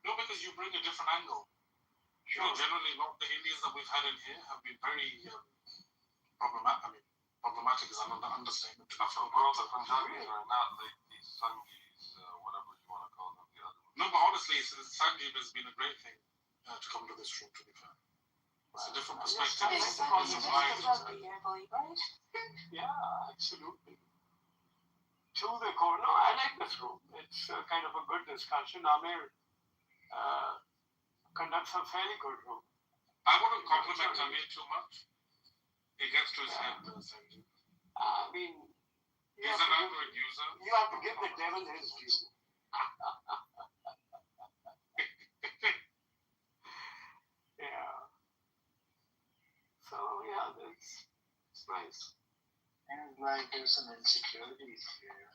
No, because you bring a different angle. Sure. Generally, a lot of the Indians that we've had in here have been very problematic is an understatement. I feel girls are Punjabis are not like these Sangis, whatever you want to call them. The other ones. No, but honestly, Sanjeev has been a great thing to come to this room, to be fair. It's a different perspective. Yeah, absolutely. To the core. No, I like this room. It's kind of a good discussion. Amir conducts a fairly good room. I wouldn't compliment Amir too much. He gets to his head, Sanjeev. I mean, he's an Android user. You have to give the devil his due. Yeah. So yeah, it's nice. And like there's some insecurities here.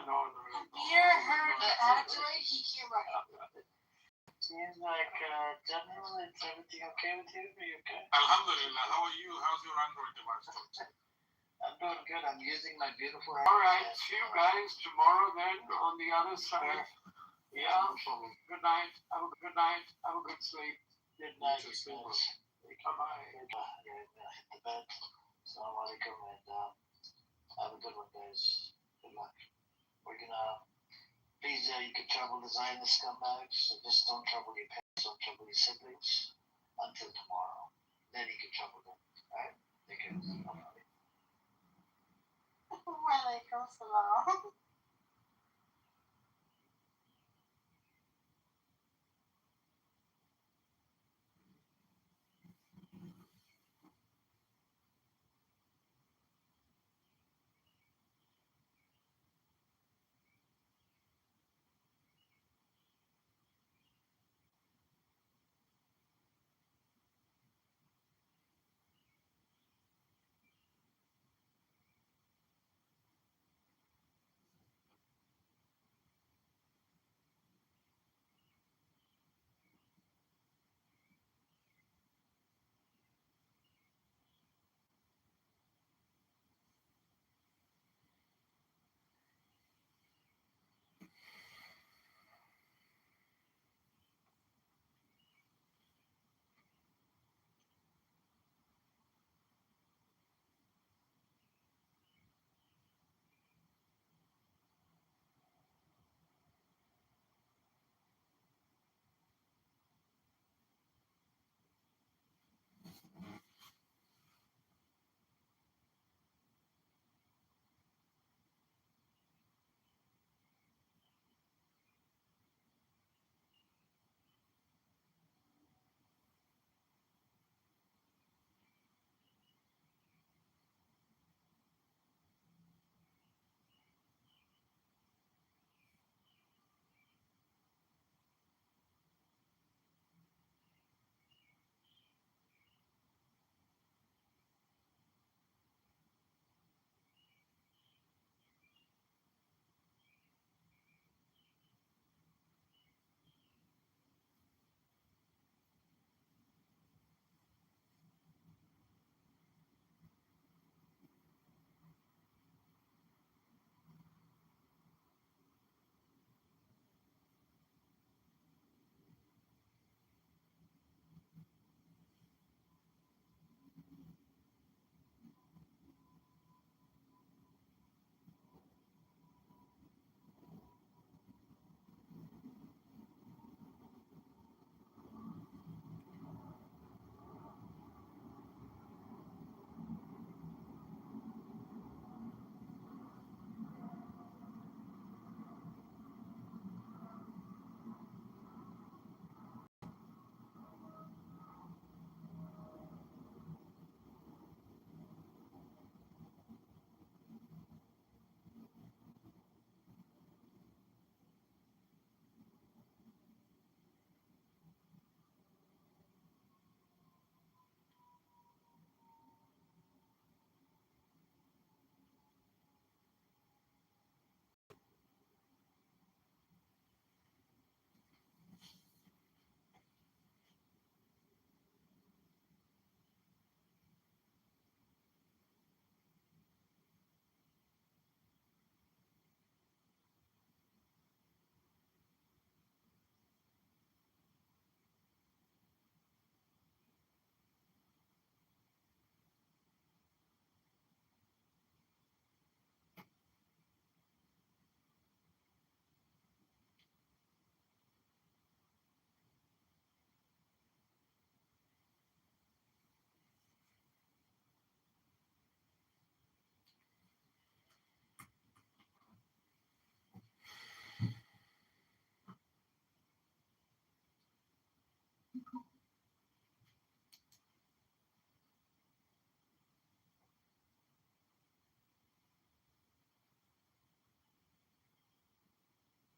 No. Amir heard the Android, he came right up. Seems like generally it's everything okay with you? Are you okay? Alhamdulillah. How are you? How's your Android device? I'm doing good. I'm using my beautiful. Alright, see you guys tomorrow then on the other side. Yeah. Good night. Have a good night. Have a good sleep. Good night. Bye-bye. Hit the bed. Assalamu alaikum and have a good one, guys. Good luck. We're gonna please you can trouble design the scumbags, so just don't trouble your parents, don't trouble your siblings until tomorrow. Then you can trouble them. Alright? Take care. Walaikum salam.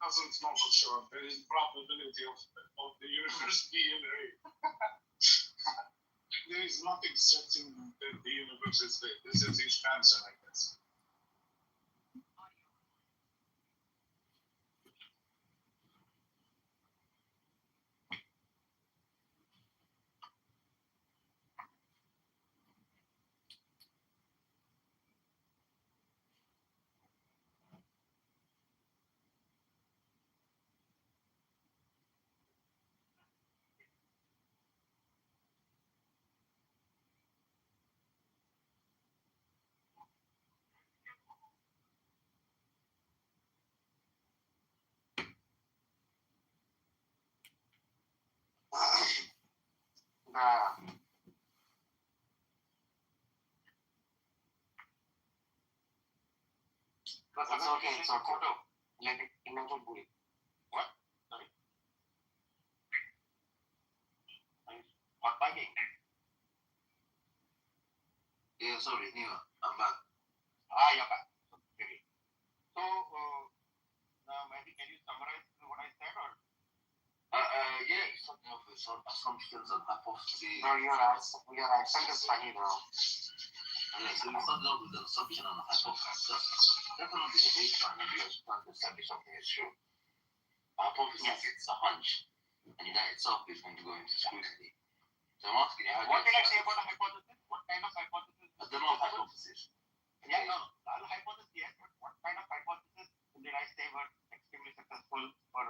doesn't know for sure. There is probability of the universe being real. There is nothing certain that the universe is real. This is his answer, I guess. It's okay, it's okay. Let it imagine bully. What? Sorry? What biking? Yeah, sorry, I'm back. You're back. Okay. So, now maybe can you summarize what I said or? Yeah, something of some assumptions and hypotheses. No, you're right. Something is funny, bro. Yeah, so you started out with an assumption and a hypothesis. Definitely the baseline and you start to establish something is true. A hypothesis is a hunch, and that itself is going to go into scrutiny. So I'm asking you, what did I say about a hypothesis? What kind of hypothesis? A general hypothesis. Yeah, no, a hypothesis, yes, but what kind of hypothesis did I say were extremely successful for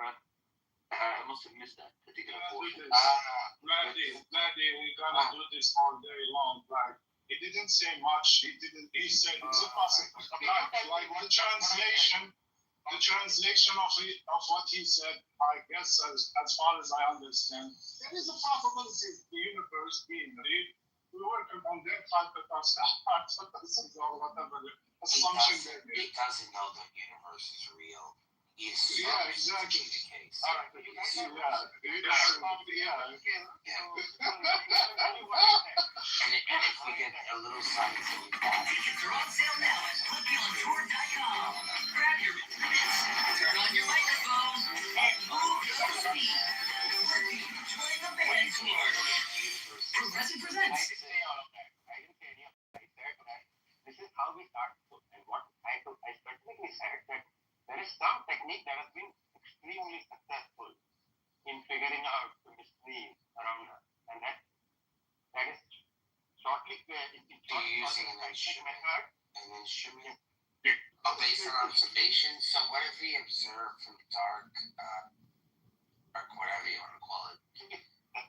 I must have missed that particular portion. Maddie, we're gonna do this all day long. Like, he didn't say much. He said it's a possibility. Like the translation of what he said, I guess, as far as I understand, there is a possibility of the universe being real. We're working on that hypothesis or whatever assumption there is. He doesn't know the universe is real. Yeah, exactly. All right, but you guys yeah. And if we get a little science in that. Tickets are on sale now at LuckyOnTour.com. Grab your minutes, turn on your microphone, and move your feet. Join the band tour. Progressive presents. I didn't say all of that. I didn't say any of that. I said that this is how we start. And what I specifically said that there is some technique that has been extremely successful in figuring out the mystery around us. And that is shortly using an instrument. An instrument based on observation. So what if we observe from dark, whatever you want to call it,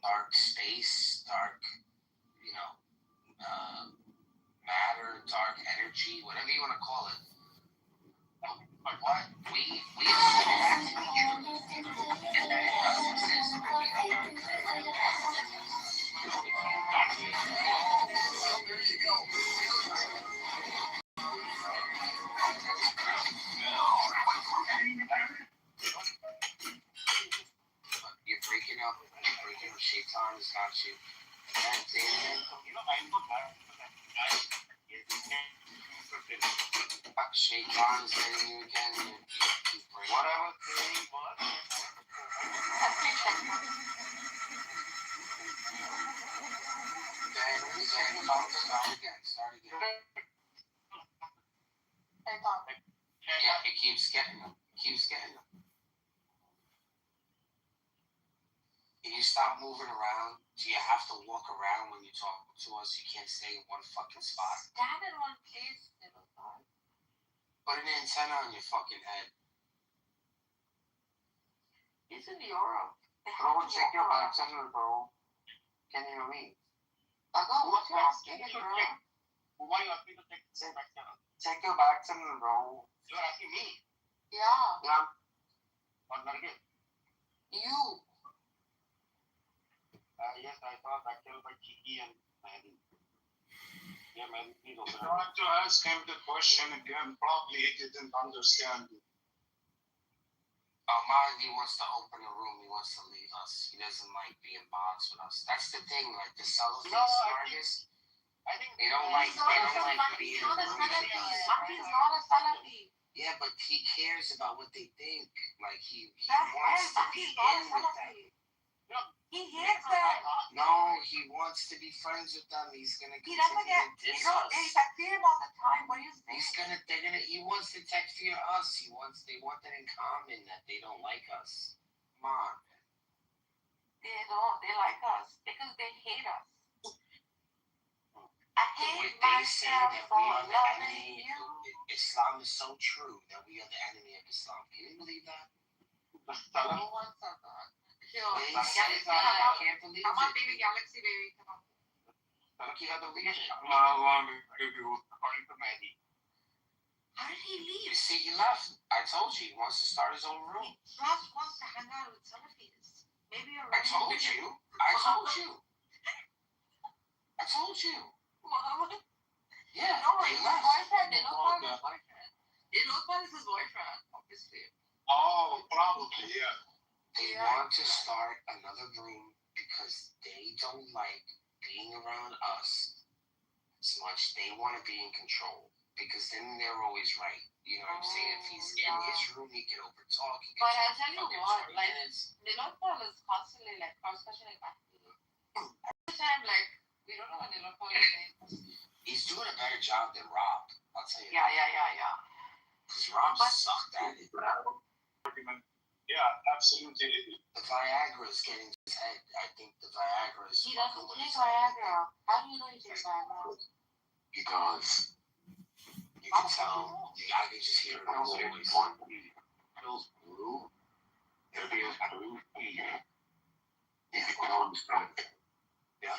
dark space, dark, matter, dark energy, whatever you want to call it. But what we You're breaking up Shaitan has got you. Shaitan is hitting you again. What I was saying was. Start again. Yeah, it keeps getting them. Can you stop moving around? Do you have to walk around when you talk to us? You can't stay in one fucking spot. Stand in one place, little dog. Put an antenna on your fucking head. It's in Europe. Bro, check your back channel, bro. Can you hear me? Why you asking to check your back channel? Check your back channel, bro. You're asking me? Yeah. What again? You. Yes, I saw back channel by Chiki and Maddie. Yeah, Maddie, please open I want to ask him the question again. Probably he didn't understand it. Mahdi wants to open a room. He wants to leave us. He doesn't like being boxed with us. That's the thing. Like the cellophane artists, they don't like being. He's not a Salafi. Yeah, but but he cares about what they think. Like he wants to be in with them. He hates them. No, he wants to be friends with them. He's gonna He doesn't continue get. to diss You know, us. they texting him all the time. What do you think? He wants to text fear us. They want that in common that they don't like us. Come on. They don't. They like us because they hate us. I hate They say myself that for we are the loving enemy. you. Islam is so true that we are the enemy of Islam. Can you believe that? No one said that. Yo, They say Galaxy, that. I can't believe come on, it. baby, Galaxy, baby, come on. You have to believe it. According to Maggie. How did he leave? You see, he left. I told you, he wants to start his own room. He just wants to hang out with Salafis. Maybe you're I right. told you. Muhammad? Yeah, No, he his left. boyfriend. Niloufar is his boyfriend. Niloufar is his boyfriend, obviously. Oh, probably, yeah. They want to start another room because they don't like being around us as much. They want to be in control because then they're always right. You know what I'm saying? If he's in his room, he can overtalk. He can But I'll tell you fucking what, 20 like, minutes. Niloufar is constantly, like, cross-questioning back to you. Every time, like, we don't know what Niloufar is saying. He's doing a better job than Rob. I'll tell you. Yeah. Because Rob sucked at it. Yeah, absolutely. The Viagra is getting to his head. I think the Viagra is. He doesn't take Viagra. How do you know he takes Viagra? He does. You can tell. I can just hear it in his voice. Feels blue. If he has blue fever, you can understand. Yeah.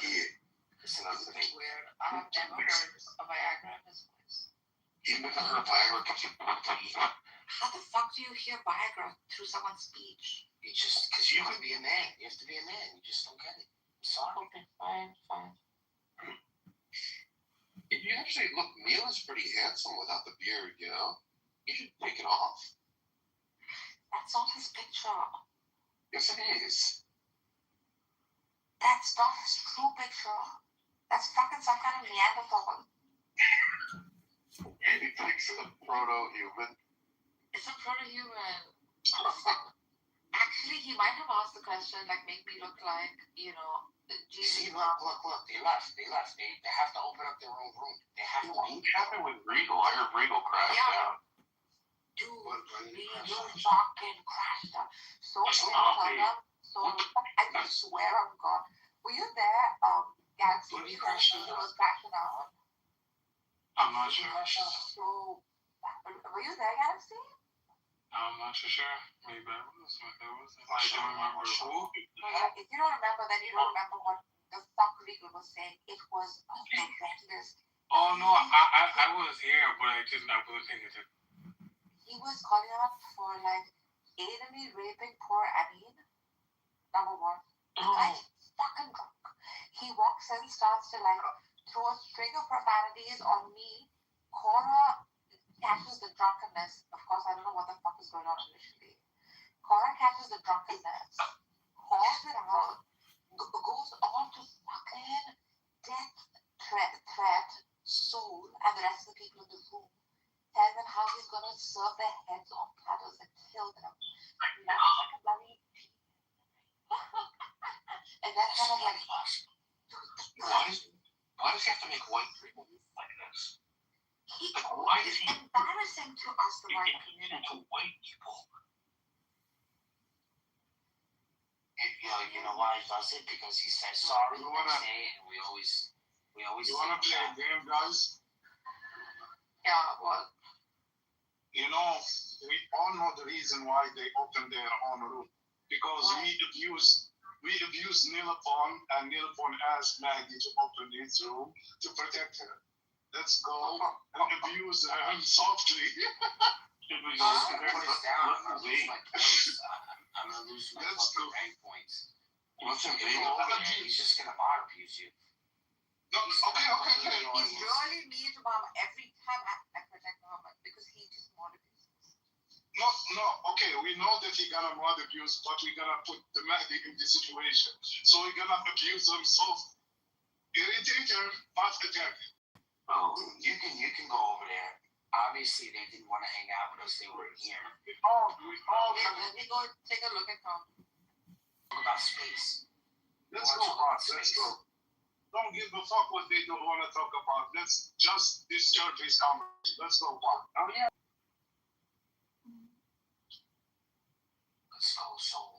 It's another thing. Weird. I have never heard a Viagra in his voice. You've never heard of Viagra because you blue fever. How the fuck do you hear Viagra through someone's speech? You just, because you can be a man. You have to be a man. You just don't get it. I'm sorry. Okay, fine. You actually look, Neil is pretty handsome without the beard, you know? You should take it off. That's not his picture. Yes, it is. That's not his true picture. That's fucking some kind of Neanderthal. He thinks of a proto-human. It's a proto-human. Actually, he might have asked the question, like, make me look like, you know, Jesus. See, look. They left. They have to open up their own room. They have to. What happened with Regal? I heard Regal crashed down. Dude, Regal fucking crashed down. So I swear on God. Were you there? Galaxy, when he was crashing out? I'm not sure. So, were you there, Galaxy? I'm not so sure. Maybe I was. I don't remember who. If you don't remember, then you don't remember what the fuck Regal was saying. It was horrendous. Oh no, I was here, but I wasn't paying attention. He was calling out for like anally raping poor Amin. Number one. The guy's fucking drunk. He walks in, starts to like throw a string of profanities on me. Cora catches the drunkenness. Of course, I don't know what the fuck is going on initially. Cora catches the drunkenness, calls it out, goes on to fucking death threat Soul and the rest of the people in the room. Tell them how he's gonna serve their heads on platters and kill them. That's like a bloody. And that kind of like. Why does he have to make white people like this? It's embarrassing to us, the white community. To white people. You know why he does it? Because he says sorry the next day, and we always. You wanna play a game, guys? Yeah, what? You know, we all know the reason why they opened their own room. Because we abused Nilapon, and Nilapon asked Maggie to open his room to protect her. Let's go and abuse her softly. Should we go put it down? I'm gonna lose my points. I'm gonna lose my fucking rank points. He's just gonna bar abuse you. No, okay. He's really mean to Mama every time I protect Mama because he just wanted to. No, okay, we know that he's gonna mod abuse, but we're gonna put the Mahdi in the situation. So we're gonna abuse him soft. Irritate her, not attack her. Oh, you can go over there. Obviously, they didn't want to hang out with us. They were here. Let me go take a look at them. Talk about space. Let's go. Don't give a fuck what they don't want to talk about. Let's just discharge his conversation. Let's go. Oh yeah. Let's go. So